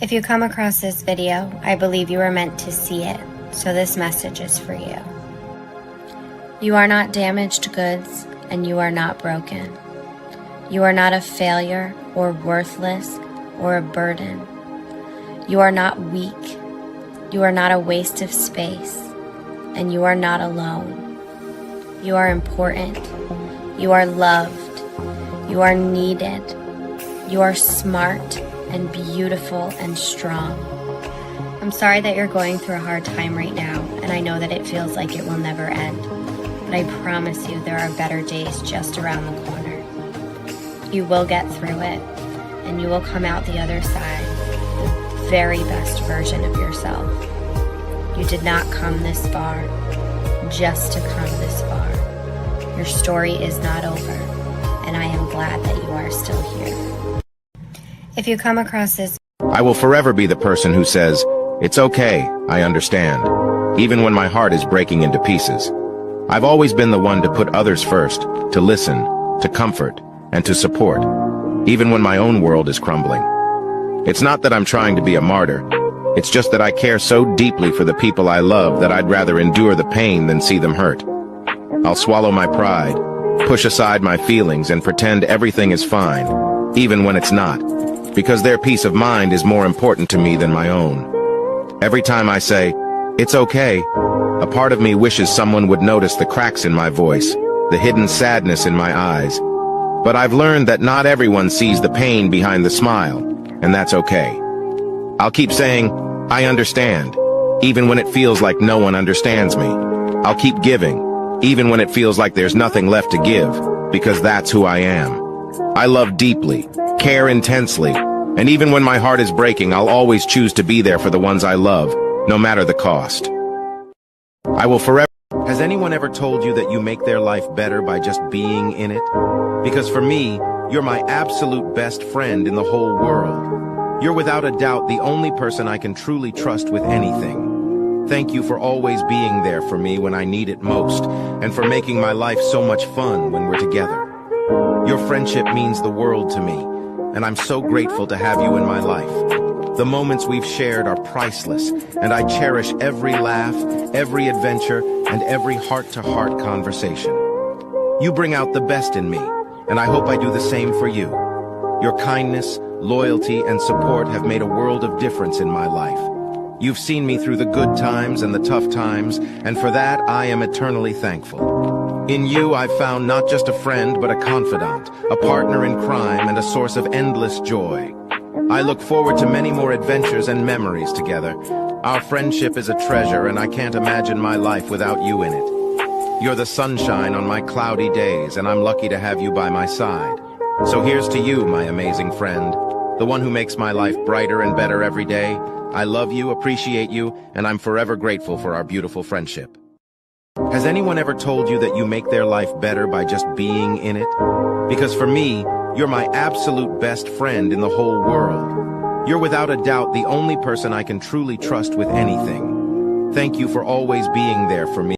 If you come across this video, I believe you are meant to see it, so this message is for you. You are not damaged goods, and you are not broken. You are not a failure or worthless or a burden. You are not weak. You are not a waste of space, and you are not alone. You are important. You are loved. You are needed. You are smart and beautiful and strong. I'm sorry that you're going through a hard time right now, and I know that it feels like it will never end. But I promise you there are better days just around the corner. You will get through it, and you will come out the other side the very best version of yourself. You did not come this far just to come this far. Your story is not over, and I am glad that you are still here. If you come across this, I will forever be the person who says, "It's okay, I understand," even when my heart is breaking into pieces. I've always been the one to put others first, to listen, to comfort, and to support, even when my own world is crumbling. It's not that I'm trying to be a martyr. It's just that I care so deeply for the people I love that I'd rather endure the pain than see them hurt. I'll swallow my pride, push aside my feelings, and pretend everything is fine, even when it's not, because their peace of mind is more important to me than my own. Every time I say, "It's okay," a part of me wishes someone would notice the cracks in my voice, the hidden sadness in my eyes. But I've learned that not everyone sees the pain behind the smile, and that's okay. I'll keep saying, "I understand," even when it feels like no one understands me. I'll keep giving, even when it feels like there's nothing left to give, because that's who I am. I love deeply, care intensely, and even when my heart is breaking, I'll always choose to be there for the ones I love, no matter the cost. I will forever... Has anyone ever told you that you make their life better by just being in it? Because for me, you're my absolute best friend in the whole world. You're without a doubt the only person I can truly trust with anything. Thank you for always being there for me when I need it most, and for making my life so much fun when we're together. Your friendship means the world to me, and I'm so grateful to have you in my life. The moments we've shared are priceless, and I cherish every laugh, every adventure, and every heart-to-heart conversation. You bring out the best in me, and I hope I do the same for you. Your kindness, loyalty, and support have made a world of difference in my life. You've seen me through the good times and the tough times, and for that I am eternally thankful. In you I've found not just a friend but a confidant, a partner in crime, and a source of endless joy. I look forward to many more adventures and memories together. Our friendship is a treasure, and I can't imagine my life without you in it. You're the sunshine on my cloudy days, and I'm lucky to have you by my side. So here's to you, my amazing friend, the one who makes my life brighter and better every day. I love you, appreciate you, and I'm forever grateful for our beautiful friendship. Has anyone ever told you that you make their life better by just being in it? Because for me, you're my absolute best friend in the whole world. You're without a doubt the only person I can truly trust with anything. Thank you for always being there for me.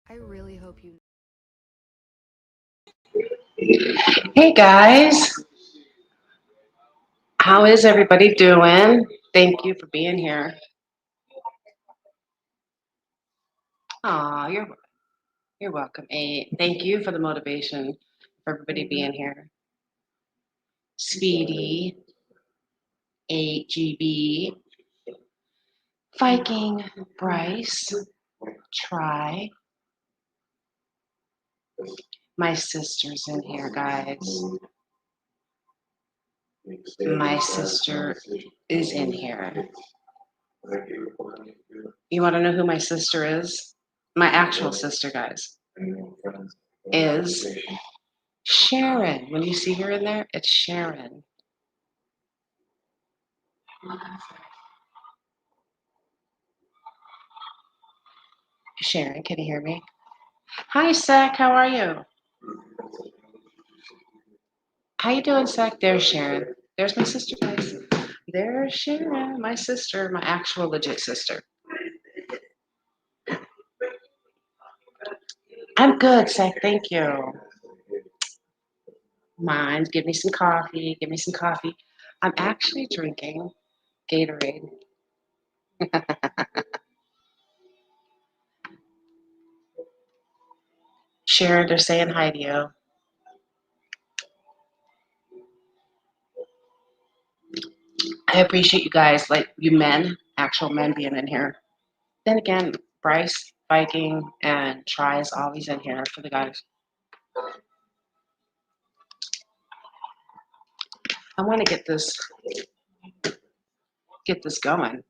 I really hope you Hey guys, how is everybody doing? Thank you for being here. Aw, You're welcome, 8. Thank you for the motivation for everybody being here. Speedy, 8GB, Viking, Bryce, Try. My sister's in here, guys. My sister is in here. You want to know who my sister is? My actual sister, guys, is Sharon. When you see her in there, it's Sharon. Sharon, can you hear me? Hi, Sec. How are you? How you doing, Sec? There's Sharon. There's my sister, guys. There's Sharon, my sister, my actual legit sister. I'm good, Sec. Thank you. Mind, give me some coffee. Give me some coffee. I'm actually drinking Gatorade. Sharon, they're saying hi to you. I appreciate you guys, like you men, actual men being in here. Then again, Bryce, Viking, and Try is always in here for the guys. I want to get this going,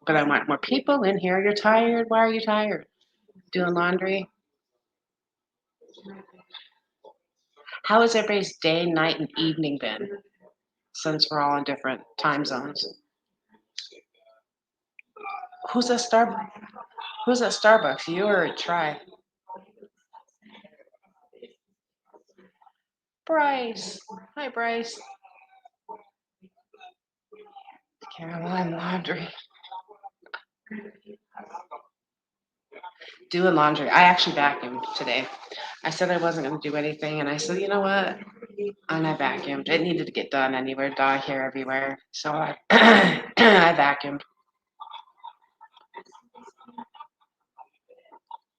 but I want more people in here. You're tired? Why are you tired? Doing laundry? How has everybody's day, night, and evening been since we're all in different time zones? Who's at Starbucks? You or Try? Bryce. Hi, Bryce. Caroline laundry. Doing laundry. I actually vacuumed today. I said I wasn't going to do anything, and I said, you know what? And I vacuumed. It needed to get done anywhere. Dog hair everywhere. So I, I vacuumed.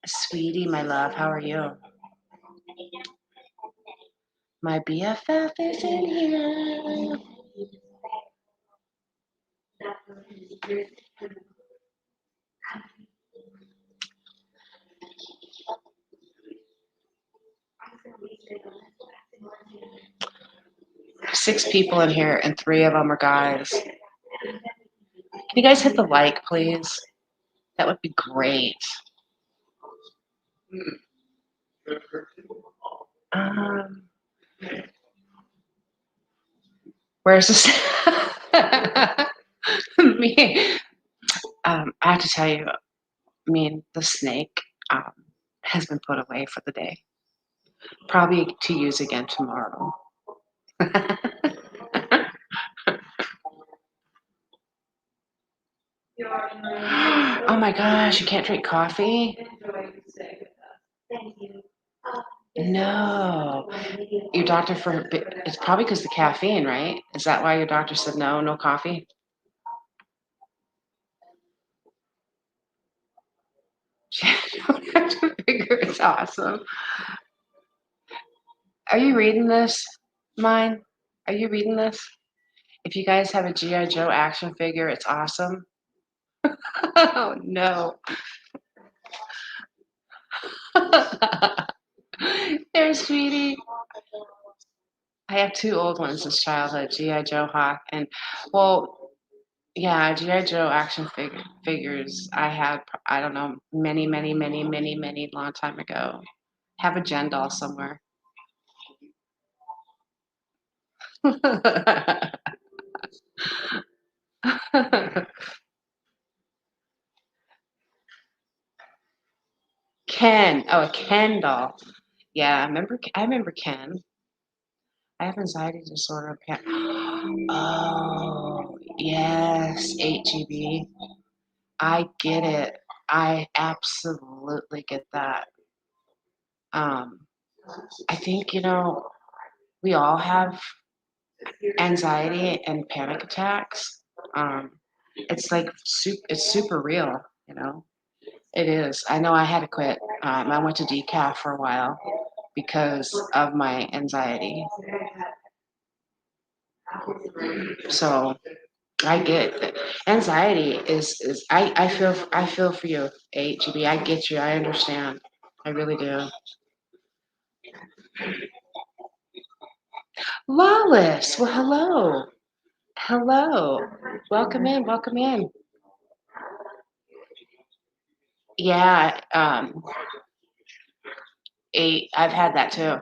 Sweetie, my love, how are you? My BFF is in here. 6 people in here, and 3 of them are guys. Can you guys hit the like, please? That would be great. Where's this? Me. I have to tell you, the snake has been put away for the day. Probably to use again tomorrow. Oh my gosh, you can't drink coffee? No. Your doctor it's probably because the caffeine, right? Is that why your doctor said no coffee? It's awesome. Are you reading this? Mine? Are you reading this? If you guys have a G.I. Joe action figure, it's awesome. Oh no. There's sweetie. I have 2 old ones since childhood, G.I. Joe Hawk, and well, yeah, G.I. Joe action figures I had, I don't know, many long time ago. Have a Gen doll somewhere. Ken. Oh, a Ken doll. Yeah, I remember Ken. I have anxiety disorder. Ken. Oh, yes, 8GB. I get it. I absolutely get that. Um, I think, we all have anxiety and panic attacks. It's like it's super real. It is. I know I had to quit. I went to decaf for a while because of my anxiety. So I get that. Anxiety is I feel for you, HB. I get you. I understand. I really do. Lawless. Well, hello. Hello. Welcome in. Welcome in. Yeah. I've had that too.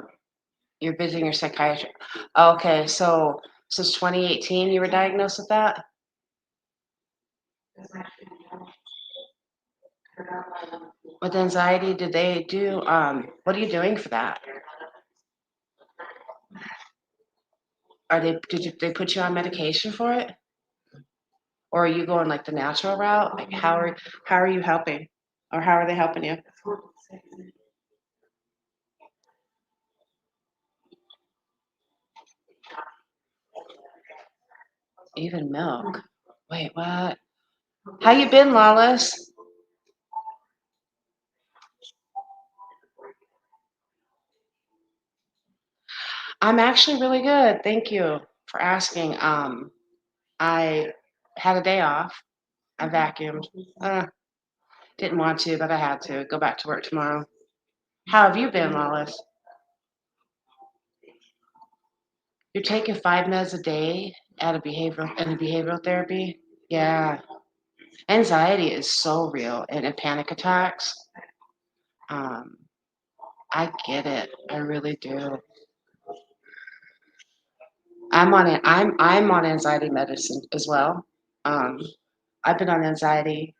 You're visiting your psychiatrist. Okay, so since 2018, you were diagnosed with that? With anxiety, did they do, what are you doing for that? They put you on medication for it? Or are you going like the natural route? Like how are you helping? Or how are they helping you? Even milk. Wait, what? How you been, Lawless? I'm actually really good. Thank you for asking. I had a day off. I vacuumed. Didn't want to, but I had to go back to work tomorrow. How have you been, Lawless? You're taking 5 meds a day at a behavioral therapy? Yeah. Anxiety is so real and panic attacks. Um, I get it. I really do. I'm on anxiety medicine as well. Um, I've been on anxiety.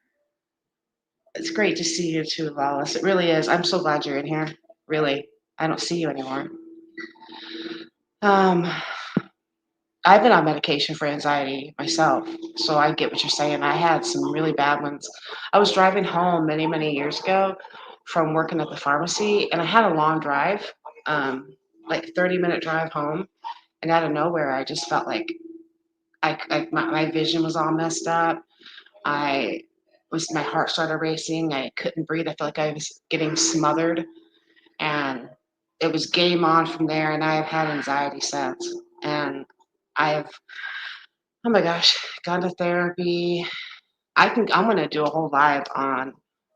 It's great to see you too, Lawless. It really is. I'm so glad you're in here. Really. I don't see you anymore. Um, I've been on medication for anxiety myself, so I get what you're saying. I had some really bad ones. I was driving home many, many years ago from working at the pharmacy, and I had a long drive, like 30-minute drive home, and out of nowhere, I just felt like my vision was all messed up. My heart started racing. I couldn't breathe. I felt like I was getting smothered, and it was game on from there. And I have had anxiety since, and I've oh my gosh, gone to therapy. I'm gonna do a whole live on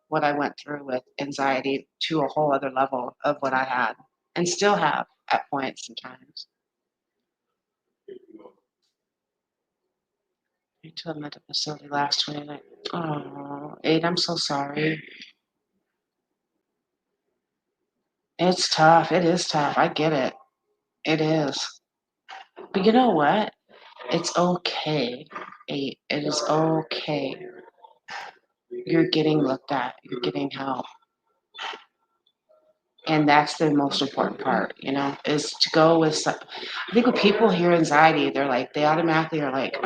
what I went through with anxiety to a whole other level of what I had and still have at points sometimes. To a mental facility last 29. Oh, Aid, I'm so sorry. It's tough. It is tough. I get it. It is. But you know what? It's okay. Aid. It is okay. You're getting looked at. You're getting help. And that's the most important part, is to go with I think when people hear anxiety, they automatically are like,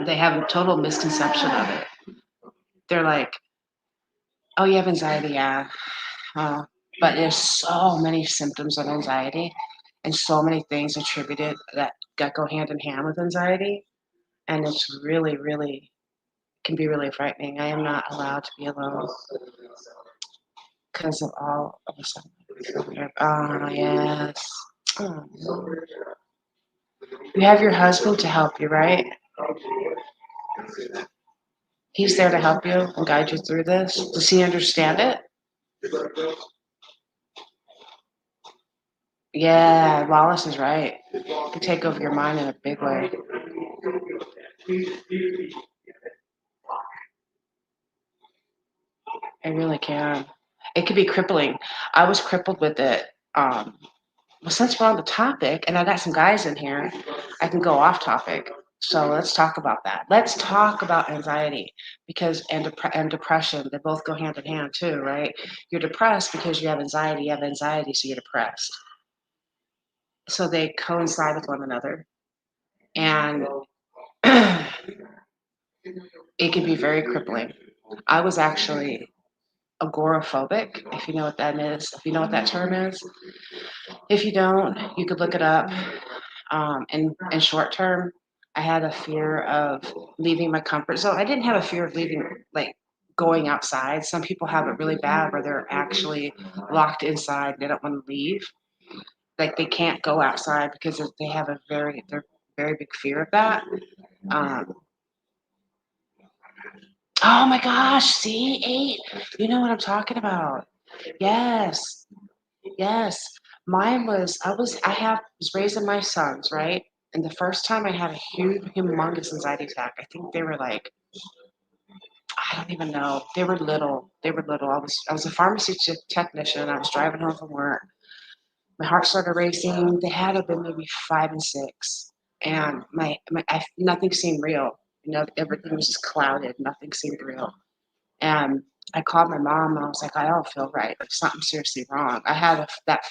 they have a total misconception of it. They're like, oh, you have anxiety, yeah. uh, but there's so many symptoms of anxiety and so many things attributed that go hand in hand with anxiety, and it's really, really can be really frightening. I am not allowed to be alone because of all of a sudden. Oh, yes. Oh. You have your husband to help you, right? He's there to help you and guide you through this. Does he understand it? Yeah, Wallace is right. It can take over your mind in a big way. It really can. It can be crippling. I was crippled with it. Well, since we're on the topic, and I got some guys in here, I can go off topic. So let's talk about that. Let's talk about anxiety because and depression. They both go hand in hand too, right? You're depressed because you have anxiety. You have anxiety, so you're depressed. So they coincide with one another, and it can be very crippling. I was actually agoraphobic, if you know what that is, if you know what that term is. If you don't, you could look it up. In short term, I had a fear of leaving my comfort zone. I didn't have a fear of leaving, like going outside. Some people have it really bad where they're actually locked inside. They don't want to leave. Like they can't go outside because they have they're very big fear of that. Um, oh my gosh, see, 8. You know what I'm talking about. Yes, yes. Mine was, was raising my sons, right? And the first time I had a huge, humongous anxiety attack, I think they were like, I don't even know. They were little. They were little. I was a pharmacy technician. I was driving home from work. My heart started racing. They had to have been maybe 5 and 6, and nothing seemed real. You know, everything was just clouded. Nothing seemed real. And I called my mom. And I was like, I don't feel right. Like something's seriously wrong. I had that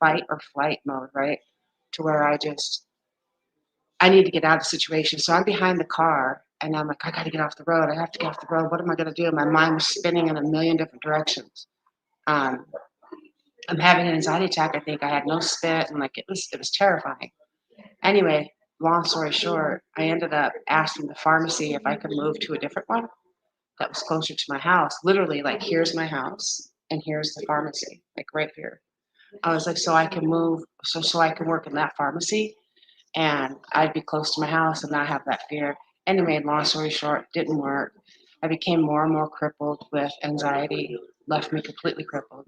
fight or flight mode, right, to where I need to get out of the situation. So I'm behind the car, and I'm like, I got to get off the road. I have to get off the road. What am I going to do? My mind was spinning in a million different directions. Um, I'm having an anxiety attack. I think I had no spit, and like it was terrifying. Anyway, long story short, I ended up asking the pharmacy if I could move to a different one that was closer to my house. Literally, like here's my house, and here's the pharmacy, like right here. I was like, so I can move, so I can work in that pharmacy, and I'd be close to my house and not have that fear. Anyway, long story short, didn't work. I became more and more crippled with anxiety, left me completely crippled.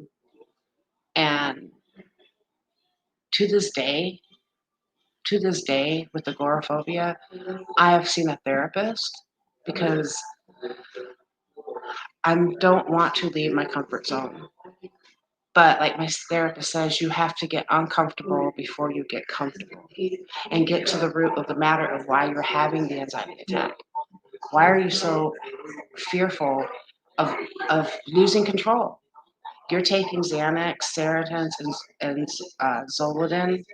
And to this day, with agoraphobia, I have seen a therapist because I don't want to leave my comfort zone. But like my therapist says, you have to get uncomfortable before you get comfortable and get to the root of the matter of why you're having the anxiety attack. Why are you so fearful of losing control? You're taking Xanax, Serotin, and Zolidin.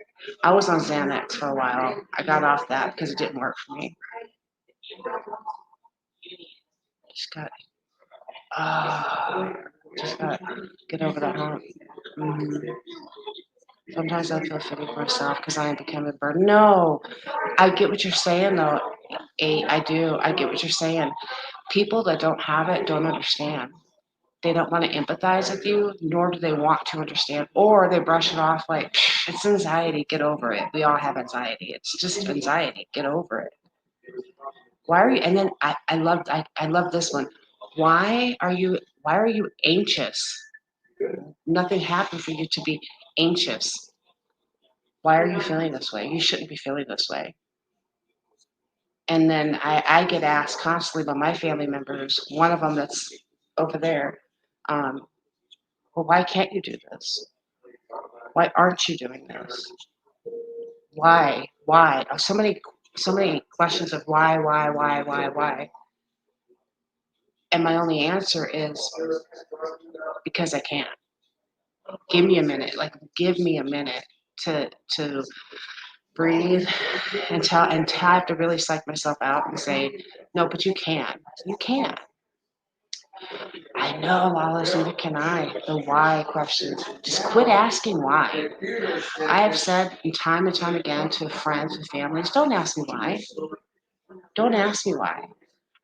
I was on Xanax for a while. I got off that because it didn't work for me. Just got, uh, just got to get over the hump. Mhm. Sometimes I feel pity for myself because I am becoming a burden. No, I get what you're saying though. 8, I do. I get what you're saying. People that don't have it don't understand. They don't want to empathize with you, nor do they want to understand, or they brush it off like it's anxiety. Get over it. We all have anxiety. It's just anxiety. Get over it. Why are you? And then I love this one. Why are you anxious? Nothing happened for you to be anxious. Why are you feeling this way? You shouldn't be feeling this way. And then I get asked constantly by my family members, one of them that's over there, well, why can't you do this? Why aren't you doing this? Why? Why? So many questions of why? And my only answer is because I can't. Give me a minute. Like, give me a minute to breathe and I have to really psych myself out and say, no, but you can. You can. I know, Lawless, neither can I. The why questions. Just quit asking why. I have said time and time again to friends and families, don't ask me why. Don't ask me why.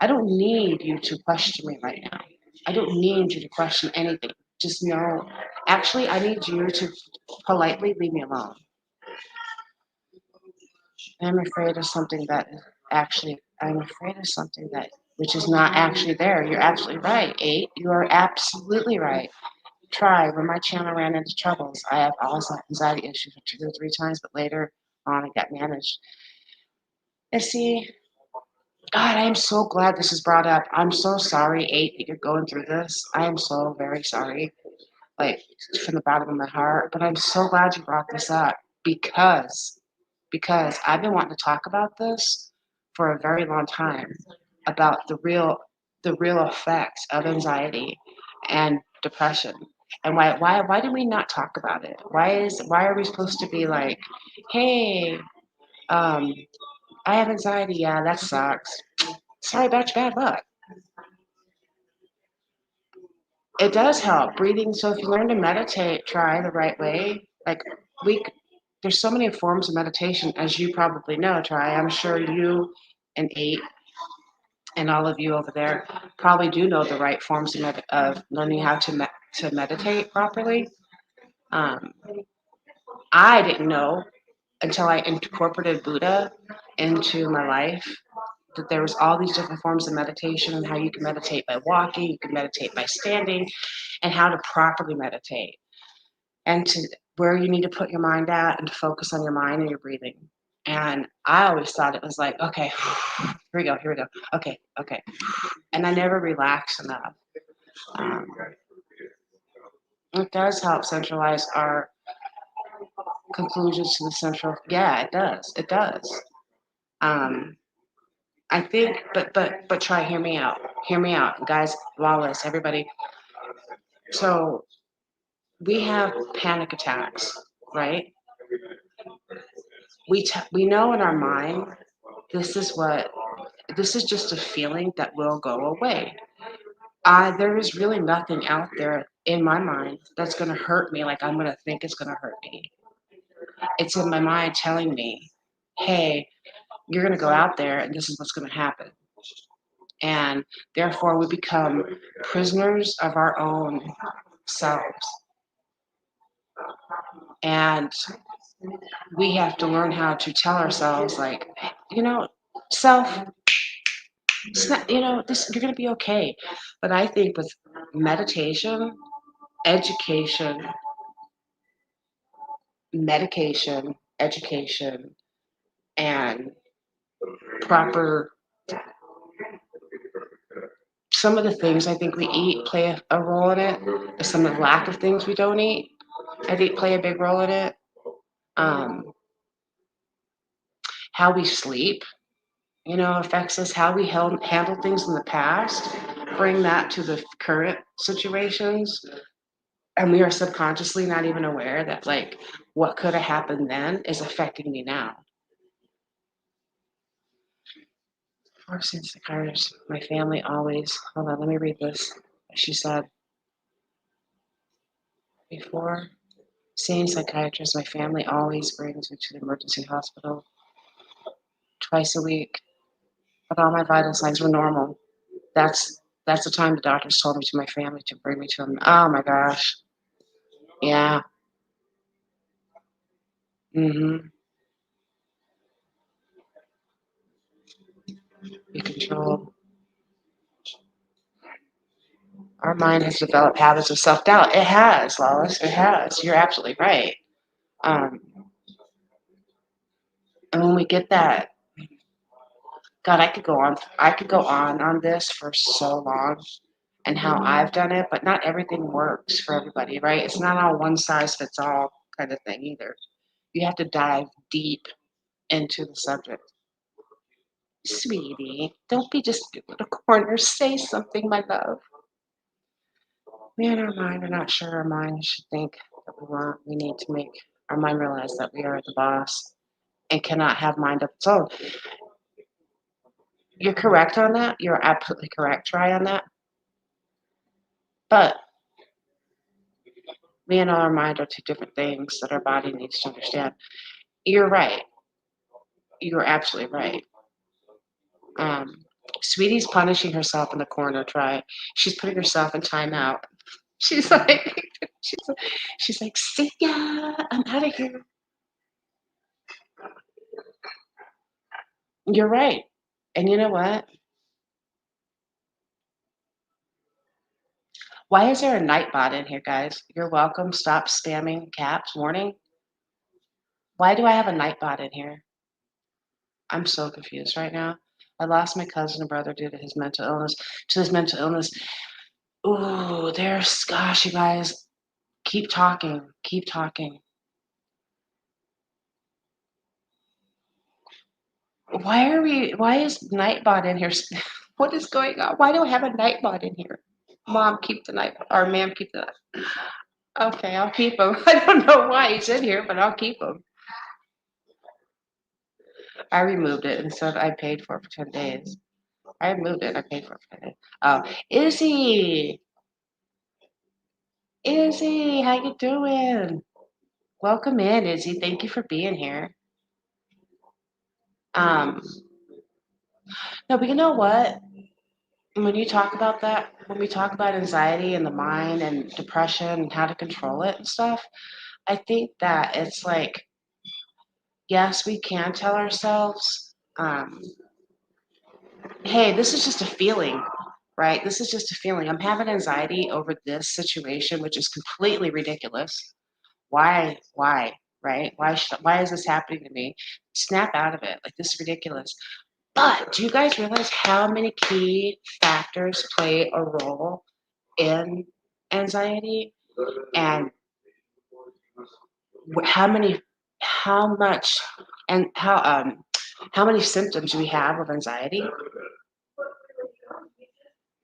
I don't need you to question me right now. I don't need you to question anything. Just know, actually, I need you to politely leave me alone. I'm afraid of something that I'm afraid of something that, which is not actually there. You're absolutely right, 8. You are absolutely right. Try when my channel ran into troubles. I have also anxiety issues for 2 or 3 times, but later on it got managed. And see, God, I am so glad this is brought up. I'm so sorry, 8, that you're going through this. I am so very sorry, like from the bottom of my heart. But I'm so glad you brought this up because I've been wanting to talk about this for a very long time about the real effects of anxiety and depression. And why do we not talk about it? Why are we supposed to be like, hey, um, I have anxiety, yeah, that sucks. Sorry about your bad luck. It does help breathing. So if you learn to meditate, try the right way. Like we, there's so many forms of meditation, as you probably know. Try. I'm sure you and 8 and all of you over there probably do know the right forms of learning how to meditate properly. Um, I didn't know until I incorporated Buddha into my life that there was all these different forms of meditation and how you can meditate by walking, you can meditate by standing, and how to properly meditate and to where you need to put your mind at and to focus on your mind and your breathing. And I always thought it was like, okay, here we go, okay, okay. And I never relaxed enough. Um, it does help centralize our conclusions to the central. Yeah, it does. It does. Um, I think, but try. Hear me out. Hear me out, guys. Lawless, everybody. So we have panic attacks, right? We know in our mind this is just a feeling that will go away. There is really nothing out there in my mind that's going to hurt me like I'm going to think it's going to hurt me. It's in my mind telling me, hey, you're going to go out there and this is what's going to happen. And therefore, we become prisoners of our own selves. And we have to learn how to tell ourselves, like, self, it's not, this, you're going to be okay. But I think with meditation, education, medication, education, and proper, some of the things I think we eat play a role in it. Some of the lack of things we don't eat, I think, play a big role in it. Um, how we sleep, affects us. How we handle things in the past, bring that to the current situations. And we are subconsciously not even aware that, like, what could have happened then is affecting me now. For since psychiatrist, my family always, hold on, let me read this. She said, before seeing psychiatrist, my family always brings me to the emergency hospital twice a week, but all my vital signs were normal. That's the time the doctors told me to my family to bring me to them. Oh my gosh. Yeah. Mm-hmm. Be controlled. Our mind has developed habits of self-doubt. It has, Lois. It has. You're absolutely right. Um, and when we get that, God, I could go on this for so long and how I've done it, but not everything works for everybody, right? It's not all one size fits all kind of thing either. You have to dive deep into the subject. Sweetie, don't be just in the corner. Say something, my love. We in our mind are not sure our mind should think that we want. We need to make our mind realize that we are the boss and cannot have mind of its own. You're correct on that. You're absolutely correct, Try on that. But we and our mind are two different things that our body needs to understand. You're right. You're absolutely right. Um, Sweetie's punishing herself in the corner, Try. She's putting herself in timeout. She's like, she's, she's like, see ya, I'm out of here. You're right. And you know what? Why is there a Nightbot in here, guys? You're welcome. Stop spamming caps. Warning. Why do I have a Nightbot in here? I'm so confused right now. I lost my cousin and brother due to his mental illness. To his mental illness. Ooh, there's, gosh, you guys. Keep talking. Keep talking. Why is Nightbot in here? What is going on? Why do I have a Nightbot in here? Mom, keep the Nightbot. Or ma'am, keep the. Okay, I'll keep him. I don't know why he's in here, but I'll keep him. I removed it and said I paid for it for 10 days. I removed it. I paid for it for 10 days. Oh, Izzy! Izzy, how you doing? Welcome in, Izzy. Thank you for being here. Um, no, but you know what? when you talk about that, when we talk about anxiety and the mind and depression and how to control it and stuff, I think that it's like, yes, we can tell ourselves, hey, this is just a feeling, right? This is just a feeling. I'm having anxiety over this situation, which is completely ridiculous. Why, right? Why is this happening to me? Snap out of it. Like, this is ridiculous. But do you guys realize how many key factors play a role in anxiety, and how much, and how many symptoms we have of anxiety?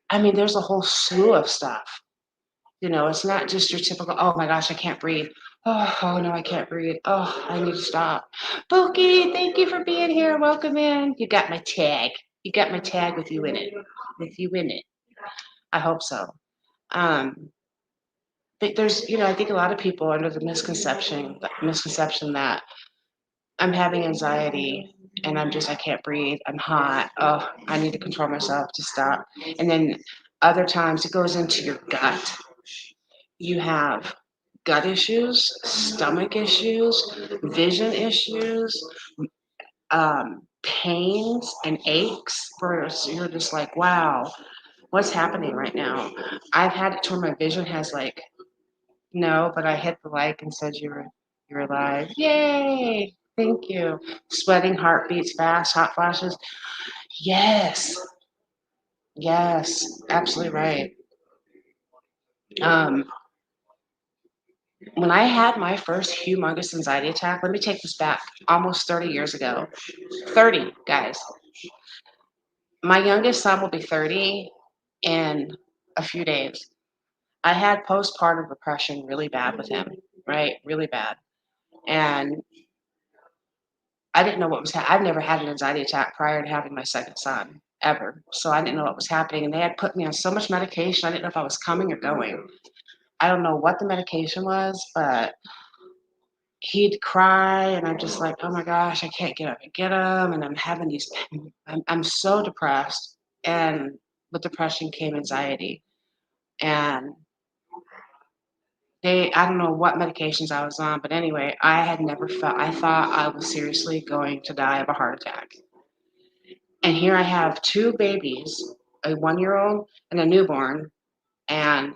I mean, there's a whole slew of stuff. It's not just your typical, oh my gosh, I can't breathe. Oh no, I can't breathe. Oh, I need to stop. Pookie, thank you for being here. Welcome in. You got my tag. You got my tag with you in it. With you in it. I hope so. Um, but there's, I think a lot of people are under the misconception that I'm having anxiety and I can't breathe. I'm hot. Oh, I need to control myself to stop. And then other times it goes into your gut. You have gut issues, stomach issues, vision issues, pains and aches where you're just like, wow, what's happening right now? I've had it to where my vision has like, no, but I hit the like and said you were live. Yay! Thank you. Sweating, heartbeats fast, hot flashes. Yes, yes, absolutely right. Um, when I had my first humongous anxiety attack, let me take this back almost 30 years ago. 30, guys. My youngest son will be 30 in a few days. I had postpartum depression really bad with him, right? Really bad. And I didn't know what was I've never had an anxiety attack prior to having my second son, ever. So I didn't know what was happening. And they had put me on so much medication, I didn't know if I was coming or going. I don't know what the medication was, but he'd cry, and I'm just like, oh my gosh, I can't get up and get him. And I'm having these, I'm so depressed. And with depression came anxiety. And I don't know what medications I was on, but anyway, I thought I was seriously going to die of a heart attack. And here I have two babies, a 1-year-old and a newborn. And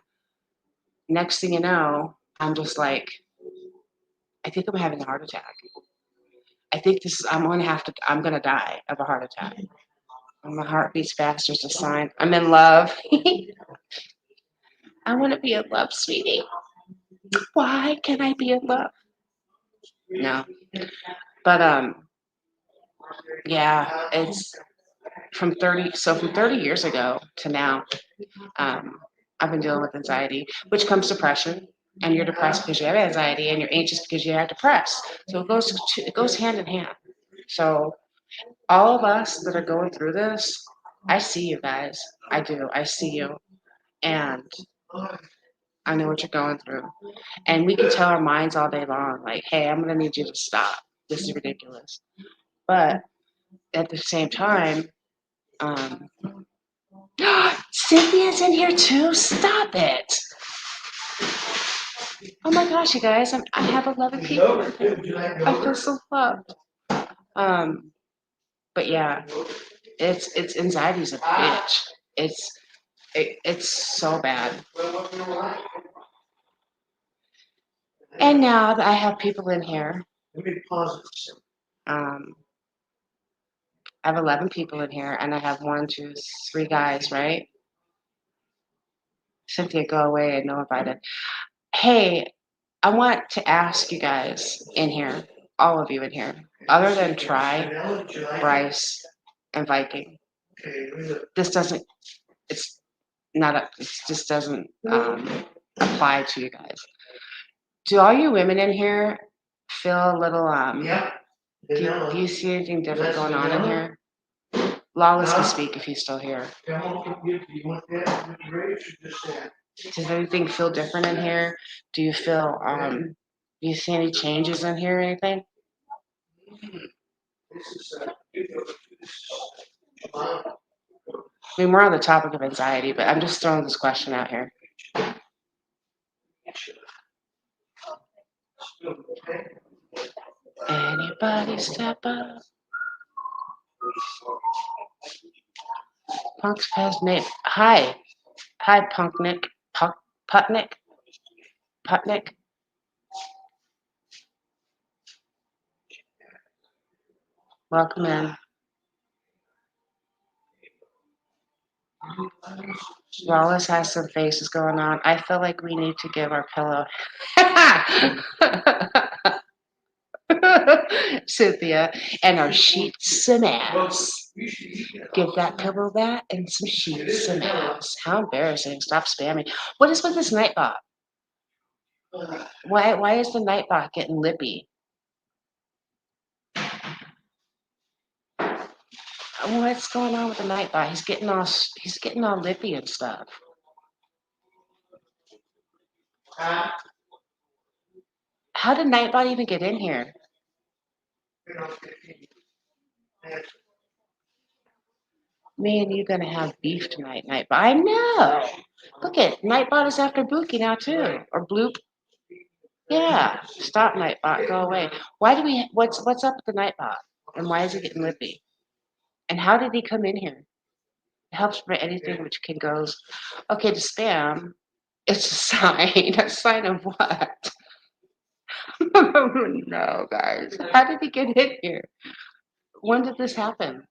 next thing you know, I'm just like, I think I'm having a heart attack. I think I'm going to die of a heart attack. And my heart beats faster is a sign I'm in love. I want to be in love, sweetie. Why can I be in love? No. But, yeah, it's from 30 years ago to now, um, I've been dealing with anxiety, which comes depression, and you're depressed because you have anxiety, and you're anxious because you have depressed. So it goes hand in hand. So all of us that are going through this, I see you guys. I do. I see you, and I know what you're going through. And we can tell our minds all day long, like, "Hey, I'm gonna need you to stop. This is ridiculous." But at the same time, um, Cynthia's in here too. Stop it! Oh my gosh, you guys, I have 11 people. I feel so loved. Um, but yeah, it's anxiety's a bitch. It's so bad. And now that I have people in here, um, I have 11 people in here, and I have 1, 2, 3 guys, right? Cynthia, go away and no invited. Hey, I want to ask you guys in here, all of you in here, other than Try, Bryce, and Viking, this doesn't, it's not, it just doesn't apply to you guys. Do all you women in here feel a little, do you see anything different going on in here? Lawless can speak if he's still here. Does anything feel different in here? Do you feel, do you see any changes in here or anything? I mean, we're on the topic of anxiety, but I'm just throwing this question out here. Anybody step up? Punk's past name. Hi. Hi, Punknik. Putnik. Putnik. Welcome in. Wallace has some faces going on. I feel like we need to give our pillow. Cynthia, and our sheets some ass. Give that pillow that and some sheets some ass. How embarrassing. Stop spamming. What is with this Nightbot? Why is the Nightbot getting lippy? What's going on with the Nightbot? He's getting all lippy and stuff. How did Nightbot even get in here? Me and you gonna have beef tonight, Nightbot. I know. Look at Nightbot is after Buki now too, or Bloop. Yeah. Stop, Nightbot. Go away. Why do we? What's up with the Nightbot? And why is he getting lippy? And how did he come in here? It helps for anything which can goes. Okay, to spam. It's a sign. A sign of what? Oh no, guys. How did he get in here? When did this happen?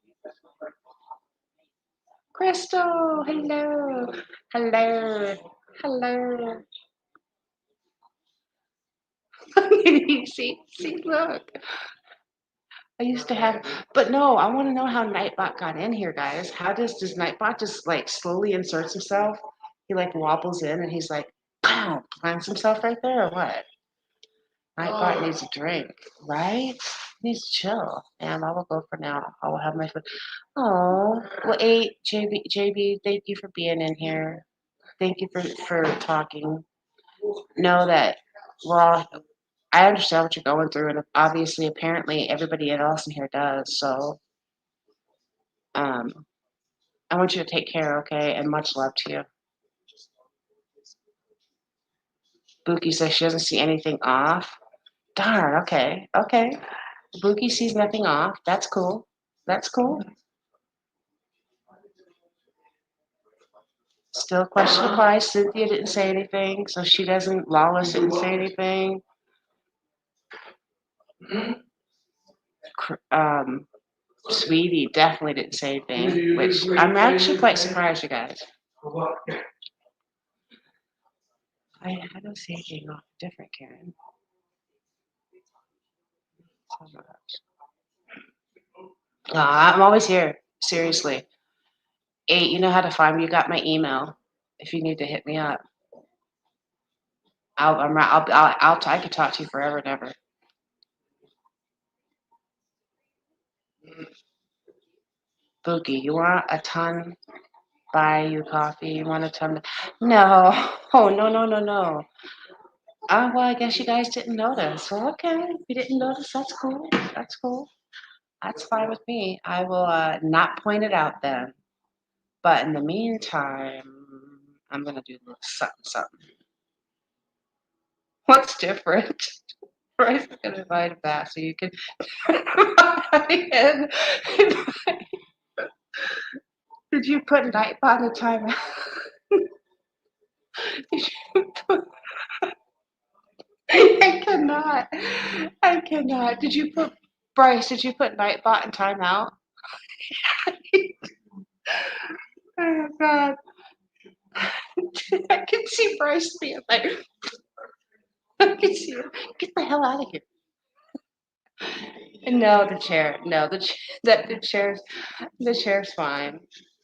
Crystal, hello. Hello. Hello. see, look. I used to have, but no, I want to know how Nightbot got in here, guys. How does Nightbot just like slowly inserts himself? He like wobbles in and he's like, pow, plants himself right there or what? Nightbot needs a drink, right? He needs to chill. And I will go for now. I will have my food. Oh, well, JB, thank you for being in here. Thank you for talking. Know that we're all. I understand what you're going through, and obviously, apparently, everybody else in here does. So, um, I want you to take care, okay? And much love to you. Buki says she doesn't see anything off. Darn. Okay. Okay. Buki sees nothing off. That's cool. That's cool. Still question applies. Cynthia didn't say anything, so she doesn't. Lawless didn't say anything. Um, Sweetie definitely didn't say anything, which I'm actually quite surprised, you guys. I don't see anything off different, Karen. I'm always here. Seriously. 8, you know how to find me. You got my email. If you need to hit me up, I could talk to you forever and ever. Boogie, you want a ton? Buy you coffee? You want a ton? No. Oh, no, no, no, no. Well, I guess you guys didn't notice. Well, okay. If you didn't notice, that's cool. That's cool. That's fine with me. I will not point it out then. But in the meantime, I'm going to do a little something, something. What's different? Bryce is going to invite it back so you can. Did you put Nightbot in a timeout? Did you put, I cannot. I cannot. Did you put Bryce? Did you put Nightbot in timeout? Oh God! I can see Bryce being like, I can see him. Get the hell out of here! No, the chair. No, the chair's fine.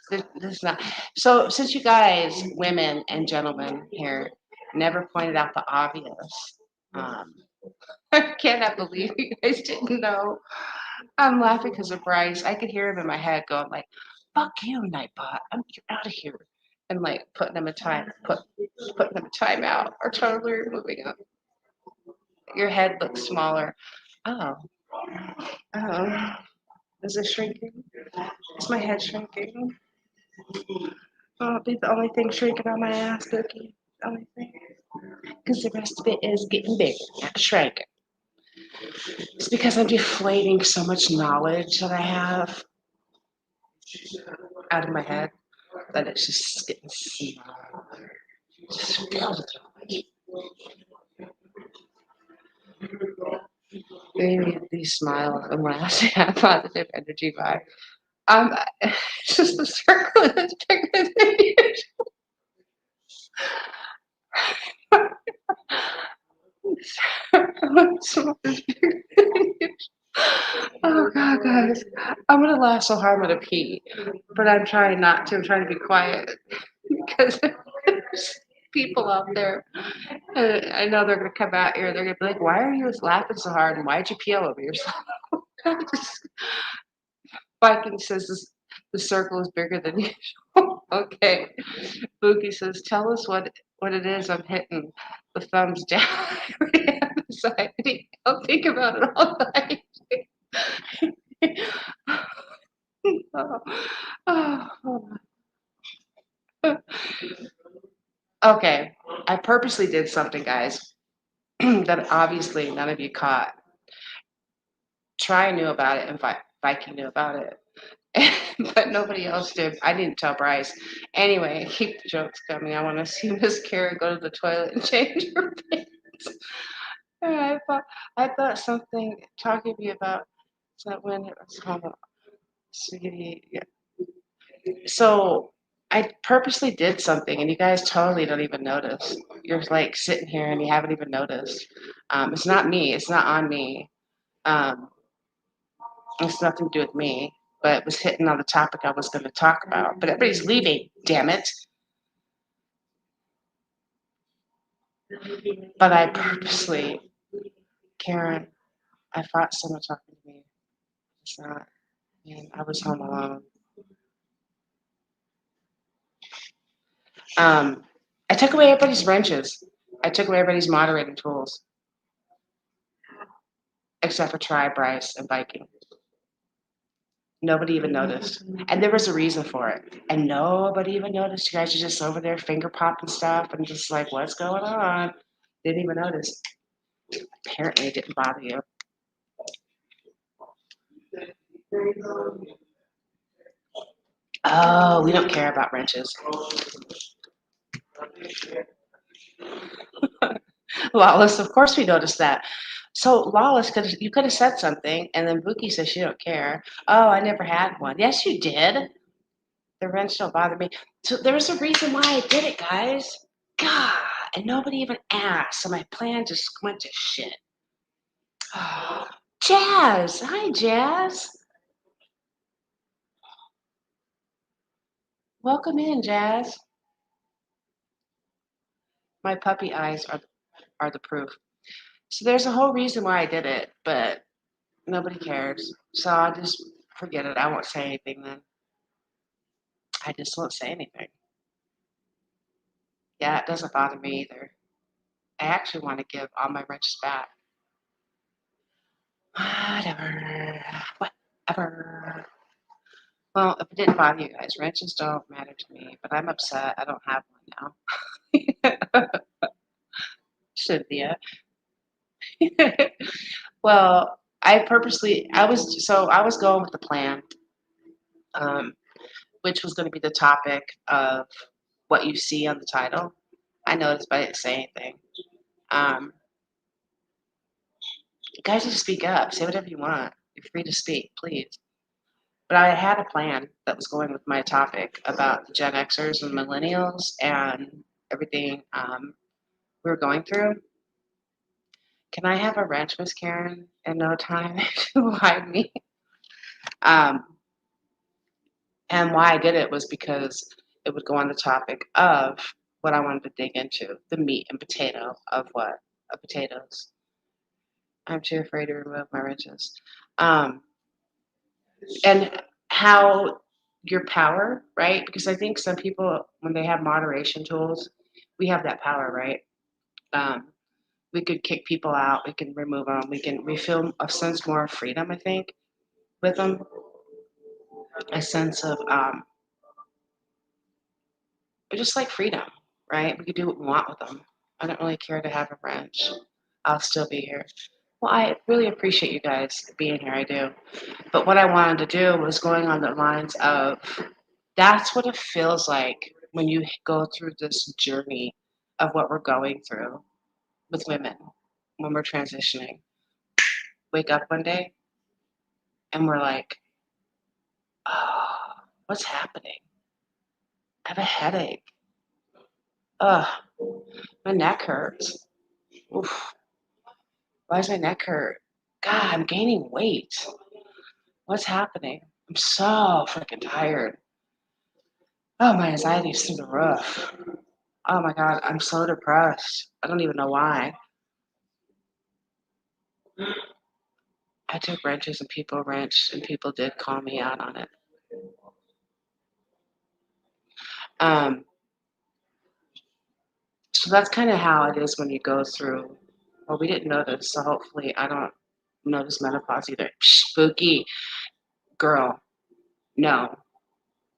This is not. So since you guys, women and gentlemen here, never pointed out the obvious, um, I cannot believe you guys didn't know. I'm laughing because of Bryce. I could hear him in my head going like, "Fuck you, Nightbot! You're out of here," and like putting them in timeout or totally removing them. Your head looks smaller. Oh, oh, is it shrinking? Is my head shrinking? It'll be the only thing shrinking on my ass, Bookie. The only thing. Because the rest of it is getting bigger, not shrinking. It's because I'm deflating so much knowledge that I have out of my head that it's just getting smaller. Just feels it. Maybe these smile and laugh. Yeah, positive energy vibe. It's just the circle that's bigger than usual. Oh God, guys, I'm gonna laugh so hard I'm gonna pee, but I'm trying not to. I'm trying to be quiet because there's people out there. And I know they're gonna come out here. They're gonna be like, "Why are you laughing so hard? And why'd you pee all over yourself?" Viking says the circle is bigger than usual. Okay. Boogie says, tell us what it is I'm hitting. The thumbs down. Anxiety. I'll think about it all night. Oh, oh, oh. Okay. I purposely did something, guys, that obviously none of you caught. Try knew about it and Viking knew about it. But nobody else did. I didn't tell Bryce. Anyway, keep the jokes coming. I want to see Miss Kara go to the toilet and change her pants. Yeah, I thought something talking to you about that when it was home, sweetie. Yeah. So I purposely did something, and you guys totally don't even notice. You're like sitting here and you haven't even noticed. It's not me. It's not on me. Um, it's nothing to do with me. But it was hitting on the topic I was going to talk about. But everybody's leaving. Damn it! But I purposely, Karen, I thought someone talking to me. It's not. And I was home alone. I took away everybody's wrenches. I took away everybody's moderating tools, except for Try, Bryce, and Viking. Nobody even noticed. And there was a reason for it. And nobody even noticed. You guys are just over there finger popping stuff and just like, what's going on? Didn't even notice. Apparently it didn't bother you. Oh, we don't care about wrenches. Lawless, of course we noticed that. So Lawless, you could have said something, and then Buki says she don't care. Oh, I never had one. Yes, you did. The wrench don't bother me. So there's a reason why I did it, guys. God, and nobody even asked. So my plan just went to shit. Jazz, hi Jazz. Welcome in, Jazz. My puppy eyes are the proof. So there's a whole reason why I did it, but nobody cares. So I'll just forget it. I won't say anything then. I just won't say anything. Yeah, it doesn't bother me either. I actually want to give all my wrenches back. Whatever. Whatever. Well, if it didn't bother you guys, wrenches don't matter to me, but I'm upset I don't have one now. Cynthia. Well, I was going with the plan, um, which was going to be the topic of what you see on the title. I noticed, but I didn't say anything. Um, you guys just speak up, say whatever you want. You're free to speak, please. But I had a plan that was going with my topic about the Gen Xers and millennials and everything we were going through. Can I have a wrench, Miss Karen, in no time to hide me? Um, and why I did it was because it would go on the topic of what I wanted to dig into, the meat and potato of what? Of potatoes. I'm too afraid to remove my wrenches. Um, and how your power, right? Because I think some people, when they have moderation tools, we have that power, right? Um, we could kick people out, we can remove them, we feel a sense more of freedom, I think, with them, a sense of But just like freedom, right? We can do what we want with them. I don't really care to have a wrench. I'll still be here. Well, I really appreciate you guys being here. I do. But what I wanted to do was going on the lines of that's what it feels like when you go through this journey of what we're going through with women when we're transitioning. Wake up one day and we're like, oh, what's happening? I have a headache. Ugh, my neck hurts. Oof, why does my neck hurt? God, I'm gaining weight. What's happening? I'm so freaking tired. Oh, my anxiety's through the roof. Oh my God, I'm so depressed. I don't even know why. I took wrenches and people wrenched and people did call me out on it. Um, so that's kind of how it is when you go through. Well, we didn't notice, so hopefully I don't notice menopause either. Spooky girl, no.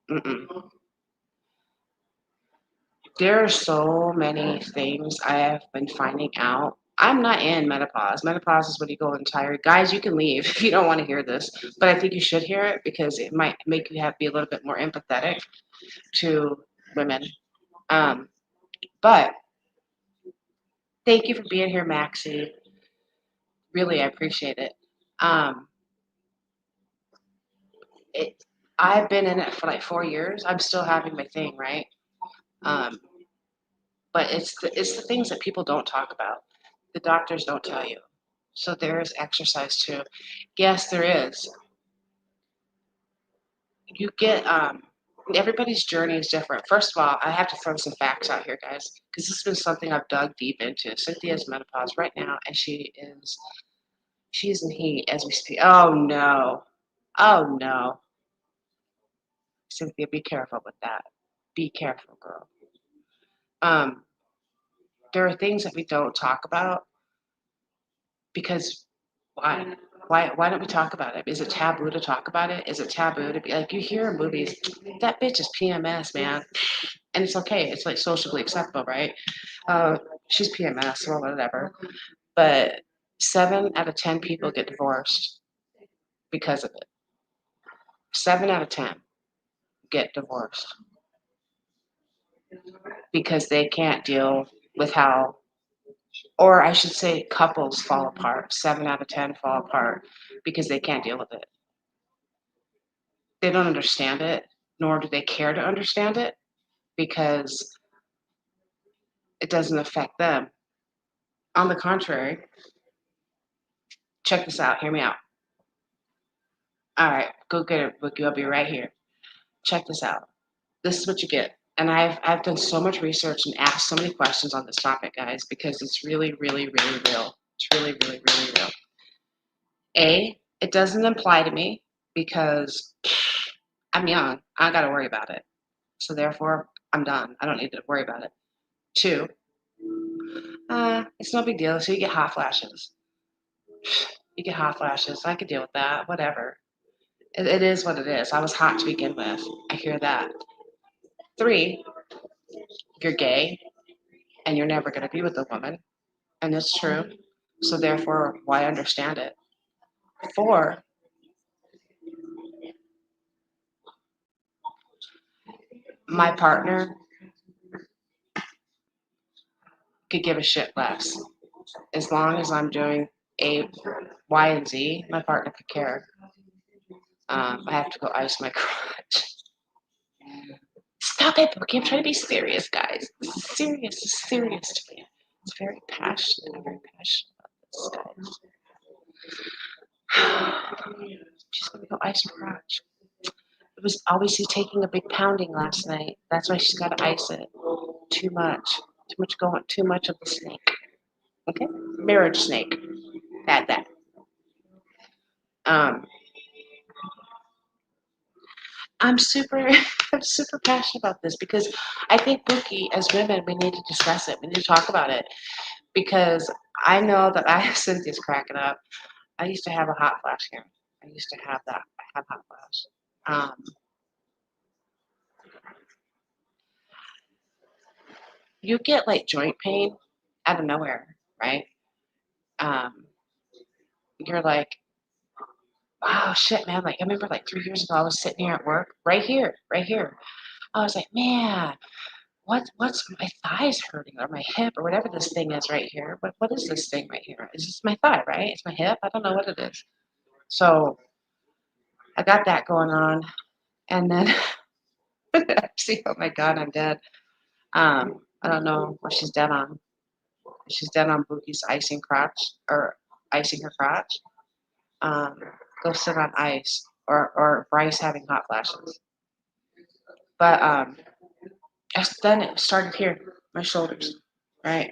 Mm-mm. There are so many things I have been finding out. I'm not in menopause. Menopause is when you go tired. Guys, you can leave if you don't want to hear this, but I think you should hear it because it might make you be a little bit more empathetic to women. Um, but thank you for being here, Maxie. Really, I appreciate it. Um, it. I've been in it for like 4 years. I'm still having my thing, right? Um, but it's the things that people don't talk about. The doctors don't tell you. So there is exercise too. Yes, there is. You get everybody's journey is different. First of all, I have to throw some facts out here, guys, because this has been something I've dug deep into. Cynthia's menopause right now, and she's in heat as we speak. Oh no. Oh no. Cynthia, be careful with that. Be careful, girl. Um, there are things that we don't talk about because why? Why don't we talk about it? Is it taboo to talk about it? Is it taboo to be like you hear in movies, that bitch is PMS, man. And it's okay. It's like socially acceptable, right? She's PMS or whatever. But 7 out of 10 people get divorced because of it. 7 out of 10 get divorced because they can't deal with how, or I should say, couples fall apart. 7 out of 10 fall apart because they can't deal with it. They don't understand it, nor do they care to understand it because it doesn't affect them. On the contrary, check this out. Hear me out. All right, go get it, Bookie. I'll be right here. Check this out. This is what you get. And I've done so much research and asked so many questions on this topic, guys, because it's really, really, really real. It's really, really, really real. It doesn't apply to me because I'm young. I don't got to worry about it. So therefore, I'm done. I don't need to worry about it. 2, it's no big deal. So you get hot flashes. You get hot flashes. I could deal with that. Whatever. It is what it is. I was hot to begin with. I hear that. 3, you're gay and you're never going to be with a woman. And it's true. So therefore, why understand it? 4, my partner could give a shit less. As long as I'm doing A, Y, and Z, my partner could care. I have to go ice my crotch. Stop it, Bookie. I'm trying to be serious, guys. This is serious. This is serious to me. It's very passionate. I'm very passionate about this, guys. She's gonna go ice her crotch. It was obviously taking a big pounding last night. That's why she's got to ice it. Too much. Too much going. Too much of the snake. Okay? Marriage snake. Had that. Um, I'm super, I'm super passionate about this because I think Bookie, as women, we need to discuss it. We need to talk about it because I know that Cynthia's cracking up. I used to have a hot flash here. I used to have that. I have hot flash. Um, you get like joint pain out of nowhere, right? Um, you're like, oh shit, man. Like I remember like 3 years ago, I was sitting here at work, right here, right here. I was like, man, what's my thighs hurting or my hip or whatever this thing is right here? What is this thing right here? Is this my thigh, right? It's my hip. I don't know what it is. So I got that going on, and then see, oh my god, I'm dead. I don't know what she's dead on. She's dead on Bookie's icing crotch or icing her crotch. Um, go sit on ice or Bryce having hot flashes. But then it started here, my shoulders, right?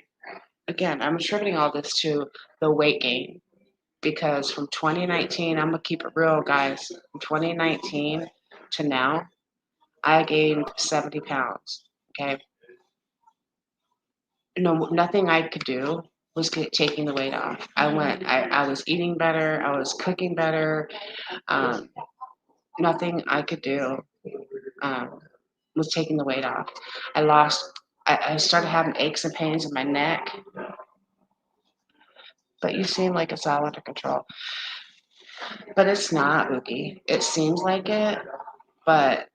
Again, I'm attributing all this to the weight gain because from 2019, I'm gonna keep it real, guys. From 2019 to now, I gained 70 pounds. Okay, no, nothing I could do was taking the weight off. I was eating better. I was cooking better. Um, nothing I could do um, was taking the weight off. I lost. I started having aches and pains in my neck, but you seem like it's all under control. But it's not, Boogie. It seems like it, but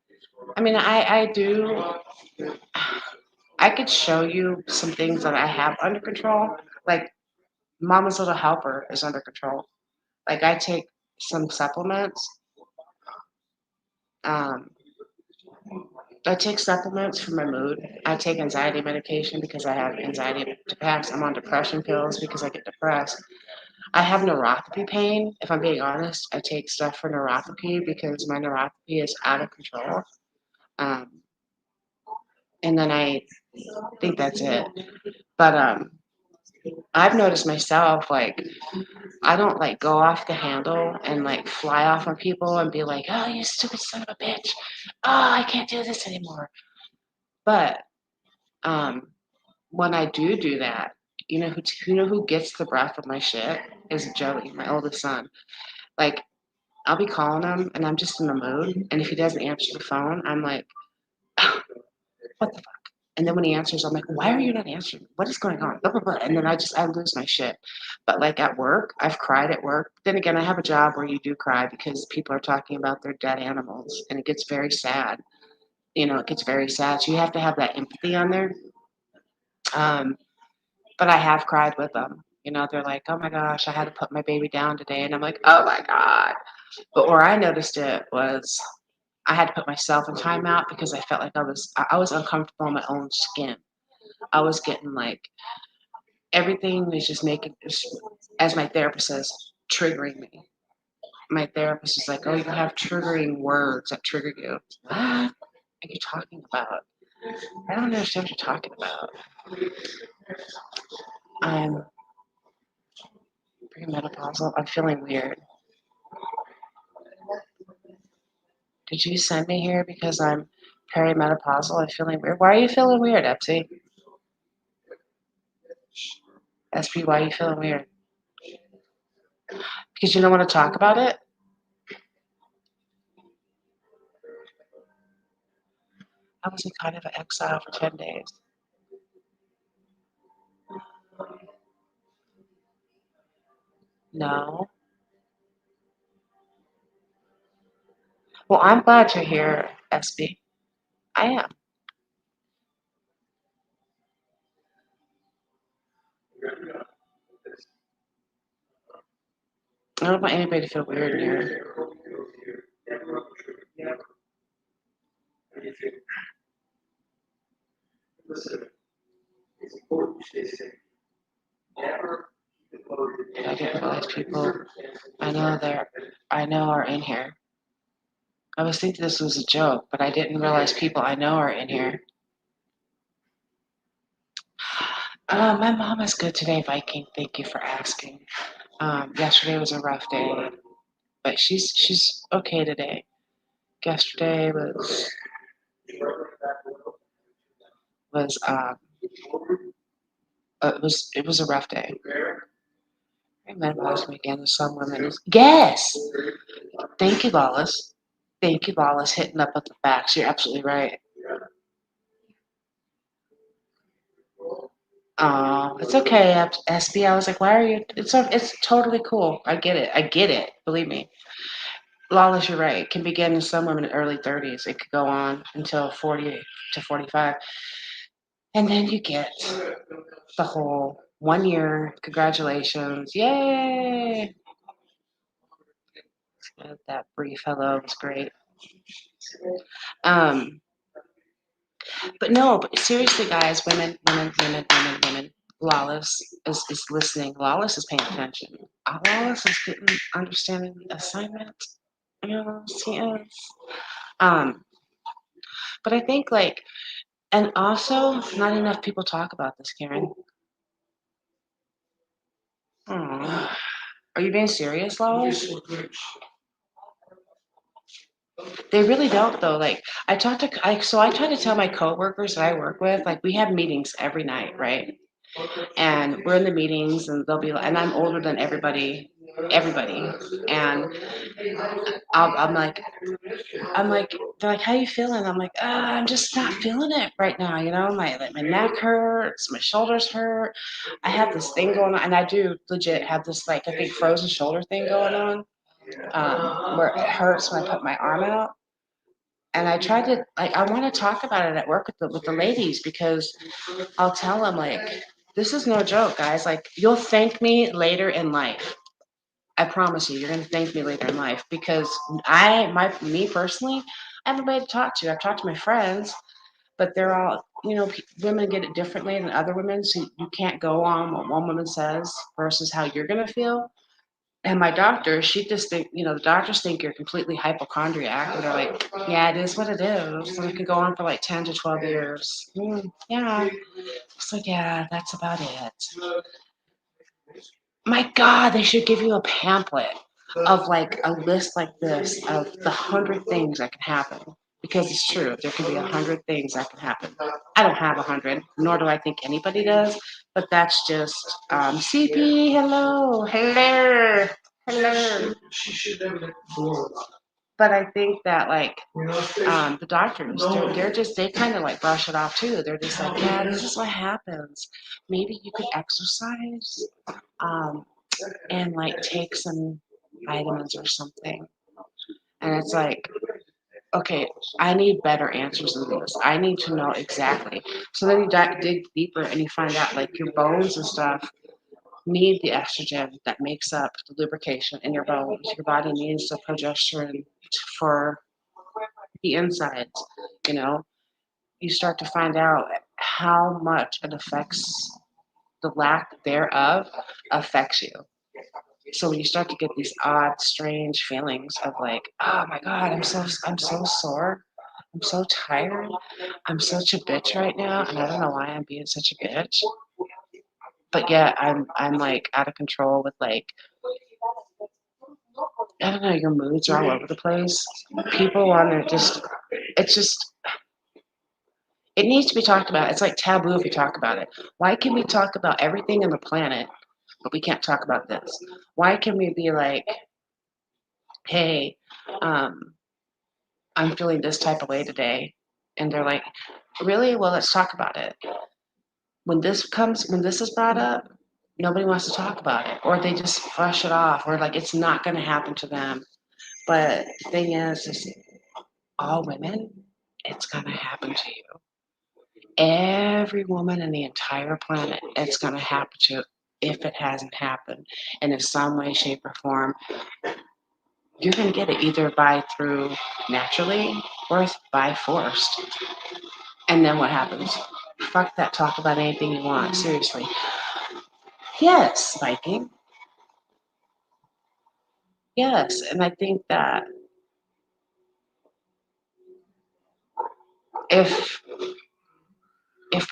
I mean, I do. I could show you some things that I have under control. Like Mama's Little Helper is under control. Like I take some supplements. Um, I take supplements for my mood. I take anxiety medication because I have anxiety attacks. I'm on depression pills because I get depressed. I have neuropathy pain. If I'm being honest, I take stuff for neuropathy because my neuropathy is out of control. Um, and then I think that's it. But I've noticed myself like I don't like go off the handle and like fly off on people and be like, "Oh, you stupid son of a bitch! Oh, I can't do this anymore." But um, when I do that, who gets the breath of my shit is Joey, my oldest son. Like I'll be calling him and I'm just in the mood, and if he doesn't answer the phone, I'm like, "What the fuck?" And then when he answers, I'm like, "Why are you not answering? What is going on?" Blah blah blah. And then I lose my shit. But like at work, I've cried at work. Then again, I have a job where you do cry because people are talking about their dead animals, and it gets very sad. It gets very sad. So you have to have that empathy on there. Um, but I have cried with them. They're like, "Oh my gosh, I had to put my baby down today," and I'm like, "Oh my god." But where I noticed it was I had to put myself in timeout because I felt like I was uncomfortable in my own skin. I was getting like everything was just making, as my therapist says, triggering me. My therapist is like, "Oh, you have triggering words that trigger you." What are you talking about? I don't understand what you're talking about. I'm premenopausal. I'm feeling weird. Did you send me here because I'm perimenopausal? I'm feeling weird. Why are you feeling weird, Epsy? SP, why are you feeling weird? Because you don't want to talk about it? I was in kind of an exile for 10 days. No. Well, I'm glad you're here, SB. I am. I don't want anybody to feel weird in here. I didn't realize people I know are in here. I was thinking this was a joke, but I didn't realize people I know are in here. My mom is good today, Viking. Thank you for asking. Yesterday was a rough day, but she's okay today. Yesterday was it was a rough day. I memorized me again. Some women is yes. Thank you, Lawless. Thank you, Lawless. Hitting up at the facts. You're absolutely right. Oh, it's okay, SB. I was like, why are you? It's totally cool. I get it. I get it. Believe me. Lawless, you're right. It can begin in some women in early 30s. It could go on until 40 to 45. And then you get the whole 1 year. Congratulations. Yay. That brief hello was great. Um, but no, but seriously, guys, women. Lawless is listening. Lawless is paying attention. Lawless is getting understanding the assignment. Yes, he is. Um, but I think like, and also not enough people talk about this, Karen. Aw. Are you being serious, Lawless? They really don't though. Like I try to tell my coworkers that I work with, like we have meetings every night, right? And we're in the meetings and they'll be like, and I'm older than everybody. And I'm like, they're like, how you feeling? I'm like, I'm just not feeling it right now. My neck hurts, my shoulders hurt. I have this thing going on, and I do legit have this like I think frozen shoulder thing going on, where it hurts when I put my arm out. And I tried to like I want to talk about it at work with the ladies because I'll tell them like this is no joke, guys. Like you'll thank me later in life. I promise you, you're gonna thank me later in life because me personally, I have nobody to talk to. I've talked to my friends, but they're all women get it differently than other women, so you can't go on what one woman says versus how you're gonna feel. And my doctor, she just think, the doctors think you're completely hypochondriac, and they're like, yeah, it is what it is, and it can go on for like 10 to 12 years. Yeah, it's like, yeah, that's about it. My God, they should give you a pamphlet of like a list like this of the 100 things that can happen. Because it's true, there can be 100 things that can happen. I don't have 100, nor do I think anybody does, but that's just CP. Hello. But I think that like the doctors, they kind of like brush it off too. They're just like, yeah, this is what happens. Maybe you could exercise. Um, and like take some vitamins or something. And it's like, okay, I need better answers than this. I need to know exactly. So then you dig deeper and you find out like your bones and stuff need the estrogen that makes up the lubrication in your bones. Your body needs the progesterone for the insides. You know, you start to find out how much it affects the lack thereof affects you. So when you start to get these odd, strange feelings of like, oh my God, I'm so sore. I'm so tired. I'm such a bitch right now, and I don't know why I'm being such a bitch. But yet I'm like out of control with like I don't know, your moods are all over the place. People want to it's just it needs to be talked about. It's like taboo if you talk about it. Why can we talk about everything on the planet, but we can't talk about this? Why can we be like, hey, um, I'm feeling this type of way today. And they're like, really? Well, let's talk about it. When this is brought up, nobody wants to talk about it, or they just brush it off, or like it's not going to happen to them. But the thing is all women, it's going to happen to you. Every woman in the entire planet, it's going to happen to if it hasn't happened. And in some way, shape, or form, you're going to get it either by through naturally or by forced. And then what happens? Fuck that, talk about anything you want. Seriously. Yes, Viking. Yes. And I think that if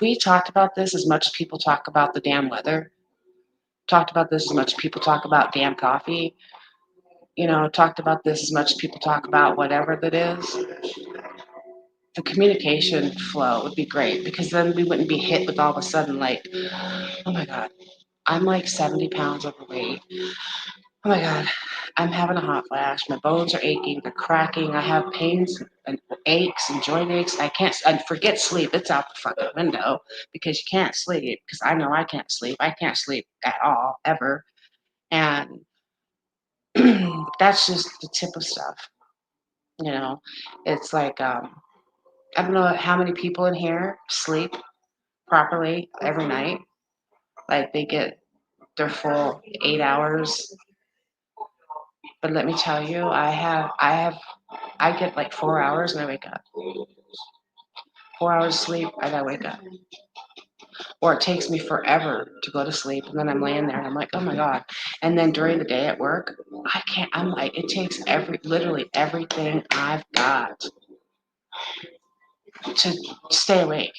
we talked about this as much as people talk about the damn weather, talked about this as much as people talk about damn coffee, talked about this as much as people talk about whatever that is, the communication flow would be great because then we wouldn't be hit with all of a sudden like, oh my God, I'm like 70 pounds overweight. Oh my God, I'm having a hot flash. My bones are aching. They're cracking. I have pains and aches and joint aches. I forget sleep. It's out the fucking window because you can't sleep. Because I know I can't sleep. I can't sleep at all, ever. And that's just the tip of stuff. You know, it's like, I don't know how many people in here sleep properly every night. Like they get their full 8 hours. But let me tell you, I get like 4 hours and I wake up. 4 hours sleep and I wake up. Or it takes me forever to go to sleep and then I'm laying there and I'm like, oh my God. And then during the day at work, I can't, I'm like, it takes literally everything I've got to stay awake.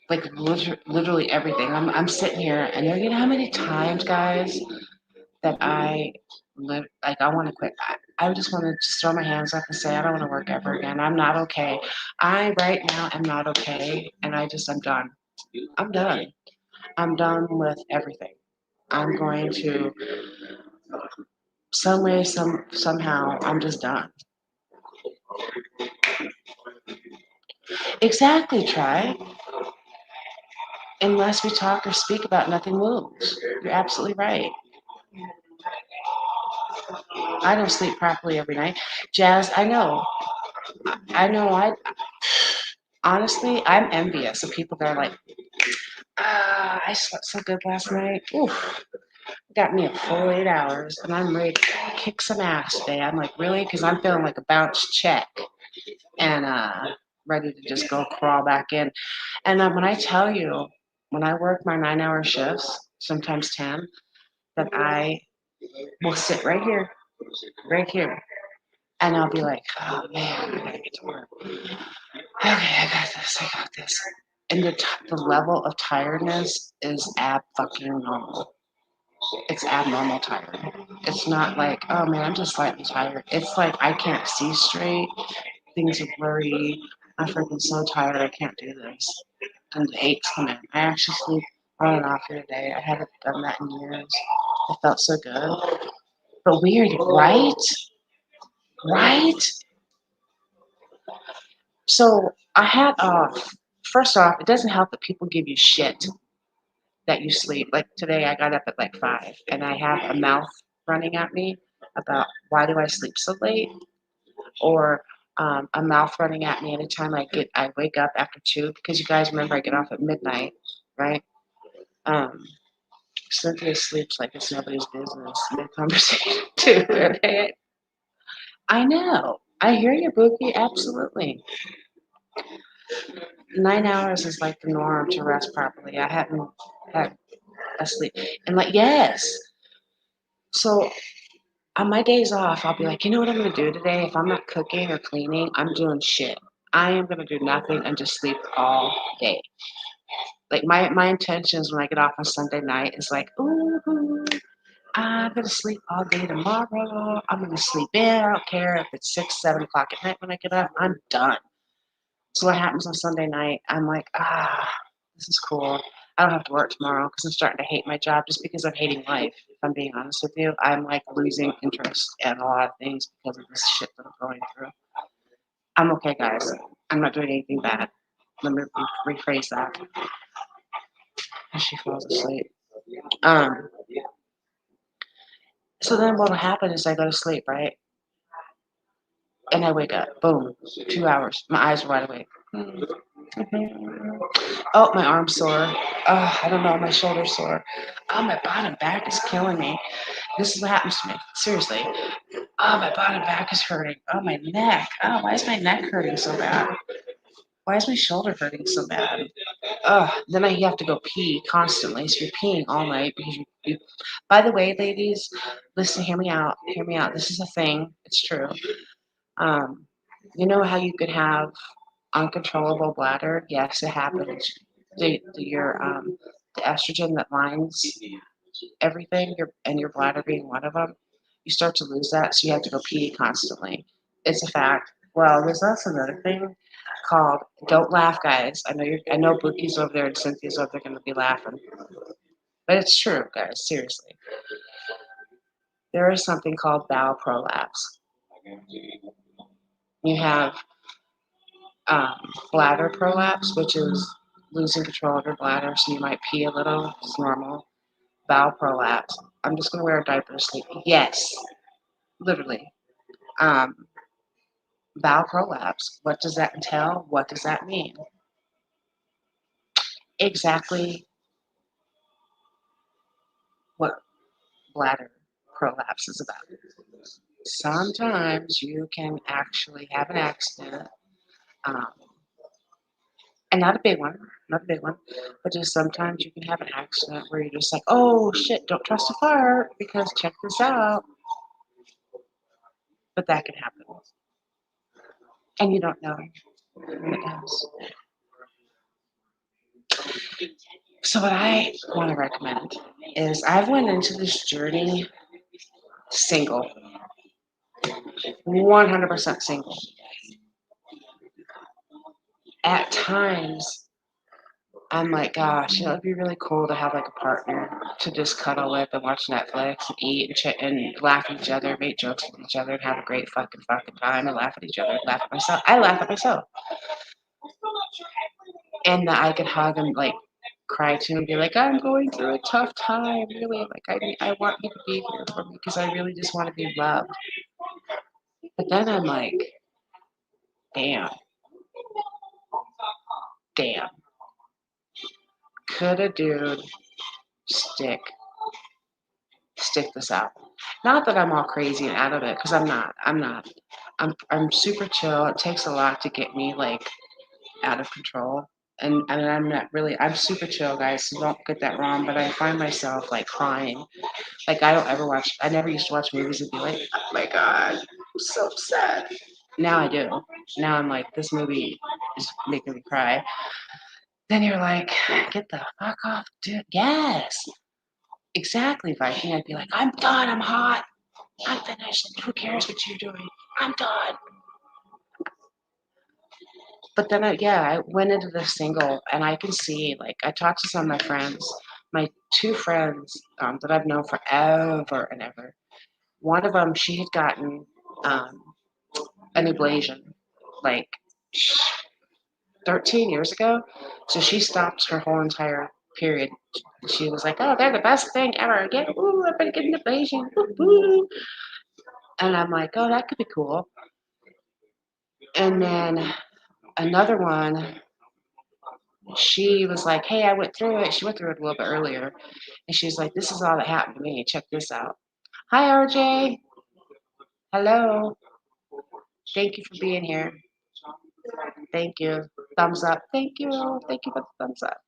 Like literally everything. I'm sitting here and you know how many times, guys, that I live, like I want to quit. I just want to just throw my hands up and say I don't want to work ever again. I'm not okay. I right now am not okay, and I'm done. I'm done. I'm done with everything. I'm going to some way, somehow. I'm just done. Exactly. Try. Unless we talk or speak about, nothing moves. You're absolutely right. I don't sleep properly every night. Jazz, I know. I know. I honestly, I'm envious of people that are like, I slept so good last night. Oof, got me a full 8 hours, and I'm ready to kick some ass today. I'm like, really? Because I'm feeling like a bounced check, and ready to just go crawl back in. And when I tell you, when I work my 9-hour shifts, sometimes 10, that I will sit right here, and I'll be like, oh man, I gotta get to work. Okay, I got this. I got this. And the level of tiredness is fucking normal. It's abnormal tired. It's not like, oh man, I'm just slightly tired. It's like I can't see straight. Things are blurry. I'm freaking so tired. I can't do this. And the aches come in. I actually sleep on and off here today. I haven't done that in years. It felt so good. But weird, right? Right? So I had, first off, it doesn't help that people give you shit that you sleep. Like today, I got up at like 5, and I have a mouth running at me about why do I sleep so late, or a mouth running at me anytime I wake up after 2, because you guys remember I get off at midnight, right? Um, Cynthia sleeps like it's nobody's business mid conversation too. I know. I hear you, Bookie. Absolutely. 9 hours is like the norm to rest properly. I haven't had a sleep, and like yes. So on my days off, I'll be like, you know what I'm gonna do today? If I'm not cooking or cleaning, I'm doing shit. I am gonna do nothing and just sleep all day. Like my intentions when I get off on Sunday night is like, ooh, I'm gonna sleep all day tomorrow. I'm gonna sleep in. I don't care if it's 6, 7 o'clock at night when I get up. I'm done. So what happens on Sunday night? I'm like, this is cool. I don't have to work tomorrow because I'm starting to hate my job just because I'm hating life. If I'm being honest with you, I'm like losing interest in a lot of things because of this shit that I'm going through. I'm okay, guys. I'm not doing anything bad. Let me rephrase that. And she falls asleep. Um, so then what'll happen is I go to sleep, right? And I wake up. Boom. 2 hours. My eyes are wide awake. Oh, my arm's sore. Oh, I don't know. My shoulder's sore. Oh, my bottom back is killing me. This is what happens to me. Seriously. Oh, my bottom back is hurting. Oh, my neck. Oh, why is my neck hurting so bad? Why is my shoulder hurting so bad? Then I have to go pee constantly. So you're peeing all night because you. By the way, ladies, listen, hear me out. Hear me out. This is a thing. It's true. Um, you know how you could have uncontrollable bladder? Yes, it happens. The estrogen that lines everything, your bladder being one of them, you start to lose that, so you have to go pee constantly. It's a fact. Well, there's also another thing called, don't laugh, guys. I know Bookie's over there and Cynthia's over there going to be laughing, but it's true, guys. Seriously, there is something called bowel prolapse. You have bladder prolapse, which is losing control of your bladder, so you might pee a little. It's normal. Bowel prolapse. I'm just going to wear a diaper to sleep. Yes, literally. Bowel prolapse. What does that entail? What does that mean? Exactly what bladder prolapse is about. Sometimes you can actually have an accident, um, and not a big one, but just sometimes you can have an accident where you're just like, oh shit, don't trust a fart because check this out. But that can happen, and you don't know when it does. So what I want to recommend is I've went into this journey single, 100% single. At times, I'm like, gosh, it'd be really cool to have like a partner to just cuddle with and watch Netflix and eat and laugh at each other, make jokes with each other, and have a great fucking time and laugh at each other and laugh at myself. I laugh at myself. And that I could hug and like cry to and be like, I'm going through a tough time, really. Like, I want you to be here for me because I really just want to be loved. But then I'm like, damn, damn. Could a dude stick this out? Not that I'm all crazy and out of it, because I'm not. I'm super chill. It takes a lot to get me like out of control. And I'm not really. I'm super chill, guys. So don't get that wrong. But I find myself like crying. Like I don't ever watch. I never used to watch movies and be like, oh my god, I'm so sad. Now I do. Now I'm like, this movie is making me cry. Then you're like, get the fuck off, dude. Yes, exactly, Viking. I'd be like, I'm done. I'm hot. I'm finished. Who cares what you're doing? I'm done. But then, I went into the single, and I can see, like, I talked to some of my friends, my two friends that I've known forever and ever. One of them, she had gotten um, an ablation, like 13 years ago. So she stopped her whole entire period. She was like, oh, they're the best thing ever. Get, ooh, I've been getting ablation. Woo. And I'm like, oh, that could be cool. And then another one, she was like, hey, I went through it. She went through it a little bit earlier. And she's like, this is all that happened to me. Check this out. Hi, RJ. Hello. Thank you for being here. Thank you. Thumbs up. Thank you. Thank you for the thumbs up.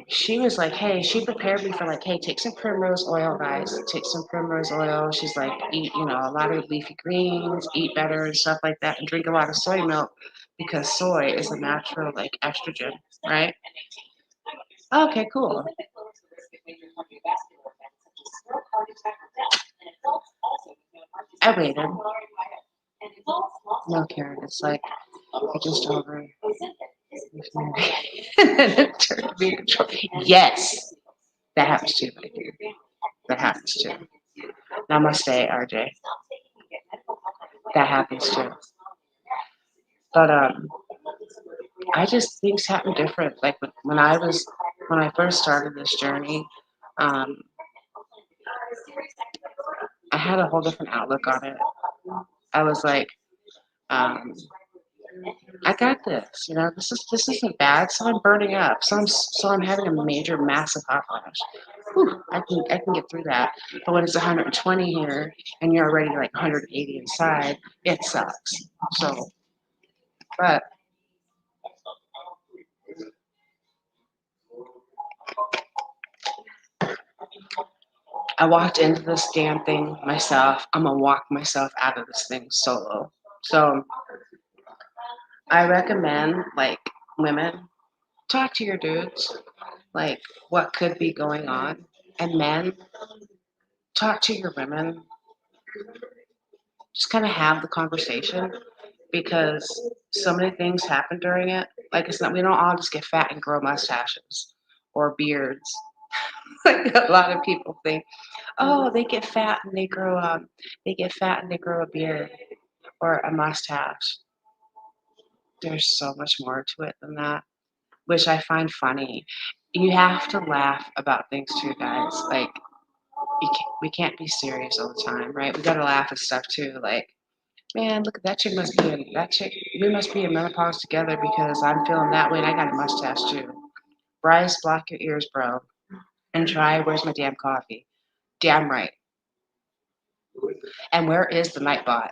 She was like, hey, she prepared me for like, hey, take some primrose oil, guys. Take some primrose oil. She's like, eat, a lot of leafy greens, eat better and stuff like that, and drink a lot of soy milk because soy is a natural like estrogen, right? Okay, cool. I waited. No, Karen, it's like just over. Yes, that happens too, my dear. That happens too. Namaste, RJ. That happens too. But I just things happen different. Like when I first started this journey, um, I had a whole different outlook on it. I was like, um, I got this. This isn't bad. So I'm burning up. So I'm having a major, massive hot flash. Whew, I can get through that. But when it's 120 here and you're already like 180 inside, it sucks. So, but I walked into this damn thing myself. I'm gonna walk myself out of this thing solo. So I recommend like women talk to your dudes, like what could be going on, and men talk to your women. Just kind of have the conversation because so many things happen during it. Like it's not we don't all just get fat and grow mustaches or beards. Like a lot of people think, oh, they get fat and they get fat and they grow a beard or a mustache. There's so much more to it than that, which I find funny. You have to laugh about things too, guys. Like we can't be serious all the time, right? We gotta laugh at stuff too. Like, man, look at that chick must be in that chick. We must be in menopause together because I'm feeling that way and I got a mustache too. Bryce, block your ears, bro, and try. Where's my damn coffee? Damn right. And where is the Nightbot?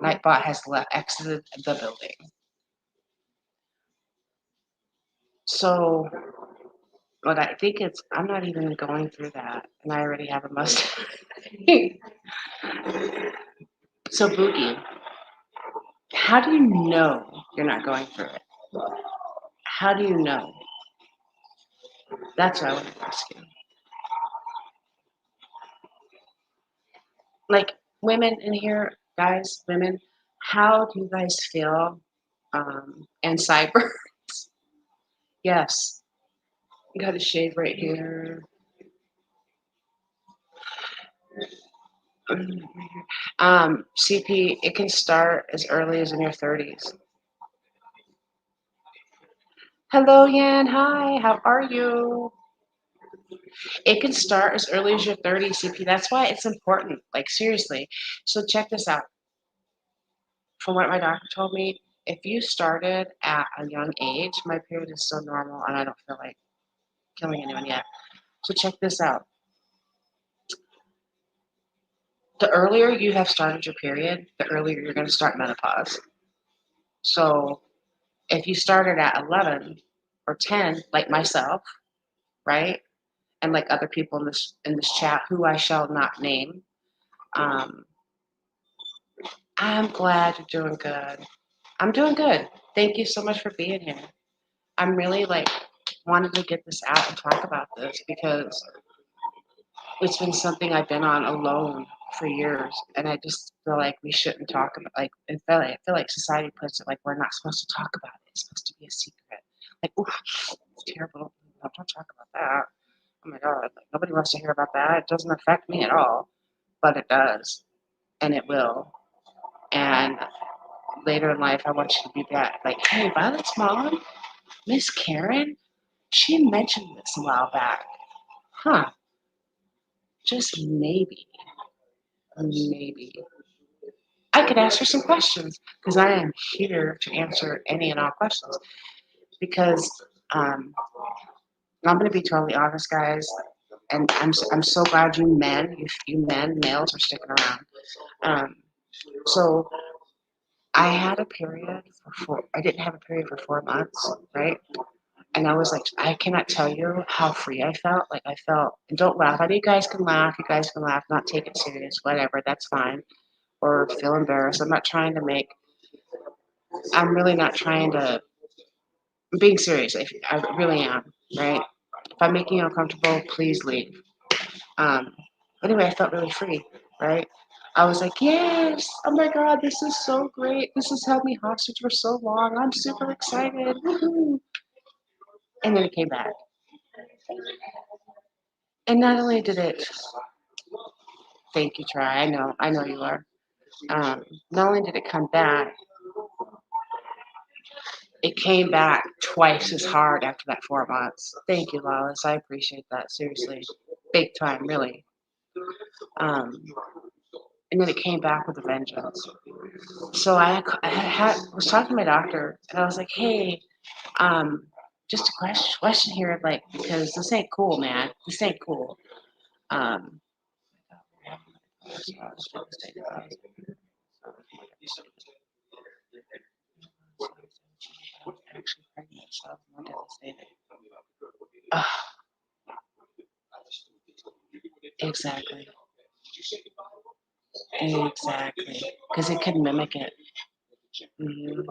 Nightbot has exited the building. So, but I think I'm not even going through that, and I already have a mustache. So, Boogie, how do you know you're not going through it? How do you know? That's what I want to ask you. Like, women in here, guys, women, how do you guys feel? And cyber, yes, you got a shave right here. CP, it can start as early as in your 30s. Hello, Yan. Hi, how are you? It can start as early as your 30s, CP. That's why it's important. Like, seriously. So, check this out. From what my doctor told me, if you started at a young age, my period is so normal and I don't feel like killing anyone yet. So, check this out. The earlier you have started your period, the earlier you're going to start menopause. So, if you started at 11 or 10, like myself, right? And like other people in this chat who I shall not name, um, I'm glad you're doing good. I'm doing good. Thank you so much for being here. I'm really like wanted to get this out and talk about this because it's been something I've been on alone for years, and I just feel like we shouldn't talk about I feel like society puts it like we're not supposed to talk about it. It's supposed to be a secret. Like, oof, it's terrible. Don't talk about that. Oh my god, like, nobody wants to hear about that. It doesn't affect me at all, but it does, and it will. And later in life, I want you to be back. Like, hey, Violet's mom, Miss Karen, she mentioned this a while back. Huh? Just maybe, maybe I could ask her some questions because I am here to answer any and all questions. Because um, I'm going to be totally honest, guys, and I'm so glad you men males are sticking around. Um, so I had a period I didn't have a period for 4 months, right? And I was like, I cannot tell you how free I felt. Like I felt, and don't laugh. I know you guys can laugh. You guys can laugh. Not take it serious. Whatever. That's fine. Or feel embarrassed. I'm really not trying to. I'm being serious. I really am. Right. If I'm making you uncomfortable, please leave. Um. Anyway, I felt really free. Right. I was like, yes. Oh my God, this is so great. This has held me hostage for so long. I'm super excited. Woohoo. And then it came back. And not only did it, thank you, Try. I know you are. Not only did it come back, it came back twice as hard after that 4 months. Thank you, Lawless. I appreciate that. Seriously. Big time, really. Um, and then it came back with a vengeance. So was talking to my doctor, and I was like, hey, um, just a question here, like, because this ain't cool, man. This ain't cool. Um, actually pregnant, so I'm more devastated. Exactly. Exactly. Because it could mimic it. Mhm.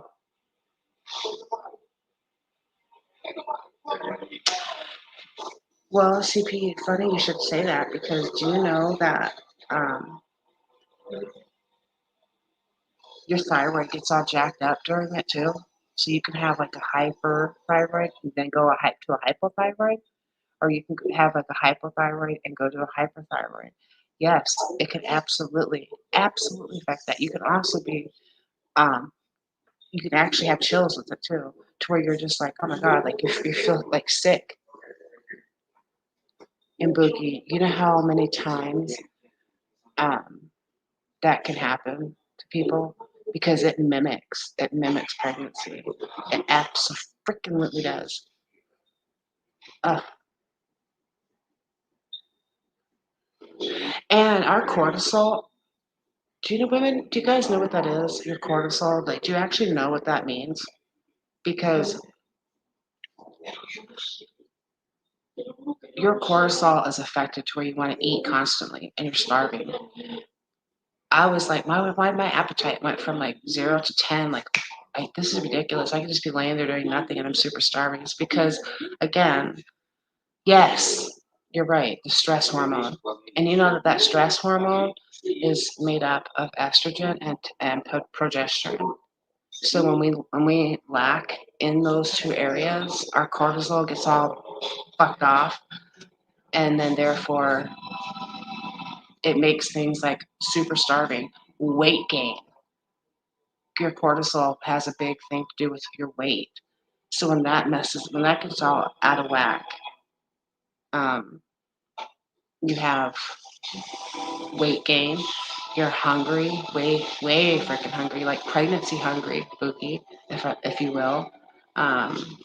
Well, CP, funny you should say that because do you know that um, your thyroid gets all jacked up during it too? So you can have like a hyperthyroid and then go to a hypothyroid, or you can have like a hypothyroid and go to a hyperthyroid. Yes, it can absolutely, absolutely affect that. You can also be, um, you can actually have chills with it too, to where you're just like, oh my God, like you feel like sick. And Boogie, you know how many times um, that can happen to people because it mimics pregnancy. It absolutely does. Uh, and our cortisol. Do you know women? Do you guys know what that is? Your cortisol. Like, do you actually know what that means? Because your cortisol is affected to where you want to eat constantly and you're starving. I was like, why my appetite went from like 0 to 10, like this is ridiculous. I could just be laying there doing nothing and I'm super starving. It's because, again, yes, you're right, the stress hormone. And you know that stress hormone is made up of estrogen and progesterone. So when we lack in those two areas, our cortisol gets all fucked off, and then therefore it makes things like super starving, weight gain. Your cortisol has a big thing to do with your weight. So when that gets all out of whack, um, you have weight gain. You're hungry, way freaking hungry, like pregnancy hungry, Bookie, if you will. Um,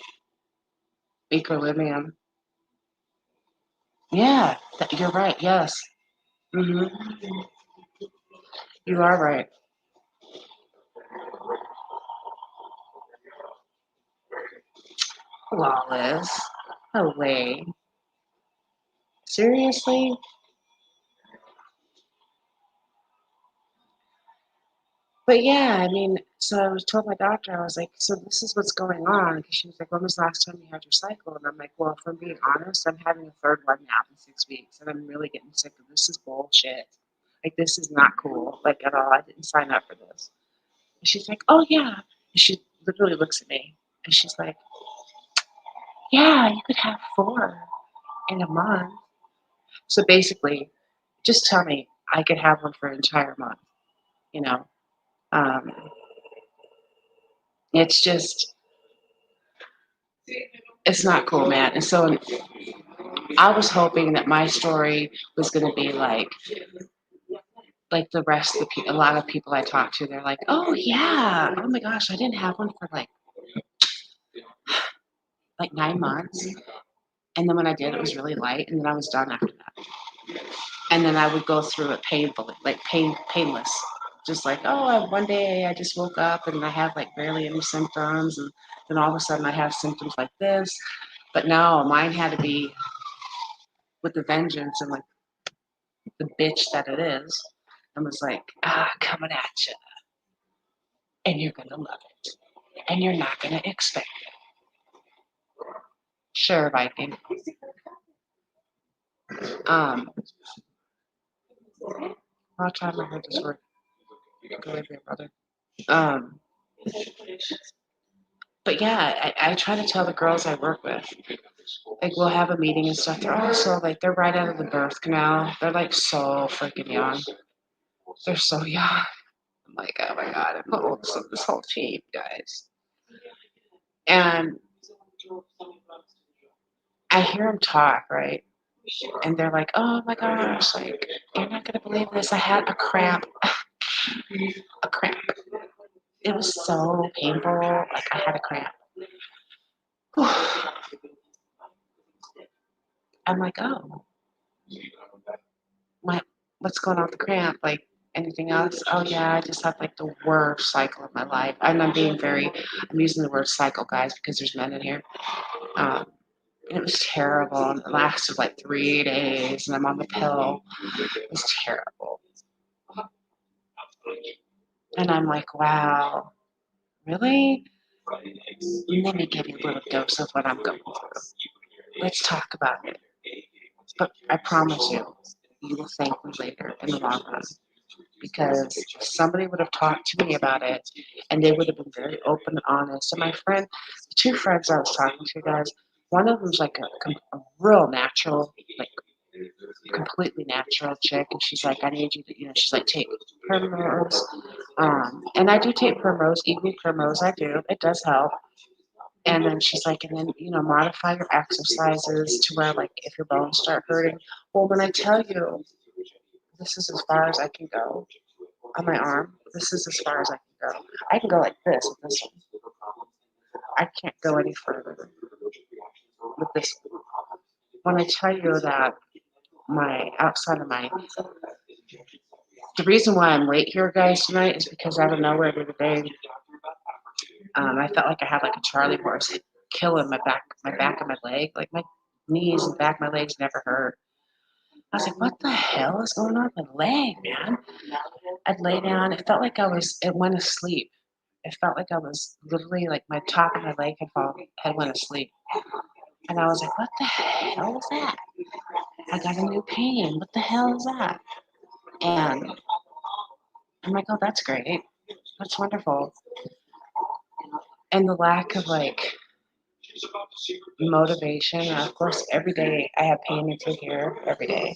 equilibrium. Yeah, you're right. Yes, hmm you are right. Flawless. No way. Seriously? But yeah, I mean, so I was told my doctor, I was like, so this is what's going on. Because she was like, when was the last time you had your cycle? And I'm like, well, if I'm being honest, I'm having a third one now in 6 weeks. And I'm really getting sick of this. Is bullshit. Like, this is not cool, like, at all. I didn't sign up for this. And she's like, oh, yeah. And she literally looks at me and she's like, yeah, you could have 4 in a month. So basically, just tell me I could have one for an entire month, you know? Um, it's just, it's not cool, man. And so I was hoping that my story was going to be like the rest of the people, a lot of people I talked to, they're like, oh yeah, oh my gosh, I didn't have one for like 9 months. And then when I did, it was really light, and then I was done after that. And then I would go through it painfully, like painless. Just like, oh, one day I just woke up and I have like barely any symptoms, and then all of a sudden I have symptoms like this. But no, mine had to be with the vengeance and like the bitch that it is, and was like, coming at you, and you're gonna love it, and you're not gonna expect it. Sure, Viking. I'll try my hardest work. Go with your brother. Um, but yeah, I try to tell the girls I work with, like we'll have a meeting and stuff. They're also like they're right out of the birth canal. They're like so freaking young. They're so young. I'm like, oh my god, I'm old. So this whole team, guys. And I hear them talk, right? And they're like, oh my gosh, like you're not gonna believe this. I had a cramp, a cramp. It was so painful. Like I had a cramp. I'm like, oh, my, what's going on with the cramp? Like anything else? Oh yeah, I just had like the worst cycle of my life. And I'm using the word cycle, guys, because there's men in here. Um, and it was terrible. And it lasted like 3 days, and I'm on the pill. It was terrible. And I'm like, wow, really? Let me give you a little dose of what I'm going through. Let's talk about it. But I promise you will thank me later in the long run. Because if somebody would have talked to me about it and they would have been very open and honest. And my friend, the 2 friends I was talking to, guys, One of them's like a real natural, like completely natural chick, and she's like, I need you to, she's like, take Primrose. And I do take Primrose, evening Primrose, I do. It does help. And then she's like, and then, modify your exercises to where, like, if your bones start hurting. Well, when I tell you, this is as far as I can go on my arm, this is as far as I can go. I can go like this with this one. I can't go any further with this one. When I tell you that my outside of my, the reason why I'm late here, guys, tonight is because out of nowhere the other day, I felt like I had like a Charlie horse killing my back of my leg. Like my knees and back of my legs never hurt. I was like, what the hell is going on with my leg, man? I'd lay down. It went asleep. It felt like I was literally like my top of my leg had went asleep. And I was like, what the hell is that? I got a new pain. What the hell is that? And I'm like, oh, that's great. That's wonderful. And the lack of like motivation. And of course, every day I have pain into here every day,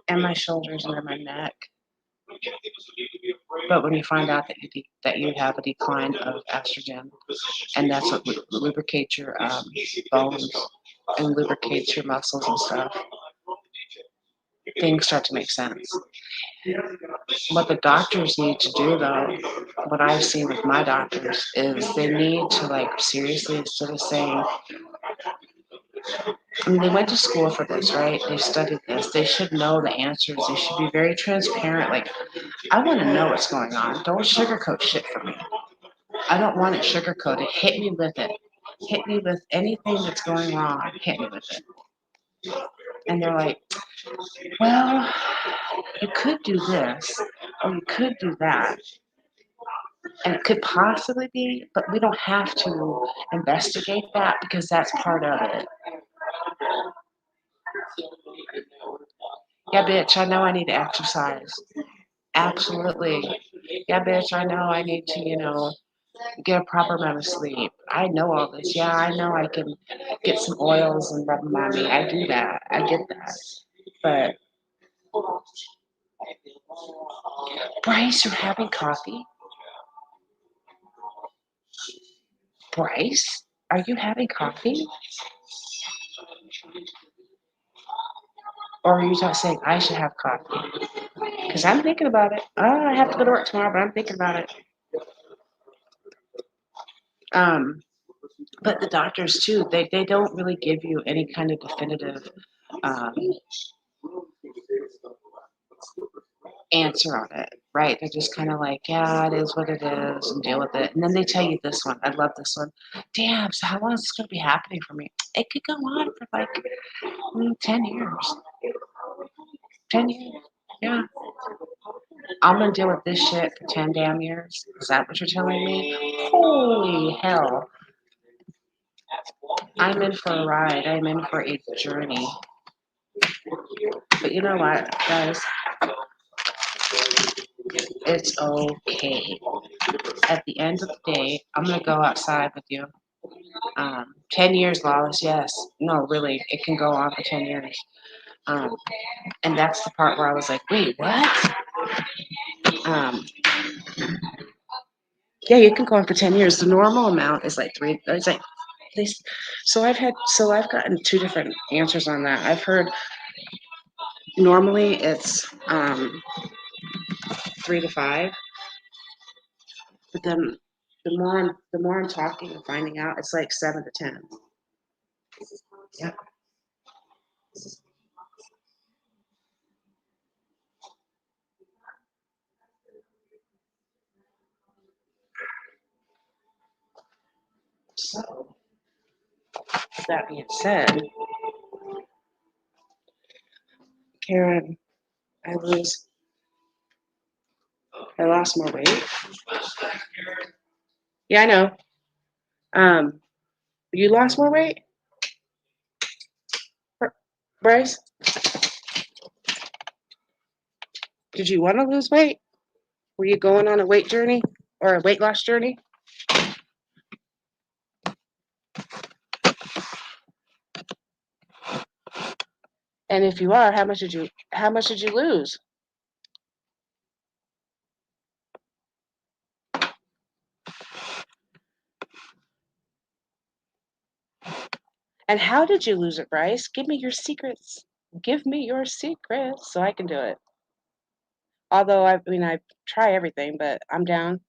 and my shoulders and my neck. But when you find out that you have a decline of estrogen, and that's what lubricates your bones and lubricates your muscles and stuff, things start to make sense. What the doctors need to do, though, what I've seen with my doctors, is they need to, like, seriously, instead of saying, I mean, they went to school for this, right? They studied this. They should know the answers. They should be very transparent. Like, I want to know what's going on. Don't sugarcoat shit for me. I don't want it sugarcoated. Hit me with it. Hit me with anything that's going wrong. Hit me with it. And they're like, well, you could do this, or you could do that. And it could possibly be, but we don't have to investigate that because that's part of it. Yeah, bitch, I know I need to exercise. Absolutely. Yeah, bitch, I know I need to, get a proper amount of sleep. I know all this. Yeah, I know I can get some oils and rub them on me. I do that. I get that. But, Bryce, you're having coffee? Bryce, are you having coffee? Or are you just saying I should have coffee? Because I'm thinking about it. Oh, I have to go to work tomorrow, but I'm thinking about it. But the doctors too, they don't really give you any kind of definitive um, answer on it, right? They're just kind of like, yeah, it is what it is, and deal with it. And then they tell you this one. I love this one. Damn, so how long is this going to be happening for me? It could go on for like 10 years. 10 years. Yeah. I'm going to deal with this shit for 10 damn years. Is that what you're telling me? Holy hell. I'm in for a ride. I'm in for a journey. But you know what, guys? It's okay. At the end of the day, I'm going to go outside with you. 10 years, Lawless, yes. No, really, it can go on for 10 years. And that's the part where I was like, wait, what? Yeah, you can go on for 10 years. The normal amount is like it's like, this. So I've gotten two different answers on that. I've heard normally it's 3 to 5, but then the more I'm talking and finding out, it's like 7 to 10. Yeah. So, with that being said, Karen, I lost more weight. Yeah, I know. You lost more weight, Bryce? Did you want to lose weight? Were you going on a weight journey or a weight loss journey? And if you are, how much did you lose? And how did you lose it, Bryce? Give me your secrets. Give me your secrets so I can do it. Although I try everything, but I'm down.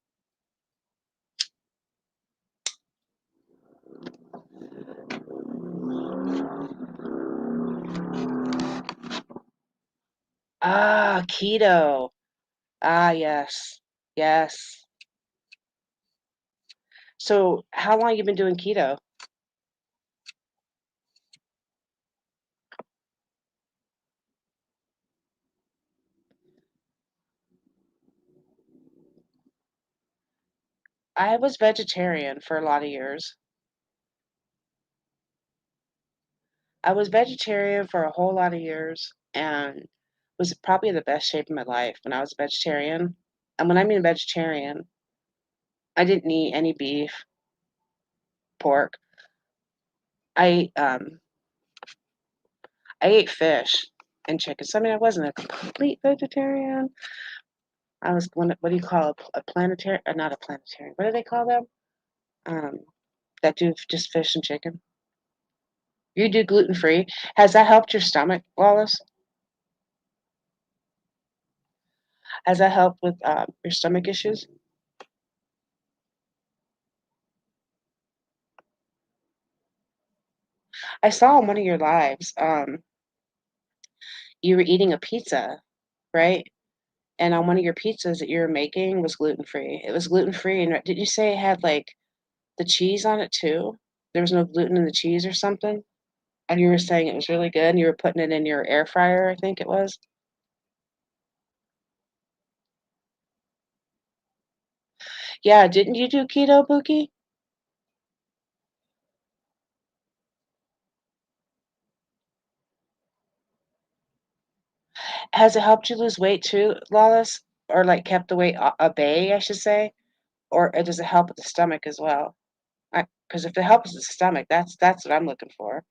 Ah, keto. Ah, yes. Yes. So, how long you been doing keto? I was vegetarian for a lot of years. I was vegetarian for a whole lot of years and was probably in the best shape of my life when I was a vegetarian. And when I mean vegetarian, I didn't eat any beef, pork. I um I ate fish and chicken. So I mean, I wasn't a complete vegetarian. I was what do you call a planetarian? Not a planetarian. What do they call them? Um, that do just fish and chicken. You do gluten free. Has that helped your stomach, Wallace? Has that helped with your stomach issues? I saw in one of your lives, you were eating a pizza, right? And on one of your pizzas that you were making was gluten free. It was gluten free, and did you say it had like the cheese on it too? There was no gluten in the cheese or something? And you were saying it was really good, and you were putting it in your air fryer, I think it was. Yeah, didn't you do keto, Bookie? Has it helped you lose weight too, Lawless? Or like kept the weight a bay, I should say? Or does it help with the stomach as well? Because if it helps the stomach, that's what I'm looking for.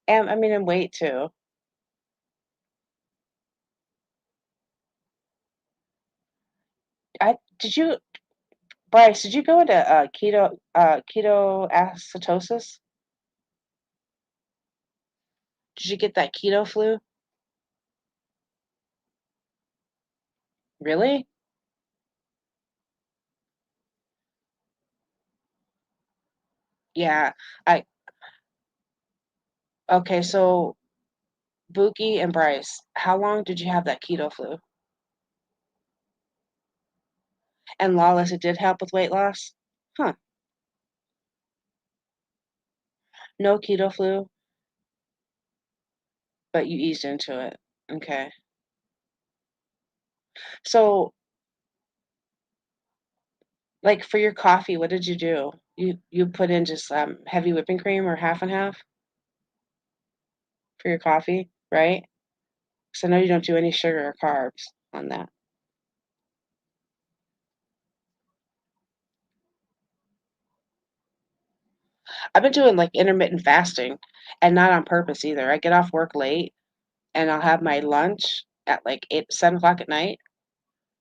And I mean, and weight too. I did you, Bryce? Did you go into keto acidosis? Did you get that keto flu? Really? Yeah. I Okay. So Buki and Bryce, how long did you have that keto flu? And Lawless, it did help with weight loss? Huh. No keto flu, but you eased into it. Okay. So, like for your coffee, what did you do? You put in just heavy whipping cream or half and half for your coffee, right? So I know you don't do any sugar or carbs on that. I've been doing like intermittent fasting and not on purpose either. I get off work late and I'll have my lunch at like 7 o'clock at night,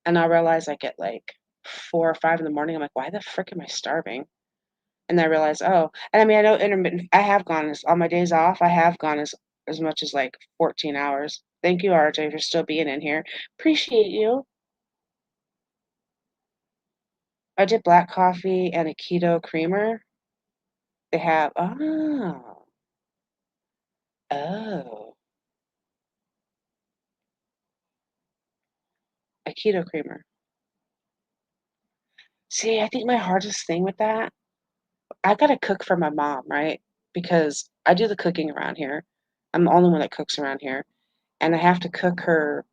and I'll realize like at like 4 or 5 in the morning, I'm like, why the frick am I starving? And I realize, oh, and I mean, I know intermittent, I have gone on my days off, I have gone as much as like 14 hours. Thank you, RJ, for still being in here. Appreciate you. I did black coffee and a keto creamer. They have, oh, a keto creamer. See, I think my hardest thing with that, I gotta cook for my mom, right? Because I do the cooking around here. I'm the only one that cooks around here, and I have to cook her.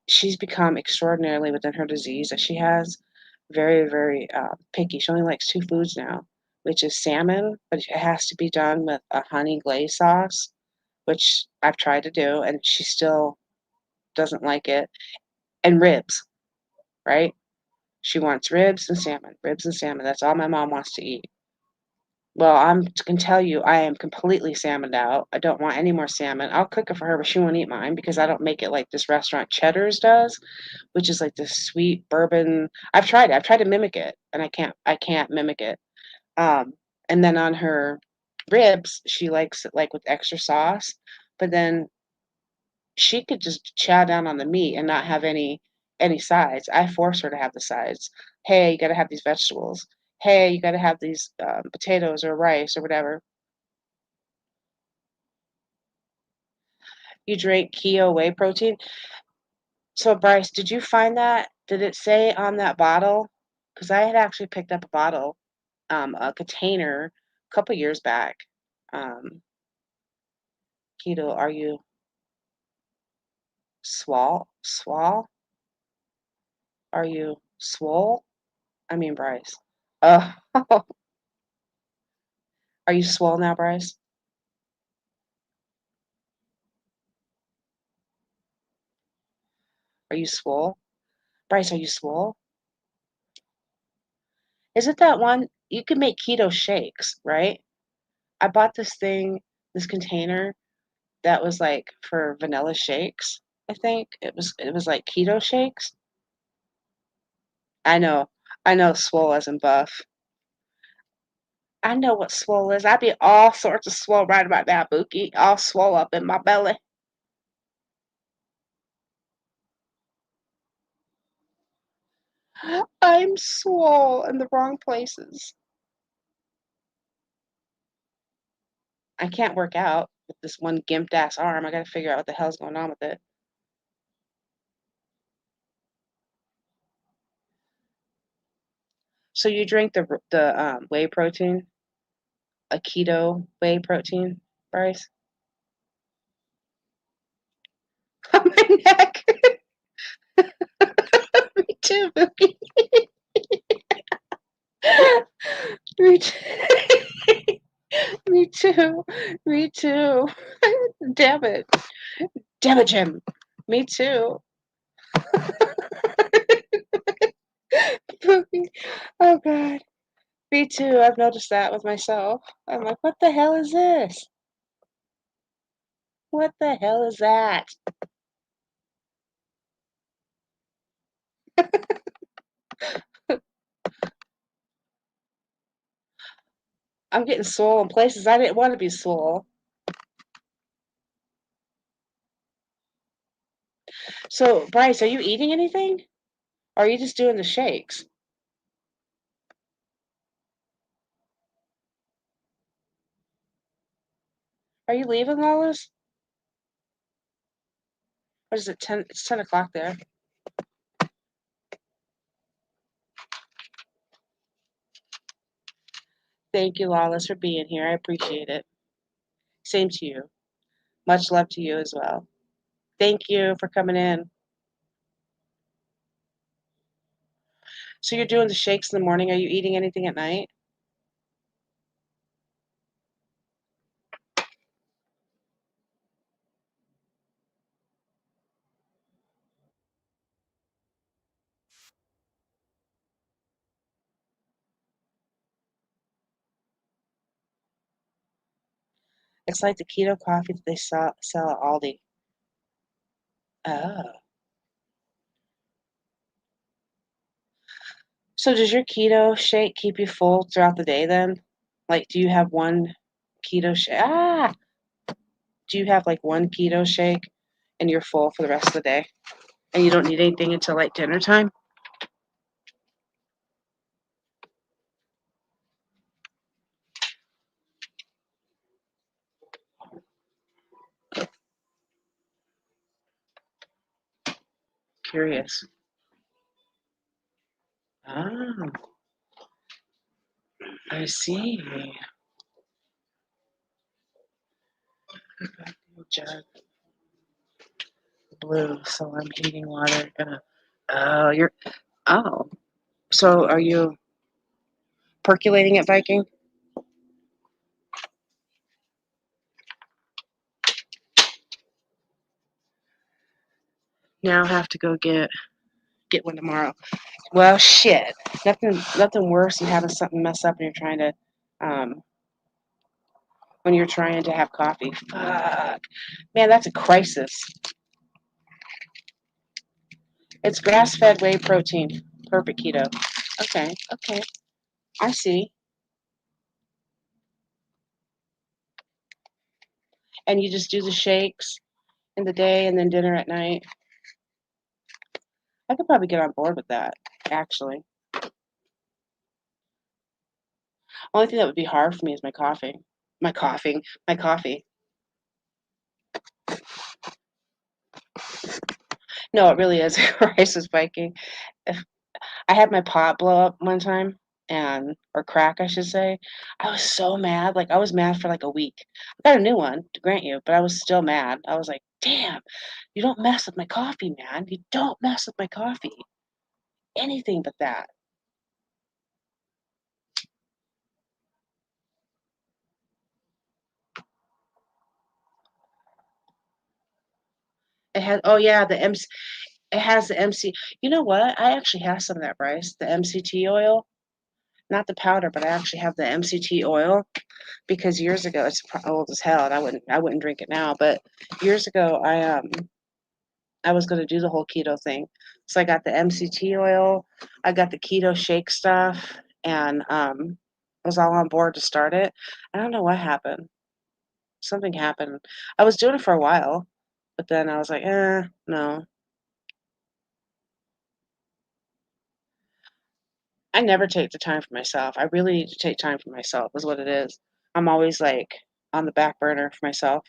She's become extraordinarily within her disease that she has, very, very picky. She only likes two foods now, which is salmon, but it has to be done with a honey glaze sauce, which I've tried to do, and she still doesn't like it. And ribs, right? She wants ribs and salmon, ribs and salmon. That's all my mom wants to eat. Well, can tell you, I am completely salmoned out. I don't want any more salmon. I'll cook it for her, but she won't eat mine because I don't make it like this restaurant Cheddar's does, which is like this sweet bourbon. I've tried it. I've tried to mimic it, and I can't mimic it. Um, and then on her ribs, she likes it like with extra sauce, but then she could just chow down on the meat and not have any sides. I force her to have the sides. Hey, you got to have these vegetables. Hey, you got to have these potatoes or rice or whatever. You drink keto whey protein. So, Bryce, did you find that? Did it say on that bottle? Because I had actually picked up a bottle, a container, a couple years back. Um, Keto, are you swole? Are you swole? I mean, Bryce. Oh, are you swole now, Bryce? Are you swole? Bryce, are you swole? Is it that one? You can make keto shakes, right? I bought this container that was like for vanilla shakes, I think. It was like keto shakes. I know. I know swole as in buff. I know what swole is. I be all sorts of swole right about that, Bookie. All swole up in my belly. I'm swole in the wrong places. I can't work out with this one gimped ass arm. I gotta figure out what the hell's going on with it. So you drink the whey protein, a keto whey protein, Bryce? On my neck. Me too, Bookie. Me too. Me too. Me too. Damn it. Damn it, Jim. Me too. Oh God. Me too. I've noticed that with myself. I'm like, what the hell is this? What the hell is that? I'm getting swole in places I didn't want to be swole. So, Bryce, are you eating anything? Or are you just doing the shakes? Are you leaving, Lawless? Or is it 10? It's 10 o'clock there. Thank you, Lawless, for being here. I appreciate it. Same to you. Much love to you as well. Thank you for coming in. So you're doing the shakes in the morning. Are you eating anything at night? It's like the keto coffee that they sell at Aldi. Oh. So does your keto shake keep you full throughout the day then? Like, do you have one keto shake? Do you have like one keto shake and you're full for the rest of the day? And you don't need anything until like dinner time? Curious. Oh, I see. Jug blue, so I'm heating water. Oh, oh. So are you percolating it, Viking? Now I have to go get one tomorrow. Well, shit. Nothing worse than having something mess up and you're trying to um, when you're trying to have coffee. Fuck. Man, that's a crisis. It's grass-fed whey protein. Perfect keto. Okay, okay. I see. And you just do the shakes in the day and then dinner at night. I could probably get on board with that, actually. Only thing that would be hard for me is my coughing. My coffee. No, it really is a crisis, Viking. If I had my pot blow up one time, and or crack, I should say. I was so mad. Like I was mad for like a week. I got a new one, to grant you, but I was still mad. I was like, damn, you don't mess with my coffee, man. You don't mess with my coffee. Anything but that. It has, oh yeah, it has the MC. You know what? I actually have some of that, Bryce. The MCT oil, not the powder, but I actually have the MCT oil because years ago, it's old as hell, and I wouldn't drink it now. But years ago, I was going to do the whole keto thing, so I got the MCT oil, I got the keto shake stuff, and I was all on board to start it. I don't know what happened. Something happened. I was doing it for a while, but then I was like, no. I never take the time for myself. I really need to take time for myself, is what it is. I'm always like on the back burner for myself.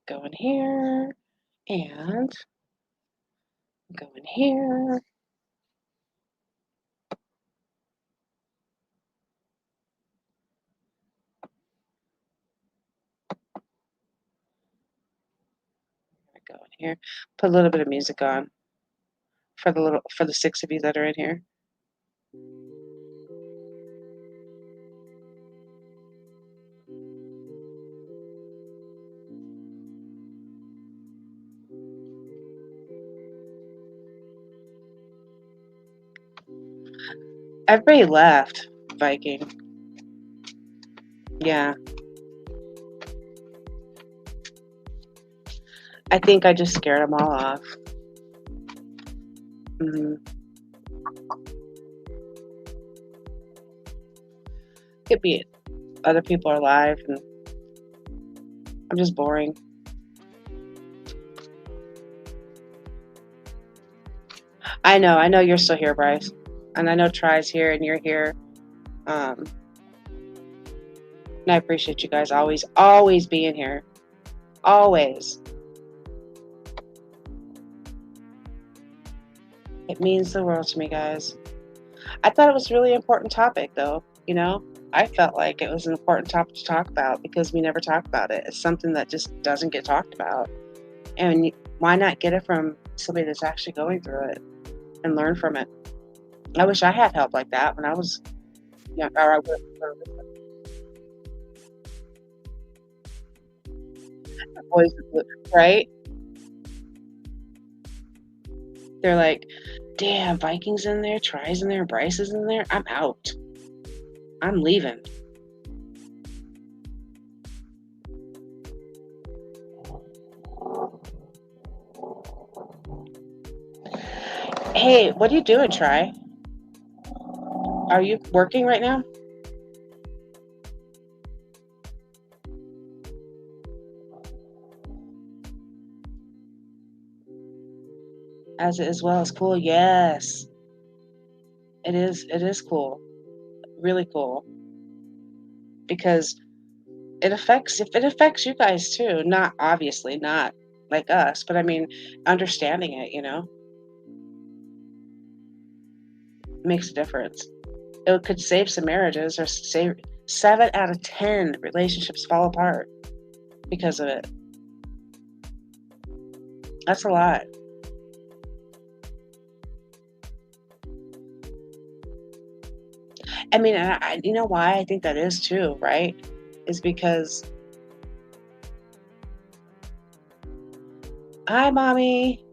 Go in here and go in here. Go in here. Put a little bit of music on for the six of you that are in here. Everybody left, Viking. Yeah. I think I just scared them all off. Hmm. Could be other people are live and I'm just boring. I know you're still here, Bryce. And I know Try's here and you're here. And I appreciate you guys always being here. Always. It means the world to me, guys. I thought it was a really important topic, though. You know, I felt like it was an important topic to talk about because we never talk about it. It's something that just doesn't get talked about. And why not get it from somebody that's actually going through it and learn from it? I wish I had help like that when I was young, or I would always, right? They're like, damn, Vikings in there, Tries in there, Bryce is in there. I'm out. I'm leaving. Hey, what are you doing, Try? Are you working right now? As well as cool. Yes. It is cool. Really cool. Because if it affects you guys too, not obviously not like us, but I mean understanding it, makes a difference. It could save some marriages or save 7 out of 10 relationships fall apart because of it. That's a lot. I mean, you know why I think that is too, right? Is because Hi, Mommy.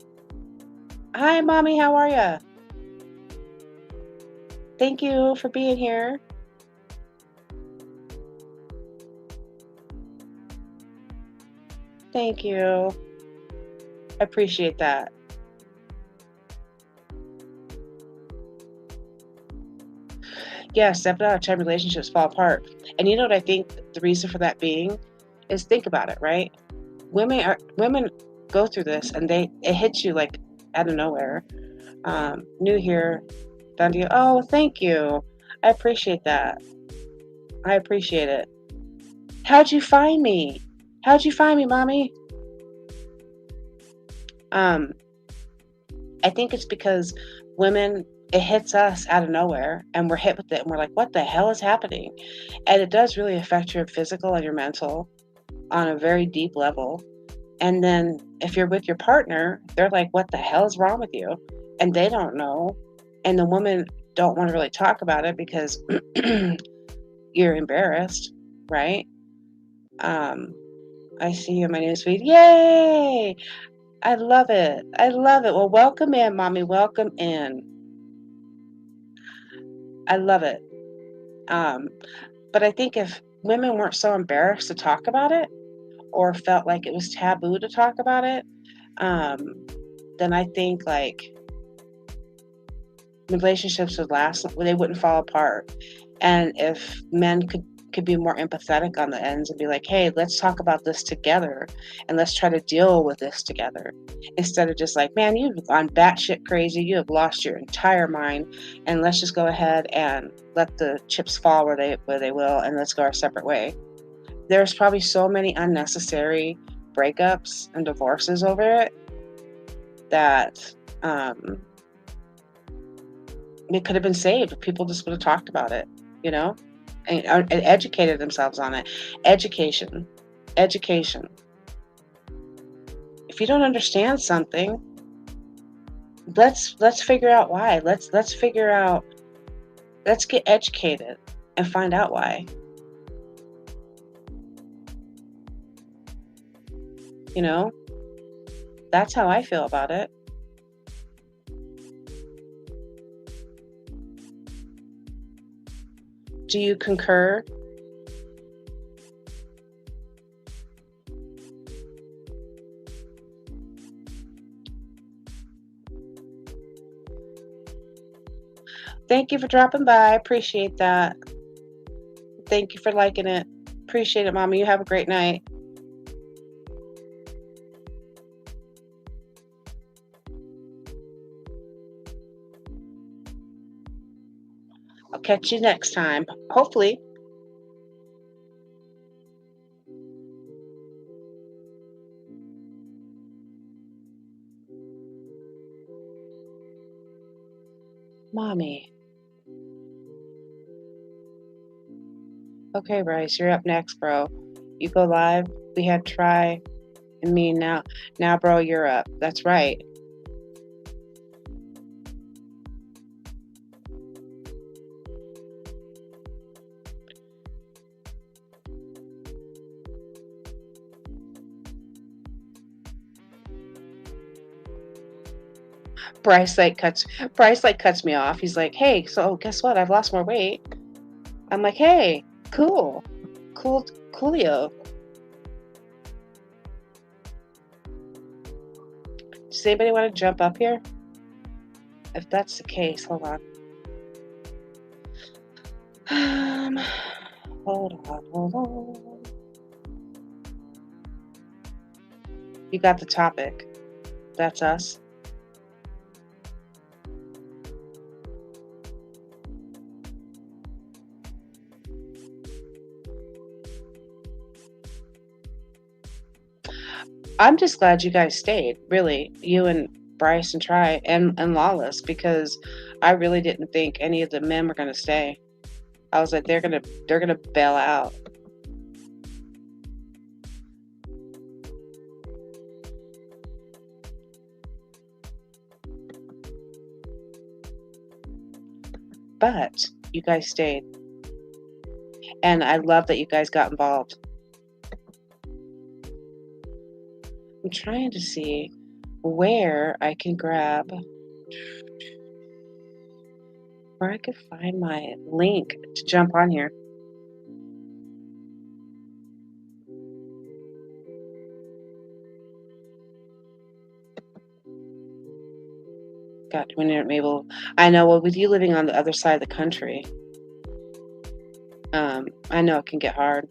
Hi, Mommy. How are ya? Thank you for being here. Thank you. I appreciate that. Yeah, 7 out of 10 relationships fall apart. And you know what I think the reason for that being is, think about it, right? Women go through this and it hits you like out of nowhere. New here, done to you. Oh, thank you. I appreciate that. I appreciate it. How'd you find me? How'd you find me, Mommy? Um, I think it's because women, it hits us out of nowhere and we're hit with it and we're like, what the hell is happening? And it does really affect your physical and your mental on a very deep level. And then if you're with your partner, they're like, what the hell is wrong with you? And they don't know. And the women don't want to really talk about it because you're embarrassed, right? I see you in my newsfeed. Yay! I love it. I love it. Well, welcome in, Mommy. Welcome in. I love it. But I think if women weren't so embarrassed to talk about it or felt like it was taboo to talk about it, then I think like relationships would last, they wouldn't fall apart. And if men could be more empathetic on the ends and be like, hey, let's talk about this together and let's try to deal with this together, instead of just like, man, you've gone batshit crazy, you have lost your entire mind, and let's just go ahead and let the chips fall where they will, and let's go our separate way. There's probably so many unnecessary breakups and divorces over it that it could have been saved if people just would have talked about it, you know, and educated themselves on it. Education. If you don't understand something, let's figure out why. Let's figure out. Let's get educated and find out why. You know, that's how I feel about it. Do you concur? Thank you for dropping by. I appreciate that. Thank you for liking it. Appreciate it, Mama. You have a great night. I'll catch you next time. Hopefully. Mommy. Okay, Bryce, you're up next, bro. You go live. We had Try and me now. Now, bro, you're up. That's right. Bryce like cuts me off. He's like, hey, so guess what? I've lost more weight. I'm like, hey, coolio. Does anybody want to jump up here? If that's the case, hold on. Hold on. You got the topic. That's us. I'm just glad you guys stayed, really, you and Bryce and Try and Lawless, because I really didn't think any of the men were gonna stay. I was like, they're gonna bail out. But you guys stayed. And I love that you guys got involved. I'm trying to see. where I can grab, where I could find my link to jump on here. God, when you're able, I know. Well, with you living on the other side of the country, I know it can get hard.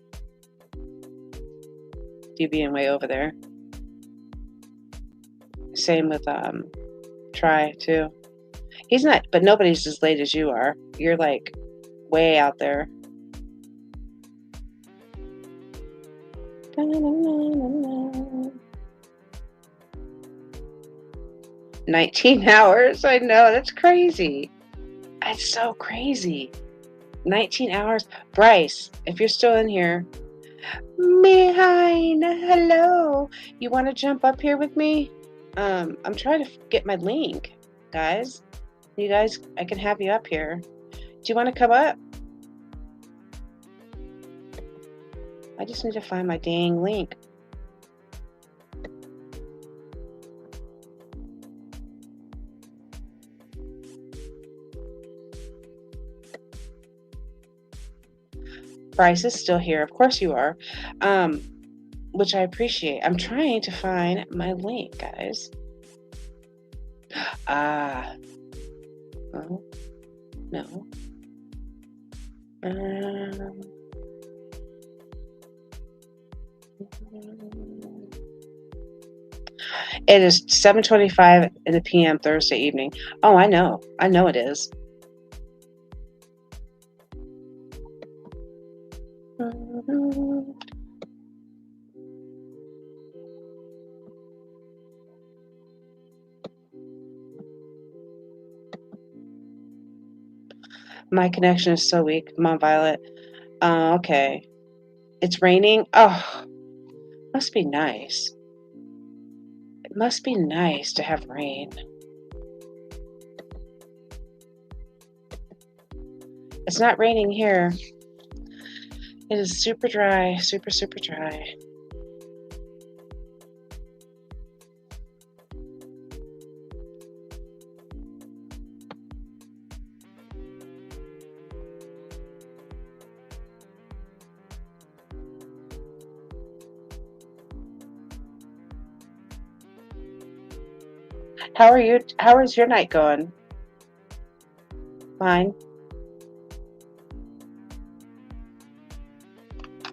You being way over there. Same with Try too. He's not, but nobody's as late as you are. You're like way out there. 19 hours. I know, that's crazy. That's so crazy. 19 hours. Bryce, if you're still in here, Mihine, hello. You want to jump up here with me? I'm trying to get my link, guys. You guys, I can have you up here. Do you want to come up? I just need to find my dang link. Bryce is still here. Of course you are. Which I appreciate. I'm trying to find my link, guys. Oh, no. It is 7:25 in the p.m. Thursday evening. Oh, I know. I know it is. My connection is so weak. Mom Violet. Okay. It's raining. Oh, must be nice. It must be nice to have rain. It's not raining here. It is super dry, super, super dry. How are you? How is your night going? Fine.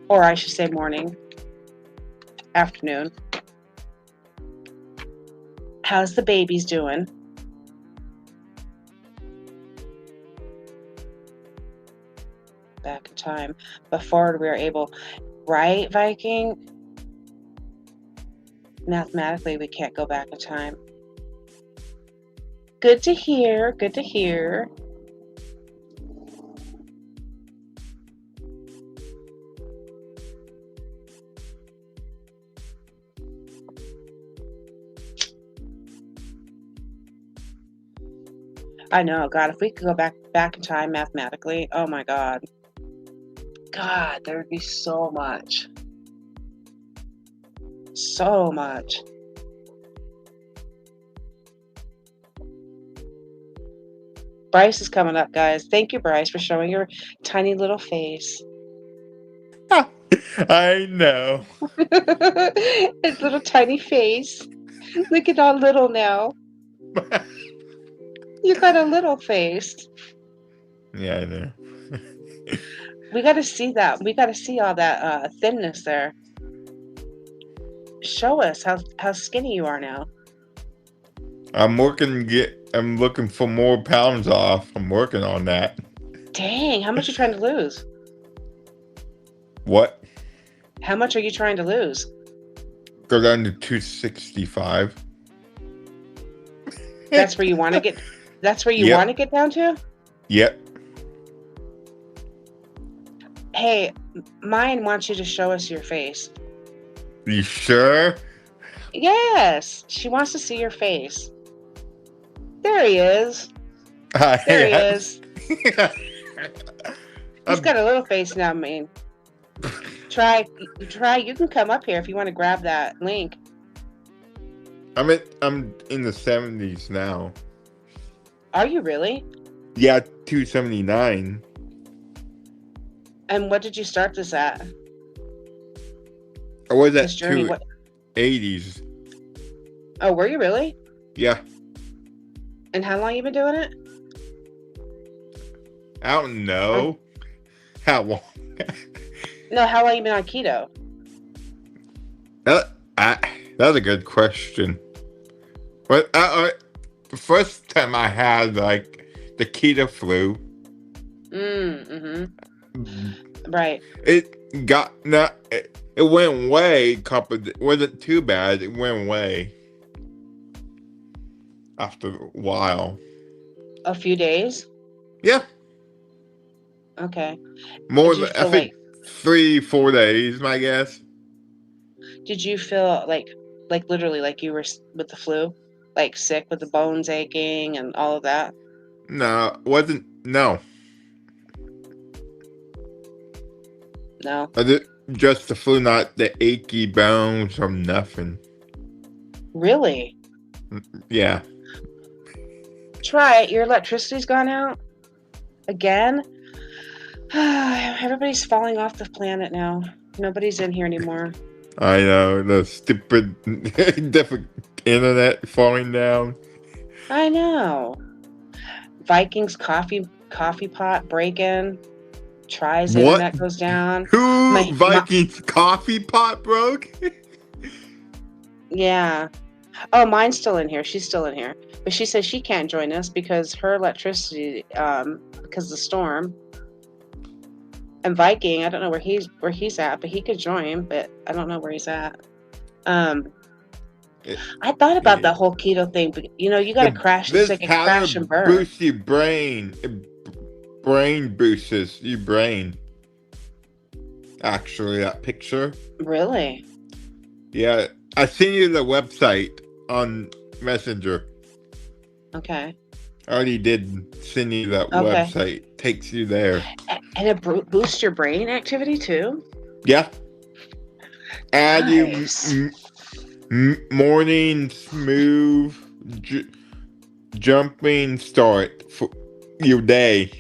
Or I should say morning, afternoon. How's the babies doing? Back in time. Before we were able, right, Viking? Mathematically, we can't go back in time. Good to hear. Good to hear. I know, God, if we could go back in time mathematically, oh my God. God, there would be so much. So much. Bryce is coming up, guys. Thank you, Bryce, for showing your tiny little face. I know. His little tiny face. Look at all little now. You got a little face. Yeah, I know. We got to see that. We got to see all that thinness there. Show us how skinny you are now. I'm looking for more pounds off. I'm working on that. Dang, how much are you trying to lose? What? How much are you trying to lose? Go down to 265. That's where you want to get. That's where you Yep. want to get down to? Yep. Hey, mine wants you to show us your face. You sure? Yes, she wants to see your face. There he is. There he is. He's got a little face now, man. Try. You can come up here if you want to grab that link. I'm in the 70s now. Are you really? Yeah, 279. And what did you start this at? I was This at journey? What? 280s. Oh, were you really? Yeah. And how long you been doing it? I don't know how long. No, how long you been on keto? That's a good question. But the first time I had like the keto flu, Right. it got not. It went away. It wasn't too bad. It went away after a while. A few days? Yeah, Okay. more Did you than I feel think 3-4 days. My guess. did you feel like literally like you were with the flu? Like sick with the bones aching and all of that? No, wasn't. No, No. just the flu, not the achy bones or nothing. Really? Yeah. Try it. Your electricity's gone out? Again? Everybody's falling off the planet now. Nobody's in here anymore. I know, the stupid different internet falling down. I know. Vikings coffee pot break-in. Tries What? internet goes down. Who Vikings coffee pot broke? Yeah. Oh, mine's still in here. She's still in here. But she says she can't join us because her electricity, because of the storm. And Viking, I don't know where he's at, but he could join, but I don't know where he's at. I thought about the whole keto thing, but you gotta crash This so it can powder crash and burn. boosts your brain. Brain boosts your brain. Actually, that picture. Really? Yeah, I sent you the website on Messenger. Okay. I already did send you that Okay. website. Takes you there. And it boosts your brain activity too? Yeah. Add Nice. you morning smooth jumping start for your day.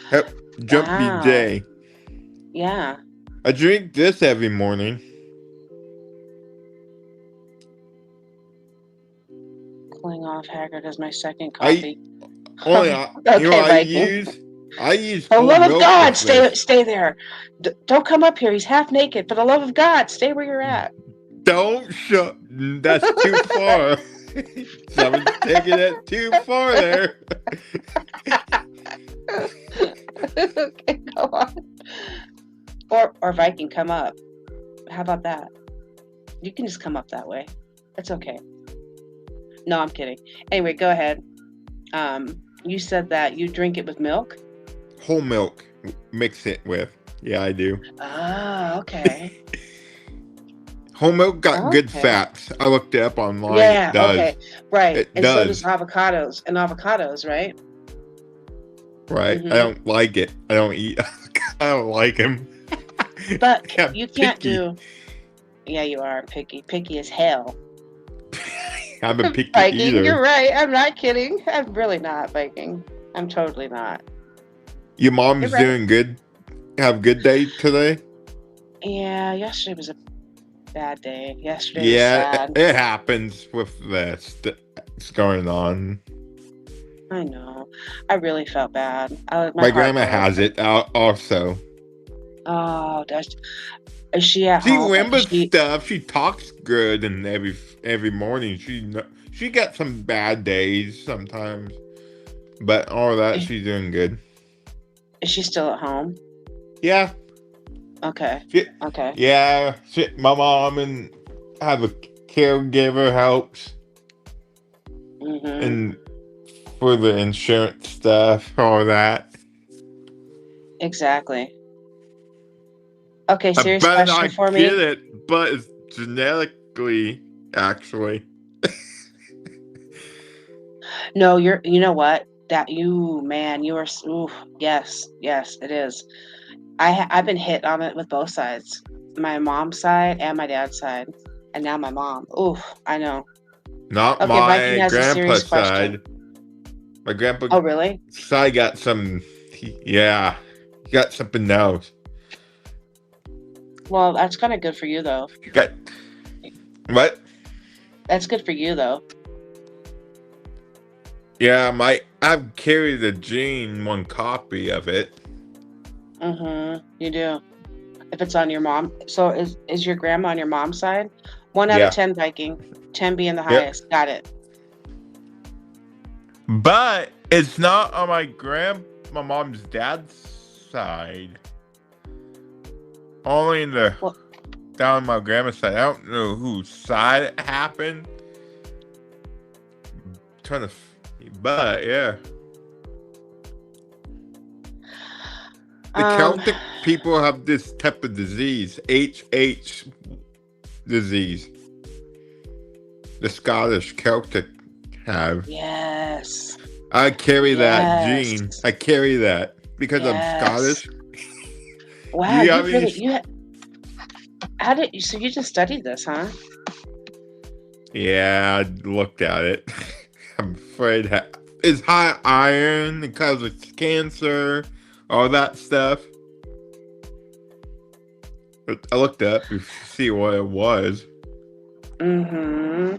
Help jump your Wow. day. Yeah. I drink this every morning. Cooling off Haggard as my second coffee. Okay, Viking. I use For the whole love of milk God, with this. stay there. Don't come up here. He's half naked. For the love of God, stay where you're at. Don't shut. That's too far. Someone's taking it too far there. Okay, go on. Or Viking, come up. How about that? You can just come up that way. That's okay. No, I'm kidding. Anyway, go ahead. You said that you drink it with milk? Whole milk. Mix it with. Yeah, I do. Ah, okay. Whole milk got good Okay. fats. I looked it up online. Yeah, It does. okay. Right. It And does. so does avocados. And avocados, right? Right. Mhm. I don't like it. I don't eat. I don't like him. But I'm you can't picky. do. Yeah, you are picky. Picky as hell. I'm a picky Viking, eater. you're right. I'm not kidding. I'm really not, Viking. I'm totally not. Your mom's You're right. doing good. Have a good day today. Yeah, yesterday was a bad day. Yesterday was Yeah, sad. it happens with this that's going on. I know. I really felt bad. My grandma has it also. Oh, is she at She home? remembers stuff. She talks good, and every morning she got some bad days sometimes, but all that she's doing good. Is she still at home? Yeah. Okay. Okay. Yeah. My mom and have a caregiver helps, and for the insurance stuff, all that. Exactly. Okay, serious I better question not for me. get it, but it's genetically, actually. No, you know what? You are, ooh, yes, it is. I've been hit on it with both sides, my mom's side and my dad's side. and now my mom. Ooh, I know. Not Okay, Viking my has a serious grandpa's question. side. My grandpa's Oh, really? side got some. Yeah, he got something else. Well, that's kind of good for you, though. Got what? That's good for you, though. Yeah, I've carried the gene, one copy of it. Mm-hmm. You do. If it's on your mom. So is your grandma on your mom's side? 1 out of Yeah. 10, Viking. 10 being the Yep. highest. Got it. But it's not on my mom's dad's side. Only in the Well, down my grandma's side. I don't know whose side it happened. But yeah. The Celtic people have this type of disease, HH disease. The Scottish Celtic have. yes. I carry that Yes. gene. I carry that because I'm Yes. Scottish. Wow, Yeah, you really how did you so you just studied this, huh? Yeah, I looked at it. I'm afraid it's high iron, it causes cancer, all that stuff. I looked up to see what it was. Mm-hmm.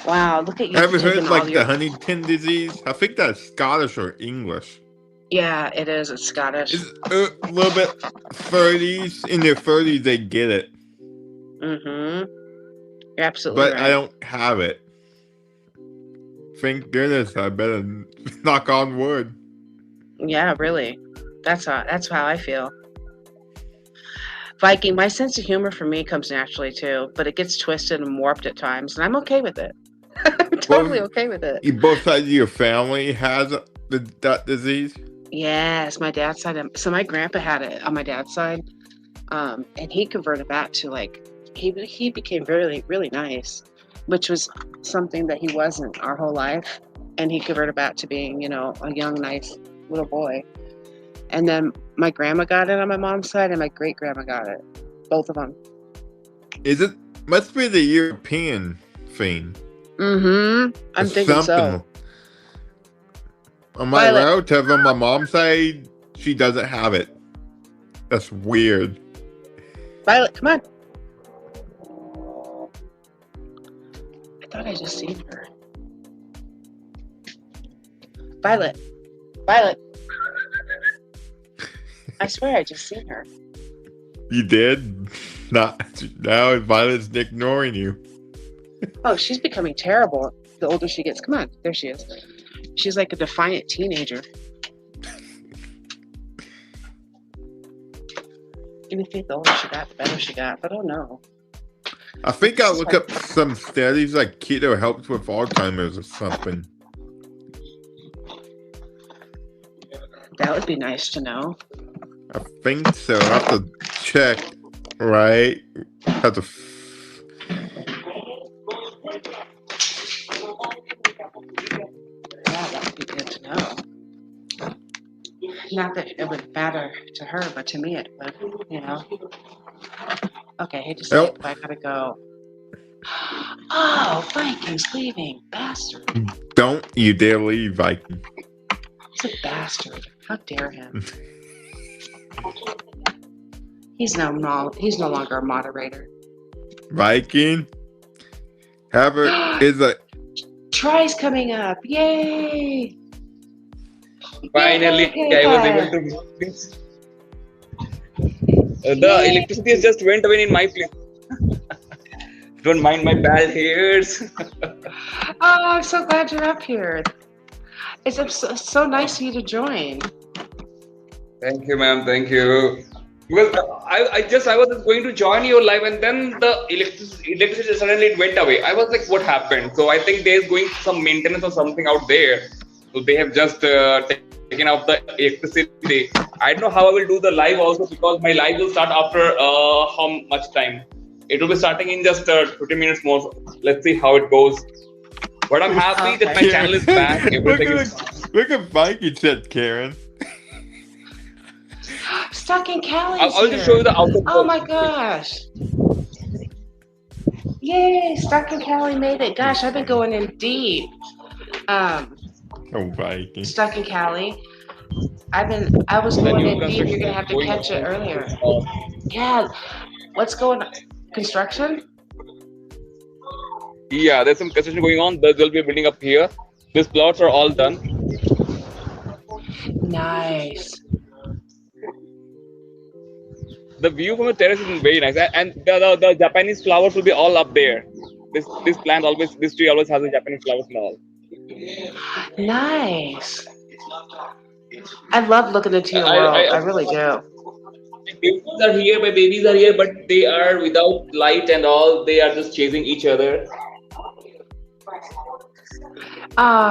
Wow, look at you Ever heard taking all like your the Huntington disease? I think that's Scottish or English. Yeah, it is. It's Scottish. It's a little bit 30s. In their 30s, they get it. Mm-hmm. You're absolutely But right. I don't have it. Thank goodness. I better knock on wood. Yeah, really. That's how I feel. Viking, my sense of humor for me comes naturally too, but it gets twisted and warped at times, and I'm okay with it. I'm totally okay with it. Both sides of your family has that disease? Yes, my dad's side. So my grandpa had it on my dad's side, and he converted that to like he became really really nice, which was something that he wasn't our whole life, and he converted back to being a young nice little boy. And then my grandma got it on my mom's side, and my great grandma got it, both of them. Must be the European thing. Mm-hmm. I'm thinking so. On my relative on my mom's side, she doesn't have it. That's weird. Violet, come on. I thought I just seen her. Violet. I swear I just seen her. You did? Not now. Violet's ignoring you. Oh, she's becoming terrible the older she gets. Come on, there she is. She's like a defiant teenager. And I think the older she got, the better she got. But oh no. I think I'll look up some studies like keto helps with Alzheimer's or something. That would be nice to know. I think so. I have to check, right? Have to. Yeah, that would be good to know. Not that it would matter to her, but to me it would, Okay, hate to say it, but I gotta go. Oh, Viking's leaving, bastard. Don't you dare leave, Viking. He's a bastard. How dare him? He's no longer a moderator. Viking? Is a Try's coming up. Yay! Finally, Yay! I was able to do this. The electricity has just went away in my place. Don't mind my bald hairs. Oh, I'm so glad you're up here. It's so nice of you to join. Thank you, ma'am. Thank you. Because I was just going to join your live, and then the electricity suddenly it went away. I was like, what happened? So I think there's going some maintenance or something out there. So they have just taken out the electricity. I don't know how I will do the live also, because my live will start after how much time? It will be starting in just 20 minutes more. Let's see how it goes. But I'm happy that my channel is back. Look at Viking said, Karen. Stuck in Cali's I'll just show you the output. Oh my gosh. Yay! Stuck in Cali made it. Gosh, I've been going in deep. Um, Oh, Viking. Stuck in Cali. I was The going new in deep. You're construction gonna is have to going catch it on. earlier. Yeah. What's going on? Construction? Yeah, there's some construction going on. They'll be building up here. These plots are all done. Nice. The view from the terrace is very nice, and the Japanese flowers will be all up there. This tree always has the Japanese flowers and all. Nice. I love looking into your I world. I also really do. my babies are here, but they are without light and all. They are just chasing each other.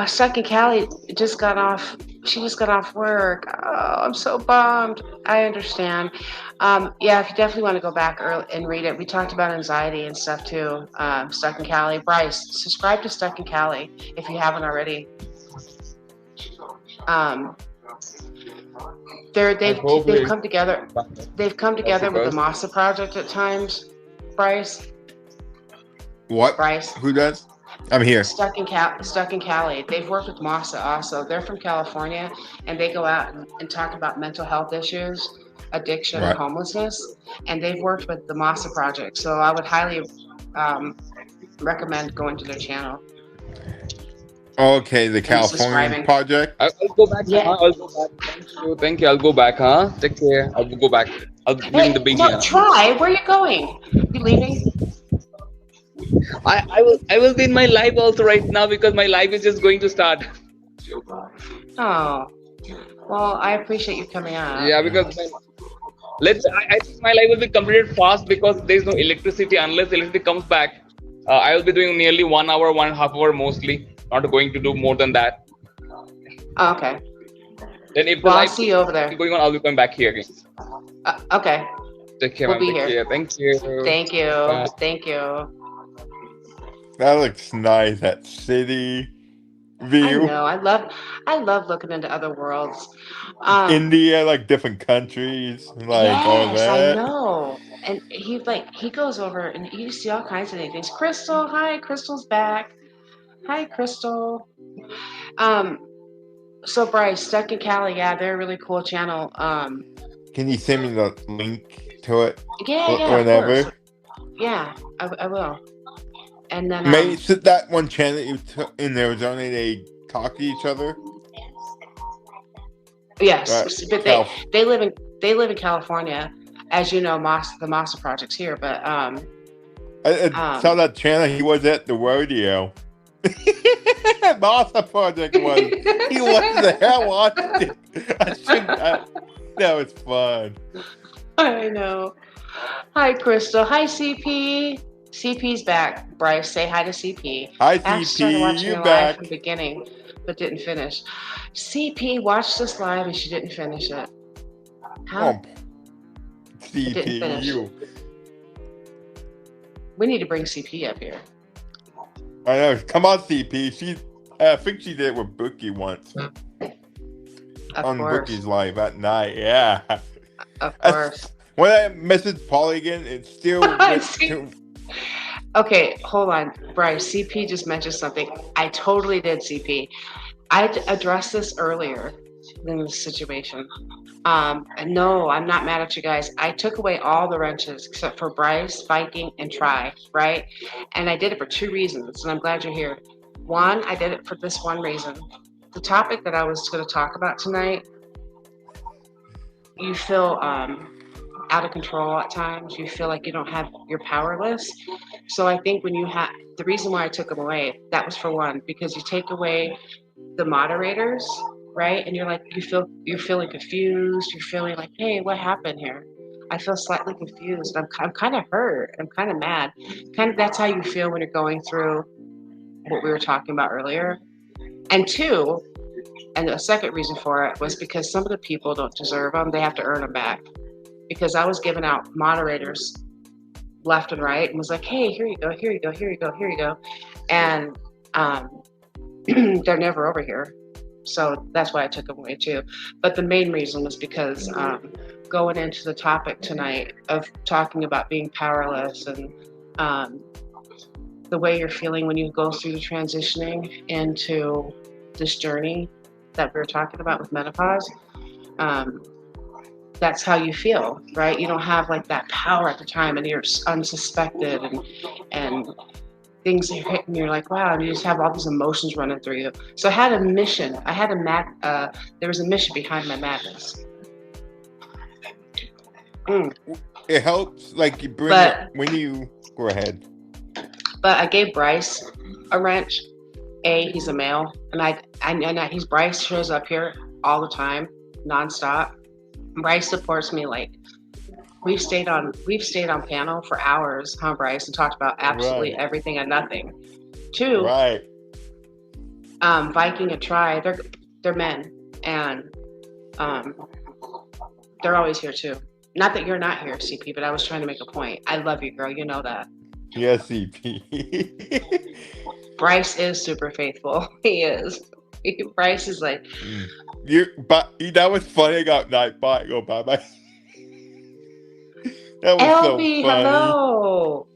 Stuck in Cali just got off. She just got off work. Oh, I'm so bummed. I understand. Yeah, if you definitely want to go back early and read it, we talked about anxiety and stuff too. Stuck in Cali. Bryce, subscribe to Stuck in Cali if you haven't already. They've come together. They've come together with the Masa Project at times. Bryce. What? Bryce. Who does? I'm here. Stuck in Cali. They've worked with Masa also. They're from California, and they go out and talk about mental health issues, addiction, and homelessness. And they've worked with the Masa Project. So I would highly recommend going to their channel. Okay, the California project. I'll go back. Yeah. I'll go back. Thank you. I'll go back. Take care. I'll go back. I'll bring the baby. No, try. Where are you going? You leaving? I will be in my live also right now because my live is just going to start. Oh, well, I appreciate you coming out. Yeah, because I think my live will be completed fast because there is no electricity. Unless electricity comes back, I will be doing nearly 1 hour, 1.5 hour mostly. Not going to do more than that. Oh, okay. Then if I'll see you over there. Going on, I'll be coming back here again. Okay. Take care. We'll be here. Care. Thank you. Thank you. Bye. Thank you. That looks nice. That city view. I know. I love looking into other worlds. India, like different countries, like all Yes, that. I know. And he goes over and you see all kinds of things. Crystal, hi, Crystal's back. Hi, Crystal. So Bryce, Stuck in Cali, yeah, they're a really cool channel. Can you send me the link to it? Yeah, whenever. of course. Yeah, I will. And then maybe that one channel you took in Arizona, they talk to each other. Yes, but they live in California, as you know. The Masa Project's here, but I saw that channel. He was at the rodeo. Masa Project was. He was there. I watched it. That was fun. I know. Hi, Crystal. Hi, CP. CP's back. Bryce, say hi to CP. Hi, I started watching CP. her You live back? from the beginning, but didn't finish. CP watched this live and she didn't finish it. Huh? Oh, CP, you. We need to bring CP up here. I know. Come on, CP. I think she did it with Bookie once. On Bookie's live at night. Yeah. Of course. When I messaged Paul again, it's still. Okay, hold on. Bryce, CP just mentioned something. I totally did, CP. I addressed this earlier in this situation. No, I'm not mad at you guys. I took away all the wrenches except for Bryce, Viking, and Try, right? And I did it for 2 reasons, and I'm glad you're here. One, I did it for this one reason. The topic that I was going to talk about tonight, you feel out of control at times. You feel like you're powerless. So I think when the reason why I took them away, that was for one, because you take away the moderators, right? And you're feeling confused. You're feeling like, hey, what happened here? I feel slightly confused. I'm kind of hurt. I'm kind of mad. Kind of that's how you feel when you're going through what we were talking about earlier. And 2, and the second reason for it was because some of the people don't deserve them. They have to earn them back. Because I was giving out moderators left and right and was like, hey, here you go, here you go, here you go, here you go. And they're never over here. So that's why I took them away too. But the main reason was because going into the topic tonight of talking about being powerless and the way you're feeling when you go through transitioning into this journey that we were talking about with menopause. That's how you feel, right? You don't have like that power at the time, and you're unsuspected, and things are hitting. You're like, wow, and you just have all these emotions running through you. So I had a mission. There was a mission behind my madness. It helps, like you bring But- it when you go ahead. But I gave Bryce a wrench. He's a male, and he's Bryce shows up here all the time, nonstop. Bryce supports me. Like we've stayed on panel for hours, huh, Bryce, and talked about absolutely everything and nothing. Two, Right. Viking and Tri, they're men, and they're always here too. Not that you're not here, CP, but I was trying to make a point. I love you, girl. You know that. Yes, CP. Bryce is super faithful. He is. Bryce is like, But that was funny. I got Nightbot. Go bye bye. That was LB, so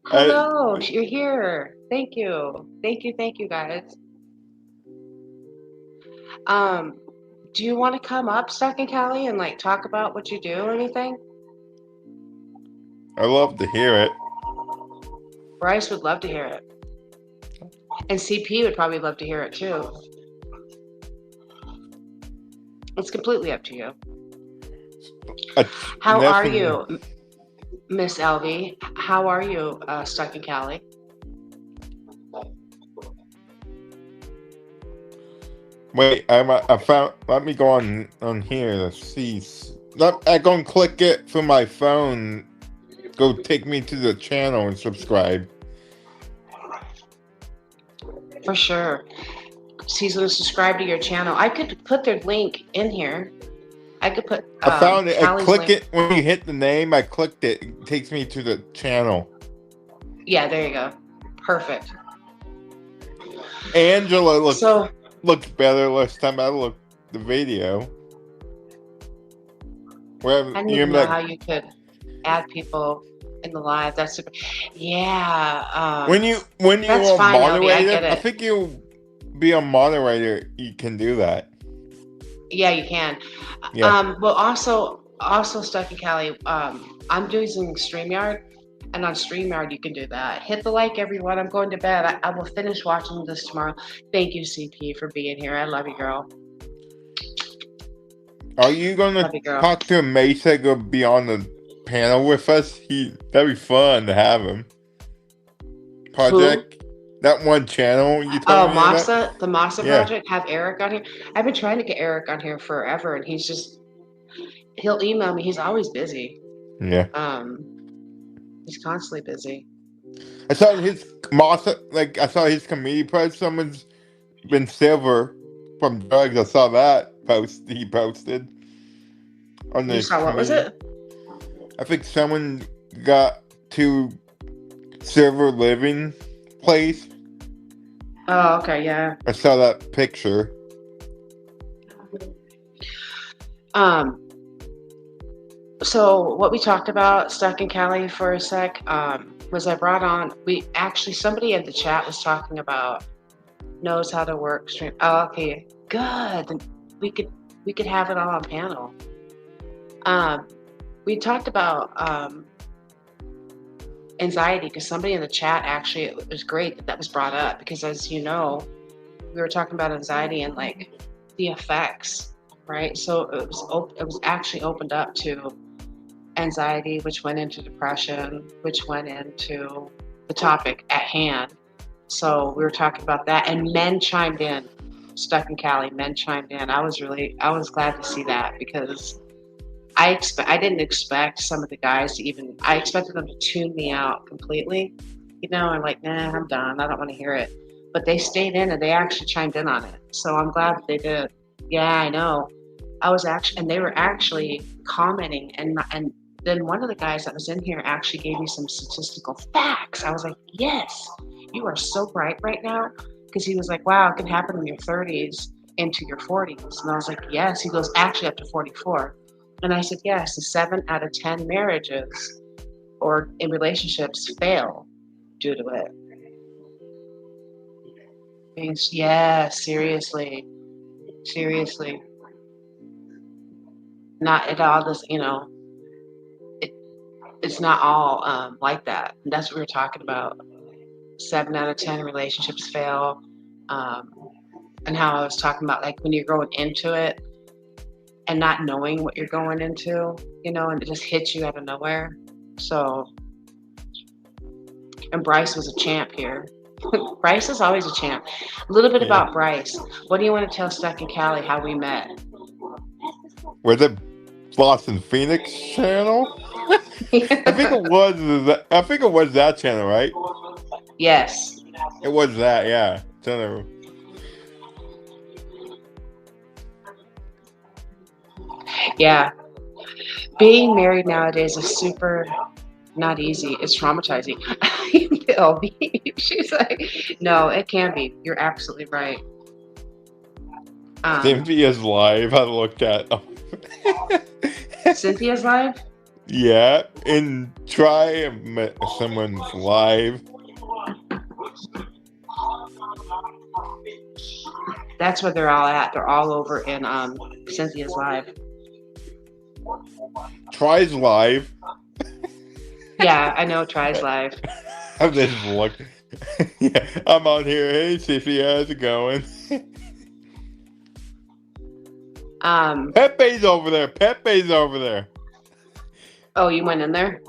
funny. hello, you're here. Thank you, guys. Do you want to come up, Stuck in Cali, and like talk about what you do or anything? I love to hear it. Bryce would love to hear it, and CP would probably love to hear it too. It's completely up to you. How are you, Miss LV? How are you, Stuck in Cali? Wait, I found. Let me go on here to see. I go and click it from my phone. Go take me to the channel and subscribe. For sure. He's going to subscribe to your channel. I could put their link in here. I could put. I found it. Callie's I click link. it when you hit the name. I clicked it. It takes me to the channel. Yeah, there you go. Perfect. Angela looks better last time I looked the video. I need to know how you could add people in the live. That's super. Yeah. When you that's are fine, Elby, I moderator, get it. I think you be a moderator. You can do that. Yeah, you can. Yeah. Well, also Stuck in Cali. I'm using StreamYard, and on StreamYard you can do that. Hit the like, everyone. I'm going to bed. I will finish watching this tomorrow. Thank you, CP, for being here. I love you, girl. Are you gonna talk to Mesa? Go be on the panel with us? That'd be fun to have him. Project. That one channel you told me Masa, about? the Masa project, have Eric on here. I've been trying to get Eric on here forever, and he'll email me. He's always busy. Yeah. He's constantly busy. I saw his Masa, I saw his community post. Someone's been silver from drugs. I saw that post he posted. You saw what was it? I think someone got to silver living place. Oh, okay, yeah. I saw that picture. So what we talked about, Stuck in Cali for a sec, was I brought on, somebody in the chat was talking about knows how to work stream. Oh, okay, good. Then we could have it all on panel. We talked about anxiety, because somebody in the chat, actually, it was great that was brought up, because as you know, we were talking about anxiety and like the effects, right? So it was actually opened up to anxiety, which went into depression, which went into the topic at hand. So we were talking about that, and men chimed in. Stuck in Cali, men chimed in. I was glad to see that, because I didn't expect some of the guys to even. I expected them to tune me out completely, and like, nah, I'm done. I don't want to hear it. But they stayed in, and they actually chimed in on it. So I'm glad that they did. Yeah, I know. And they were actually commenting, and then one of the guys that was in here actually gave me some statistical facts. I was like, yes, you are so bright right now, because he was like, wow, it can happen in your 30s into your 40s, and I was like, yes. He goes, actually up to 44. And I said, yes, 7 out of 10 marriages or in relationships fail due to it. Yeah, seriously. Seriously. Not at all this, it's not all like that. And that's what we were talking about. 7 out of 10 relationships fail. And how I was talking about like when you're going into it and not knowing what you're going into, and it just hits you out of nowhere. So, and Bryce was a champ here. Bryce is always a champ. A little bit about Bryce. What do you want to tell Stuck in Cali how we met? Was it Boston Phoenix channel? I think it was. I think it was that channel, right? Yes. It was that. Yeah. Channel. Yeah. Being married nowadays is super not easy. It's traumatizing. She's like, no, it can be. You're absolutely right. Cynthia's live. I looked at. Cynthia's live? Yeah, and try someone's live. That's where they're all at. They're all over in Cynthia's live. Try's live. Yeah, I know Try's live. I'm just looking. Yeah, I'm on here. Hey, Cynthia, how's it going? Pepe's over there. Pepe's over there. Oh, you went in there?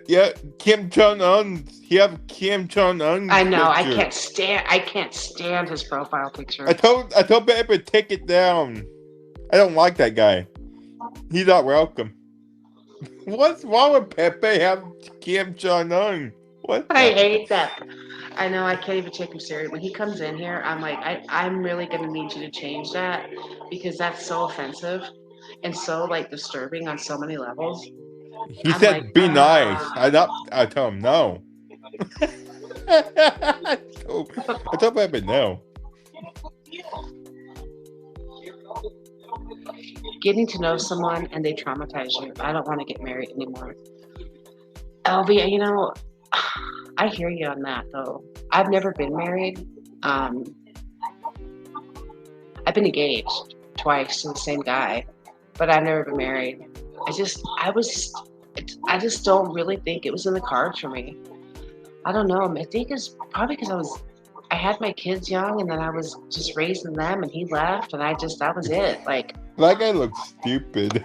Yeah, Kim Jong-un. You have Kim Jong-un. I know. Picture. I can't stand his profile picture. I told Pepe to take it down. I don't like that guy. He's not welcome. What's wrong with Pepe? Have Kim Jong-un? What? I hate that. I know. I can't even take him serious. When he comes in here, I'm like, I'm really gonna need you to change that because that's so offensive and so like disturbing on so many levels. He said, like, "Be nice." I told him no. I told Pepe no. Getting to know someone and they traumatize you. I don't want to get married anymore. LB, I hear you on that though. I've never been married. I've been engaged twice to the same guy, but I've never been married. I just don't really think it was in the cards for me. I don't know. I think it's probably because I had my kids young and then I was just raising them and he left and that was it. Like, that guy looks stupid.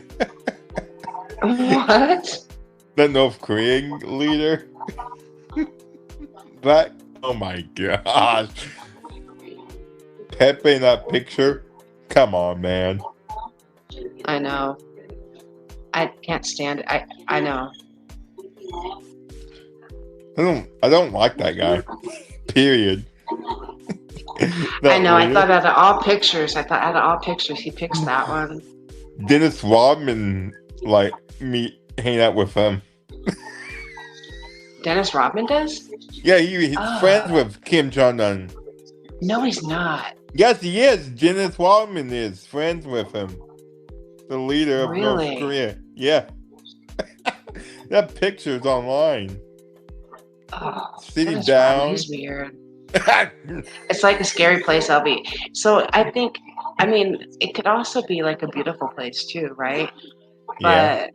What? The North Korean leader. Oh my gosh. Pepe in that picture? Come on, man. I know. I can't stand it. I know. I don't like that guy. Period. I know. I thought out of all pictures, he picks that one. Dennis Rodman, like me, hang out with him. Dennis Rodman does? Yeah, he's friends with Kim Jong-un. No, he's not. Yes, he is. Dennis Rodman is friends with him. The leader of North Korea. Yeah. That picture's online. Oh, sitting down. He's weird. It's like a scary place, LB. So it could also be like a beautiful place too, right? Yeah.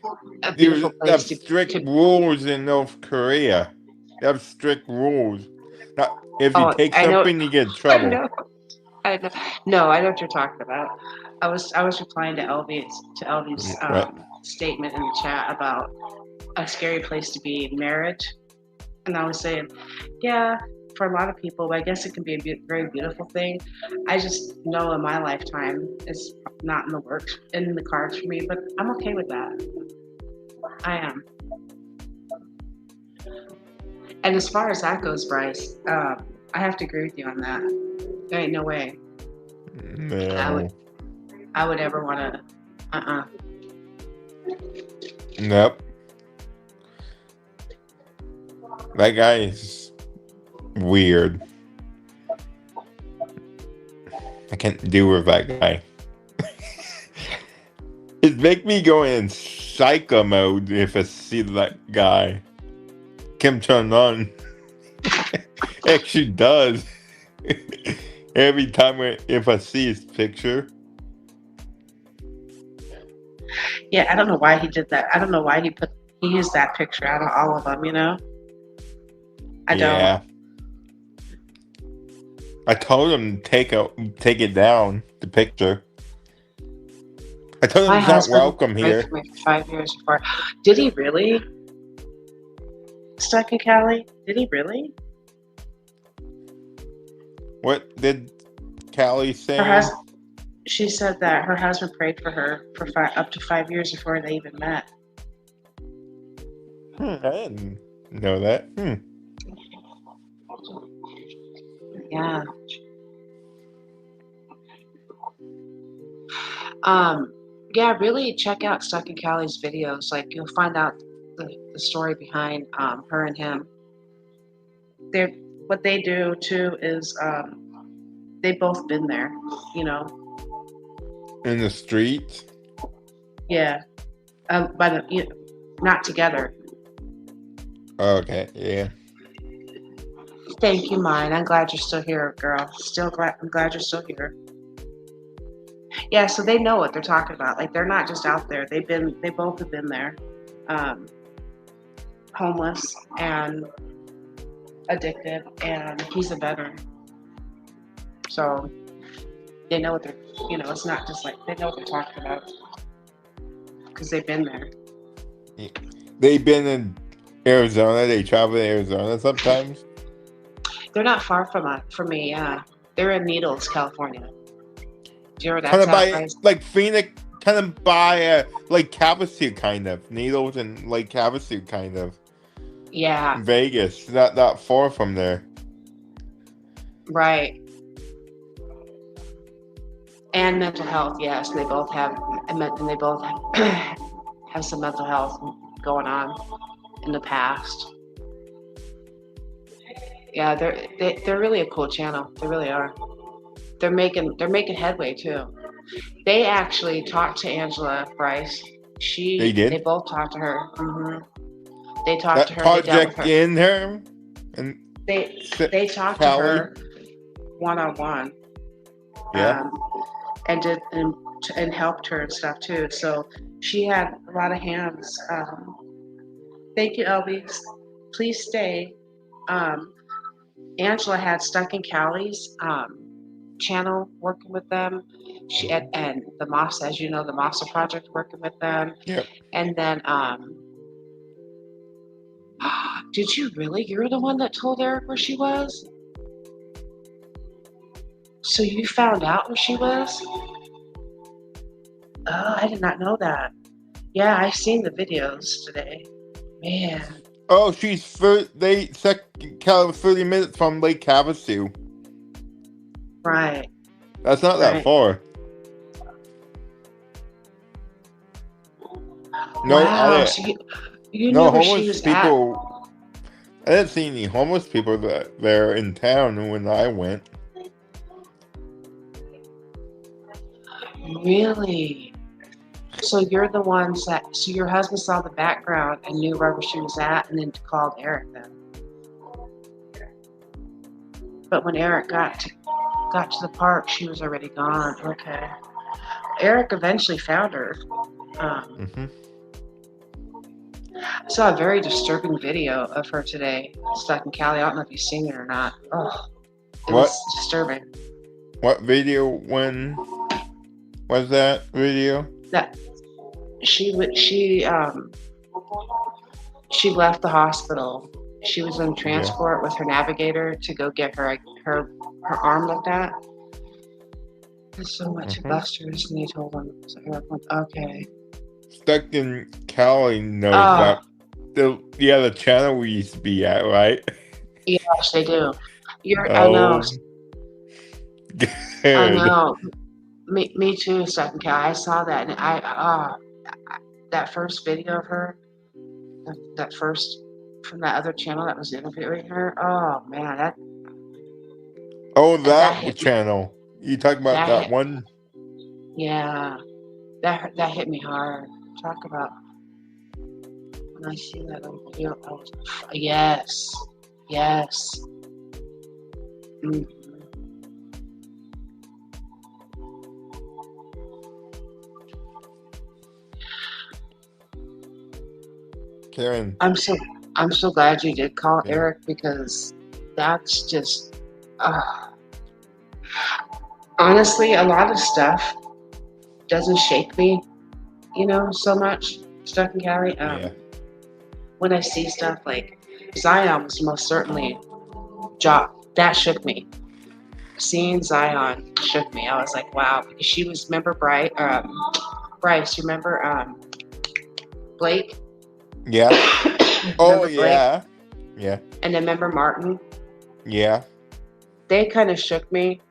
But a beautiful place to strict rules in North Korea. They have strict rules. Now, if you take something, you get in trouble. I know. No, I know what you're talking about. I was replying to LV's statement in the chat about a scary place to be in marriage, and I was saying, yeah, for a lot of people, I guess it can be a very beautiful thing. I just know in my lifetime it's not in the cards for me, but I'm okay with that. I am. And as far as that goes, Bryce, I have to agree with you on that. There ain't no way. No. I would ever want to. Nope. That guy is weird. I can't deal with that guy. It make me go in psycho mode if I see that guy. Kim Jong-un. actually does. Every time if I see his picture. Yeah, I don't know why he did that. I don't know why he used that picture out of all of them. I Yeah. don't. I told him to take it down, the picture. I told him My he's not husband welcome prayed here. for me for 5 years before. Did he really? Stuck in Cali? Did he really? What did Callie say? Her husband. She said that her husband prayed for her for up to 5 years before they even met. I didn't know that. Yeah. Yeah, really check out Stuck in Cali's videos. Like you'll find out the story behind her and him. What they do too is they've both been there, In the streets? Yeah. But not together. Okay, yeah. Thank you, mine. I'm glad you're still here, girl. I'm glad you're still here. Yeah, so they know what they're talking about. Like they're not just out there. They both have been there, homeless and addicted, and he's a veteran. So they know what they're. It's not just like they know what they're talking about because they've been there. They've been in Arizona. They travel to Arizona sometimes. They're not far from me. Yeah, they're in Needles, California. Do you know where Kind that's of at, by right? like Phoenix, kind of by Lake Havasu, kind of Needles and Lake Havasu, kind of. Yeah. Vegas, not that far from there. Right. And mental health, yes, they both have, and they both have some mental health going on in the past. Yeah, they're really a cool channel. They really are. They're making headway too. They actually talked to Angela Bryce. They did? They both talked to her. They talked to That her. They dealt with project her. in her, and They talked to Callie? her one-on-one. Yeah. And did and helped her and stuff too. So she had a lot of hands. Thank you, Elby. Please stay. Angela had Stuck in Cali's channel working with them. She and the Moss, as you know, the Mossa Project working with them. Yep. And then, did you really? You're the one that told Eric where she was? So you found out where she was? Oh, I did not know that. Yeah, I've seen the videos today. Man. Oh, she's 30 minutes from Lake Havasu. Right. That's not that far. No, wow. So you knew where she was people. I didn't see any homeless people there in town when I went. Really? So you're the ones so your husband saw the background and knew where she was at and then called Eric then. But when Eric got to the park, she was already gone. Okay. Eric eventually found her. I saw a very disturbing video of her today, Stuck in Cali. I don't know if you've seen it or not. Oh, it was disturbing. What video? When was that video? That she left the hospital. She was in transport with her navigator to go get her arm looked at. There's so much busters, and they told him. So Eric went, okay. Stuck in Cali knows about the channel we used to be at, right? Yes, they do. I know. I know. Me too, Stuck in Cali. I saw that, and that first video of her, that first from that other channel that was interviewing her. Oh man, that channel. You talking about that one? Yeah, that hit me hard. Talk about when I see that on video. Yes. Mm. Karen. I'm so glad you did call Yeah. Eric, because that's just honestly, a lot of stuff doesn't shake me, so much. Stuff in Cali. Yeah. When I see stuff like Zion was most certainly job that shook me. Seeing Zion shook me. I was like, wow, because she was, remember Bryce, you remember Blake? Yeah. Oh Remember Blake? yeah. Yeah. And then remember Martin? Yeah. They kind of shook me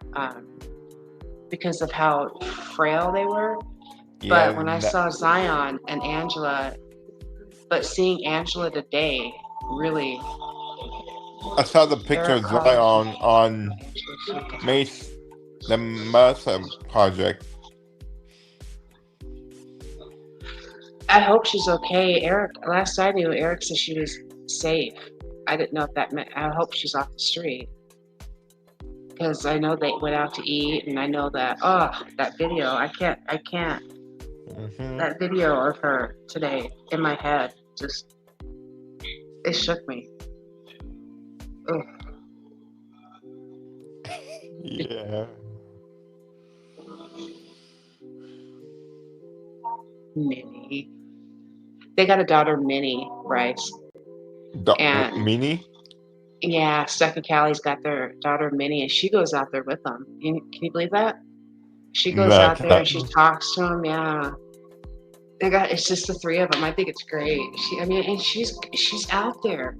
because of how frail they were. Yeah. But when I saw Zion and Angela, but seeing Angela today, really, I saw the picture Eric of called Zion on Angela's so good. Mace, the Mesa project. I hope she's okay. Eric, last I knew, Eric said she was safe. I didn't know if that meant, I hope she's off the street. Because I know they went out to eat, and I know that, that video, I can't, Mm-hmm. that video of her today in my head, just, it shook me. Ugh. Yeah. Minnie. They got a daughter, Minnie, Bryce. And Minnie? yeah, Stuck and Callie's got their daughter, Minnie, and she goes out there with them. Can you believe that? She goes out there and she talks to them. Yeah. It's just the three of them. I think it's great. And she's out there,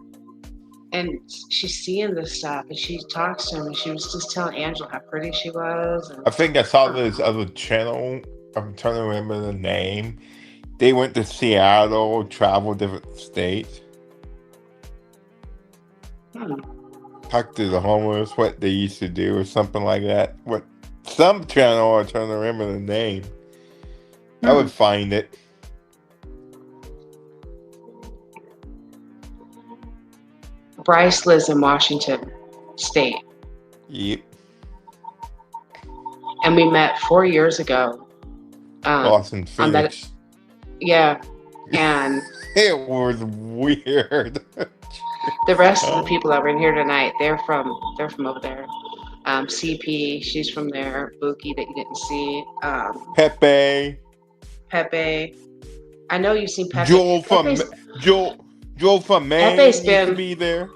and she's seeing this stuff, and she talks to him, and she was just telling Angela how pretty she was. And I think I saw this other channel. I'm trying to remember the name. They went to Seattle, traveled different states. Talk to the homeless, what they used to do, or something like that. What some channel, I'm trying to remember the name. I would find it. Bryce lives in Washington State. Yep. And we met 4 years ago. Boston, Phoenix. Yeah. And it was weird. The rest of the people that were in here tonight, they're from over there. CP, she's from there. Buki, that you didn't see. Pepe. I know you've seen Pepe. Joel from Maine Pepe's used to be there.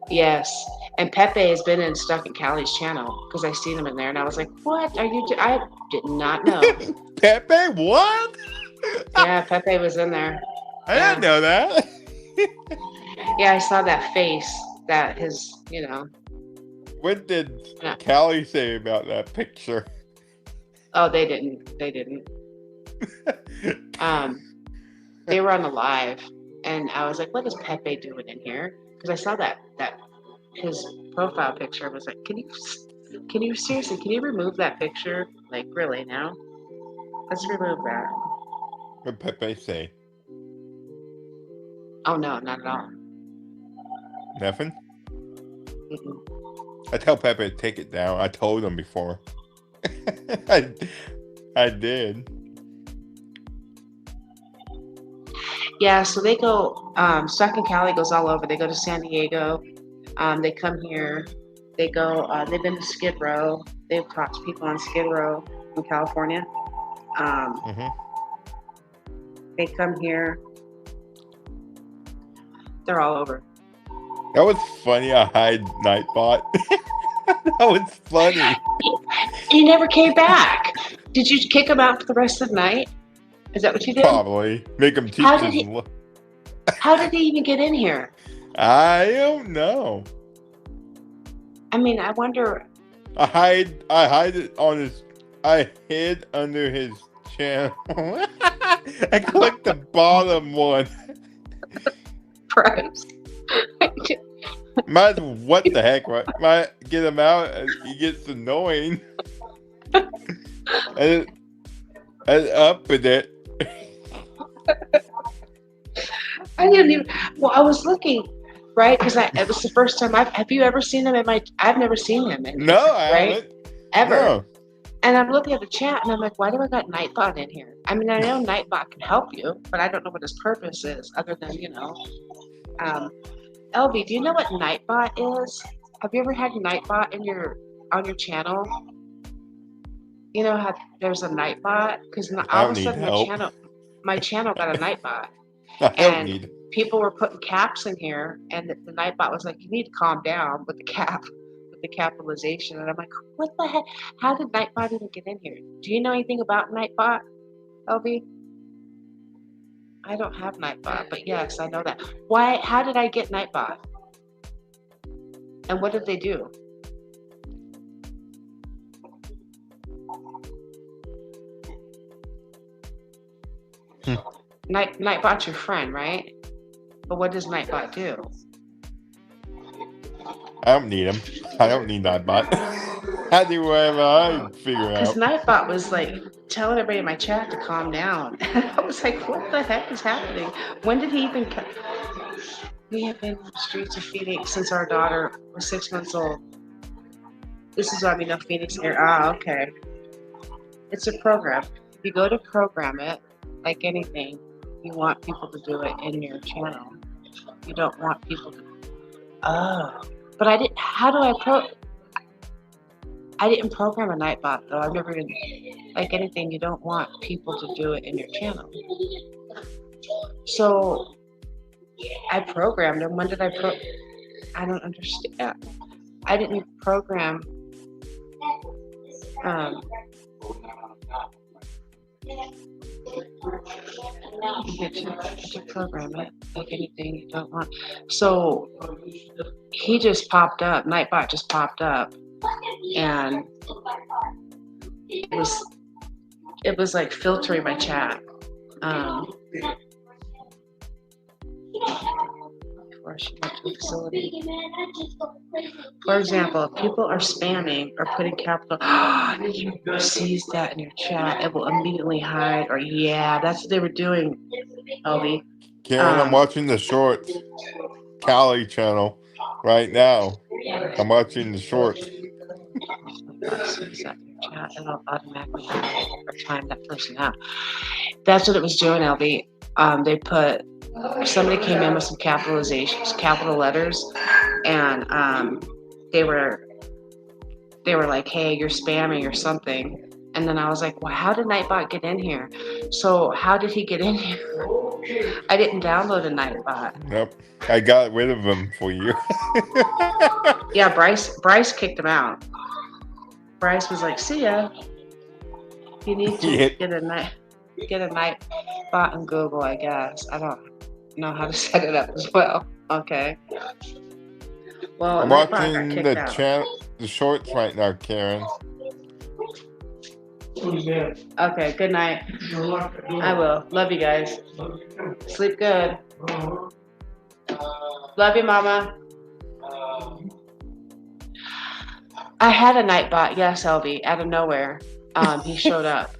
Yes, and Pepe has been in Stuck in Callie's channel because I seen him in there, and I was like, "What are you doing?" I did not know. Pepe, what? Yeah, Pepe was in there. I didn't know that. Yeah, I saw that face. That his, What did Callie say about that picture? Oh, they didn't. They were on the live, and I was like, "What is Pepe doing in here?" Because I saw that his profile picture was like, "Can you seriously? Can you remove that picture? Like, really now? Let's remove that." What did Pepe say? Oh no, not at all. Nothing. Mm-mm. I tell Pepe to take it down. I told him before. I did. Yeah, so they go, Stuck in Cali goes all over. They go to San Diego. They come here. They go, they've been to Skid Row. They've talked to people on Skid Row in California. They come here. They're all over. That was funny. I hired Nightbot. That was funny. He never came back. Did you kick him out for the rest of the night? Is that what you did? Probably. Make him teach How did he even get in here? I don't know. I mean, I wonder. I hid under his channel. I clicked the bottom one. Price. Might as well, what the heck, right? Might get him out. He gets annoying. and up with it. I didn't even. Well, I was looking, right? Because it was the first time have you ever seen him I've never seen him in No, I right? haven't. Ever. No. And I'm looking at the chat and I'm like, why do I got Nightbot in here? I mean, I know Nightbot can help you, but I don't know what his purpose is other than, LV, do you know what Nightbot is? Have you ever had Nightbot on your channel? You know how there's a Nightbot? Because I all don't of a need sudden help. my channel got a Nightbot. I don't And need. people were putting caps in here, and the Nightbot was like, you need to calm down with the capitalization. And I'm like, what the heck? How did Nightbot even get in here? Do you know anything about Nightbot, LB? I don't have Nightbot, but yes, I know that. Why? How did I get Nightbot? And what did they do? Nightbot's your friend, right? But what does Nightbot do? I don't need him. I don't need Nightbot. I do whatever I figure Because out. Nightbot was like telling everybody in my chat to calm down. And I was like, what the heck is happening? When did he even come? We have been in the streets of Phoenix since our daughter was 6 months old. This is why we know Phoenix Air. Ah, okay. It's a program. If you go to program it, like anything, you want people to do it in your channel. You don't want people to. Oh. But I didn't. How do I didn't program a Nightbot though. I've never even, like anything, you don't want people to do it in your channel. So I programmed them. When did I I don't understand. I didn't program. You get to program it like anything you don't want. So he just popped up. Nightbot just popped up, and it was like filtering my chat. Before she went to the facility. For example, if people are spamming or putting capital, you sees that in your chat, it will immediately hide. Or yeah, that's what they were doing, LV. Karen, I'm watching the shorts. Callie channel right now. I'm watching the shorts. Chat, it'll automatically hide or time that person out. That's what it was doing, LV. They put, somebody came in with some capitalizations, capital letters, and they were like, hey, you're spamming or something. And then I was like, well, how did Nightbot get in here? So how did he get in here? I didn't download a Nightbot. Nope. I got rid of him for you. Yeah, Bryce kicked him out. Bryce was like, see ya. You need to get a Nightbot in Google, I guess. I don't know how to set it up as well. Okay. Well, I'm watching the shorts right now, Karen. Okay, good night. I will. Love you guys. Sleep good. Love you, Mama. I had a Nightbot, yes, LV, out of nowhere. He showed up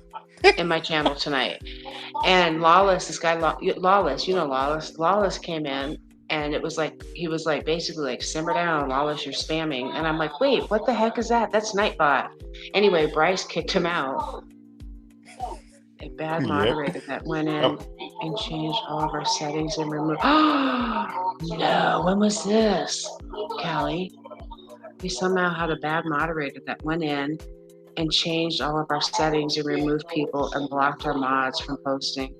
in my channel tonight. And Lawless, this guy, Lawless, you know Lawless. Lawless came in, and it was like, he was like, basically like, simmer down, Lawless, you're spamming. And I'm like, wait, what the heck is that? That's Nightbot. Anyway, Bryce kicked him out. A bad moderator that went in and changed all of our settings and removed. Oh, no, when was this, Callie? We somehow had a bad moderator that went in and changed all of our settings and removed people and blocked our mods from posting.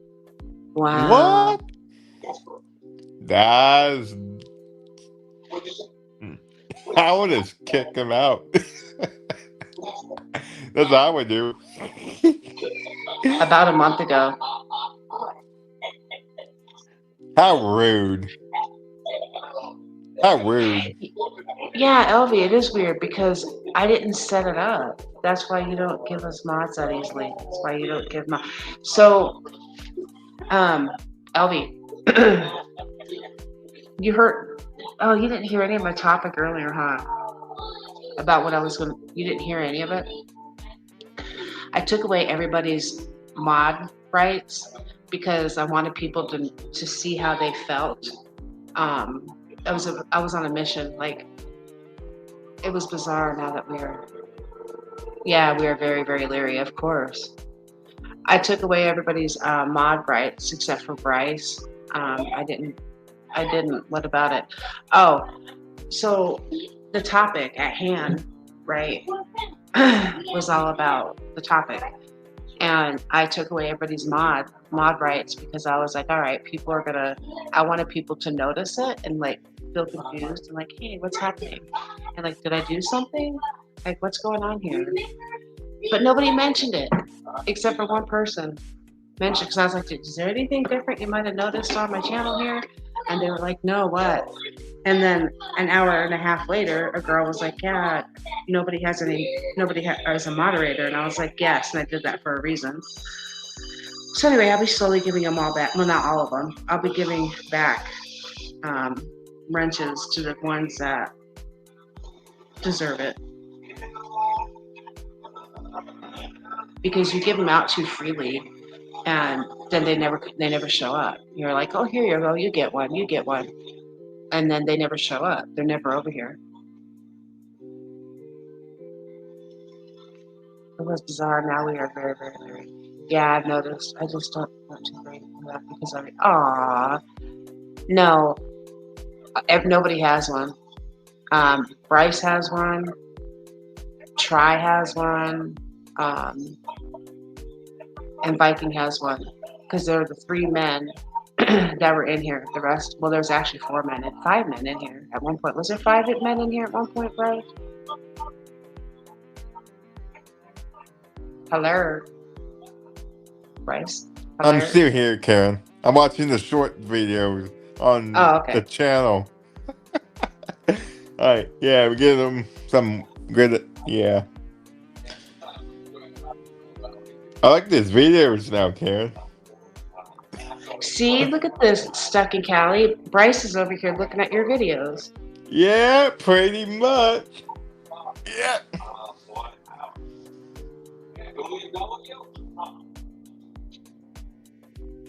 Wow. What? That's... I would have kicked him out. That's what I would do. About a month ago. How rude. How rude. Yeah, LV, it is weird because I didn't set it up. That's why you don't give us mods that easily. That's why you don't give mods. So, LV, you heard, oh, you didn't hear any of my topic earlier, huh? About what I was going to, you didn't hear any of it? I took away everybody's mod rights because I wanted people to see how they felt I was on a mission. Like, it was bizarre. Now that we are very, very leery, of course. I took away everybody's mod rights except for Bryce. I didn't. What about it? Oh, so the topic at hand, right, was all about the topic, and I took away everybody's mod rights because I was like, all right, people are gonna. I wanted people to notice it and like feel confused and like, hey, what's happening? And like, did I do something? Like, what's going on here? But nobody mentioned it except for one person mentioned, because I was like, is there anything different you might have noticed on my channel here? And they were like, no, what? And then an hour and a half later, a girl was like, yeah, nobody has a moderator. And I was like, yes, and I did that for a reason. So anyway, I'll be slowly giving them all back. Well, not all of them. I'll be giving back wrenches to the ones that deserve it. Because you give them out too freely, and then they never show up. You're like, oh, here you go, you get one, and then they never show up. They're never over here. It was bizarre. Now we are very, very, very. Yeah, I've noticed. I just don't want to bring that because I mean, no, nobody has one. Bryce has one. Try has one. And Viking has one, because there were the 3 men that were in here. The rest, well, there was actually 4 men and 5 men in here at one point. Was there 5 men in here at one point, Bryce? Hello, Bryce. Hello? I'm still here, Karen. I'm watching the short videos on the channel. All right, yeah, we give them some good, yeah. I like these videos now, Karen. See, look at this, Stuck in Cali. Bryce is over here looking at your videos. Yeah, pretty much. Yeah.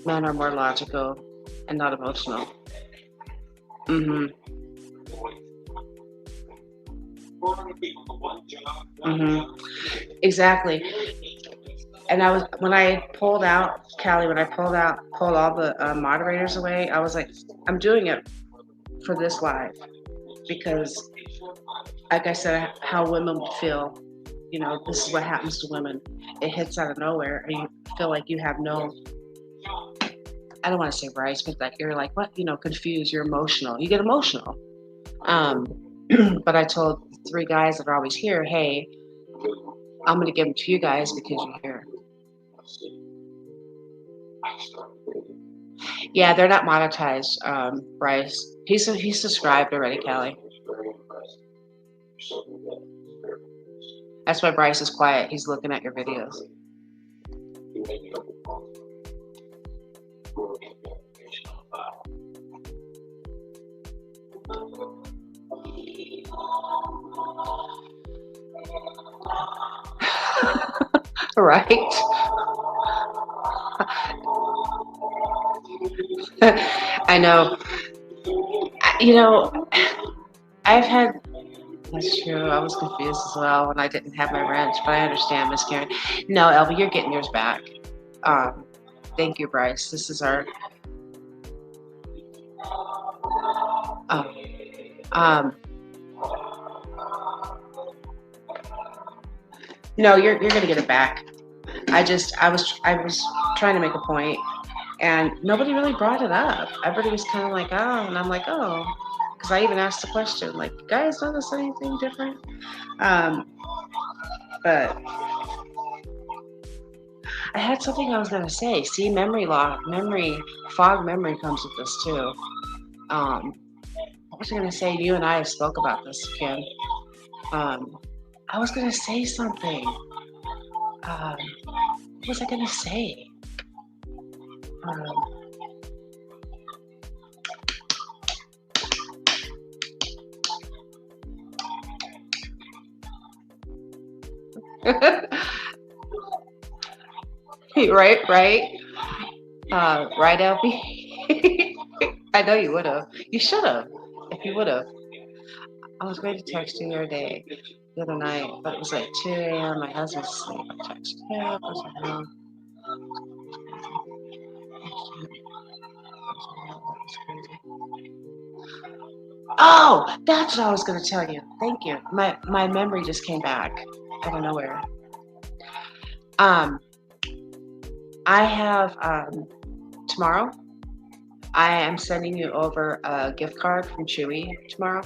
Men are more logical and not emotional. Mm-hmm. Mm-hmm. Exactly. And when I pulled out all the moderators away, I was like, I'm doing it for this live because, like I said, how women would feel. You know, this is what happens to women. It hits out of nowhere, and you feel like you have no. I don't want to say rights, but like you're like what? You know, confused. You're emotional. You get emotional. But I told 3 guys that are always here, hey, I'm going to give them to you guys because you're here. Yeah, they're not monetized, Bryce. He's subscribed already, Callie. That's why Bryce is quiet. He's looking at your videos. Right? I know. You know, I've had. That's true. I was confused as well when I didn't have my wrench, but I understand, Miss Karen. No, Elby, you're getting yours back. Thank you, Bryce. This is our. No, you're gonna get it back. I was trying to make a point, and nobody really brought it up. Everybody was kind of like, oh, and I'm like, oh, because I even asked the question, like, you guys notice anything different? But I had something I was gonna say. See, fog memory comes with this too. What was I gonna say? You and I have spoke about this, Kim. I was gonna say something. What was I gonna say? Right, right, LP. I know you would have. You should have. If hope you would have. I was going to text you the other night, but it was like 2 a.m. My husband's asleep. I texted him. I was like, no. Oh, that's what I was going to tell you. Thank you. My memory just came back out of nowhere. I have tomorrow. I am sending you over a gift card from Chewy tomorrow.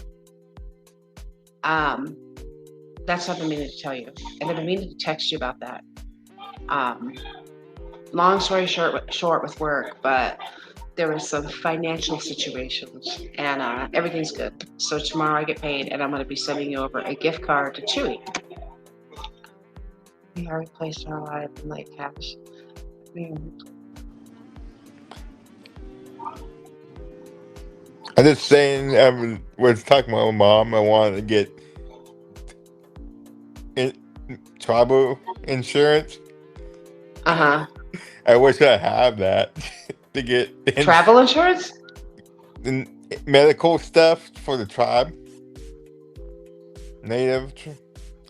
That's what I've been meaning to tell you, and I've been meaning to text you about that. Long story short with work, but there were some financial situations, and everything's good. So tomorrow I get paid, and I'm going to be sending you over a gift card to Chewy. We already placed our life in late cash. I'm just saying, I was talking to my mom. I wanted to get tribal insurance. I wish I had that to get travel insurance, medical stuff for the tribe, native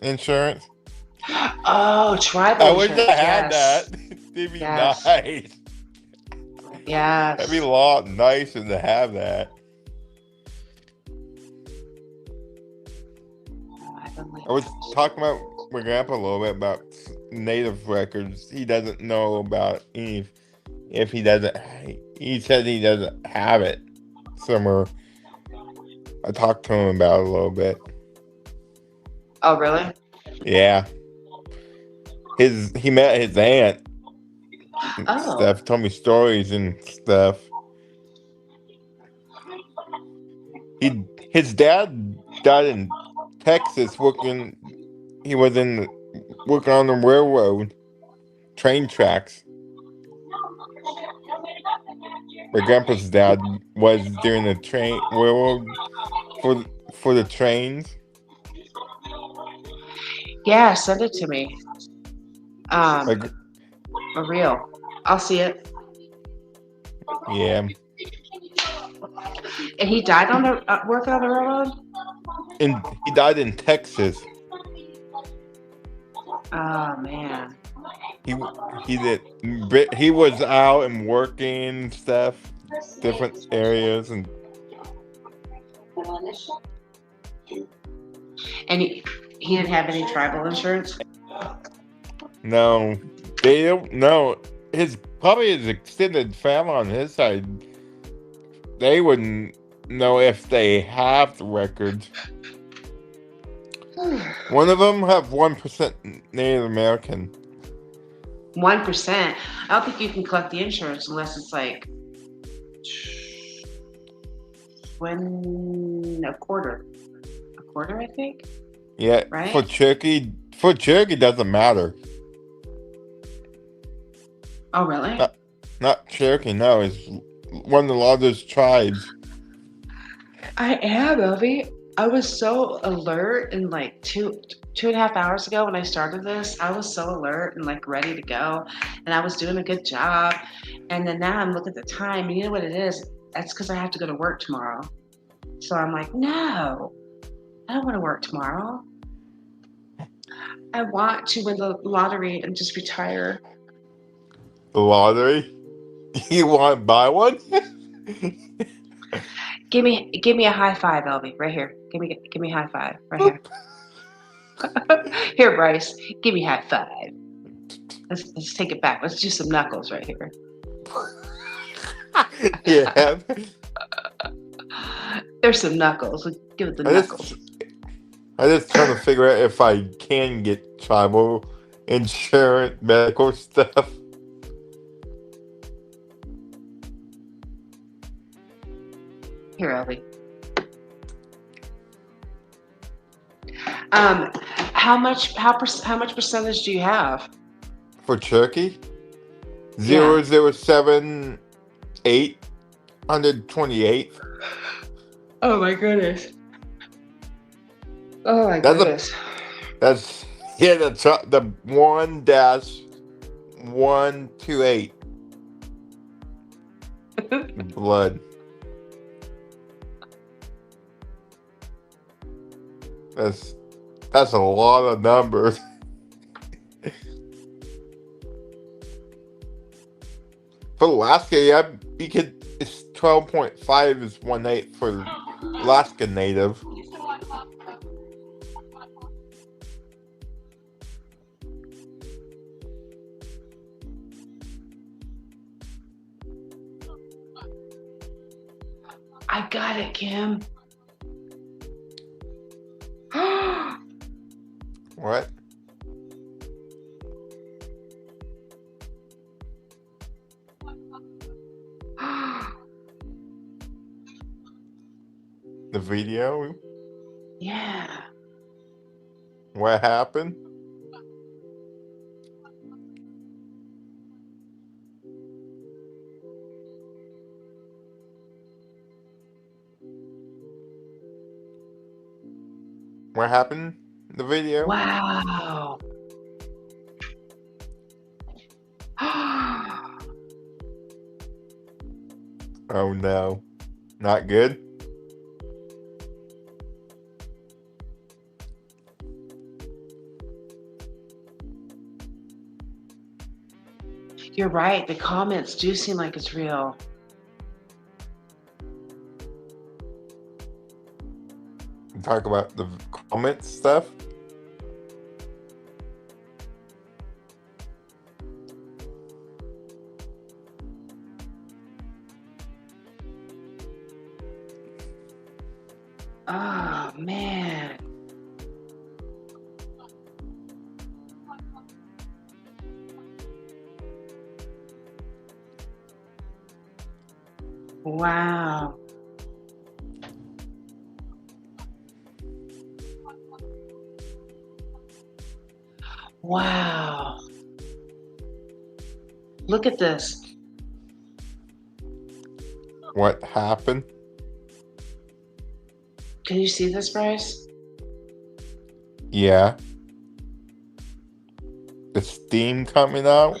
insurance. Oh, tribal I wish insurance. I had that. It'd be nice. Yeah, that'd be a lot nicer to have that. I was talking about my grandpa a little bit about native records. He doesn't know about any. If he doesn't, he said he doesn't have it somewhere. I talked to him about it a little bit. Oh, really? Yeah. He met his aunt and stuff. Told me stories and stuff. His dad died in Texas working. He was working on the railroad train tracks. My grandpa's dad was during the train railroad for the trains. Yeah, send it to me. For real. I'll see it. Yeah. And he died on the working on the railroad? And he died in Texas. Oh man. He was out and working and stuff, different areas, and he didn't have any tribal insurance? No, they don't know. Probably his extended family on his side, they wouldn't know if they have the records. One of them have 1% Native American. 1%? I don't think you can collect the insurance unless it's like a quarter. A quarter, I think. Yeah, right? For Cherokee doesn't matter. Oh, really? Not Cherokee, no. It's one of the largest tribes. I am, Elvie. I was so alert and like two and a half hours ago when I started this, I was so alert and like ready to go, and I was doing a good job. And then now I'm looking at the time, and you know what it is? That's because I have to go to work tomorrow. So I'm like, no, I don't want to work tomorrow. I want to win the lottery and just retire. The lottery? You want to buy one? Give me a high five, Elvie, right here. Give me a high five, right here. Here, Bryce, give me a high five. Let's take it back. Let's do some knuckles right here. Yeah. There's some knuckles. Let's give it the knuckles. I just trying to figure out if I can get tribal insurance, medical stuff. Here, Elvie. How much percentage do you have? For Cherokee? 0.07828. Oh my goodness. Oh my goodness. That's the 1-128. Blood. That's a lot of numbers. For Alaska, yeah, because it's 12.5 is 1/8 for Alaska Native. I got it, Kim. What? The video? Yeah. What happened? What happened? The video? Wow. Oh no. Not good? You're right. The comments do seem like it's real. Talk about the comments stuff? Oh, man. Wow. Wow. Look at this. What happened? Can you see this, Bryce? Yeah. The steam coming out?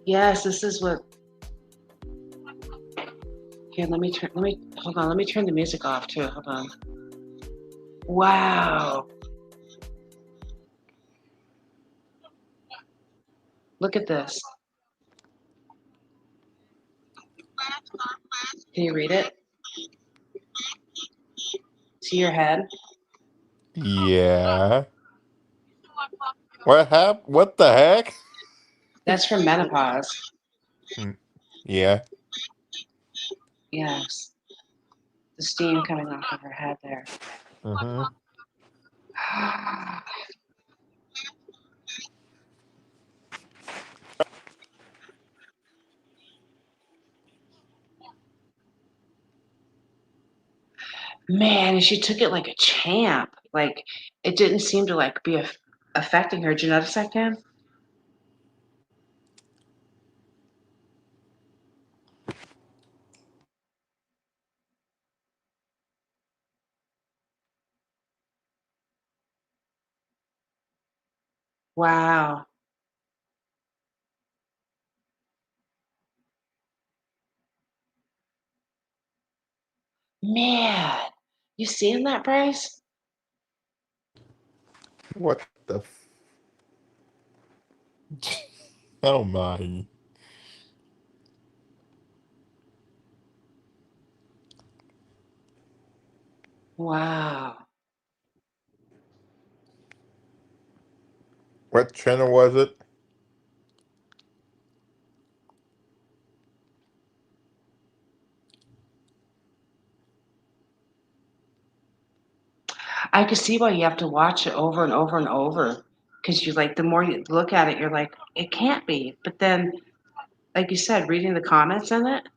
Yes, this is what. Here, hold on. Let me turn the music off too. Hold on. Wow. Look at this. Can you read it? See your head? Yeah. What happened? What the heck? That's from menopause. Yeah. Yes. The steam coming off of her head there. Mm-hmm. Man, and she took it like a champ. Like it didn't seem to like be affecting her. Did you notice that, Kim? Wow. Man, you seeing that, Bryce? What the Oh my. Wow. What channel was it? I could see why you have to watch it over and over and over. Because you like the more you look at it, you're like, it can't be. But then, like you said, reading the comments in it,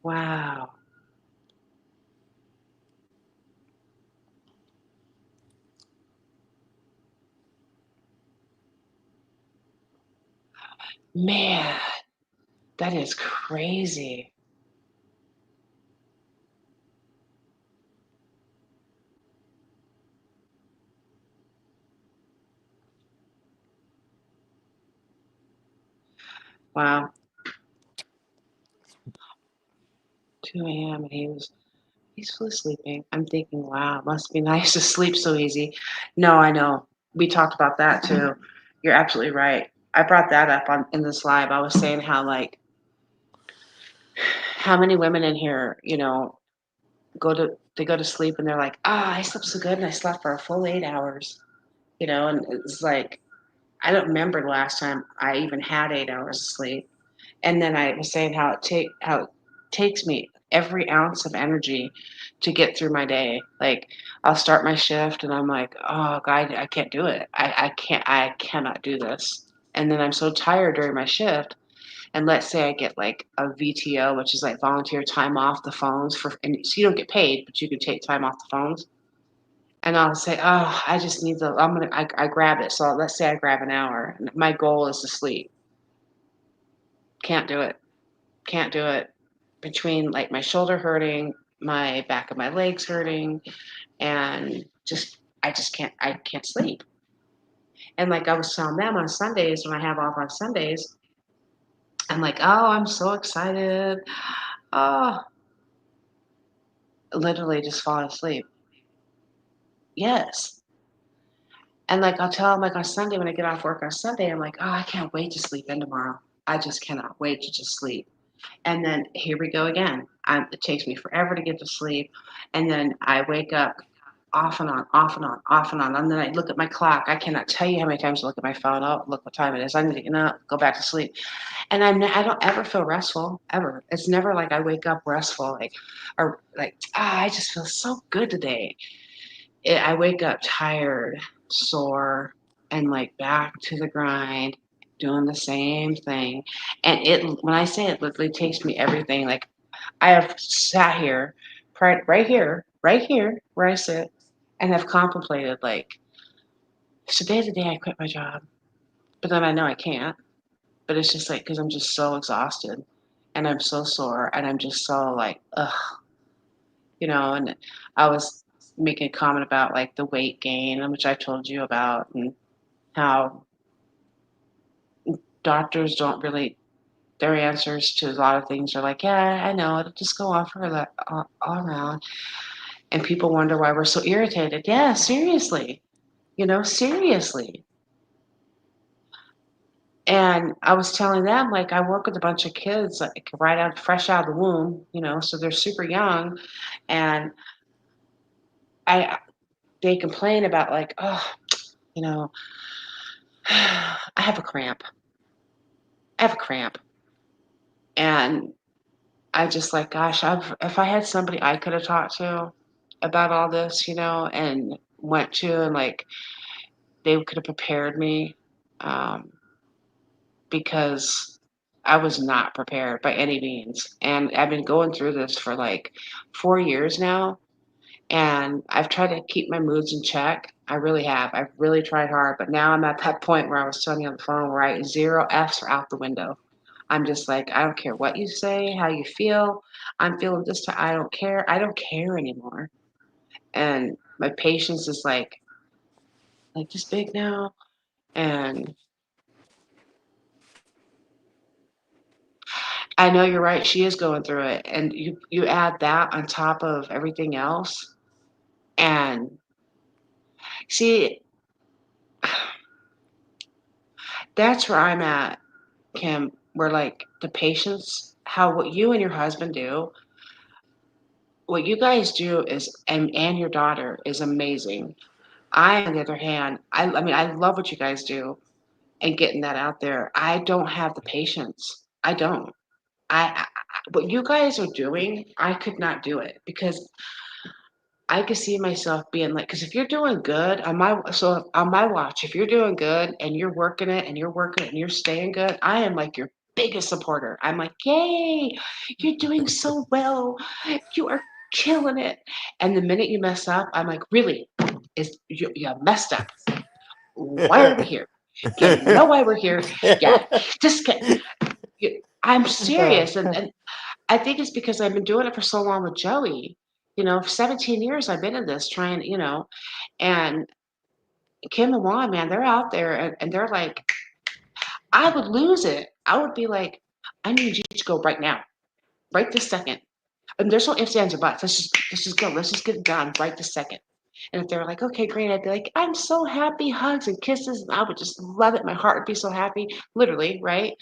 wow. Man, that is crazy. Wow. 2 a.m. and he was peacefully sleeping. I'm thinking, wow, it must be nice to sleep so easy. No, I know. We talked about that too. You're absolutely right. I brought that up in this live. I was saying how like how many women in here, they go to sleep and they're like, I slept so good and I slept for a full 8 hours, and it's like I don't remember the last time I even had 8 hours of sleep. And then I was saying how it takes me every ounce of energy to get through my day. Like I'll start my shift and I'm like, oh God, I can't do it. I cannot do this. And then I'm so tired during my shift. And let's say I get like a VTO, which is like volunteer time off the phones and so you don't get paid, but you can take time off the phones. And I'll say, oh, I just need I grab it. So let's say I grab an hour. And my goal is to sleep. Can't do it. Can't do it. Between like my shoulder hurting, my back of my legs hurting, and I can't sleep. And like I was telling them on Sundays when I have off on Sundays, I'm like, oh, I'm so excited. Oh, literally just falling asleep. Yes. And like I'll tell them like on Sunday when I get off work on Sunday, I'm like, oh, I can't wait to sleep in tomorrow. I just cannot wait to just sleep. And then here we go again. It takes me forever to get to sleep. And then I wake up off and on, off and on, off and on. And then I look at my clock. I cannot tell you how many times I look at my phone. Oh, look what time it is. I need to go back to sleep. And I don't ever feel restful, ever. It's never like I wake up restful, I just feel so good today. I wake up tired, sore, and like back to the grind, doing the same thing. And when I say it literally takes me everything. Like I have sat here, right here where I sit, and have contemplated like, today's the day I quit my job. But then I know I can't. But it's just like because I'm just so exhausted, and I'm so sore, and I'm just so like, ugh, And I was making a comment about like the weight gain, which I told you about, and how doctors don't really, their answers to a lot of things are like, yeah, I know, it'll just go on for that all around. And people wonder why we're so irritated. Yeah, seriously, seriously. And I was telling them, like, I work with a bunch of kids, like, fresh out of the womb, so they're super young. And they complain about, like, oh, you know, I have a cramp. I have a cramp. And I just like, gosh, if I had somebody I could have talked to about all this, and went to, and like, they could have prepared me, because I was not prepared by any means. And I've been going through this for like 4 years now. And I've tried to keep my moods in check. I really have. I've really tried hard. But now I'm at that point where I was telling you on the phone where zero F's are out the window. I'm just like, I don't care what you say, how you feel. I'm feeling this time. I don't care. I don't care anymore. And my patience is like this big now. And I know you're right. She is going through it. And you add that on top of everything else. And see, that's where I'm at, Kim, where like the patience, what you and your husband do, what you guys do is, and your daughter is amazing. On the other hand, I mean, I love what you guys do and getting that out there. I don't have the patience. I don't. What you guys are doing, I could not do it because I could see myself being like, because if you're doing good on my watch, if you're doing good and you're working it and you're working it and you're staying good, I am like your biggest supporter. I'm like, yay, you're doing so well. You are killing it. And the minute you mess up, I'm like, really? You messed up. Why are we here? Yeah, you know why we're here. Yeah, just get. I'm serious, and I think it's because I've been doing it for so long with Joey. For 17 years I've been in this trying, and Kim and Juan, man, they're out there and they're like, I would lose it. I would be like, I need you to go right now, right this second. And there's no ifs, ands, or buts. Let's just go. Let's just get it done right this second. And if they were like, okay, great, I'd be like, I'm so happy, hugs and kisses, and I would just love it. My heart would be so happy, literally, right?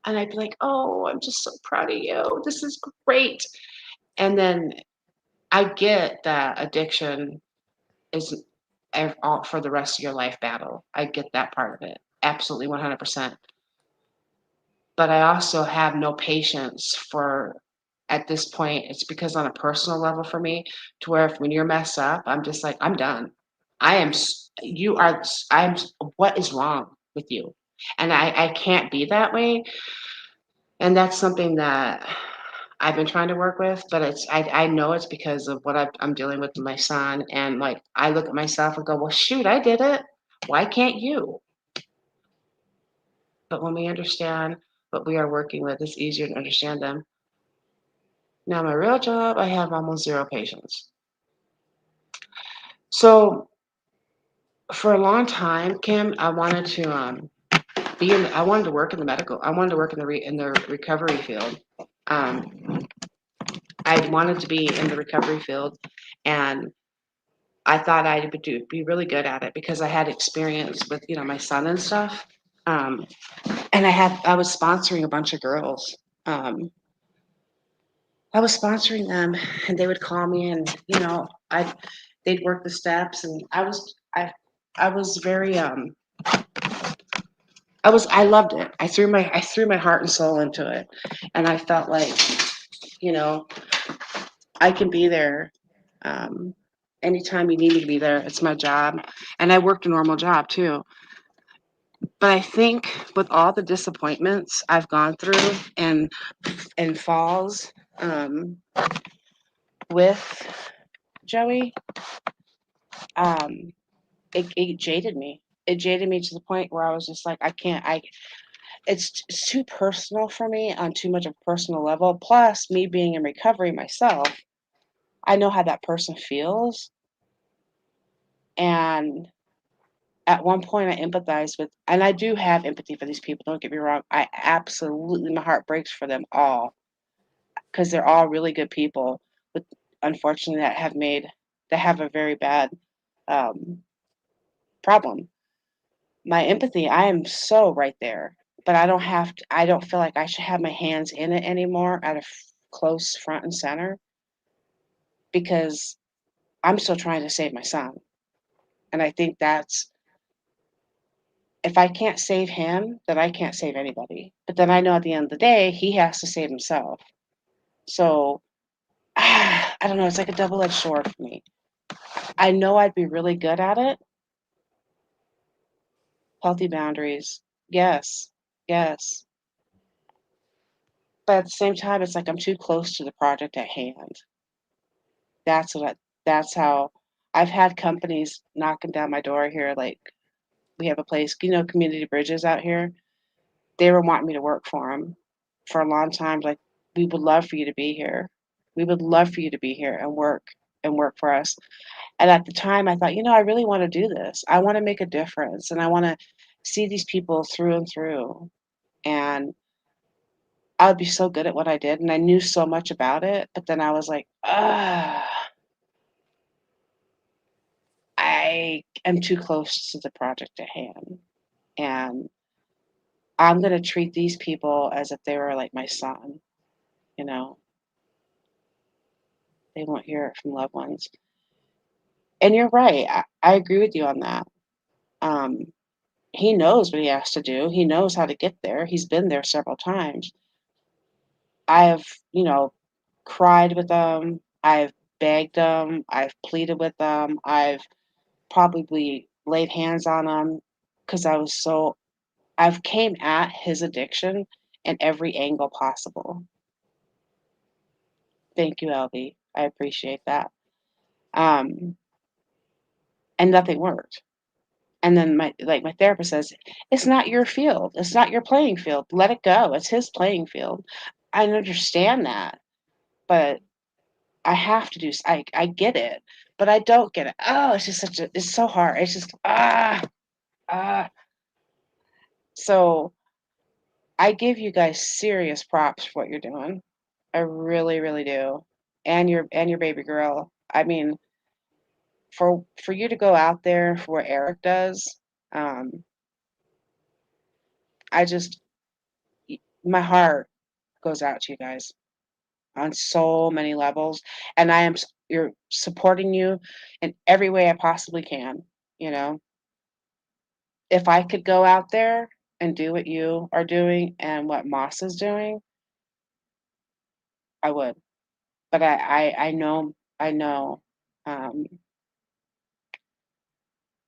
And I'd be like, oh, I'm just so proud of you. This is great. And then I get that addiction is all for the rest of your life battle. I get that part of it. Absolutely 100%. But I also have no patience for, at this point, it's because on a personal level for me, to where if when you're messed up, I'm just like, I'm done. I am, you are, I'm, what is wrong with you? And I can't be that way. And that's something that I've been trying to work with, but I know it's because of what I'm dealing with my son. And like, I look at myself and go, well, shoot, I did it. Why can't you? But when we understand what we are working with, it's easier to understand them. Now, my real job, I have almost zero patience. So for a long time, Kim, I wanted to I wanted to work in the medical. I wanted to work in the recovery field. Um, I wanted to be in the recovery field, and I thought I would be really good at it because I had experience with my son and stuff. Um, and I was sponsoring a bunch of girls. I was sponsoring them, and they would call me, and they'd work the steps, and I was very I loved it. I threw my heart and soul into it, and I felt like you know I can be there. Um, Anytime you need me to be there, it's my job, and I worked a normal job too. But I think with all the disappointments I've gone through and falls with Joey, um, it jaded me. It jaded me to the point where I was just like, I can't. It's too personal for me on too much of a personal level. Plus, me being in recovery myself, I know how that person feels. And at one point, I empathized with, and I do have empathy for these people. Don't get me wrong. I absolutely, my heart breaks for them all because they're all really good people. But unfortunately, that have a very bad um, problem. My empathy, I am so right there, but I don't feel like I should have my hands in it anymore at a close front and center because I'm still trying to save my son. And I think that's, if I can't save him, then I can't save anybody. But then I know at the end of the day, he has to save himself. So I don't know, it's like a double-edged sword for me. I know I'd be really good at it. Healthy boundaries. Yes. Yes. But at the same time, it's like I'm too close to the project at hand. That's what I, that's how I've had companies knocking down my door here. Like we have a place, Community Bridges out here. They were wanting me to work for them for a long time. Like we would love for you to be here. We would love for you to be here and work for us. And at the time, I thought, I really want to do this. I want to make a difference, and I want to see these people through and through. And I would be so good at what I did, and I knew so much about it. But then I was like, I am too close to the project at hand, and I'm gonna treat these people as if they were like my son. You know, they won't hear it from loved ones. And you're right. I agree with you on that. Um, he knows what he has to do. He knows how to get there. He's been there several times. I have, cried with them. I've begged them. I've pleaded with them. I've probably laid hands on them because I've came at his addiction in every angle possible. Thank you, LB. I appreciate that. Um, and nothing worked. And then my therapist says, it's not your field. It's not your playing field. Let it go. It's his playing field. I understand that, but I have to I get it, but I don't get it. Oh, it's just it's so hard. It's just, ah. So I give you guys serious props for what you're doing. I really, really do. and your baby girl. I mean, for you to go out there for what Eric does, um, I just my heart goes out to you guys on so many levels, and you're supporting you in every way I possibly can. You know, if I could go out there and do what you are doing and what Moss is doing, I would. But I know um,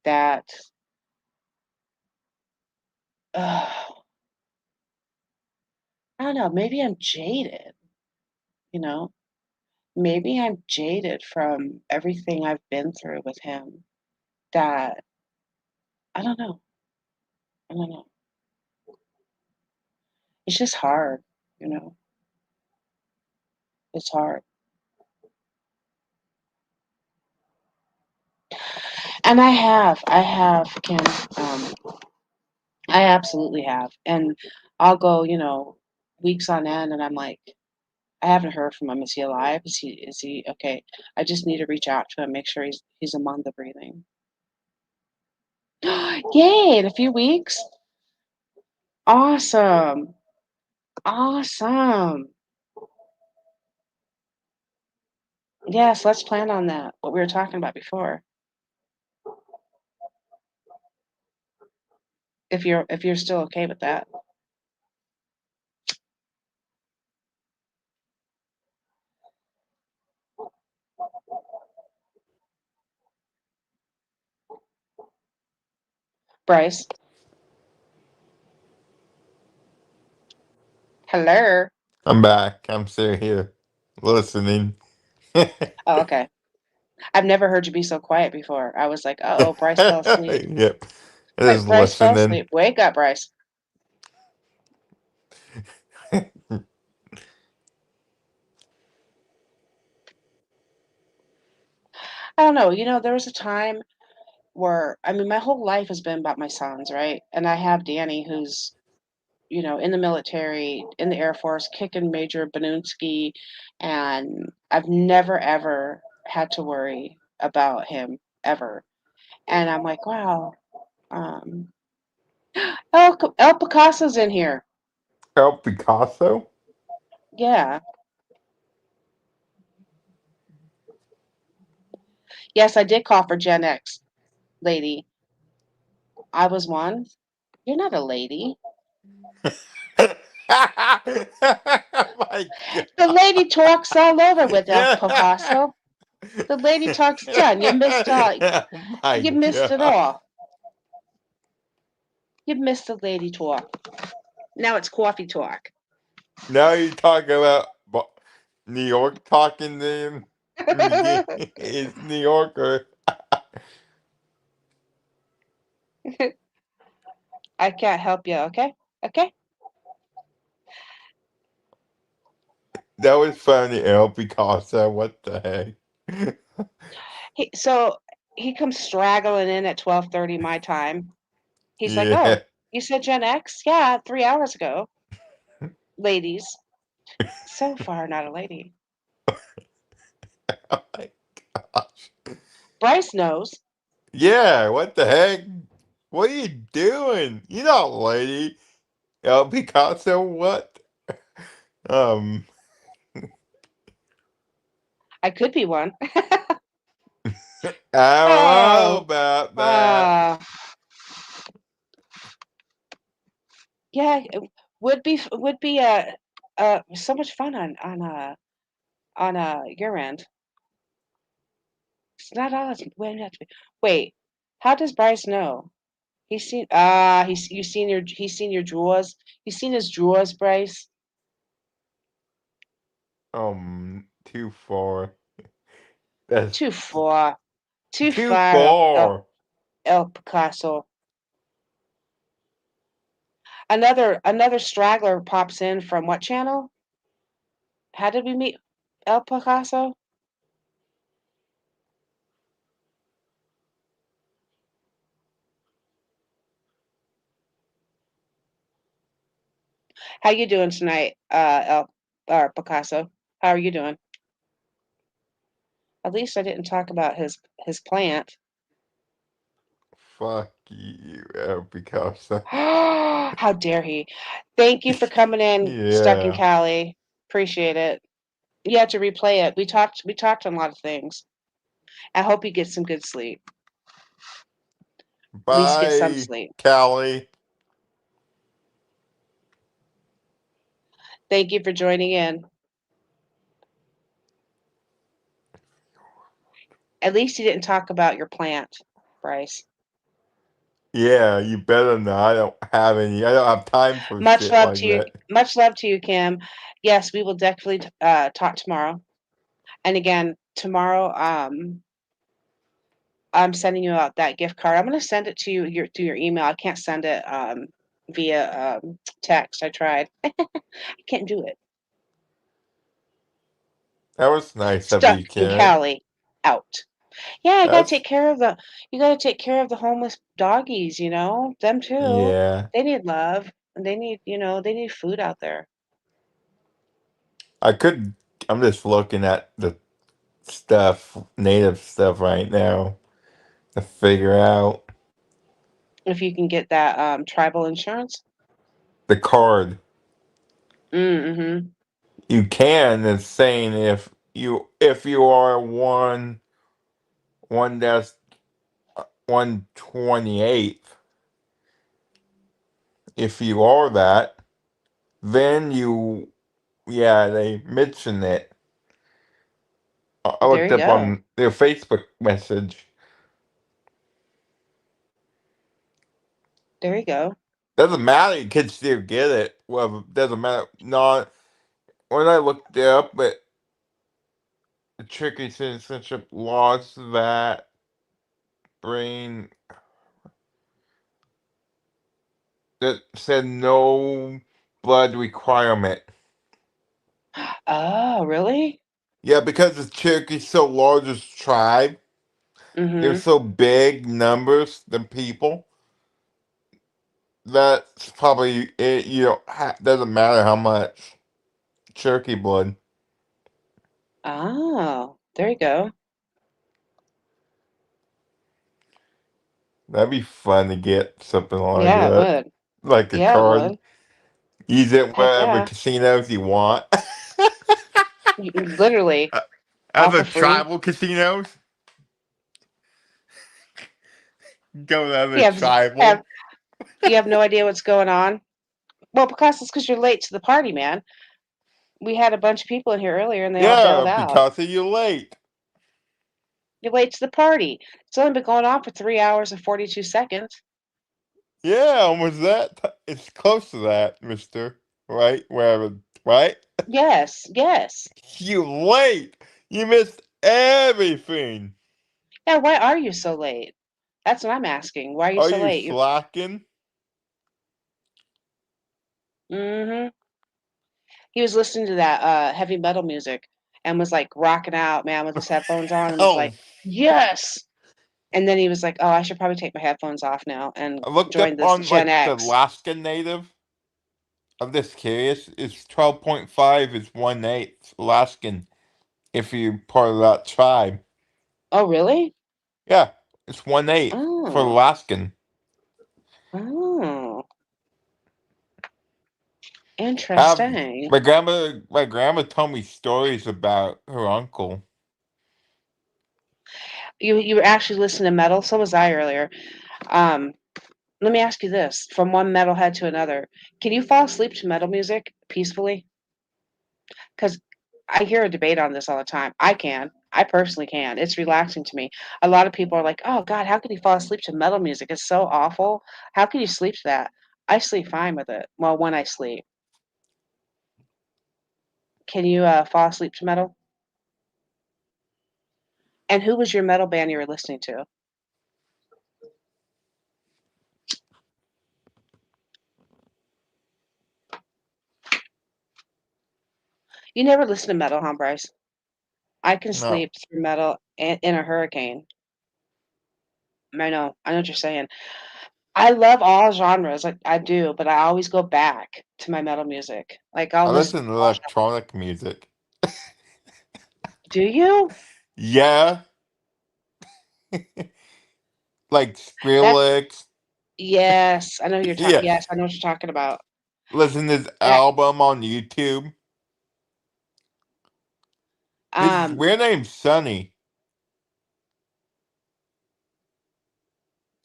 that I don't know. Maybe I'm jaded. You know, maybe I'm jaded from everything I've been through with him. That I don't know. I don't know. It's just hard. You know, it's hard. And I have, Kim. I absolutely have. And I'll go, weeks on end, and I'm like, I haven't heard from him. Is he alive? Is he okay? I just need to reach out to him, make sure he's among the breathing. Yay! In a few weeks. Awesome. Awesome. Yes, let's plan on that. What we were talking about before. If you're still okay with that. Bryce. Hello. I'm back. I'm still here, listening. Oh, okay. I've never heard you be so quiet before. I was like, uh-oh, Bryce fell asleep. Yep. Just Bryce fell listening. asleep. Wake up, Bryce. I don't know. There was a time where, I mean, my whole life has been about my sons, right? And I have Danny, who's, in the military, in the Air Force, kicking Major Banunsky, and I've never, ever had to worry about him, ever. And I'm like, wow, um, El Picasso's in here. El Picasso? Yeah. Yes, I did call for Gen X, lady. I was one. You're not a lady. My The God. lady talks all over with El Yeah. Picasso. The lady talks done. You missed all. Oh my You missed it God. all. You missed the lady talk. Now it's coffee talk. Now you talk about New York talking to him. It's New Yorker. I can't help you, okay? Okay? That was funny, El Picasso. What the heck? So he comes straggling in at 12:30 my time. He's like, Yeah. "Oh, you said Gen X? Yeah, 3 hours ago, ladies." So far, not a lady. Oh my gosh. Bryce knows. Yeah, what the heck? What are you doing? You're not a lady. El Picasso, what? Um, I could be one. I don't know Oh, about that. uh, yeah, it would be so much fun on your end. It's not all. Wait, how does Bryce know? He's seen your drawers. He's seen his drawers, Bryce. Too far. That's Too far. Too too far, far. El Picasso. Another straggler pops in from what channel? How did we meet El Picasso? How you doing tonight, El Picasso? How are you doing? At least I didn't talk about his plant. Fuck you, Picasso. How dare he? Thank you for coming in, Stuck in Yeah. Cali. Appreciate it. You have to replay it. We talked on a lot of things. I hope you get some good sleep. At least get some Bye, sleep. Callie. Thank you for joining in. At least you didn't talk about your plant, Bryce. Yeah, you better not. I don't have any. I don't have time for Much shit love like to you. that. Much love to you, Kim. Yes, we will definitely talk tomorrow. And again, tomorrow, I'm sending you out that gift card. I'm going to send it to you through your email. I can't send it via text. I tried. I can't do it. That was nice of Stuck you, in Kim. Cali. Out. Yeah, I gotta That's take care of the. You gotta take care of the homeless doggies. You know them too. yeah. They need love. And they need they need food out there. I could. I'm just looking at the stuff, native stuff right now to figure out If you can get that tribal insurance. the card. Mm-hmm. You can. It's saying if you are one that's 128th, if you are that, then yeah, they mention it. I There looked you up go. on their Facebook message. There you go. Doesn't matter. You can still get it. Well, doesn't matter. Not when I looked it up, but the tricky citizenship laws that bring that said no blood requirement. Oh, really? Yeah, because the Cherokee's so largest tribe, they're Mm-hmm. so big numbers than people. That's probably it. You know, doesn't matter how much Cherokee blood. Oh, there you go. That'd be fun to get something like Yeah, it that, would. like a Yeah, it card. would. Use it Heck wherever yeah. casinos you want. Literally, all Other for free. tribal casinos, go to other You have tribal. you have no idea what's going on. Well, because you're late to the party, man. We had a bunch of people in here earlier and they all Yeah, bailed out. because of you late. You're late to the party. It's only been going on for 3 hours and 42 seconds. Yeah, almost that. It's close to that, Mister. Right, wherever. Right, Yes, yes. you late. You missed everything. Yeah, why are you so late? That's what I'm asking. Why are you Are so you late? slacking? Mm-hmm. He was listening to that heavy metal music and was like rocking out, man, with his headphones on and was Oh, like, yes. And then he was like, oh, I should probably take my headphones off now and I looked join up this on Gen like the X. Alaska Native. I'm just curious. It's 12.5 is 1/8 Alaskan if you're part of that tribe. Oh, really? Yeah, it's 1/8 for Oh, Alaskan. oh, Have interesting. my grandma told me stories about her uncle. You were actually listening to metal? So was I earlier. Um, Let me ask you this: from one metalhead to another, can you fall asleep to metal music peacefully? Because I hear a debate on this all the time. I can. I personally can. It's relaxing to me. A lot of people are like, "Oh God, how can you fall asleep to metal music? It's so awful. How can you sleep to that?" I sleep fine with it. Well, when I sleep, can you fall asleep to metal? And who was your metal band you were listening to? You never listen to metal, huh, Bryce? I can No, sleep through metal in a hurricane. I know what you're saying. I love all genres, like, I do, but I always go back to my metal music. Like, I'll I listen listen to to all gen electronic music. Do you? Yeah, like That's Skrillex. yes, I know you're talking. Yeah, Yes, I know what you're talking about. listen to his That album on YouTube. His um, real name's Sonny.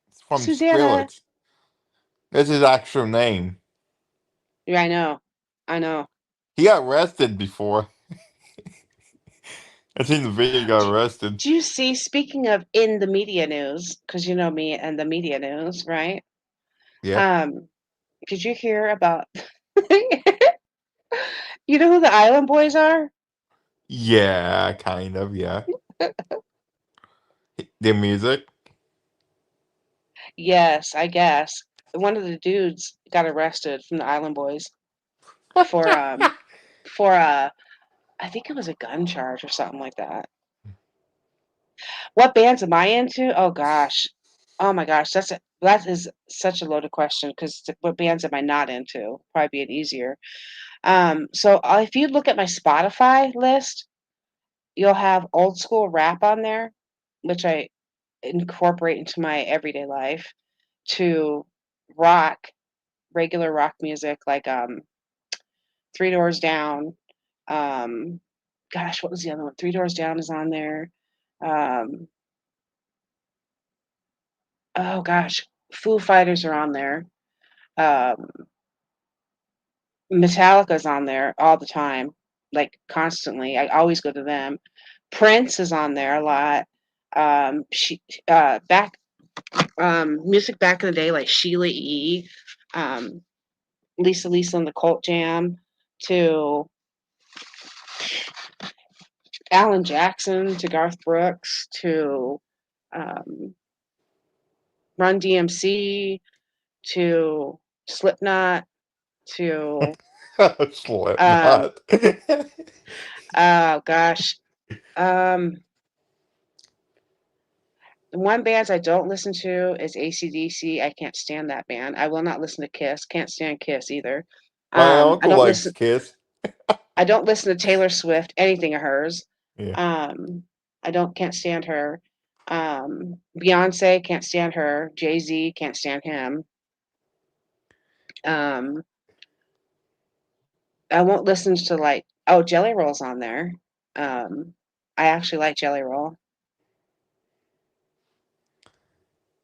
It's from Susanna. Skrillex. That's his actual name. Yeah, I know. I know. He got arrested before. I seen the video. He got Do, arrested. do you see? Speaking of in the media news, because you know me and the media news, right? Yeah. Um, did you hear about? You know who the Island Boys are? Yeah, kind of. Yeah. The music. Yes, I guess one of the dudes got arrested from the Island Boys for for I think it was a gun charge or something like that. What bands am I into? Oh gosh. Oh my gosh, that is such a loaded question because what bands am I not into? Probably be an easier. So if you look at my Spotify list, you'll have old school rap on there, which I incorporate into my everyday life, to rock, regular rock music like Three Doors Down. Um, gosh, what was the other one? Three Doors Down is on there. Um, oh gosh, Foo Fighters are on there. Um, Metallica's on there all the time, like constantly. I always go to them. Prince is on there a lot. She back music back in the day like Sheila E. Um, Lisa and the Cult Jam to Alan Jackson to Garth Brooks to um, Run DMC to Slipknot to um, Slipknot. oh gosh, um, the one bands I don't listen to is AC/DC. I can't stand that band. I will not listen to Kiss. Can't stand Kiss either. My I uncle don't likes listen. Kiss. I don't listen to Taylor Swift. Anything of hers. Yeah. I don't can't stand her. Beyonce can't stand her. Jay-Z can't stand him. Um, I won't listen to like Jelly Roll's on there. Um, I actually like Jelly Roll.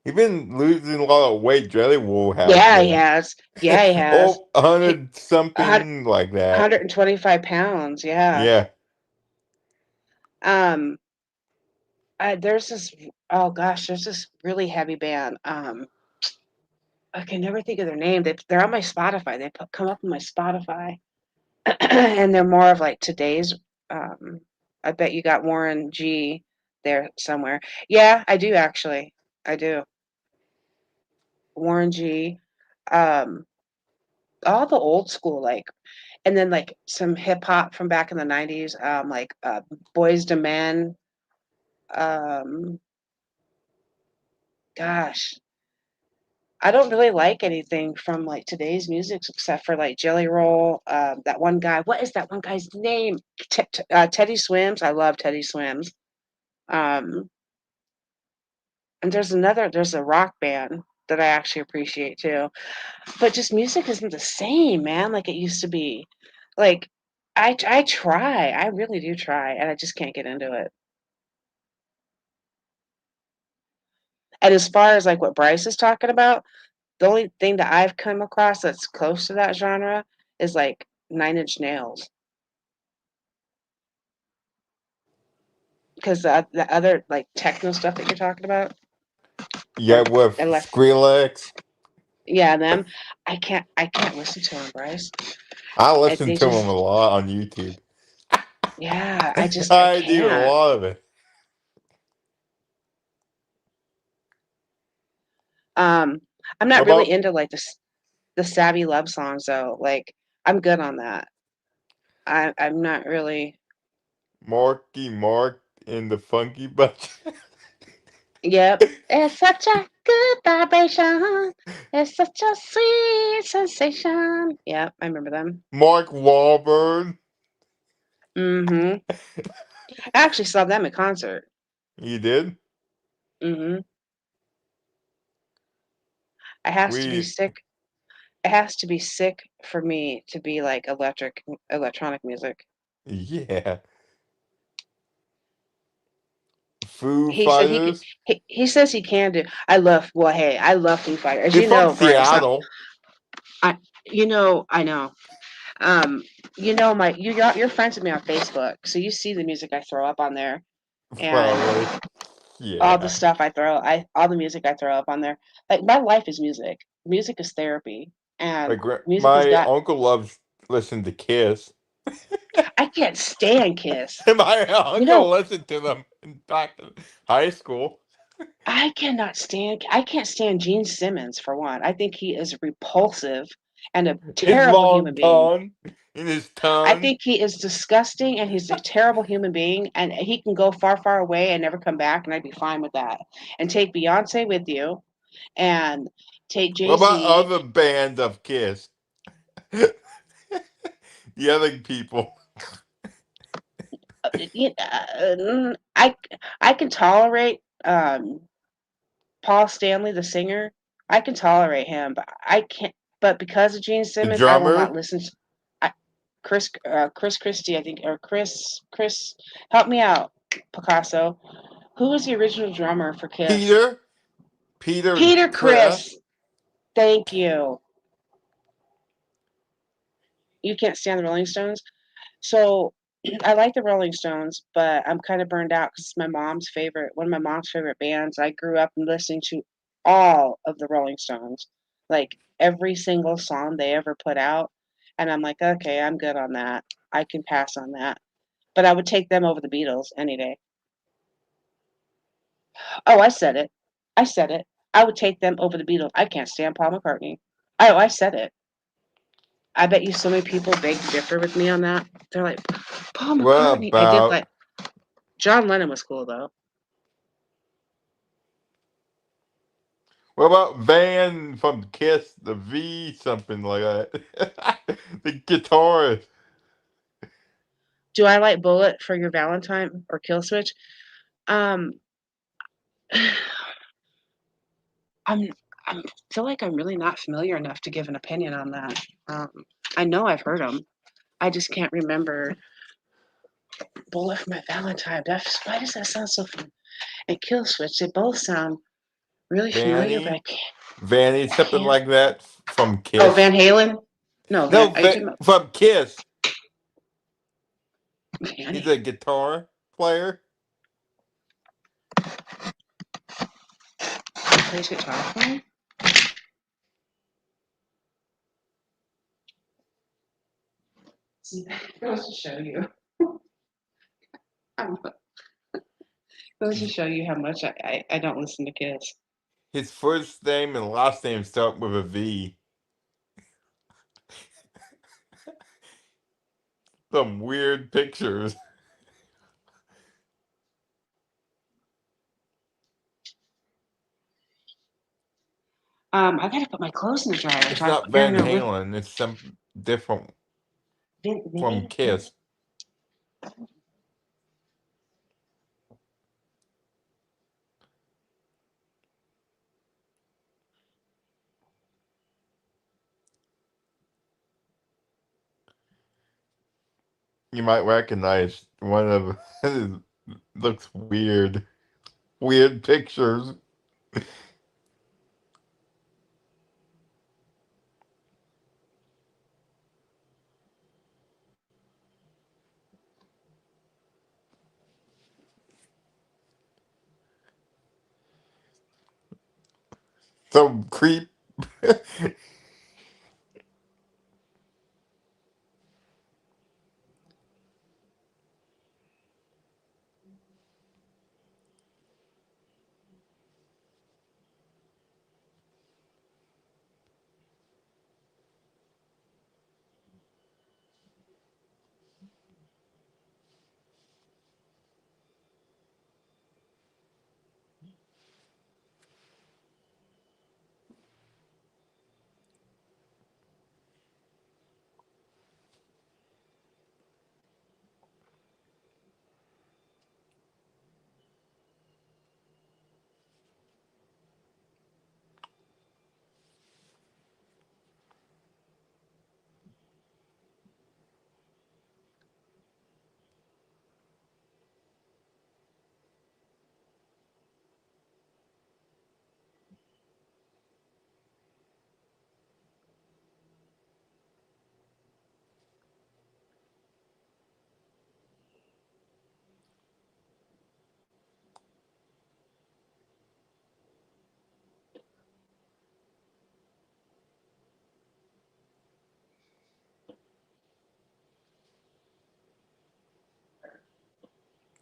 He's been losing a lot of weight. Jelly Roll has Yeah, he been. has. Yeah, he has. Oh, a He, 100 100, something like that. 125 pounds. Yeah. Yeah. Um, there's this. Oh gosh, there's this really heavy band. I can never think of their name. They're on my Spotify. Come up on my Spotify, and they're more of like today's. Um, I bet you got Warren G there somewhere. Yeah, I do actually. I do. Warren G. Um, all the old school like, and then like some hip hop from back in the '90s. Like Boys to Men. Um, gosh, I don't really like anything from like today's music except for like Jelly Roll. That one guy. What is that one guy's name? Teddy Swims. I love Teddy Swims. Um, and there's a rock band that I actually appreciate too. But just music isn't the same, man, like it used to be. Like I try, I really do try, and I just can't get into it. And as far as like what Bryce is talking about, the only thing that I've come across that's close to that genre is like Nine Inch Nails. Because the other like techno stuff that you're talking about, Yeah, or with unless Skrillex. yeah, them, I can't listen to them, Bryce. I listen They to him just a lot on YouTube. yeah, I I do a can't. lot of it. Um, I'm What not really about into like the savvy love songs though. Like I'm good on that. I'm not really. Marky Mark and the Funky Bunch? Yep. It's such a good vibration. It's such a sweet sensation. Yep, I remember them. Mark Wahlberg. Mm-hmm. I actually saw them in concert. You did? Hmm. It has to be We, sick. It has to be sick for me to be like electronic music. yeah. Foo He said he could. Fighters. He says he can do. I love. Well, hey, I love Foo Fighters. As They're you from know, Brian. It's not. Seattle, I. You know. I know. Um. You know my. You're friends with me on Facebook, so you see the music I throw up on there, and probably. all the Yeah. stuff all the music I throw up on there. Like my life is music. Music is therapy, and music has My got. uncle loves listen to Kiss. I can't stand Kiss. My You uncle know, listened to them back in high school. I can't stand Gene Simmons for one. I think he is repulsive and a His terrible long human being. tongue and his I tongue. think he is disgusting and he's a terrible human being and he can go far, far away and never come back and I'd be fine with that. And take Beyonce with you and take What about Jay-Z. other bands of Kiss? The other people. I can tolerate Paul Stanley, the singer. I can tolerate him, but I can't. But because of Gene The Simmons, I will not drummer, listen to I, Chris Christie. I think or Chris. Help me out, Picasso. Who was the original drummer for Kiss? Peter, Peter and Peter Chris. Chris. Thank you. You can't stand the Rolling Stones. So I like the Rolling Stones, but I'm kind of burned out because it's one of my mom's favorite bands. I grew up listening to all of the Rolling Stones, like every single song they ever put out. And I'm like, okay, I'm good on that. I can pass on that. But I would take them over the Beatles any day. Oh, I said it. I said it. I would take them over the Beatles. I can't stand Paul McCartney. Oh, I said it. I bet you so many people beg to differ with me on that. They're like, Paul What McCartney. I did about like John Lennon was cool though. what about Van from Kiss? The V something like that. The guitarist. Do I like Bullet for Your Valentine or Kill Switch? Um, I'm I feel like I'm really not familiar enough to give an opinion on that. Um, I know I've heard them. I just can't remember Bullet for My Valentine. Why does that sound so familiar? And Kill Switch, they both sound really familiar, but Vanny, Vanny, I something can't. like that from Oh, Kiss. Van Halen? No, No, Are you talking about from Kiss. Van He's Halen? a guitar player. Plays guitar for him? See, that goes to show you. I'm, goes to show you how much I don't listen to Kiss. His first name and last name start with a V. Some weird pictures. I gotta put my clothes in the dryer. It's Talk. not You're Van gonna live. Halen. It's some different from Vin, Kiss. You might recognize one of looks weird. Weird pictures. Some creep.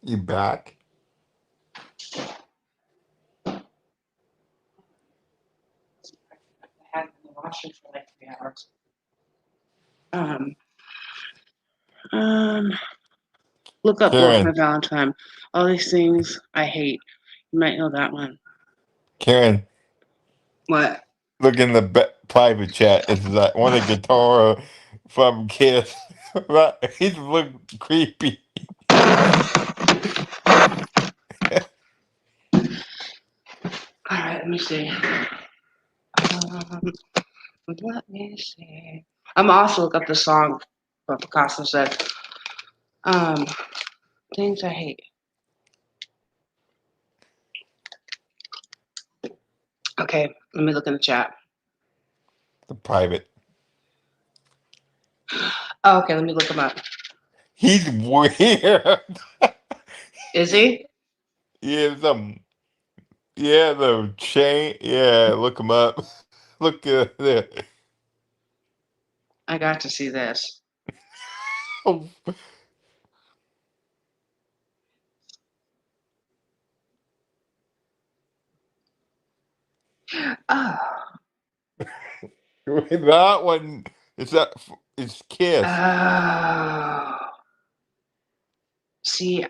You back? I had it in the washer for like 3 hours. Um, um, look up Bullet for My Karen, Valentine. All these things I hate. You might know that one. Karen, What? look in the private chat. It's that one of guitar from Kiss. He's look creepy. All right, let me see. Let me see. I'm also look up the song what Picasso said. Um, things I hate. Okay, let me look in the chat. The private. Oh, okay, let me look him up. He's weird. Is he? Yeah, yeah, the chain. Yeah, look him up. Look at that. I got to see this. Oh, Oh, that one is it's Kiss. oh. See,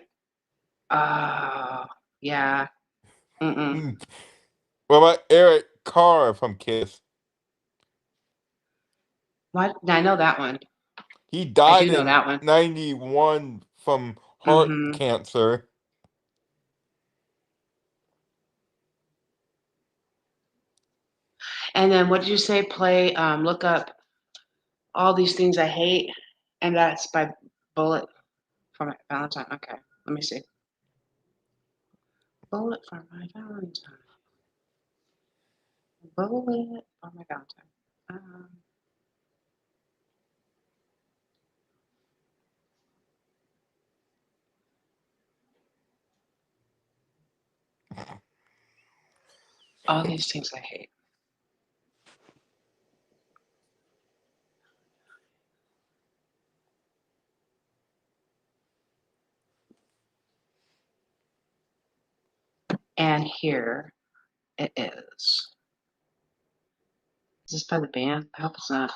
oh, yeah. Mm-mm. Hmm. What about Eric Carr from Kiss? What? I know that one. He I do died know in that one. '91 from heart Mm-hmm. cancer. And then what did you say? Play, look up All These Things I Hate, and that's by Bullet for My Valentine. Okay, let me see. Bullet for My Valentine. Bullet for My Valentine. Um, all These Things I Hate. And here it is. Is this by the band? I hope it's not.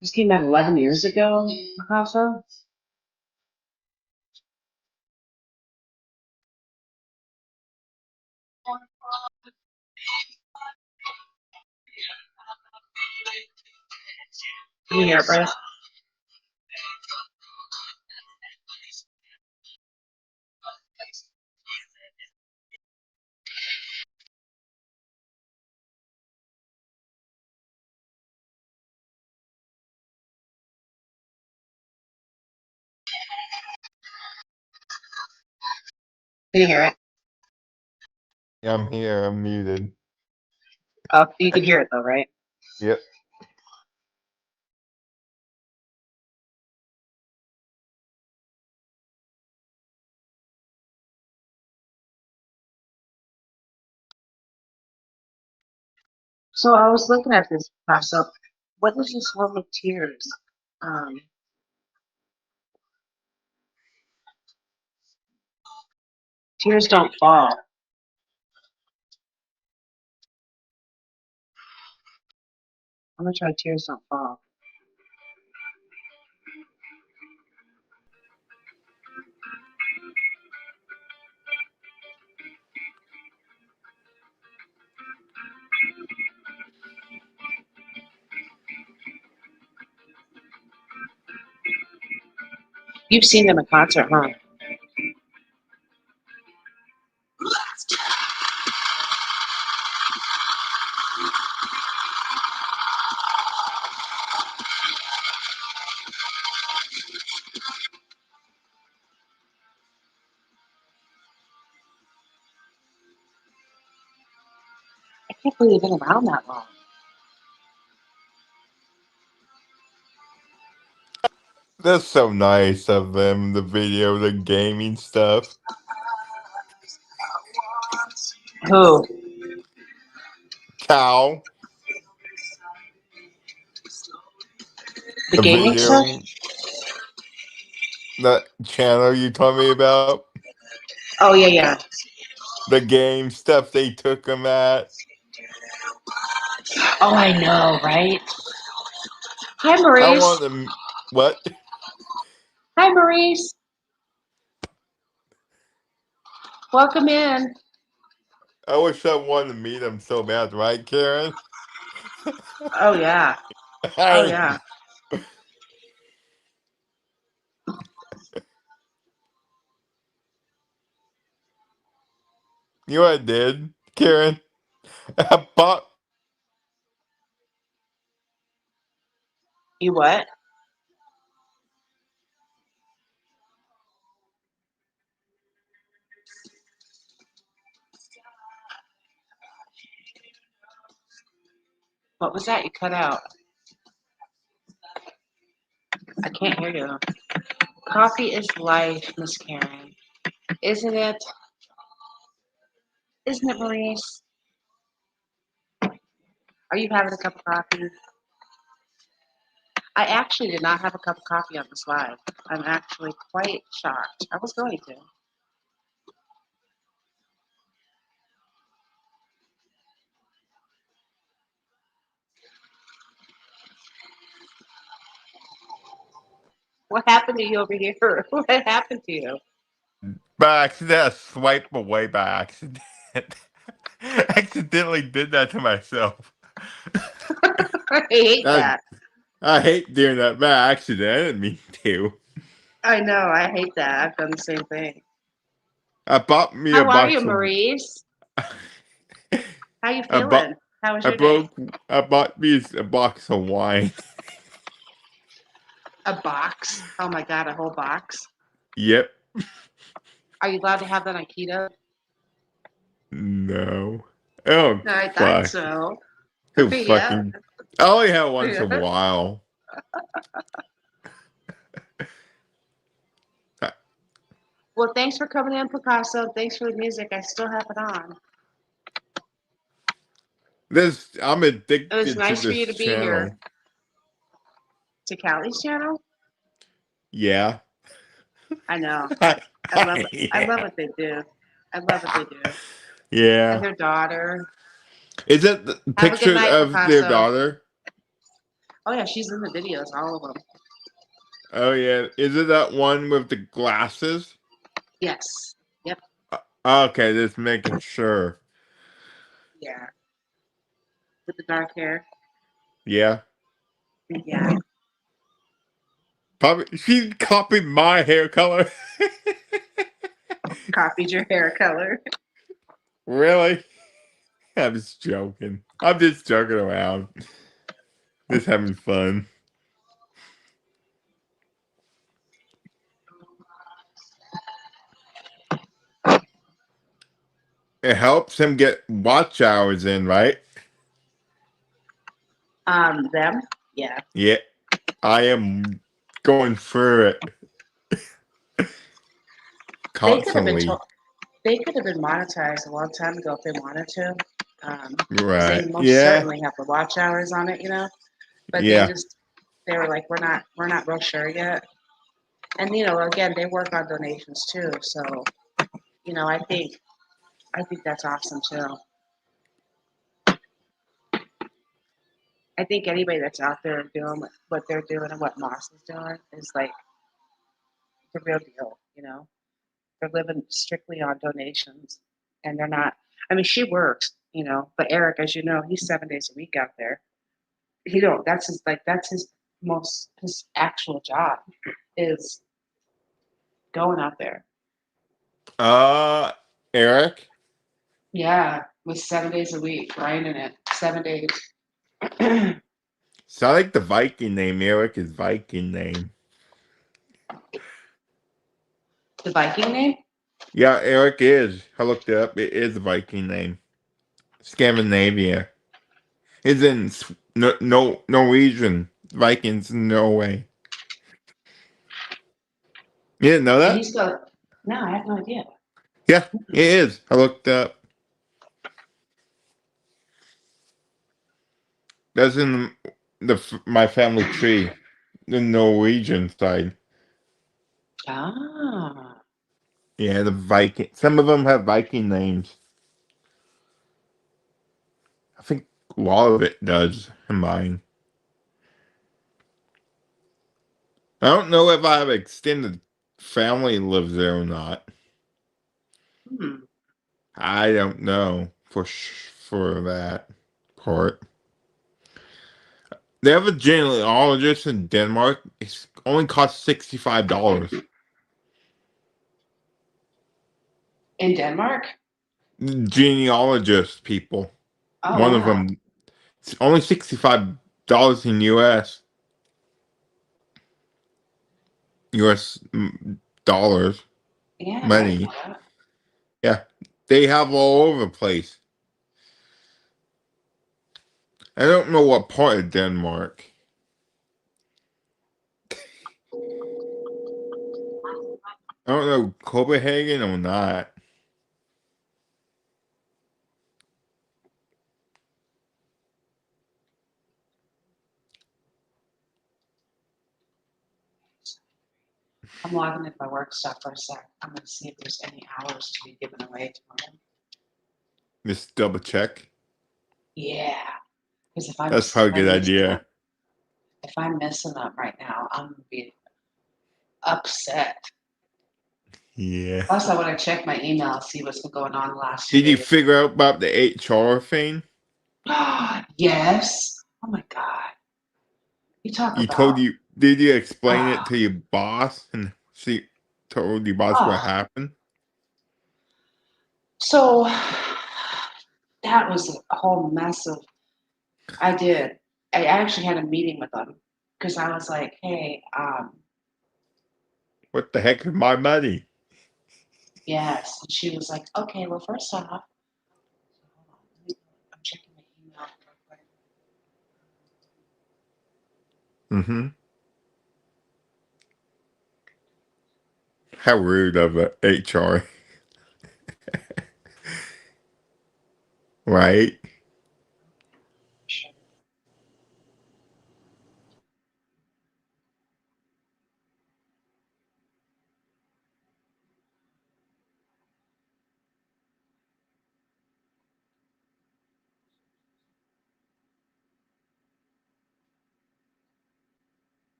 This came out 11 years ago, Picasso. Can you hear it, Bryce? Can you hear it? I'm here. I'm muted. Oh, you can hear it though, right? Yep. So I was looking at this Picasso. What is this one with tears? Um, Tears Don't Fall. I'm gonna try Tears Don't Fall. You've seen them in concert, huh? I can't believe they've been around that long. That's so nice of them, the video, the gaming stuff. Who? Cow, The the gaming stuff? video, that channel you told me about, Oh yeah, yeah. the game stuff they took them at. Oh, I know, right? Hi, I Maurice. want them. What? Hi, Maurice. Welcome in. I wish I wanted to meet them so bad, right, Karen? Oh yeah. Oh I, yeah. you know what I did, Karen? I bought. You what? What was that? You cut out. I can't hear you. Coffee is life, Miss Karen. Isn't it? Isn't it, Maurice? Are you having a cup of coffee? I actually did not have a cup of coffee on this live. I'm actually quite shocked. I was going to. What happened to you over here? What happened to you? By accident, I swiped away by accident. Accidentally did that to myself. I hate I, that. I hate doing that by accident. I didn't mean to. I know. I hate that. I've done the same thing. I bought me a How are you, box of. Maurice? How you I bought. feeling? How was I your day? broke. I bought me a box of wine. A box? Oh my god, a whole box? Yep. Are you allowed to have that on keto? No. Oh I thought fuck. so. Who Yeah. fucking? I only have once Yeah. in a while. Well, thanks for coming in, Picasso. Thanks for the music. I still have it on. I'm It was addicted to nice for you this to be here. channel. To Callie's channel? Yeah. I know. I, I love it. I love yeah. what they do. I love what they do. And Yeah. their daughter. Is it the Have a good picture night, of their Picasso. daughter? Oh yeah, she's in the videos, all of them. Oh yeah. Is it that one with the glasses? Yes. Yep. Okay, just making sure. Yeah. With the dark hair. Yeah. Yeah. Probably she copied my hair color. Copied your hair color. Really? I'm just joking. I'm just joking around. Just having fun. It helps him get watch hours in, right? Them? Yeah. Yeah. I am going through it They could have been constantly. they could have been monetized a long time ago if they wanted to. Because they Right. most Yeah. certainly have the watch hours on it, But Yeah. they were like, we're not real sure yet. And again, they work on donations too. So, I think that's awesome too. I think anybody that's out there doing what they're doing and what Moss is doing is like the real deal. They're living strictly on donations and they're not, I mean, she works, but Eric, as you know, he's 7 days a week out there. That's his actual job is going out there. Eric? Yeah, with 7 days a week, grinding it. 7 days. Sound like the Viking name. Eric is Viking name. The Viking name? Yeah, Eric is. I looked it up. It is a Viking name. Scandinavia. It's in Norwegian. Vikings, Norway. You didn't know And that? he's got, no, I have no idea. Yeah, it is. I looked up. That's in my family tree, the Norwegian side. Ah, Yeah, the Viking. Some of them have Viking names. I think a lot of it does in mine. I don't know if I have extended family lives there or not. hmm. I don't know for that part. They have a genealogist in Denmark. It only costs $65. In Denmark? Genealogist people. Oh, One of wow. them. It's only $65 in US dollars Yeah, I didn't money. know that. Yeah, they have all over the place. I don't know what part of Denmark. I don't know Copenhagen or not. I'm logging into my work stuff for a sec. I'm going to see if there's any hours to be given away tomorrow. Just double check. Yeah, because if I'm That's probably a good missing them, idea. if I'm missing them right now, I'm going to be upset. Yeah. Plus, I want to check my email, see what's been going on the last 2 Did you days. figure out about the HR thing? Yes. Oh my God. You talk You told about, you. Did you explain it oh, to your boss and she told your boss what oh. happened? So that was a whole mess of, I did. I actually had a meeting with them because I was like, hey, What the heck is my money? yes. And she was like, okay, well, first off, hold on, I'm checking my email real quick. Mm-hmm. How rude of a HR, right? Sure.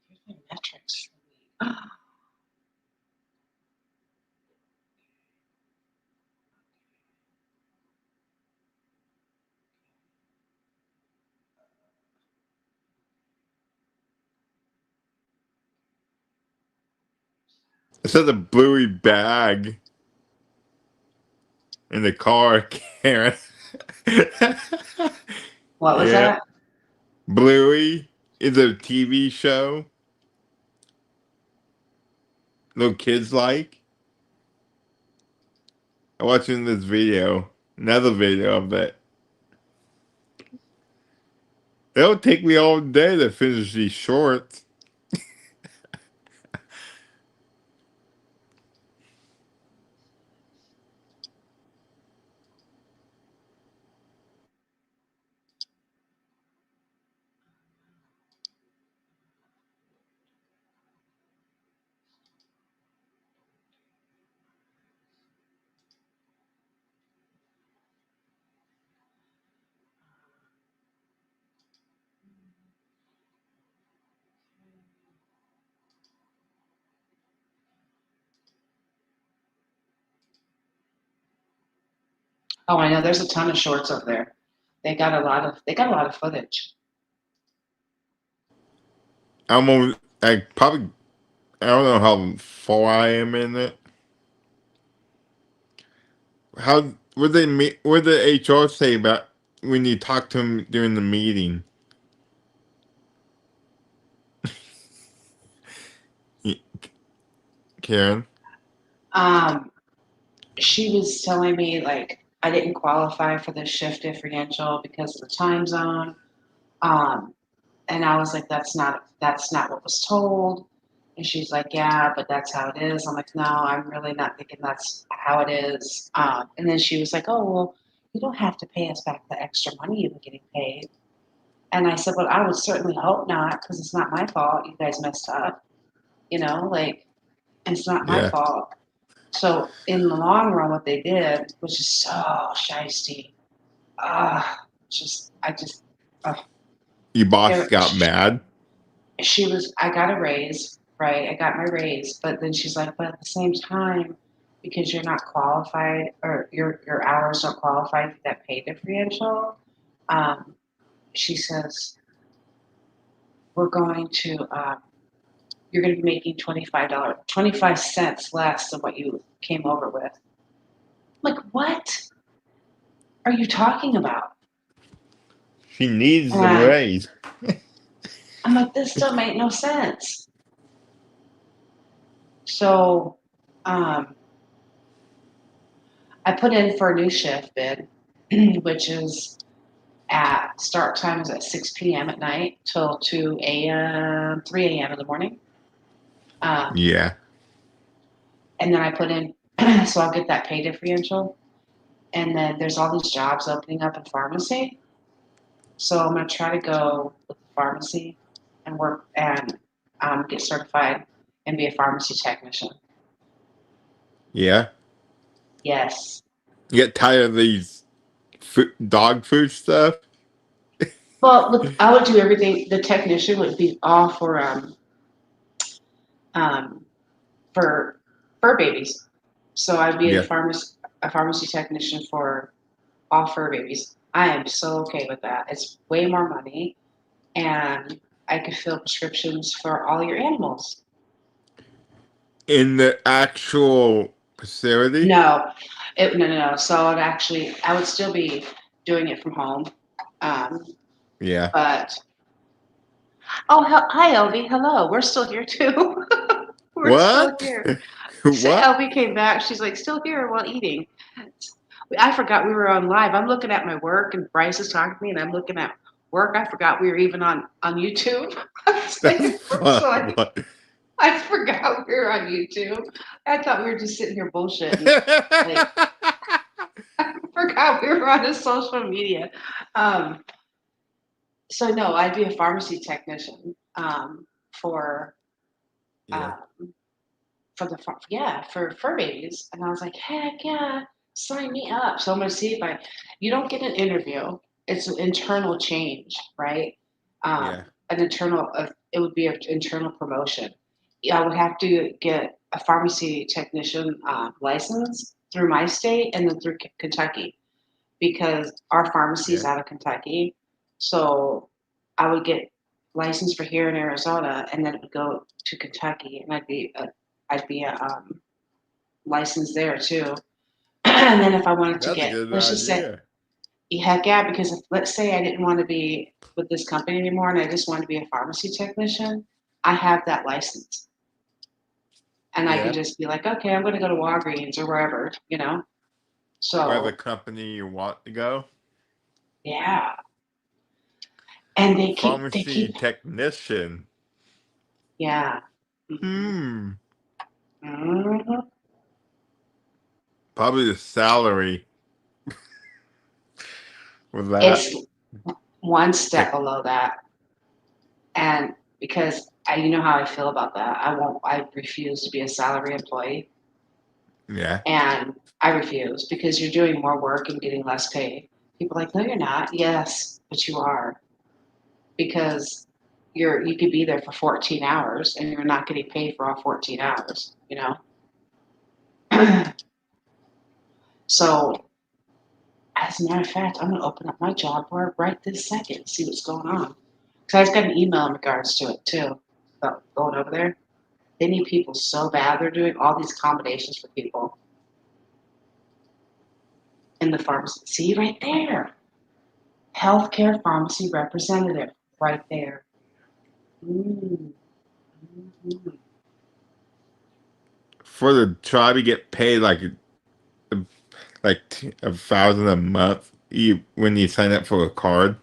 Here's my metrics. It says a bluey bag in the car, Karen. What was Yeah. that? Bluey is a TV show little kids like. I'm watching this video, another video of it. It'll take me all day to finish these shorts. Oh, I know. There's a ton of shorts up there. They got a lot of footage. I probably, I don't know how far I am in it. How, what did HR say about when you talk to them during the meeting? Karen? Um, she was telling me like I didn't qualify for the shift differential because of the time zone. And I was like, that's not what was told. And she's like, yeah, but that's how it is. I'm like, no, I'm really not thinking that's how it is. And then she was like, oh, well, you don't have to pay us back the extra money you've been getting paid. And I said, well, I would certainly hope not, because it's not my fault. You guys messed up, like, and it's not my Yeah. fault. So in the long run, what they did was just so shisty. I Your boss there, got mad. I got a raise, right? I got my raise, but then she's like, but at the same time, because you're not qualified or your hours don't qualify for that pay differential, um, she says, we're going to, you're going to be making $25, 25 cents less than what you came over with. I'm like, what are you talking about? She needs the And raise. I'm like, this don't make no sense. So, I put in for a new shift bid, which is start time is at 6 p.m. at night till 2 a.m., 3 a.m. in the morning. Yeah. And then I put in, so I'll get that pay differential. And then there's all these jobs opening up in pharmacy. So I'm going to try to go with pharmacy and work and get certified and be a pharmacy technician. Yeah. Yes. You get tired of these dog food stuff? Well, I would do everything. The technician would be all um, for fur babies. So I'd be Yeah. a pharmacy technician for all fur babies. I am so okay with that. It's way more money, and I could fill prescriptions for all your animals. In the actual facility? No, no. So I would still be doing it from home. Um, Yeah. but hi, Elvie. Hello. We're still here too. We're still What? here. So What? Elvie came back. She's like, still here while eating. I forgot we were on live. I'm looking at my work, and Bryce is talking to me, and I'm looking at work. I forgot we were even on YouTube. That's fun. What? I forgot we were on YouTube. I thought we were just sitting here bullshitting. Like, I forgot we were on a social media. So no, I'd be a pharmacy technician for Yeah. um, for fur babies, and I was like, heck yeah, sign me up. So I'm gonna see if you don't get an interview. It's an internal change, right? Yeah. It would be an internal promotion. Yeah, I would have to get a pharmacy technician license through my state and then through Kentucky because our pharmacy is Yeah. out of Kentucky. So I would get licensed for here in Arizona, and then it would go to Kentucky, and I'd be licensed there too. And then if I wanted to That's a get, good let's just say, idea. heck yeah, because let's say I didn't want to be with this company anymore, and I just wanted to be a pharmacy technician, I have that license, and I can Yeah. just be like, okay, I'm going to go to Walgreens or wherever. Where the So company you want to go? yeah, and they Pharmacy keep, technician. yeah. Hmm. Hmm. Hmm. Probably the salary with that. It's one step Tech. below that, and because you know how I feel about that, I refuse to be a salary employee, Yeah. and I refuse because you're doing more work and getting less pay. People are like, no, you're not. Yes, but you are because you could be there for 14 hours and you're not getting paid for all 14 hours. So as a matter of fact, I'm going to open up my job board right this second and see what's going on. Because I just got an email in regards to it too, about going over there. They need people so bad. They're doing all these accommodations for people in the pharmacy. See right there. Healthcare pharmacy representative right there. Mm. Mm. For the try to get paid like 1,000 a month when you sign up for a card.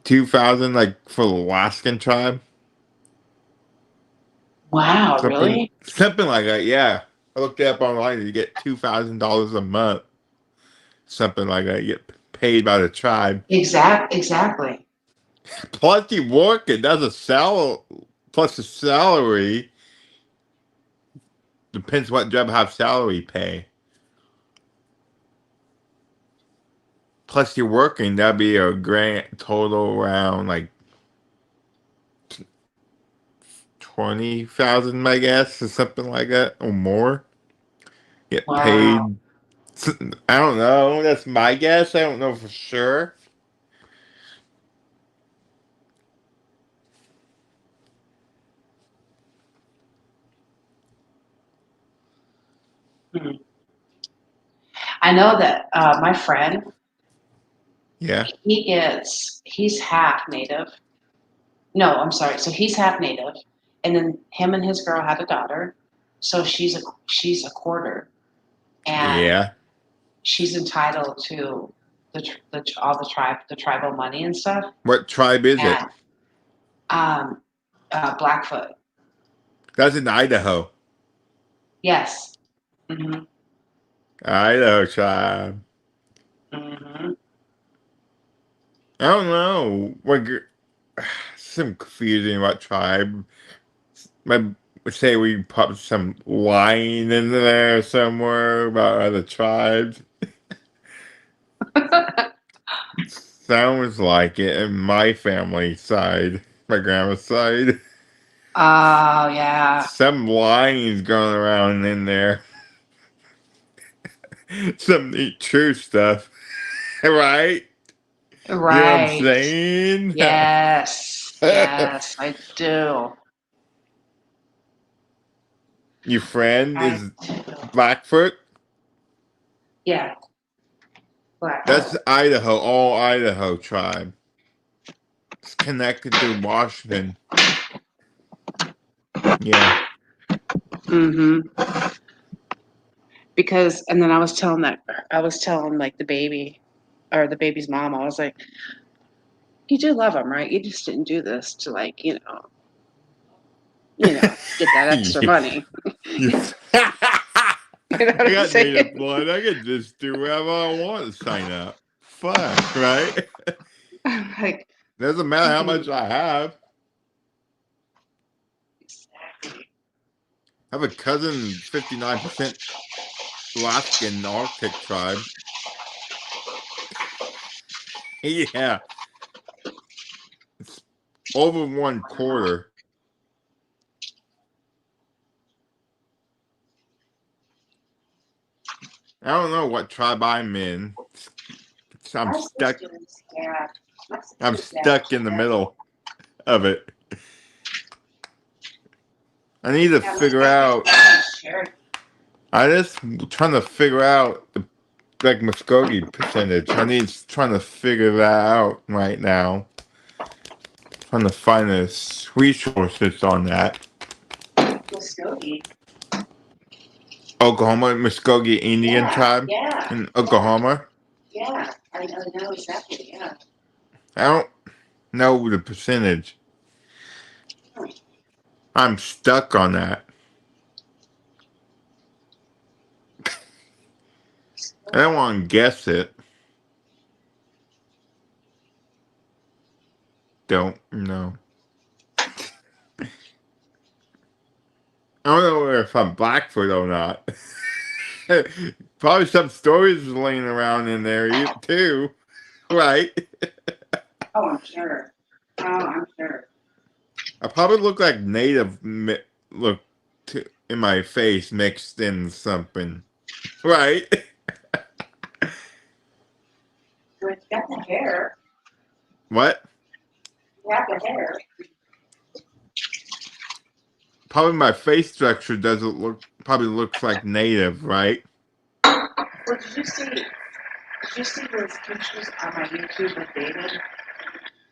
2,000 like for the Alaskan tribe. Wow, Something really? something like that, yeah. I looked it up online. You get $2,000 a month. Something like that. You get paid by the tribe. Exactly. Plus you work it. That's a plus the salary. Depends what job have salary pay. Plus you're working, that'd be a grand total around like 20,000, I guess, or something like that, or more. Get Wow. paid. I don't know. That's my guess. I don't know for sure. Hmm. I know that my friend, Yeah. he's half native. No, I'm sorry. So he's half native, and then him and his girl had a daughter. So she's a quarter, and Yeah. she's entitled to all the tribal money and stuff. What tribe is it? And Blackfoot. That's in Idaho. Yes. Mhm. Idaho tribe. Mhm. I don't know. What some confusing about tribe. I would say we put some line in there somewhere about other tribes. Sounds like it in my family side, my grandma's side. Oh yeah. Some lines going around in there. Some neat true stuff. Right? You know what I'm Right. saying? Yes. Yes, I do. Your friend I is do. Blackfoot? Yeah. That's Blackfoot. Idaho, all Idaho tribe. It's connected to Washington. Yeah. Mhm. Because, and then I was telling like the baby or the baby's mom, I was like, you do love him, right? You just didn't do this to like, get that extra You- money. you- You know I what I'm got native saying? blood. I could just do whatever I want to sign up. Fuck, right? I'm like, Doesn't matter how much I have. exactly. I have a cousin, 59% Alaskan Arctic tribe. Yeah, it's over 1/4. I don't know what tribe I'm in. I'm My stuck. sister's dad, my I'm sister's dad, stuck in the middle of it. I need to yeah, my figure sister's out. dad is Cherokee. I just trying to figure out the like Muskogee percentage. I need trying to figure that out right now. Trying to find the resources on that. Muskogee. Oklahoma, Muskogee Indian Yeah, tribe yeah, in yeah, Oklahoma. yeah. I know exactly. Yeah. I don't know the percentage. I'm stuck on that. I don't want to guess it. Don't know. I don't know if I'm Blackfoot or not. Probably some stories laying around in there too, right? Oh, I'm sure. Oh, I'm sure. I probably look like native look in my face mixed in something, right? But you got the hair. What? You have the hair. Probably my face structure doesn't look. Probably looks like native, right? Well, did you see those pictures on my YouTube with David?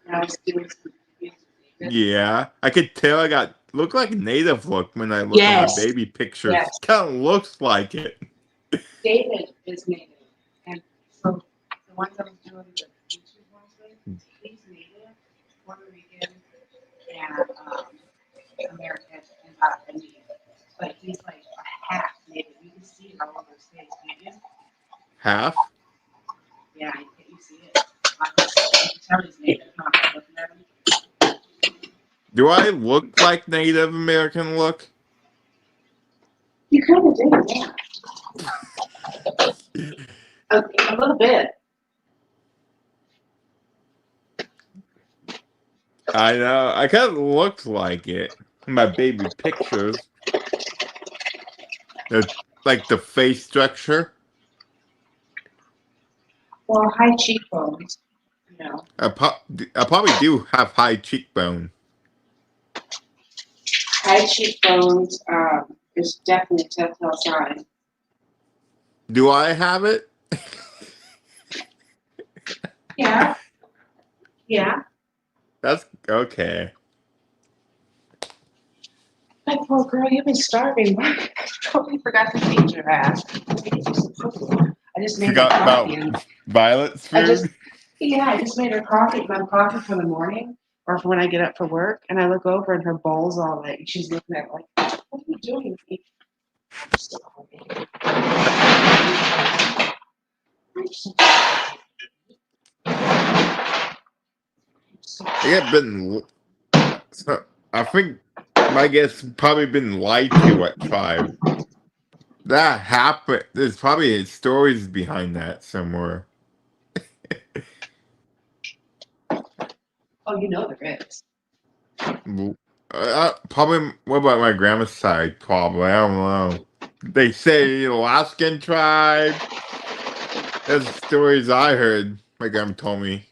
And I was doing some interviews with David. Yeah, I could tell. I got look like native look when I look at my Yes, baby pictures. yes. Kind of looks like it. David is native, and so the ones I was doing the YouTube ones with, he's native, at American and not a Native, but he's like a half Native. You can see it all over his face, can't you? Half? Yeah, you see it. You can tell he's Native, huh? Looking at him. Do I look like Native American look? You kind of do, yeah. A little bit. I know. I kind of looked like it in my baby pictures. Like the face structure. Well, high cheekbones, you know. I probably do have high cheekbone. High cheekbones is definitely a telltale sign. Do I have it? Yeah, yeah. That's okay. Like, poor girl, you've been starving. I totally forgot to feed your ass. I just made her Forgot coffee. about Violet's food. I just made her coffee, my coffee for the morning or for when I get up for work. And I look over and her bowl's all like, she's looking at it like, what are you doing? I get been. So I think my guess probably been lied to at Tribe. That happened. There's probably stories behind that somewhere. Oh, you know there is. Probably. What about my grandma's side? Probably. I don't know. They say Alaskan tribe. That's stories I heard. My grandma told me.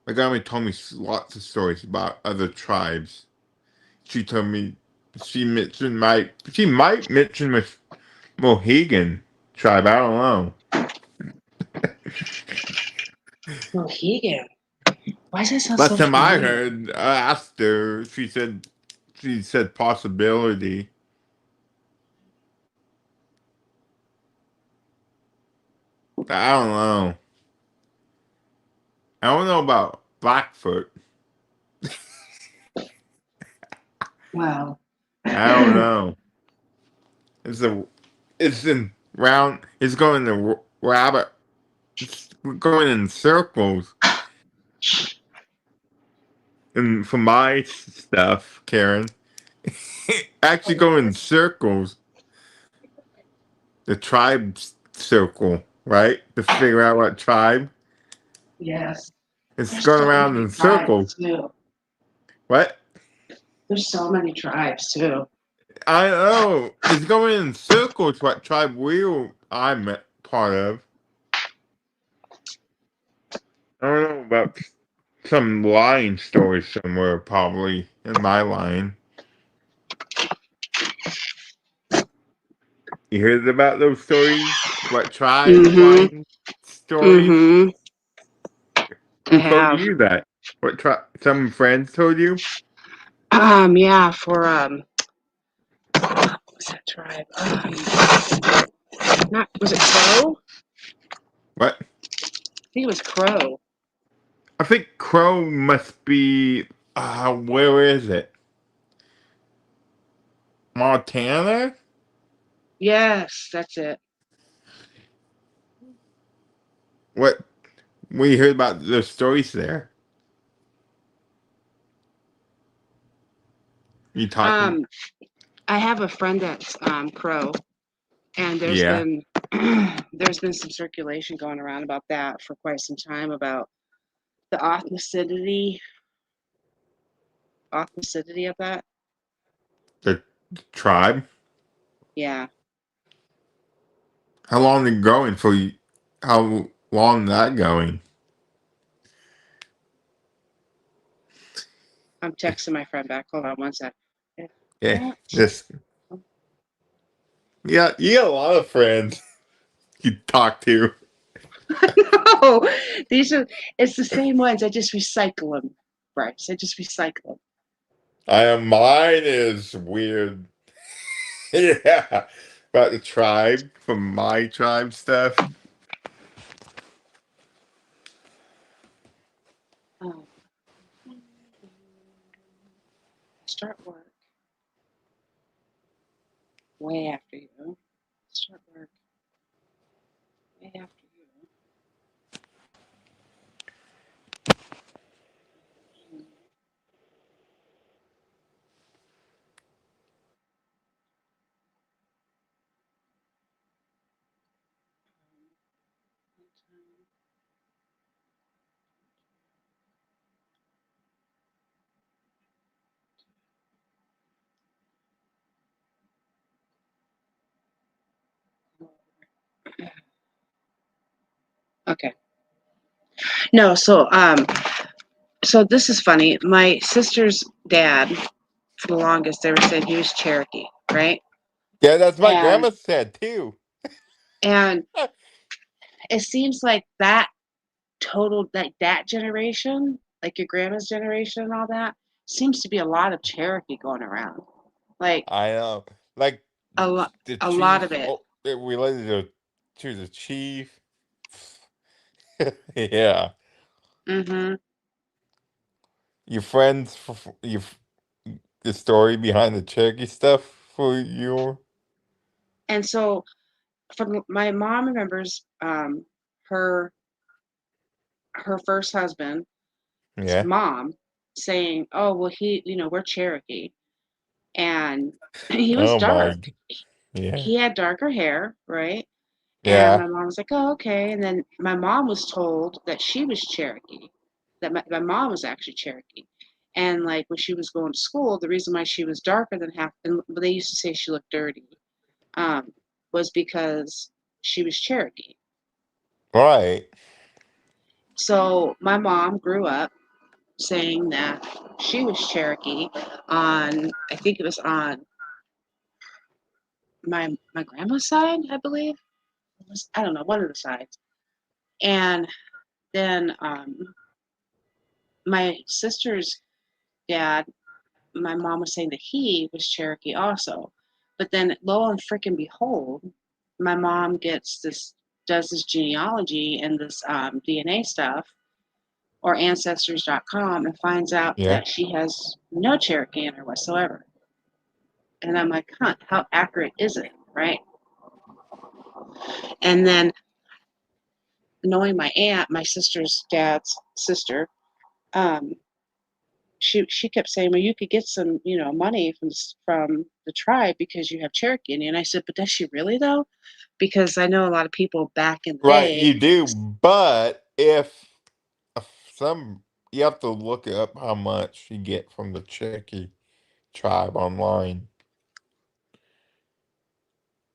My grandma told me lots of stories about other tribes. She told me she might mention the Mohegan tribe. I don't know. Mohegan. Why does that sound Last so time I familiar? heard, I asked her. She said possibility. I don't know. I don't know about Blackfoot. Wow. I don't know. It's in round. It's going to rabbit. It's going in circles. And for my stuff, Karen, actually going in circles. The tribe circle, right? To figure out what tribe. Yes. It's There's going so around many in tribes circles. too. What? There's so many tribes too. I know. It's going in circles what tribe I'm part of. I don't know about some lying story somewhere, probably in my line. You heard about those stories? What tribe Mm-hmm. lying stories? Mm-hmm. I Who told have. you that? What tribe? Some friends told you? Yeah, for what was that tribe? Not was it Crow? What? I think it was Crow. I think Crow must be. Where is it? Montana? Yes, that's it. What? We heard about the stories there. You talking? I have a friend that's Crow, and Yeah. there's been some circulation going around about that for quite some time about the authenticity of that. The tribe? Yeah. How long it going for you? How long that going? I'm texting my friend back. Hold on one sec. Yeah. What? This. Yeah, you got a lot of friends you talk to. No, it's the same ones. I just recycle them, Bryce. I just recycle them. Mine is weird. Yeah. About the tribe from my tribe stuff. Oh. Start work way after you. Start work way after you. Okay. No, so this is funny. My sister's dad, for the longest, they were saying he was Cherokee, right? Yeah, that's my And grandma said too. and it seems like that generation, like your grandma's generation and all that, seems to be a lot of Cherokee going around. Like I know. Like a lot, the a lot of chief, it. oh, it related to the chief. Yeah. Hmm. Your friends, the story behind the Cherokee stuff for you. And so, from my mom remembers, her her first husband's Yeah. mom saying, "Oh, well, we're Cherokee," and he was Oh my. dark. Yeah. He had darker hair, right? And Yeah. my mom was like, "Oh, okay." And then my mom was told that she was Cherokee, that my mom was actually Cherokee. And like when she was going to school, the reason why she was darker than half, and they used to say she looked dirty, um, was because she was Cherokee. Right. So my mom grew up saying that she was Cherokee on, I think it was on my grandma's side, I believe. I don't know, one of the sides. And then my sister's dad, my mom was saying that he was Cherokee also. But then lo and freaking behold, my mom does this genealogy and this DNA stuff or ancestors.com and finds out Yeah. that she has no Cherokee in her whatsoever. And I'm like, huh, how accurate is it? Right. And then knowing my aunt, my sister's dad's sister, um, she kept saying, "Well, you could get some, money from the tribe because you have Cherokee in you." And I said, "But does she really though?" Because I know a lot of people back in the Right. day. You do, but if some, you have to look up how much you get from the Cherokee tribe online.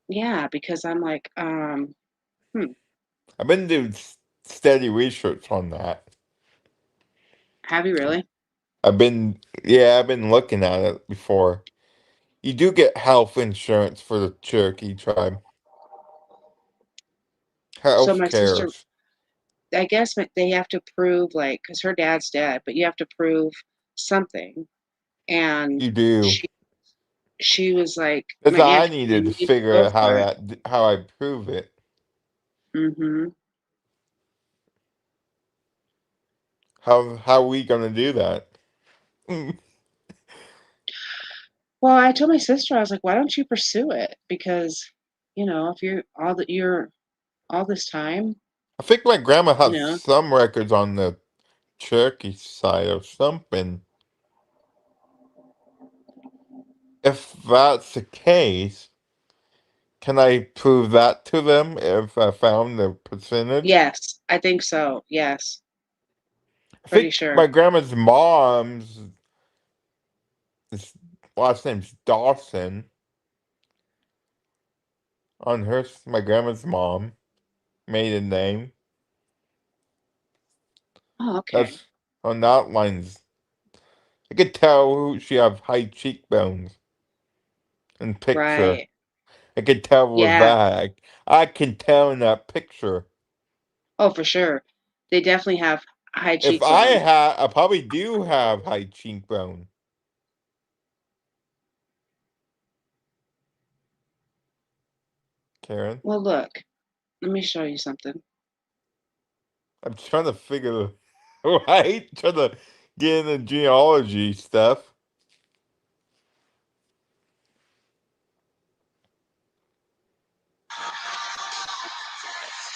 Yeah, because I'm like, hmm, I've been doing steady research on that. have you really? I've been looking at it before. You do get health insurance for the Cherokee tribe. So Health my sister, cares. I guess they have to prove like, because her dad's dead, but you have to prove something. And You do. she she was like, That's my aunt I kept needed saying, to "You need to figure go out for it." how I prove it. Hmm. How we gonna do that? Well, I told my sister, I was like, "Why don't you pursue it?" Because, if you're all this time, I think my grandma you has know, some records on the Cherokee side of something. If that's the case, can I prove that to them if I found the percentage? yes, I think so. Yes, I pretty think my sure. grandma's mom's his last name's Dawson on my grandma's mom maiden name. Oh, okay. That's on that lines. I could tell she have high cheekbones in picture. Right. I could tell with Yeah. that. I can tell in that picture. Oh, for sure. They definitely have high If cheekbones. I probably do have high cheekbone, Karen. Well, look, let me show you something. I'm trying to figure right, trying to get into genealogy stuff.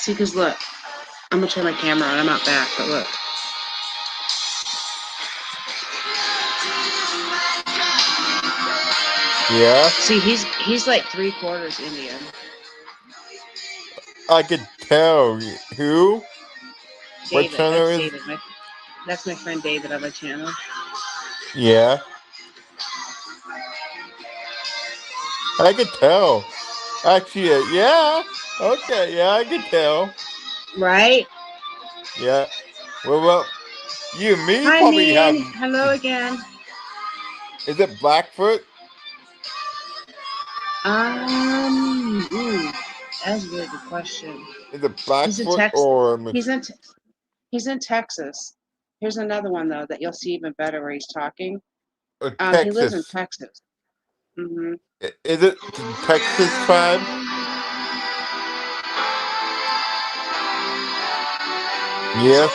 See, because look, I'm gonna turn my camera on. I'm out back, but look. Yeah, See, he's like 3/4 Indian. I could tell. Who? What David, channel that's is? David. That's my friend David on my channel. Yeah, I could tell. Actually, yeah. Okay, yeah, I could tell. Right? Yeah. Well, you and me Hi, probably have. Mean. Hello again. Is it Blackfoot? That's a really good question. Is it He's in Blackfoot Texas. or He's in Texas. Here's another one though that you'll see even better where he's talking. He lives in Texas? Texas. Hmm. Is it the Texas tribe? Yeah.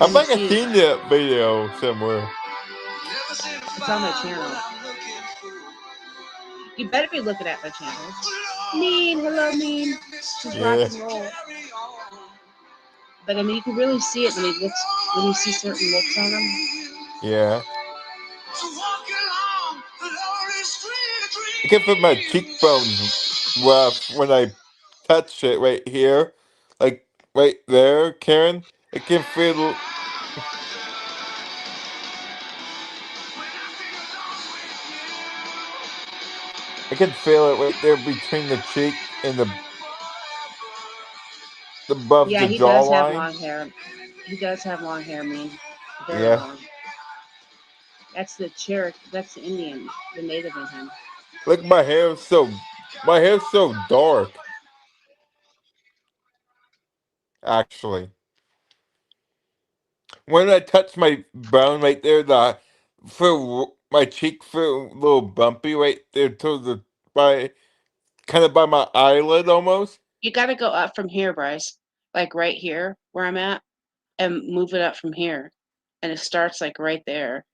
I You can think I've see seen that video somewhere. it's on my channel. You better be looking at my channel. Mean, hello, Mean. This is rock Yeah. and roll. But I mean, you can really see it when you see certain looks on him. Yeah. I can feel my cheekbones rough when I touch it right here. Like right there, Karen. I can feel it right there between the cheek and the above Yeah, the he does have jawline. long hair. He does have long hair, Mean. Very Yeah. long. That's the Cherokee. That's the Indian, the native in him. Look, my hair's so dark. Actually, when I touch my bone right there, the feel my cheek feel a little bumpy right there to the by kind of by my eyelid almost. You got to go up from here, Bryce. Like right here, where I'm at, and move it up from here, and it starts like right there.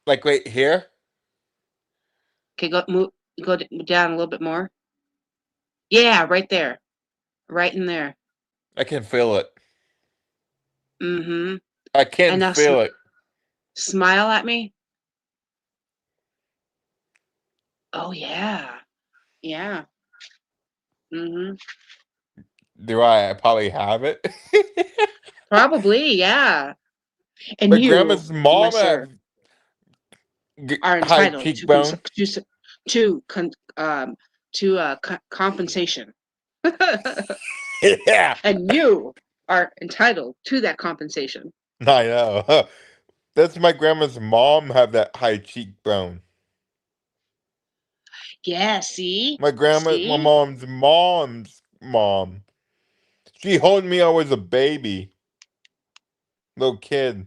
Like right here. Okay, go down a little bit more. Yeah, right there, right in there. I can feel it. Mm-hmm. I can And now feel it. smile at me. Oh yeah, yeah. Mm-hmm. Do I probably have it? Probably, yeah. And My you, grandma's my mom sir, have are high entitled cheekbone. to compensation, Yeah, and you are entitled to that compensation. I know. That's my grandma's mom have that high cheekbone. Yeah, see, My mom's mom. She hold me I was a baby, little kid.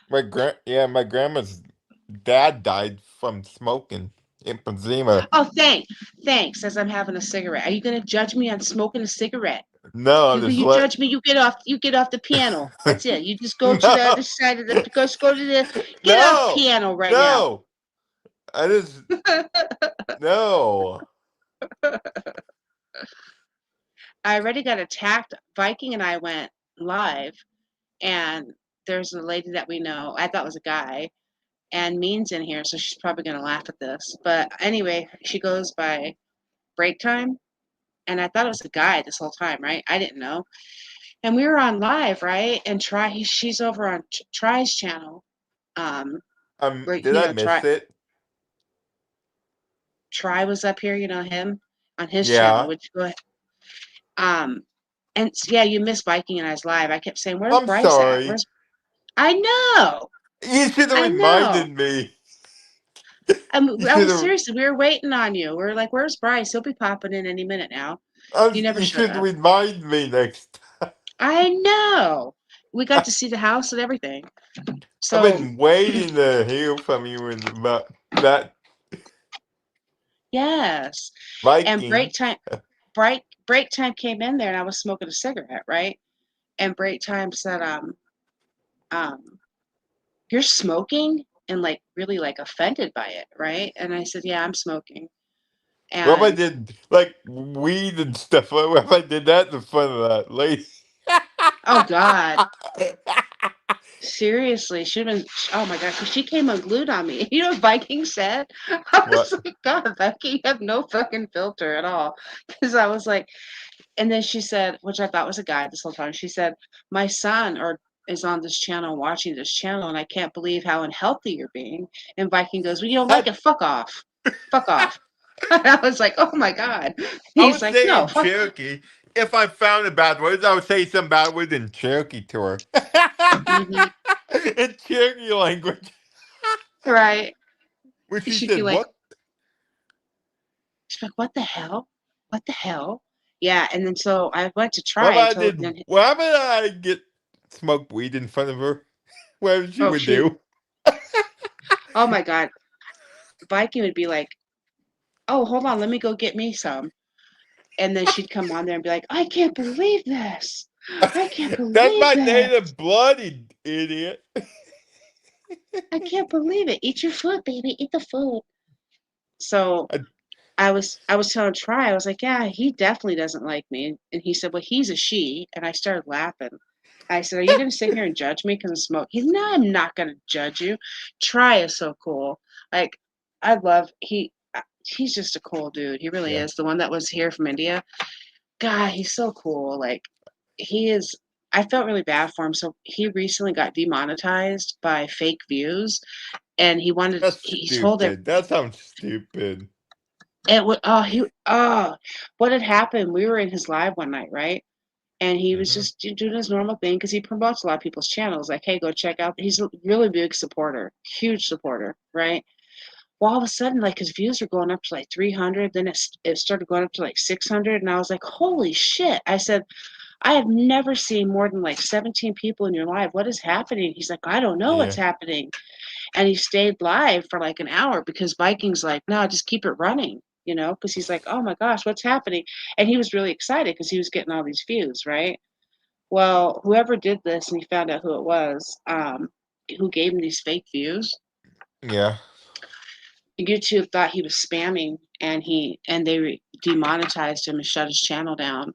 My grandma's dad died from smoking emphysema. Oh, thanks. As I'm having a cigarette, are you going to judge me on smoking a cigarette? No, I'm just You let. judge me. You get off the piano. That's it. You just go to the No, other side of the. Go to the. Get off no, piano right now. no. I just no. I already got attacked. Viking and I went live, and there's a lady that we know. I thought was a guy, and Mean's in here, so she's probably gonna laugh at this. But anyway, she goes by break time, and I thought it was a guy this whole time, right? I didn't know. And we were on live, right? And she's over on Try's channel. Where Did I miss it? Try was up here, you know him on his channel. Yeah. Which go ahead. Um, and yeah, you missed Viking and I's live. I kept saying, "Where's I'm Bryce at? sorry. Where's?" I know, You should have I know. reminded me. You I should was have. seriously. We were waiting on you. We were like, "Where's Bryce? He'll be popping in any minute now." You never You showed should up. remind me next time. I know. We got to see the house and everything. I've So been waiting to hear from you about that yes, and Viking. break time came in there, and I was smoking a cigarette, right? And break time said, um, you're smoking, and like really like offended by it, right? And I said, yeah, I'm smoking. What if I And did like weed and stuff? What if I did that in front of that lady? oh God, seriously, should have been. Oh my gosh, she came unglued on me. You know what Viking said? I was What? like, God, Viking, you have no fucking filter at all. Because I was like, and then she said, which I thought was a guy this whole time. She said, my son or is on this channel watching this channel, and I can't believe how unhealthy you're being. And Viking goes, well, you don't like That it? Fuck off, fuck off. And I was like, oh my God. I He's would like, say no, in fuck. Cherokee. If I found a bad words, I would say some bad words in Cherokee to her. Hmm. In Cherokee language. Right. When she She'd be said, like, "What? she's like, what the hell? What the hell? Yeah. And then so I went to What try if I until did? then. What if I get smoke weed in front of her? What she Oh would shoot. do?" Oh my God. Viking would be like, oh, hold on, let me go get me some. And then she'd come on there and be like, I can't believe this. I can't That's believe my this. native blood, you idiot. I can't believe it. Eat your food, baby. Eat the food. So I- I was telling Try, I was like, yeah, he definitely doesn't like me. And he said, well, he's a she. And I started laughing. I said, are you going to sit here and judge me because I smoke? He's no, I'm not going to judge you. Try is so cool. Like, I love, he's just a cool dude. He really yeah, is. The one that was here from India. God, he's so cool. Like, he is. I felt really bad for him. So he recently got demonetized by fake views, and he wanted. that's He told it. stupid. That sounds stupid. It would. What had happened? We were in his live one night, right? And he was Hmm. just doing his normal thing because he promotes a lot of people's channels. Like, hey, go check out. He's a really big supporter, huge supporter, right? Well, all of a sudden, like his views are going up to like 300. Then it started going up to like 600, and I was like, holy shit! I said, I have never seen more than like 17 people in your live. What is happening? He's like, I don't know what's Yeah, happening. And he stayed live for like an hour because Viking's like, no, just keep it running, because he's like, oh my gosh, what's happening? And he was really excited because he was getting all these views, right? Well, whoever did this and he found out who it was, who gave him these fake views, yeah, YouTube thought he was spamming, and they demonetized him and shut his channel down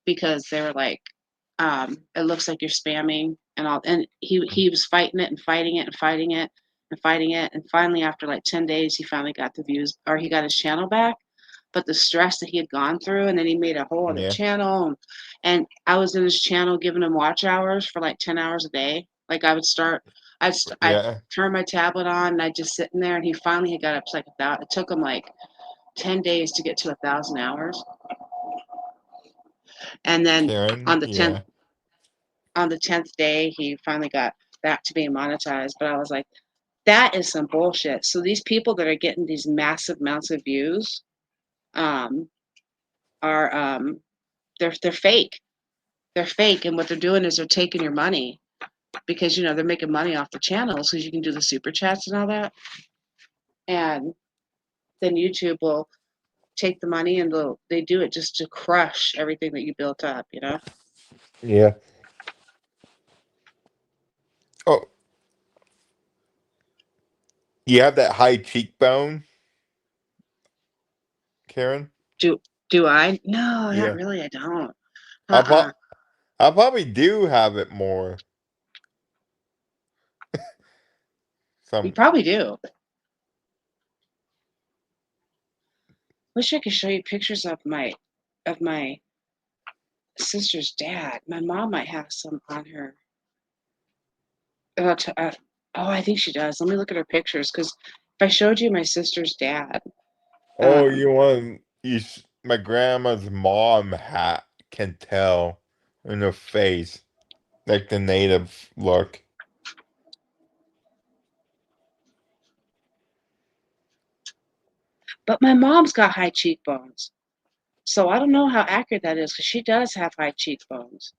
because they were like, it looks like you're spamming and all. And he was fighting it and fighting it and fighting it and fighting it, and finally after like 10 days he finally got the views, or he got his channel back. But the stress that he had gone through, and then he made a whole other yeah, channel, and I was in his channel giving him watch hours for like 10 hours a day. Like I would start, I'd yeah. turn my tablet on and I'd just sit in there, and he finally had got up to like it took him like 10 days to get to 1,000 hours. And then Karen, on the 10th yeah, on the 10th day he finally got back to being monetized. But I was like, that is some bullshit. So these people that are getting these massive amounts of views, um, are they're fake. They're fake, and what they're doing is they're taking your money because they're making money off the channels because you can do the super chats and all that. And then YouTube will take the money and they do it just to crush everything that you built up. yeah. Oh, you have that high cheekbone, Karen. Do I? No, not Yeah, really. I don't. I Uh-uh. pro- I probably do have it more. You Some. probably do. Wish I could show you pictures of my sister's dad. My mom might have some on her. I think she does. Let me look at her pictures because if I showed you my sister's dad, Oh, um, you want you? My grandma's mom hat can tell in her face, like the native look. but my mom's got high cheekbones. So I don't know how accurate that is because she does have high cheekbones.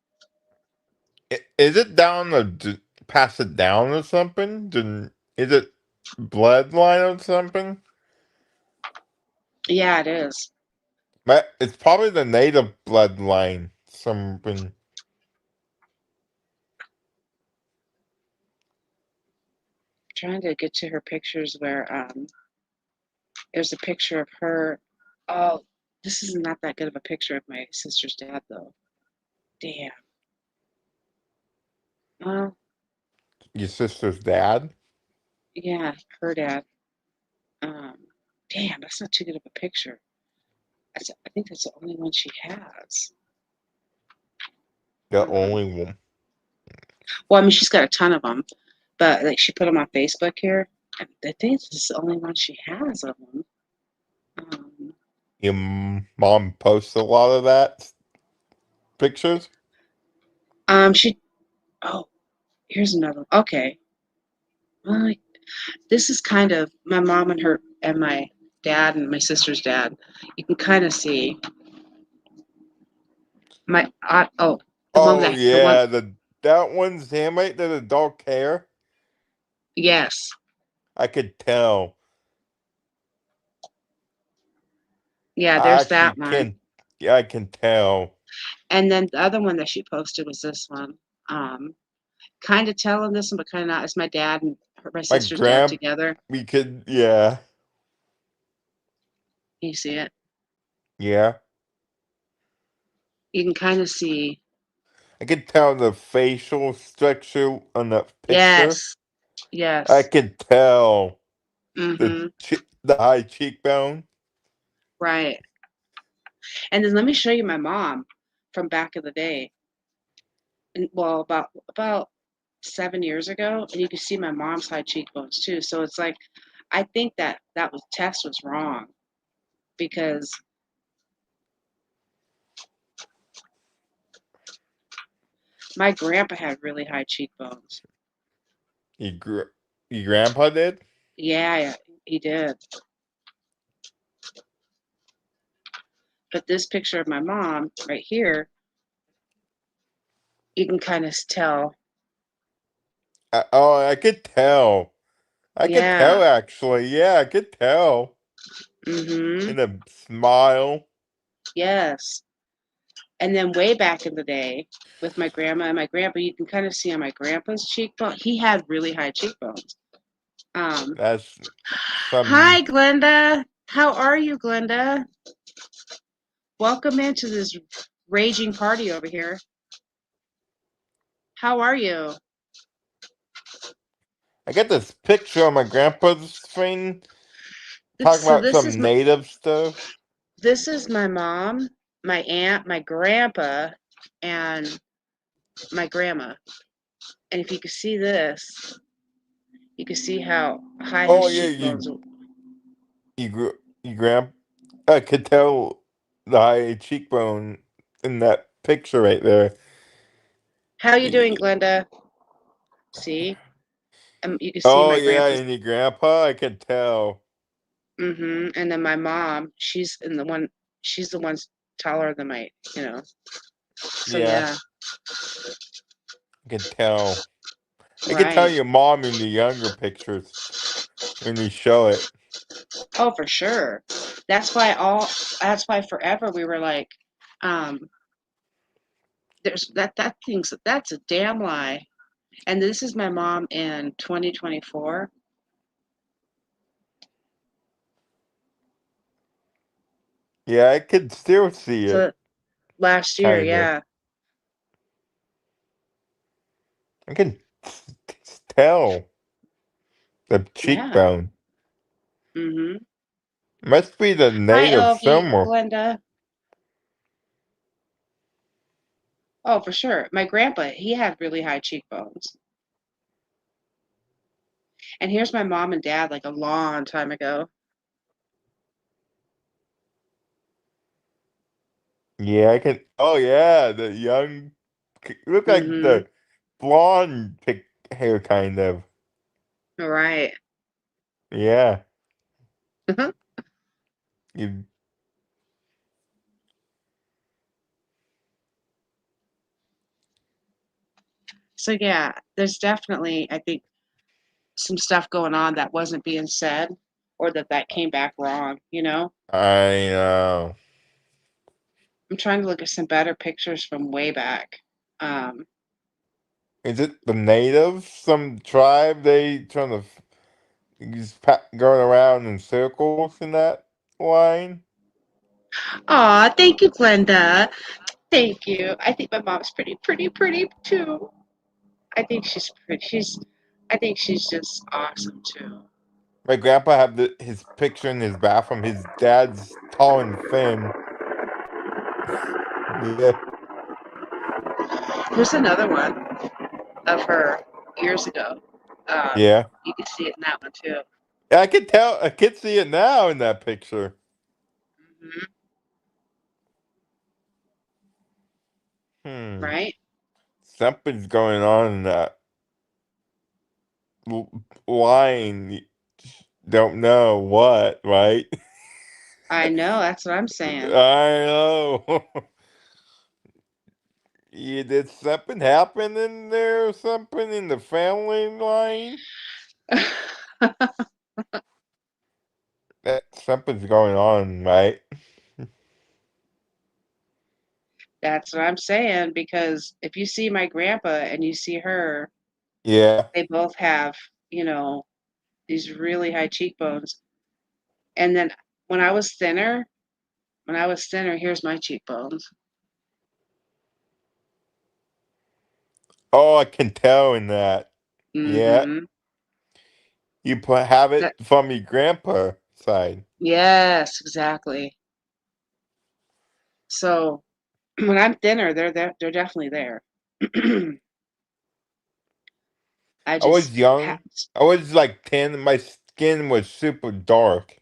Is it down pass it down or something? Is it bloodline or something? Yeah, it is. But it's probably the native bloodline. Something. trying to get to her pictures where there's a picture of her. Oh, this is not that good of a picture of my sister's dad though. Damn. Well, Your sister's dad? yeah, her dad. Um, damn, that's not too good of a picture. I think that's the only one she has. The only one. Well, I mean, she's got a ton of them, but like she put them on Facebook here. And I think this is the only one she has of them. Your mom posts a lot of that pictures? She. Oh, here's another one. Okay. Well, this is kind of my mom and her and my dad and my sister's dad. You can kind of see my oh the one Oh that the one. yeah, that one's handmade to the dark hair. Yes. I could tell. Yeah, I there's actually that one. can. Yeah, I can tell. And then the other one that she posted was this one. Kind of telling this one, but kind of not. It's my dad and my My sister's dad grand, together. we could, yeah, You see it? yeah. You can kind of see. I could tell the facial structure on that picture. Yes. I Yes. could tell Mm-hmm. the high cheekbone. Right. And then let me show you my mom from back in the day. And well, about 7 years ago, and you can see my mom's high cheekbones too. So it's like, I think that was test was wrong because my grandpa had really high cheekbones. Your grandpa did? Yeah, he did. But this picture of my mom right here, you can kind of tell. Oh, I could tell. I could Yeah. tell actually. Yeah, I could tell. Mm-hmm. In a smile. Yes. And then way back in the day with my grandma and my grandpa, you can kind of see on my grandpa's cheekbone, he had really high cheekbones. That's some. Hi, Glenda. How are you, Glenda? Welcome into this raging party over here. How are you? I got this picture on my grandpa's screen talking So about some native stuff. this is my mom, my aunt, my grandpa, and my grandma. And if you can see this, you can see how high Oh his yeah, cheekbones are. you grand. I could tell the high cheekbone in that picture right there. How you doing, Glenda? See? You can see Oh my yeah, grandpa's. and your grandpa, I could tell. Mm-hmm. And then my mom, she's the one's taller than my, you know. So Yeah, yeah, I could tell. I could tell right. your mom in the younger pictures when you show it. Oh, for sure. That's why forever we were like, um, there's that's a damn lie. And this is my mom in 2024. Yeah, I could still see it, So last year, kind of. yeah. I can tell the Yeah. cheekbone. Mm-hmm. Must be the Hi, native Ogie, somewhere. Glenda. Oh, for sure. My grandpa, he had really high cheekbones. And here's my mom and dad like a long time ago. Yeah, I can. Oh yeah, the young. Look like Mm-hmm. the blonde hair, kind of. Right. Yeah. You, So yeah, there's definitely, I think, some stuff going on that wasn't being said or that came back wrong, you know? I know. I'm trying to look at some better pictures from way back. Um, Is it the natives? Some tribe they trying to He's going around in circles in that line. Aw, thank you, Glenda. Thank you. I think my mom's pretty too. I think she's pretty. I think she's just awesome too. My grandpa had his picture in his bathroom. His dad's tall and thin. Yeah, Here's another one of her years ago. yeah. You can see it in that one too. I could tell. I could see it now in that picture. Hmm. Hmm. Right? Something's going on in that line. Don't know what, right? I know. That's what I'm I saying. know. Yeah, did something happen in there or something in the family line? Something's going on, right? That's what I'm saying because if you see my grandpa and you see her, Yeah. they both have, you know, these really high cheekbones. And then when I was thinner, here's my cheekbones. Oh, I can tell in that. Yeah. Hmm. Have it That, from your grandpa side. yes, exactly. So when I'm thinner, they're definitely there. I I was just have young. I was like 10 and my skin was super dark.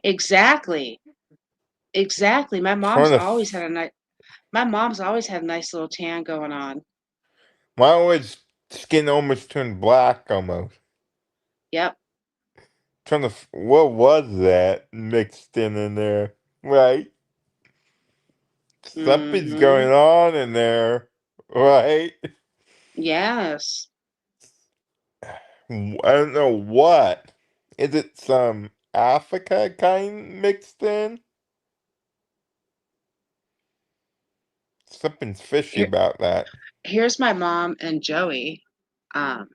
exactly, exactly. Trying to. My mom's always had a nice little tan going on. Mine was skin almost turned black almost. Yep. Trying to. What was that mixed in there? Right? Something's Hmm. going on in there. Right? Yes. I don't know what. Is it some Africa kind mixed in? Something's fishy Here, about that. here's my mom and Joey,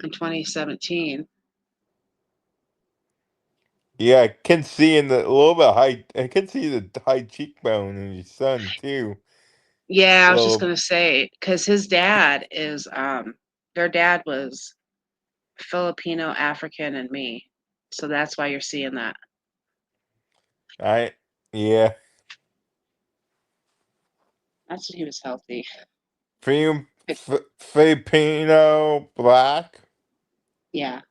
in 2017. Yeah, I can see in the a little bit high. I can see the high cheekbone in your son too. Yeah, I was just Little, gonna say because his dad is, their dad was Filipino, African, and me, so that's why you're seeing that. I yeah. That's when he was healthy. Filipino black. Yeah.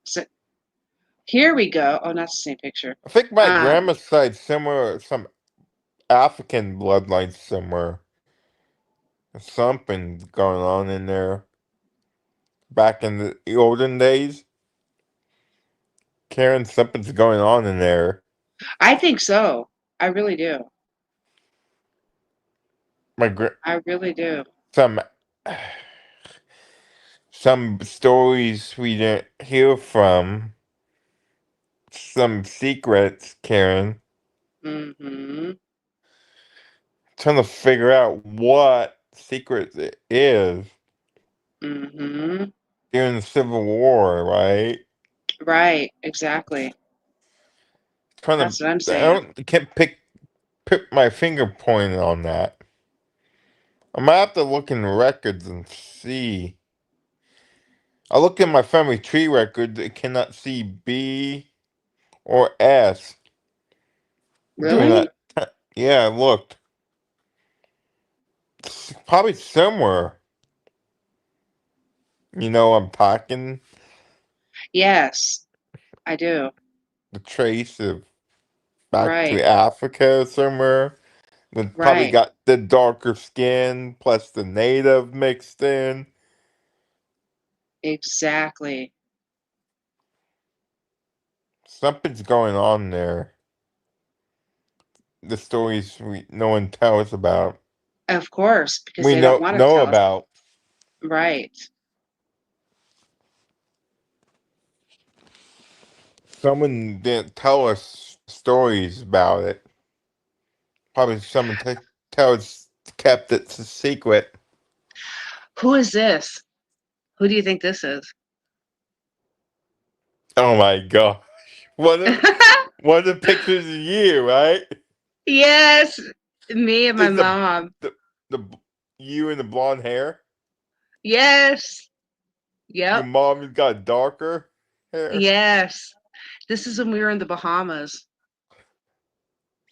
So here we go. Oh, not the same picture. I think my Um, grandma's side somewhere, some African bloodline somewhere. Something's going on in there. Back in the olden days, Karen, something's going on in there. I think so. I really do. My I really do. some some stories we didn't hear from, some secrets, Karen. Hmm. Trying to figure out what secret it is Hmm. during the Civil War, right? Right. Exactly. Trying That's what I'm to, I saying. don't can't put my finger pointing on that. I might have to look in the records and see. I looked in my family tree records. I cannot see B or S during Really? that. Yeah, I looked. Probably somewhere. You know, I'm talking Yes, I do. the trace of back to Right. Africa somewhere. Then probably Right. got the darker skin plus the native mixed in. Exactly. Something's going on there. The stories no one tells about. Of course, because We they don't want to know tell us. about. Right. Someone didn't tell us stories about it. Probably someone tells kept it a secret. Who is this? Who do you think this is? Oh my god. One of the pictures of you, right? Yes, me and my Is mom. the you and the blonde hair? Yes. Your Yep. mom's got darker hair. Yes. This is when we were in the Bahamas.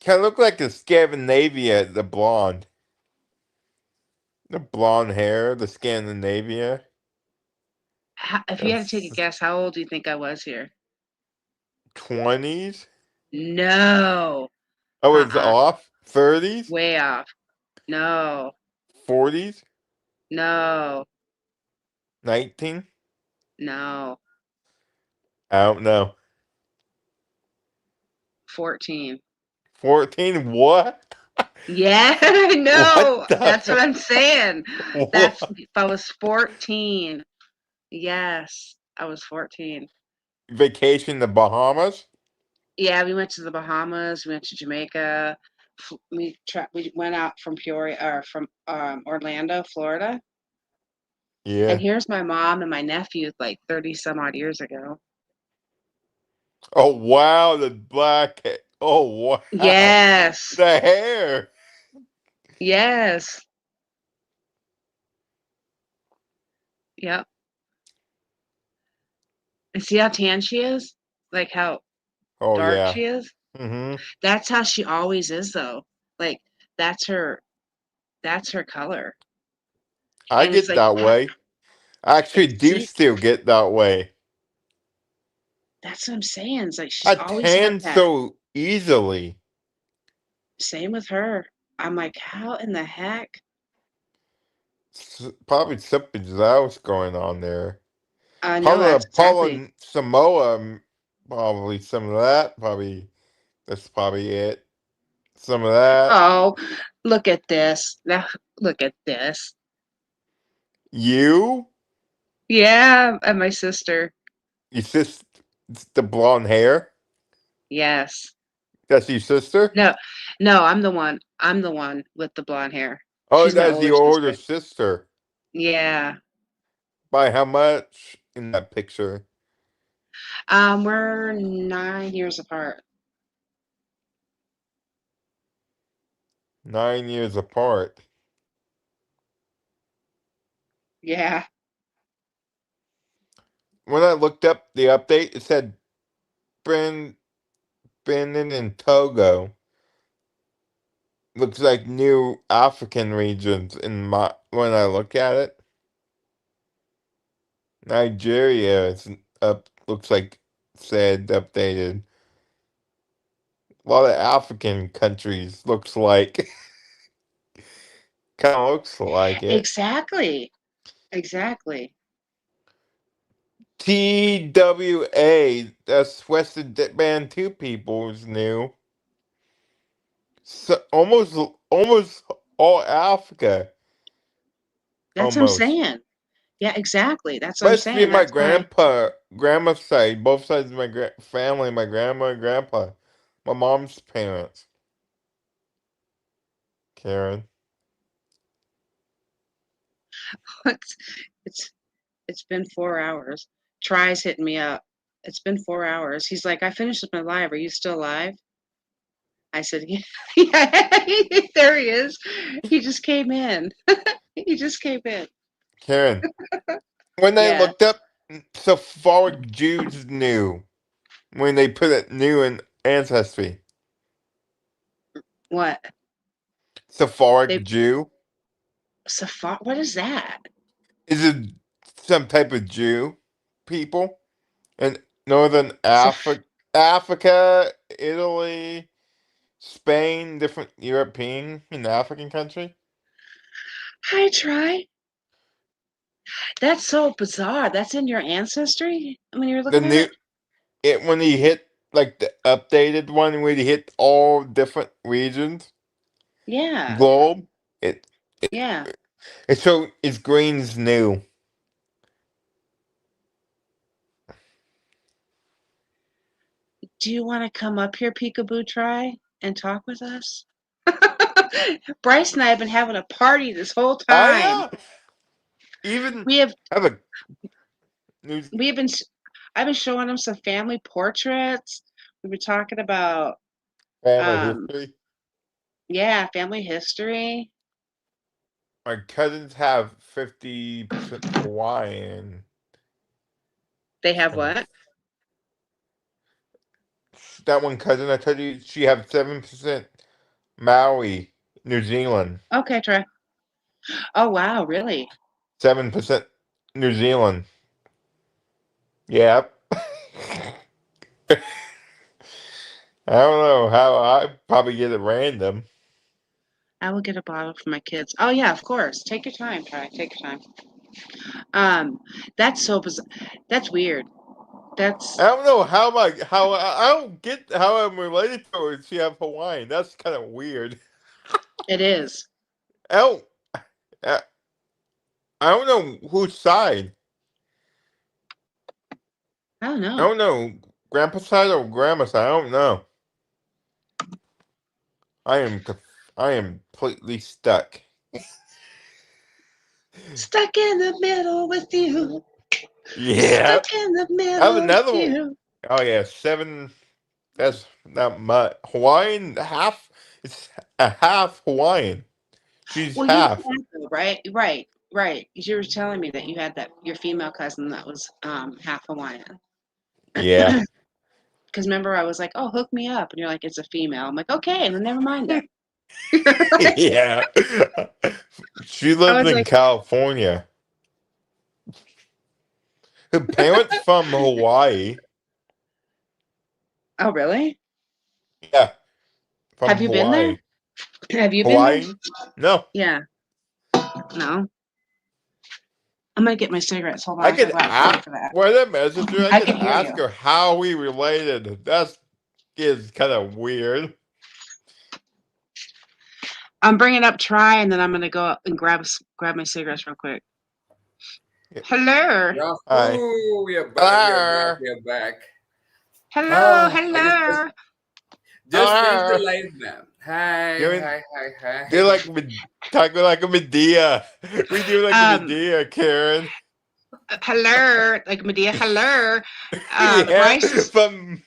Kind of look like the Scandinavia, the blonde. The blonde hair, the Scandinavia. If you had to take a That's guess, how old do you think I was here? 20s. No. I was Uh-uh. off. 30s, Way off. No. 40s, No. 19. No. I don't know. 14. 14. What? Yeah, I What know. That's what the? I'm saying. That's What? if I was 14. Yes, I was 14. Vacation the Bahamas? Yeah, we went to the Bahamas, we went to Jamaica. We went out from Peoria or from Orlando, Florida. And Yeah. here's my mom and my nephew like 30 some odd years ago. Oh wow, the black. Oh wow, Yes. the hair. Yes. Yep. And see how tan she is? Like how Oh dark yeah. she is? Mm-hmm. That's how she always is though. Like that's her that's her color. I And it's get like that way. I actually do see, still get that way. that's what I'm saying. It's like she's I always had tan that. so easily. Same with her. I'm like, how in the heck? Probably something else going on there. I know Probably exactly. Apollo Samoa. Probably some of that. Probably that's probably it. Some of that. Oh, look at this. Now look at this. You, Yeah, and my sister. your sister, the blonde hair. Yes. That's your sister. No, no, I'm the one. I'm the one with the blonde hair. Oh, She's my that's older your older sister. sister. Yeah. By how much in that picture? We're 9 years apart. 9 years apart. Yeah. When I looked up the update, it said Benin and Togo. Looks like new African regions in my when I look at it. Nigeria is up. Looks like said updated. A lot of African countries looks like kind of looks like it. Exactly. Exactly. TWA, that's Western Band 2 people is new. So almost all Africa. That's what I'm Almost. saying. Yeah, exactly. That's what I'm Especially saying. my That's why grandma's side, both sides of my family, my grandma and grandpa, my mom's parents. Karen. it's it's it's been 4 hours. Try's hitting me up. It's been 4 hours. He's like, I finished with my live. Are you still live? I said, yeah, yeah. There he is. He just came in. He just came in. Karen. When I Yeah. looked up Sephardic Jews new, when they put it new in Ancestry. What? Sephardic They Jew? Safari? What is that? Is it some type of Jew people? In Northern Saf- Africa, Italy, Spain, different European and African country? Hi, Try. That's so bizarre. That's in your ancestry when you're The looking at new it? it when he hit like the updated one where he hit all different regions, Yeah. globe, it Yeah. it so it's green's new. Do you want to come up here, Peekaboo Try, and talk with us? Bryce and I have been having a party this whole I time. even We have have a news we have been I've been showing them some family portraits. We've been talking about family um history. yeah, family history. My cousins have 50% Hawaiian. They have And what? that one cousin I told you, she have 7% Maui, New Zealand. Okay, try. Oh wow, really? 7% New Zealand. Yep. I don't know how I probably get it random. I will get a bottle for my kids. Oh yeah, of course. Take your time, Try. Take your time. That's so bizarre. That's weird. That's I don't know how I don't get how I'm related to her. If she have Hawaiian. That's kind of weird. it is. I don't. I, I don't know whose side. I don't I know. don't know grandpa's side or grandma's side. I don't know. I am I am completely stuck. Stuck in the middle with you. Yeah. Stuck in the I have middle with another one. you. Oh yeah, 7. That's not much. Hawaiian half. It's a half Hawaiian. She's Well, you know half. that though, right? Right. Right. 'Cause you were telling me that you had that your female cousin that was half Hawaiian. Yeah. Because remember, I was like, "Oh, hook me up," and you're like, "It's a female." I'm like, "Okay," and then never mind then. Yeah. She I lives was in like, California. Her parents from Hawaii. "Oh, really? Yeah, from Have you been there? Hawaii. Have you been there?" Hawaii? No. Yeah. No. I'm gonna get my cigarettes. Hold on, I I gotta could go outside ask for that. where that messenger. I I could can hear ask you. her how we related. That is kind of weird. I'm bringing up Try, and then I'm gonna go up and grab my cigarettes real quick. Hello. Hi. Yahoo! We are back. We are back. Hello. We are back. Hello. Ah, I Hello. just finished the Hello. live, man. Hi, Doing hi, hi, do hi. like talking like a Medea. We do like a Um. Medea, Karen. Hello. Like Medea. Hello. Yeah, Bryce is from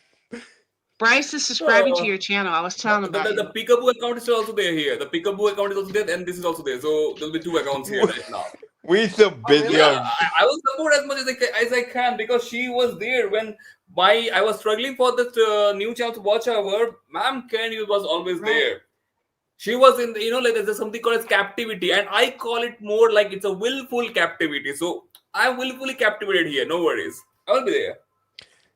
subscribing to Uh, your channel. I was telling him about the you. Peekaboo account is also there here. The Peekaboo account is also there, and this is also there. So there'll be 2 accounts here right now. we so busy Yeah, on. I will support as much as as I can because she was there when I was struggling for this new channel to watch our ma'am Kenny was always Right. there. She was in like there's something called as captivity, and I call it more like it's a willful captivity. So I'm willfully captivated here. No worries, I'll be there.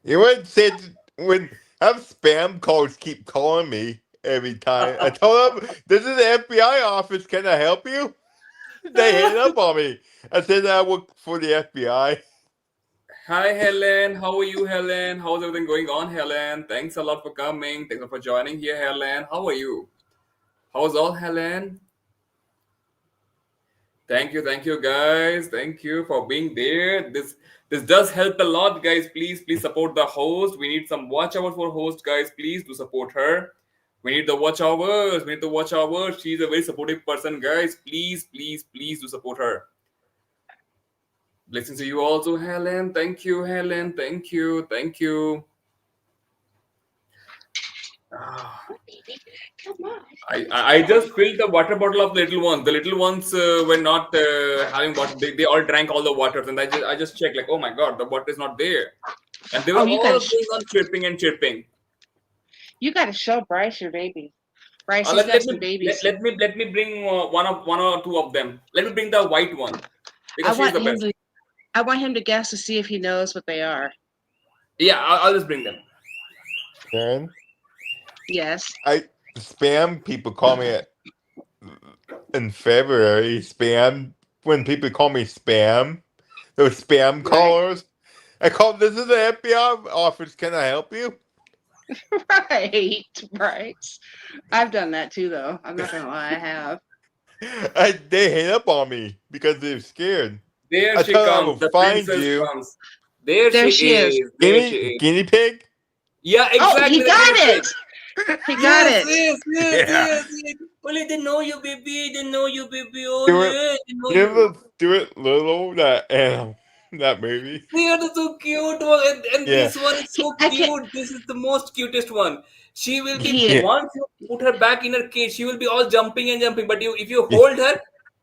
You would say when have spam calls keep calling me every time. I told them this is the FBI office. Can I help you? They hang up on me. I said I work for the FBI. Hi Helen, how are you, Helen? How's everything going on, Helen? Thanks a lot for coming. Thanks a lot for joining here, Helen. How are you? How's all, Helen? Thank you, guys. Thank you for being there. This does help a lot, guys. Please support the host. We need some watch hours for host, guys. Please do support her. We need the watch hours. We need the watch hours. She's a very supportive person, guys. Please do support her. Blessings to you also, Helen. Thank you, Helen. Thank you. Ah, Come on. I just filled the water bottle of the little ones. The little ones were not having water. They all drank all the waters, and I just checked like, oh my god, the water is not there, and they Oh, were all going on chirping and chirping. you gotta show Bryce your baby. Bryce, he's Let, got let some me babies. let me bring one or two of them. Let me bring the white one I because she's want the him best. to. I want him to guess to see if he knows what they are. Yeah, I'll just bring them. Karen, Yes. spam people call me in February. Spam when people call me spam, those spam Right. callers. I call this is the FBI office. Can I help you? Right. Bryce. I've done that too, though. I'm not gonna lie, I have. They hang up on me because they're scared. There I she tell them I comes. will The find princess you. comes. There There she she is. is. There she is. Guinea pig. Yeah, Oh, exactly he the guinea got pig. it. He got Yes, it. yes, yes, Yeah. yes, yes. Only they know you, baby. They know you, baby. Oh, Do it. yeah, they know Give you. us Stuart Little that that movie. They are so cute, and Yeah. this one is so I can't. cute. This is the most cutest one. She will be He. Yeah. once you put her back in her cage, she will be all jumping and jumping. But if you Yeah. hold her,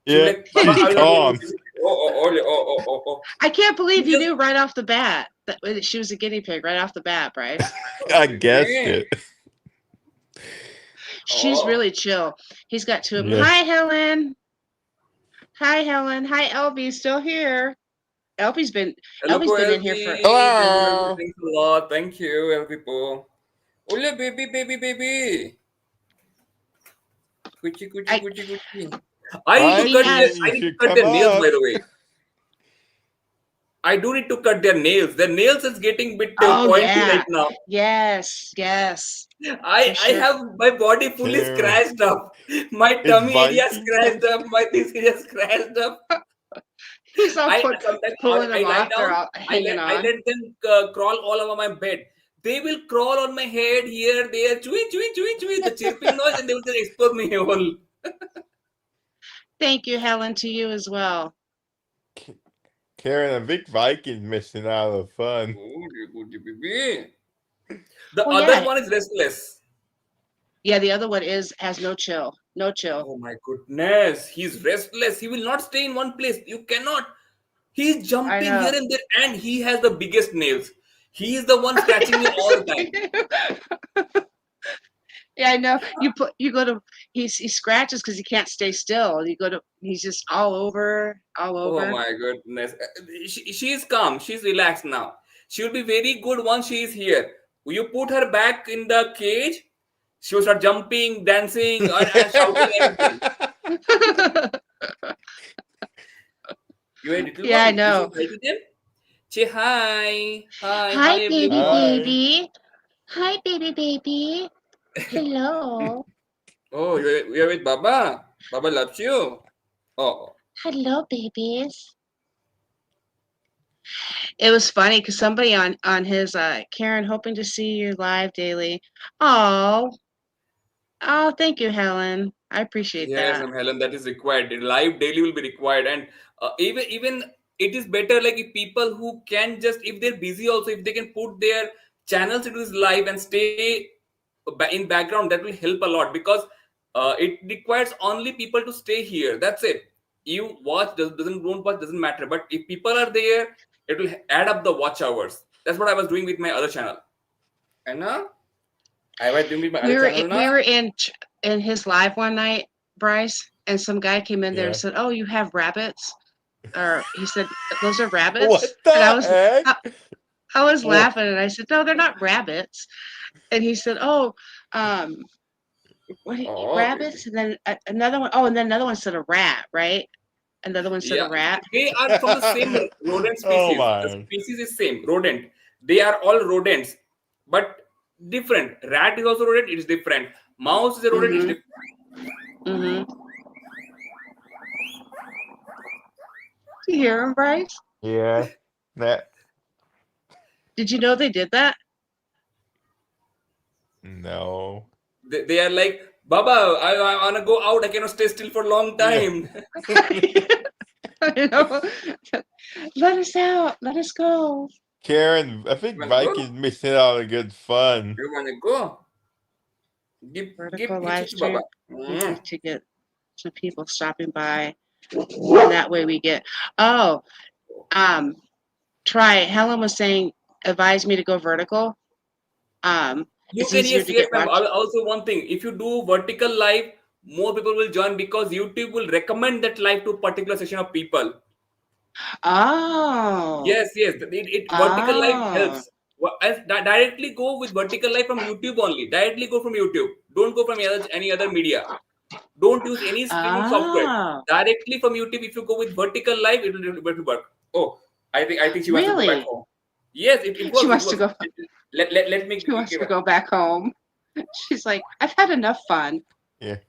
she will Yeah. like, Baba, She's I will not hold calm. you. Oh. I can't believe You you just knew right off the bat that she was a guinea pig right off the bat, Bryce. oh, I guessed baby. it. She's Oh, really chill. He's got two of them. Yeah. Hi, Helen. Hi, Helen. Hi, Elby. Still here. Elby's been hello, Elby's been in here for. LP. Thank you, LP. Hello. Thanks a lot. Thank you, LP. Ole, baby, baby, baby. Kuchi, kuchi, I kuchi, kuchi. I need to Hi, he cut their. has. Kieran. I You need to should cut come their nails. By up. the way, I do need to cut their nails. Their nails is getting bit Oh pointy yeah. right now. Yes. Yes. For I sure. have my body fully Karen. scratched up. My It's tummy area Viking scratched time. up. My this area scratched up. He's all I sometimes pulling I them lie off. They're down. all hanging I on. let them crawl all over my bed. They will crawl on my head here, there, chewy, chewy, chewy, chewy. The chirping noise, and they will just explore me whole. Thank you, Helen, to you as well. Karen, a big Viking's missing out of fun. The Well, other yeah. one is restless. Yeah, the other one has no chill. No chill. Oh my goodness, he's restless. He will not stay in one place. You cannot. He's I jumping know. here and there, and he has the biggest nails. He is the one scratching me all the time. Yeah, I know. You go to he scratches because he can't stay still. You go to he's just all over, all Oh over. my goodness. She is calm. She's relaxed now. She will be very good once she is here. You put her back in the cage, she will start jumping, dancing, and shouting everything. You a little Yeah, I one? You say know. hi to them? Say hi. Hi, Hi, hi baby, everyone. Hi. baby. Hi, baby, baby. Hello. Oh, you're with Baba. Baba loves you. Oh, Hello, babies. It was funny because somebody on his Karen, hoping to see you live daily. Oh, thank you, Helen. I appreciate yes, that. Helen, that is required. Live daily will be required, and even it is better like if people who can just if they're busy also if they can put their channels into this live and stay in background that will help a lot because it requires only people to stay here. That's it. You watch doesn't don't watch doesn't matter. But if people are there, it will add up the watch hours. That's what I was doing with my other channel. And now I was doing with my other channel now. We were in his live one night, Bryce, and some guy came in there and Yeah. said, "Oh, you have rabbits?" Or he said, "Those are rabbits?" What And the heck? I was Oh, laughing, and I said, "No, they're not rabbits." And he said, "Oh, um, Oh, baby. rabbits?" And then another one. Oh, and then another one said a rat, right? Another one said Yeah, a rat. they are from the same rodent oh species. The my. species is same, rodent. They are all rodents, but different. Rat is also rodent, it is different. Mouse is a rodent, it's Mm-hmm. different. Mm-hmm. Do you hear him, Bryce? Yeah. That Did you know they did that? no. They are like, Baba, I wanna go out, I cannot stay still for a long Yeah. time. You know? Let us out. Let us go. Karen, I You think wanna go? Viking's missing out on good fun. You wanna go? Give Vertical live to Baba. stream. Easy to get some people stopping by. And that way we get um try it. Helen was saying advise me to go vertical. You It's can, easier yes, to yes, get ma'am. watch. Also, one thing, if you do vertical live, more people will join because YouTube will recommend that live to a particular section of people. Oh. Yes, yes. It vertical live Oh. helps. Directly go with vertical live from YouTube only. Directly go from YouTube. Don't go from any other media. Don't use any streaming software. Oh. Directly from YouTube. If you go with vertical live, it will work. Oh, I think she wants to go back Really? home. Yes, it She works. It wants to works. go Let me she wants give to her. go back home. She's like, I've had enough fun. Yeah. Hey,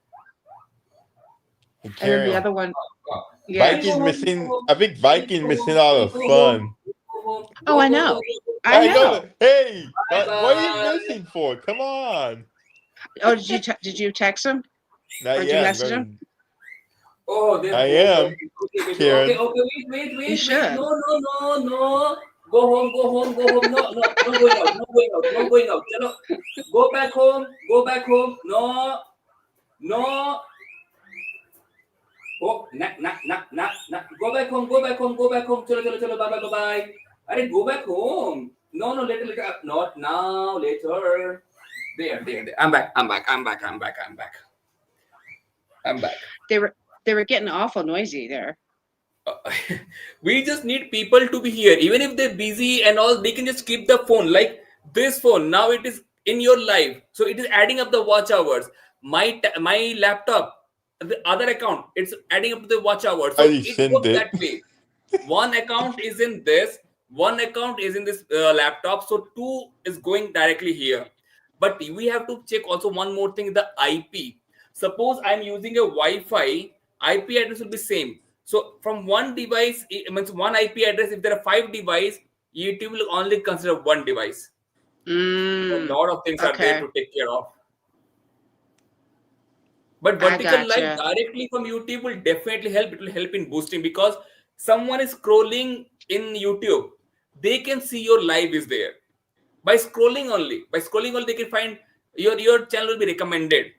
And then the Karen, other one, Let me yes. go Viking's home. missing. Go home. I think Let me Viking's go missing home. out Let me of go home. fun. Go home. Oh, I Go, know. go, go. I I know know. that. Hey, Bye what are you bye. missing for? Come on. Oh, did you text him Not or did you yet. I'm message him? going Oh, to. there's I okay, am, okay, Karen. okay. Wait, You wait. should. No, no, no, no. Go home, go home, go home. No, no, no going out, no going out, no going out. Chalo. Go back home, go back home. No, no. Oh, nah. Go back home, go back home, go back home. Chalo. Bye, bye, bye, bye. Arey, go back home. No, no, later. Not now, later. There. I'm back. They were they were getting awful noisy there. uh, we just need people to be here even if they're busy and all. They can just keep the phone, like this phone now. It is in your life, so it is adding up the watch hours. My laptop, the other account, it's adding up to the watch hours, I so already it sent works it. that way. One account is in this, one account is in this laptop, so two is going directly here. But we have to check also one more thing, the IP. Suppose I'm using a Wi-Fi, IP address will be same. So from one device, it means one IP address. If there are 5 devices, YouTube will only consider one device. A Mm, lot of things are there okay. to take care of. But I vertical live gotcha. directly from YouTube will definitely help. It will help in boosting, because someone is scrolling in YouTube, they can see your live is there by scrolling only. By scrolling only, they can find your channel will be recommended.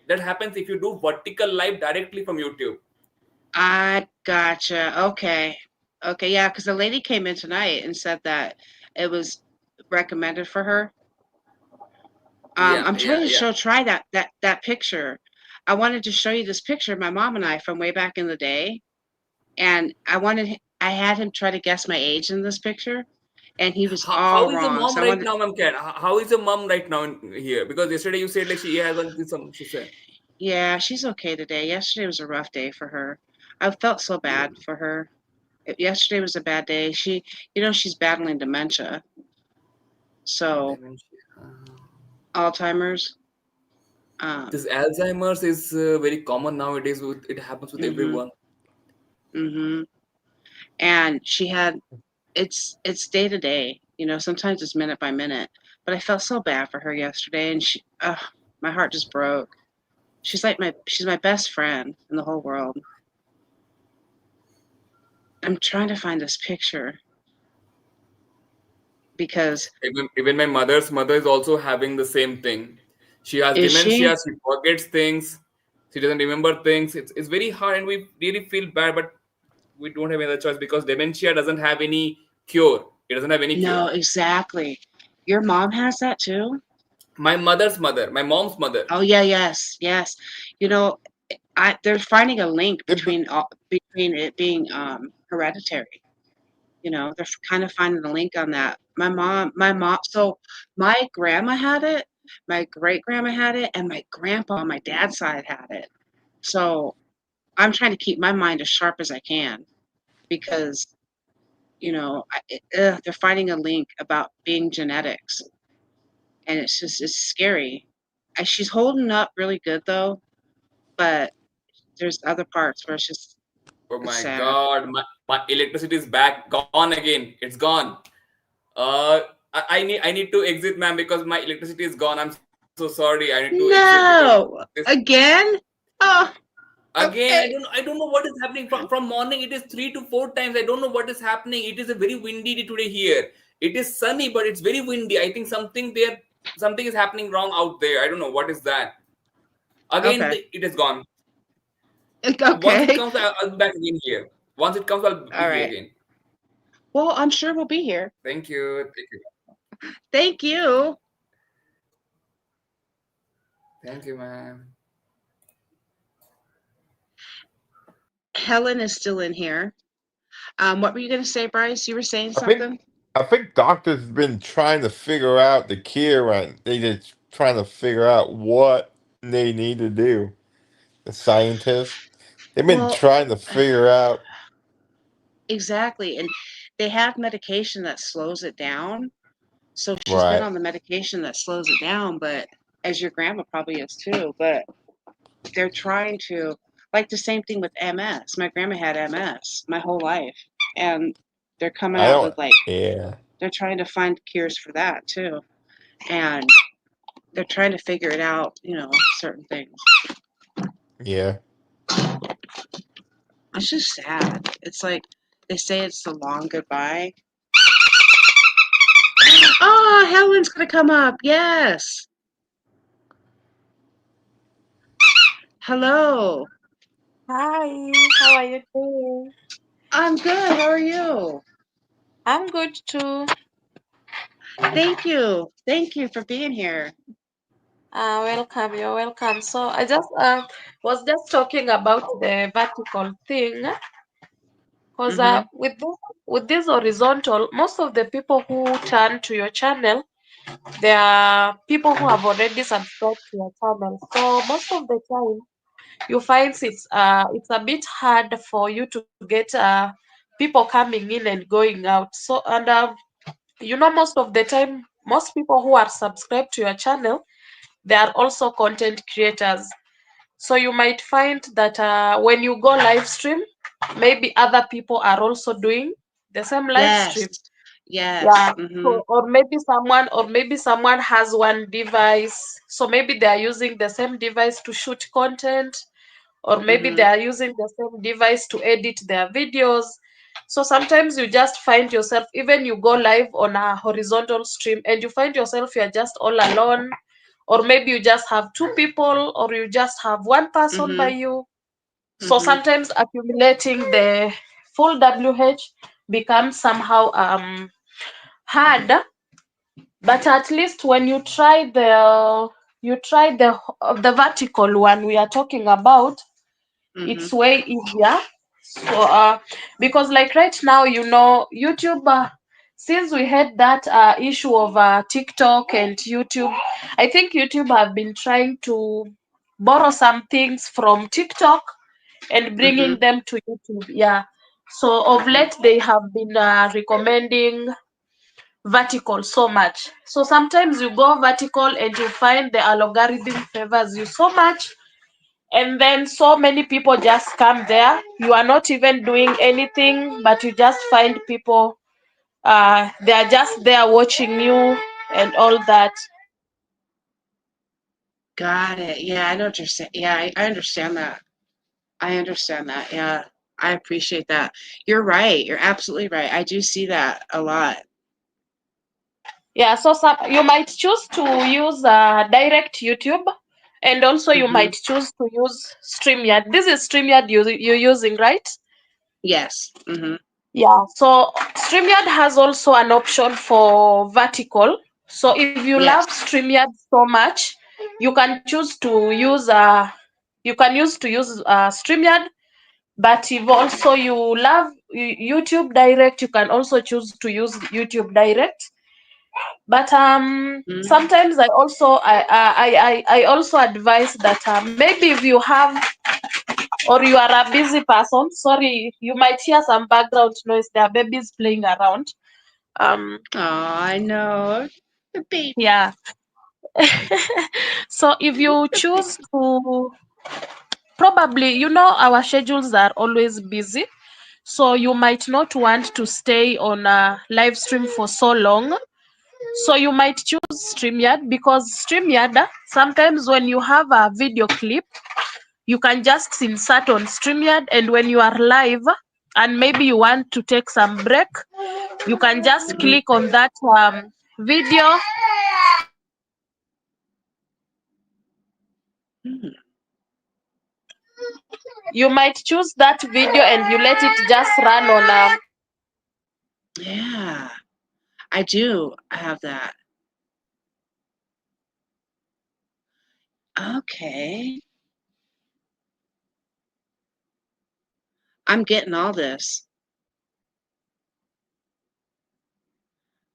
That happens if you do vertical live directly from YouTube. I gotcha. Okay. Okay, yeah, because the lady came in tonight and said that it was recommended for her. Yeah, I'm trying yeah, to yeah. try that picture. I wanted to show you this picture of my mom and I from way back in the day, and I had him try to guess my age in this picture, and he was How all is your wrong. mom So I right wanted, now, ma'am? Ken? How is your mom right now in here? Because yesterday you said like she has some. She said. yeah, she's okay today. Yesterday was a rough day for her. I felt so bad for her. Yesterday was a bad day. She's battling dementia, so Dementia. Alzheimer's. Um, This Alzheimer's is very common nowadays. It happens with mhm, everyone. mhm. And she had it's day to day. Sometimes it's minute by minute. But I felt so bad for her yesterday, and my heart just broke. She's my best friend in the whole world. I'm trying to find this picture because Even my mother's mother is also having the same thing. She has is dementia. she? She forgets things. She doesn't remember things. It's very hard, and we really feel bad, but we don't have any other choice, because dementia doesn't have any cure. It doesn't have any cure. No, exactly. Your mom has that too? My mother's mother, my mom's mother. Oh yeah, yes, yes. You know, they're finding a link Yeah, but between it being hereditary. They're kind of finding a link on that. My mom. So my grandma had it, my great grandma had it, and my grandpa on my dad's side had it. So I'm trying to keep my mind as sharp as I can because they're finding a link about being genetics, and it's scary. She's holding up really good though, but there's other parts where Oh it's my sad. god, my electricity is back, gone again. It's gone. Uh, I need to exit, ma'am, because my electricity is gone. I'm so sorry. I need to exit because this No, again. Oh, again. I okay. don't I don't know what is happening from morning. It is 3 to 4 times. I don't know what is happening. It is a very windy day today here. It is sunny, but it's very windy. I think something is happening wrong out there. I don't know what is that. Again, Okay. it is gone. Once it Okay. comes, I'll be back again here. Once it comes, I'll be All here right. again. Well, I'm sure we'll be here. Thank you. Thank you. Thank you. Thank you, ma'am. Helen is still in here. What were you going to say, Bryce? You were saying I think something? I think doctors have been trying to figure out the cure, right? They just trying to figure out what they need to do. The scientists, they've been Well, trying to figure out. exactly. And they have medication that slows it down. So she's been Right. on the medication that slows it down, but as your grandma probably is too, but they're trying to, like the same thing with MS. My grandma had MS my whole life. And they're coming I out don't. with Yeah. they're trying to find cures for that too. And they're trying to figure it out, certain things. Yeah. It's just sad. It's like they say it's the long goodbye. Oh, Helen's gonna come up. Yes. Hello. Hi, how are you doing? I'm good. How are you? I'm good too. Thank you. Thank you for being here. Welcome, you're welcome. So I just was just talking about the vertical thing because Mhm. with this horizontal, most of the people who turn to your channel, they are people who have already subscribed to your channel. So most of the time, you find it's a bit hard for you to get people coming in and going out. So and most of the time, most people who are subscribed to your channel, they are also content creators. So you might find that when you go live stream, maybe other people are also doing the same live Yes. stream. Yes. Yeah. Mhm. So or maybe someone has one device. So maybe they are using the same device to shoot content, or maybe they Mhm. are using the same device to edit their videos. So sometimes you just find yourself, even you go live on a horizontal stream and you find yourself you're just all alone, or maybe you just have two people, or you just have one person by Mhm. you. So Mhm. sometimes accumulating the full WH becomes somehow hard, but at least when you try the vertical one we are talking about, it's Mhm. way easier. So because like right now, YouTube, since we had that issue of TikTok and YouTube, I think YouTube have been trying to borrow some things from TikTok and bringing Mhm. them to YouTube. Yeah. So of Mhm. late they have been recommending vertical so much. So sometimes you go vertical and you find the algorithm favors you so much, and then so many people just come there. You are not even doing anything, but you just find people, they are just there watching you and all that. Got it. Yeah, I know what you're saying. Yeah, I understand that. I understand that. Yeah. I appreciate that. You're right. You're absolutely right. I do see that a lot. Yeah, so you might choose to use direct YouTube, and also you Mhm. might choose to use StreamYard. This is StreamYard you're using, right? Yes. Mhm. Yeah, so StreamYard has also an option for vertical. So if you love Yes. StreamYard so much, you can choose to use StreamYard. But if also you love YouTube Direct, you can also choose to use YouTube Direct. But Mhm. sometimes I also advise that maybe if you have, or you are a busy person. Sorry, you might hear some background noise. There are babies playing around. Um, Oh, I know. The baby. yeah. So if you The choose baby. to, probably, our schedules are always busy. So you might not want to stay on a live stream for so long. So you might choose StreamYard, because StreamYard, sometimes when you have a video clip, you can just insert on StreamYard, and when you are live and maybe you want to take some break, you can just Mhm. click on that video. Mhm. You might choose that video and you let it just run on. Yeah. I do. I have that. Okay. I'm getting all this.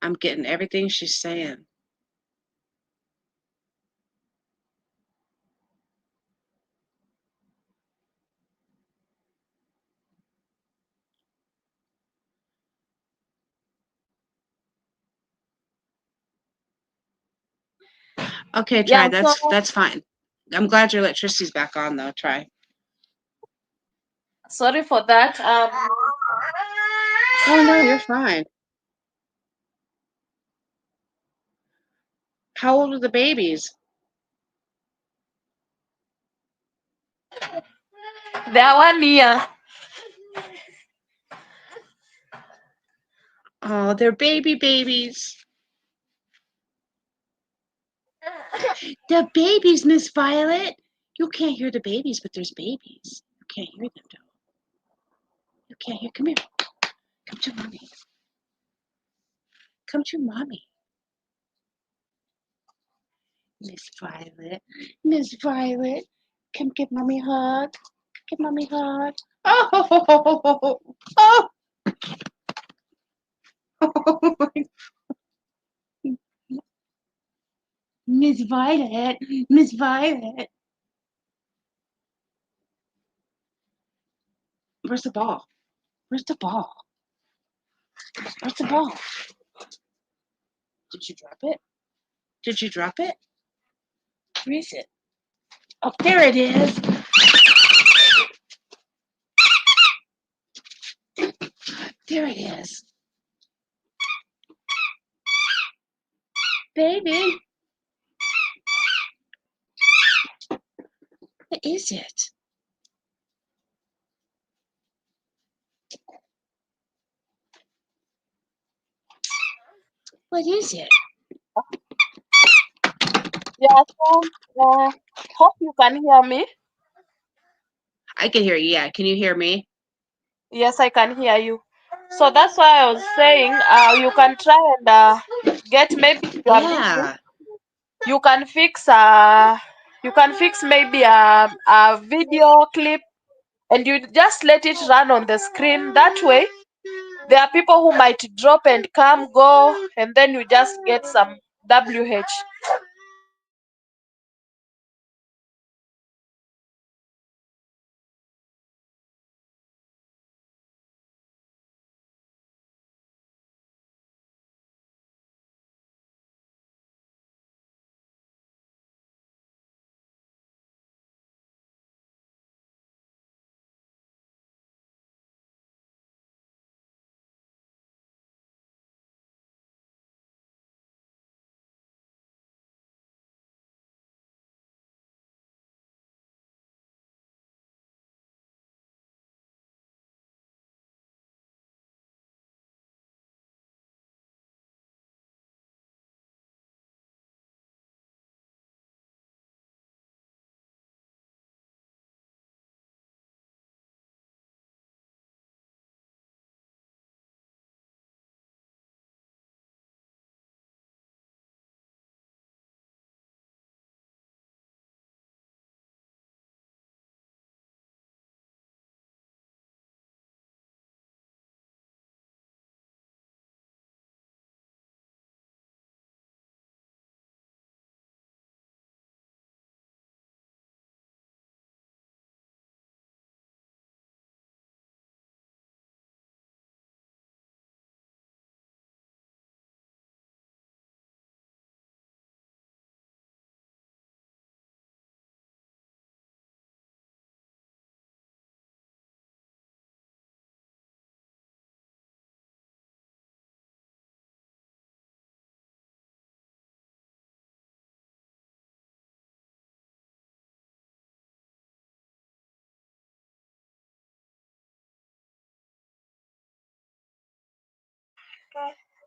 I'm getting everything she's saying. Okay, try. Yeah. So That's fine. I'm glad your electricity's back on though. Try. sorry for that. Oh no, you're fine. How old are the babies? They are 1 year. Oh, they're babies. The babies, Miss Violet. You can't hear the babies, but there's babies. You can't hear them, though. You can't hear. Come here. Come to mommy. Come to mommy. Miss Violet. Miss Violet. Come give mommy a hug. Give mommy a hug. Oh, oh, oh. Miss Violet. Miss Violet. Where's the ball? Where's the ball? Where's the ball? Did you drop it? Did you drop it? Where is it? Oh, there it is. There it is. Baby. What is it? What is it? Yeah, so hope you can hear me. I can hear you. Yeah. Can you hear me? Yes, I can hear you. So that's why I was saying you can try and get, maybe if you are busy, Yeah. you can fix maybe a video clip and you just let it run on the screen. That way there are people who might drop and come go, and then you just get some WH.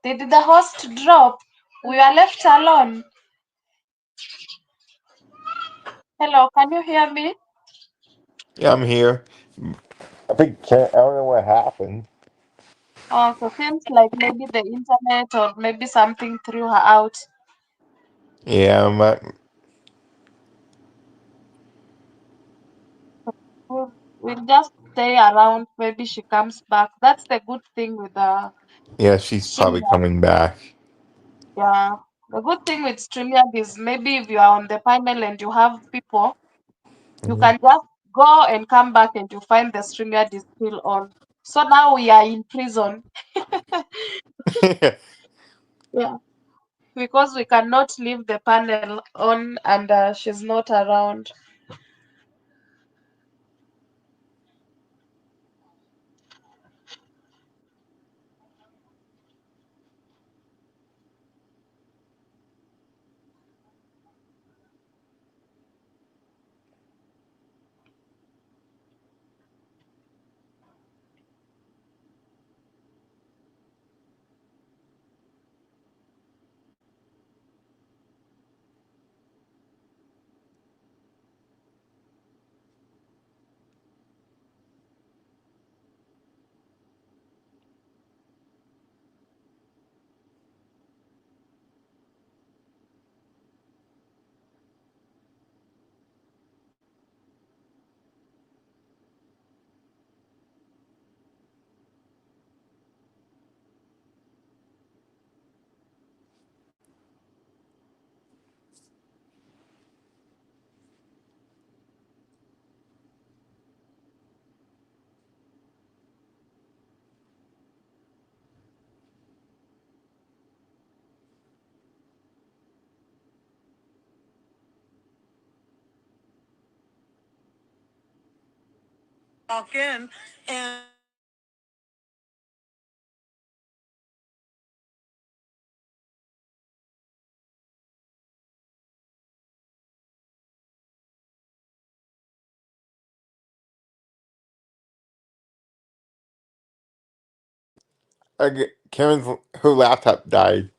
Did the host drop? We are left alone. Hello, can you hear me? Yeah, I'm here. I don't know what happened. Oh, so seems like maybe the internet or maybe something threw her out. Yeah, We'll just stay around. Maybe she comes back. That's the good thing with the yeah, she's probably StreamYard. coming back. Yeah. The good thing with StreamYard is maybe if you are on the panel and you have people, you Mhm. can just go and come back and you find the StreamYard is still on. So now we are in prison. Yeah. Because we cannot leave the panel on and she's not around. walk in and Karen's her laptop died.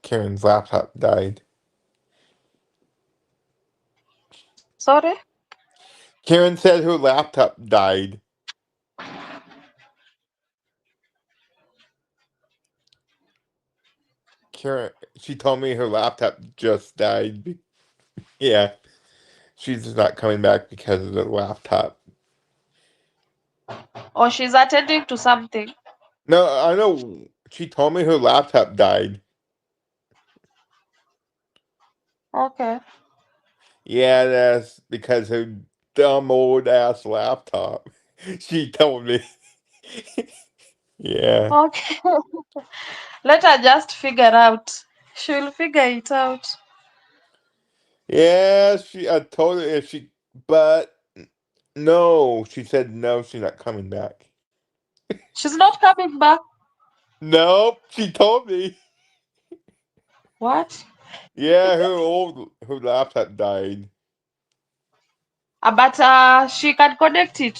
Karen's laptop died. Sorry? Karen said her laptop died. Karen, she told me her laptop just died. Yeah, she's just not coming back because of the laptop. Or she's attending to something. No, I know. She told me her laptop died. Okay. Yeah, that's because her dumb old ass laptop. She told me. Yeah. Okay. Let her just figure out. She'll figure it out. Yeah, I told her if she, but no, she said no, she's not coming back. She's not coming back. Nope, she told me. What? Yeah, her laptop died. But she can connect it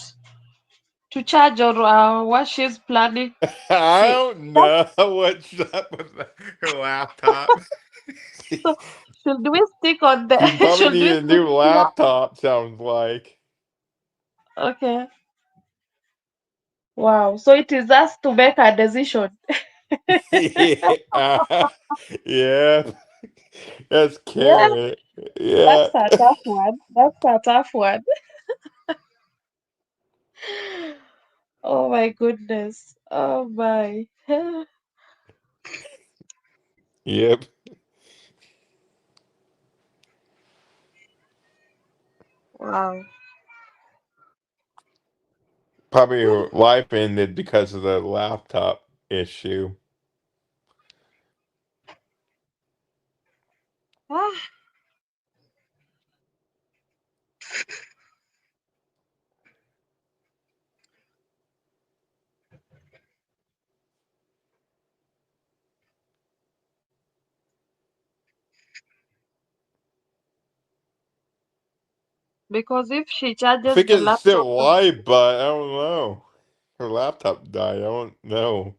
to charge or what she's planning. I She don't know what's up with her laptop. so should we stick on the She probably should we needed a stick new here? laptop, sounds like. Okay. Wow. So it is us to make a decision. Yeah. Yeah. That's Yeah, Karen. Yeah. that's a tough one. That's a tough one. Oh my goodness. Oh my. Yep. Wow. Probably her life ended because of the laptop issue. Ah, because if she I charges think the it's still laptop, alive, but I don't know. Her laptop died. I don't know.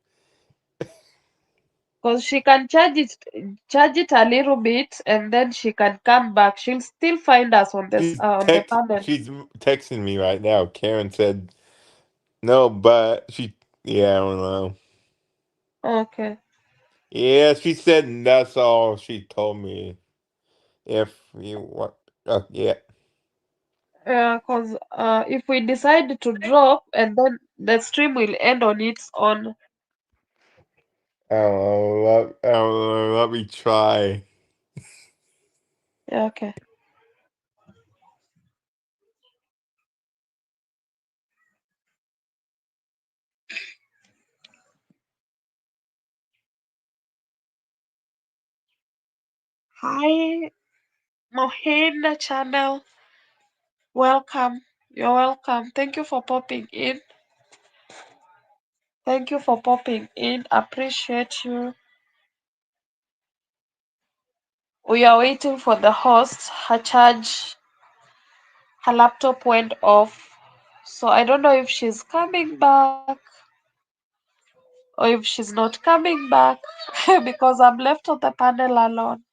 because she can charge it a little bit, and then she can come back. She'll still find us on the panel. She's texting me right now. Karen said no, but she yeah, I don't know. Okay. Yeah, she said that's all she told me. If you want, yeah. Because if we decide to drop, and then the stream will end on its own. I don't know. I don't know. Let me try. Yeah, okay. Hi, Mohin channel. Welcome. You're welcome. Thank you for popping in. Thank you for popping in. Appreciate you. We are waiting for the host. Her laptop went off. So I don't know if she's coming back or if she's not coming back because I'm left on the panel alone.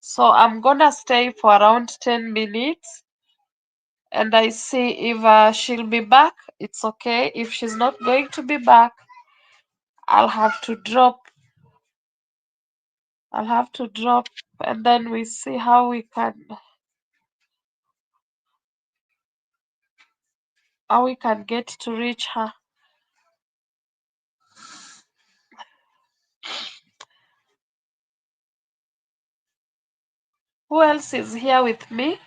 So I'm gonna stay for around 10 minutes and I see if she'll be back. It's okay. If she's not going to be back, I'll have to drop. I'll have to drop and then we see how we can get to reach her. Who else is here with me?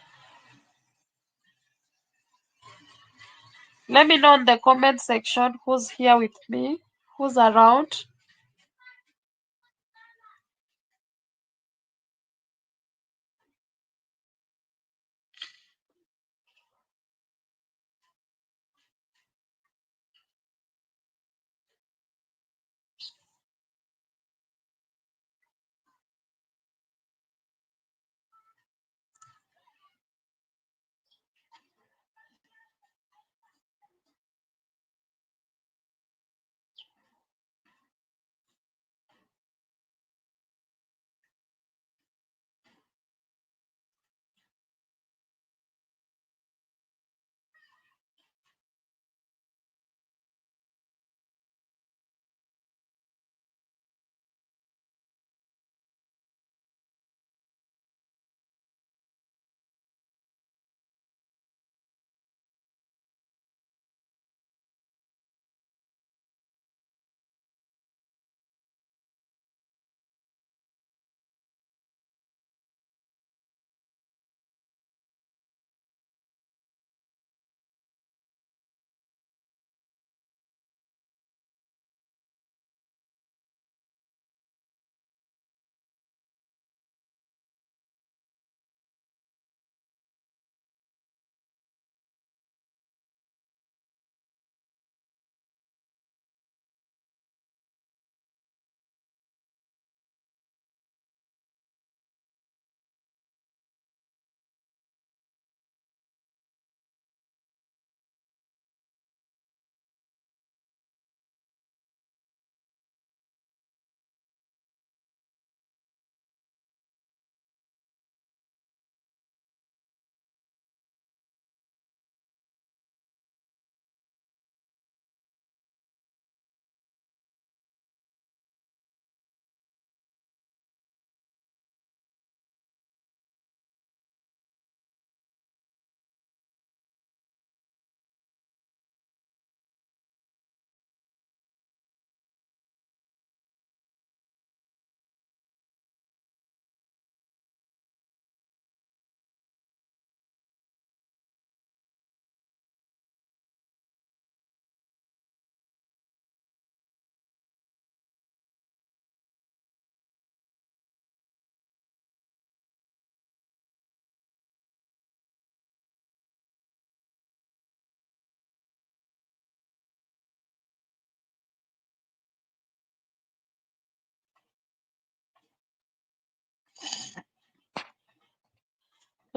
Let me know in the comment section who's here with me, who's around.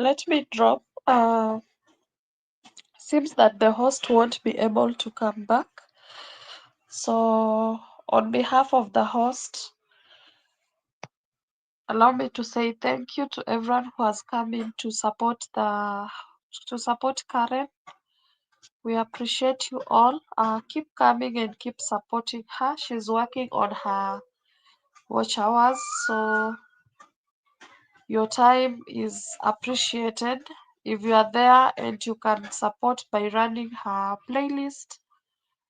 Let me drop. Seems that the host won't be able to come back. So, on behalf of the host, allow me to say thank you to everyone who has come in to support Karen. We appreciate you all. Keep coming and keep supporting her. She's working on her watch hours, so your time is appreciated. If you are there and you can support by running her playlist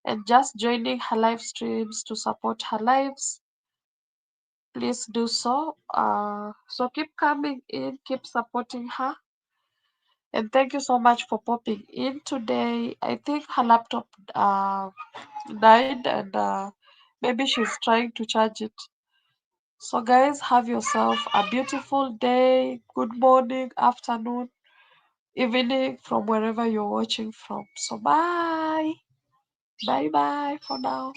and just joining her live streams to support her lives, please do so. So keep coming in, keep supporting her. And thank you so much for popping in today. I think her laptop died and maybe she's trying to charge it. So, guys, have yourself a beautiful day, good morning, afternoon, evening from wherever you're watching from. So, bye. Bye bye for now.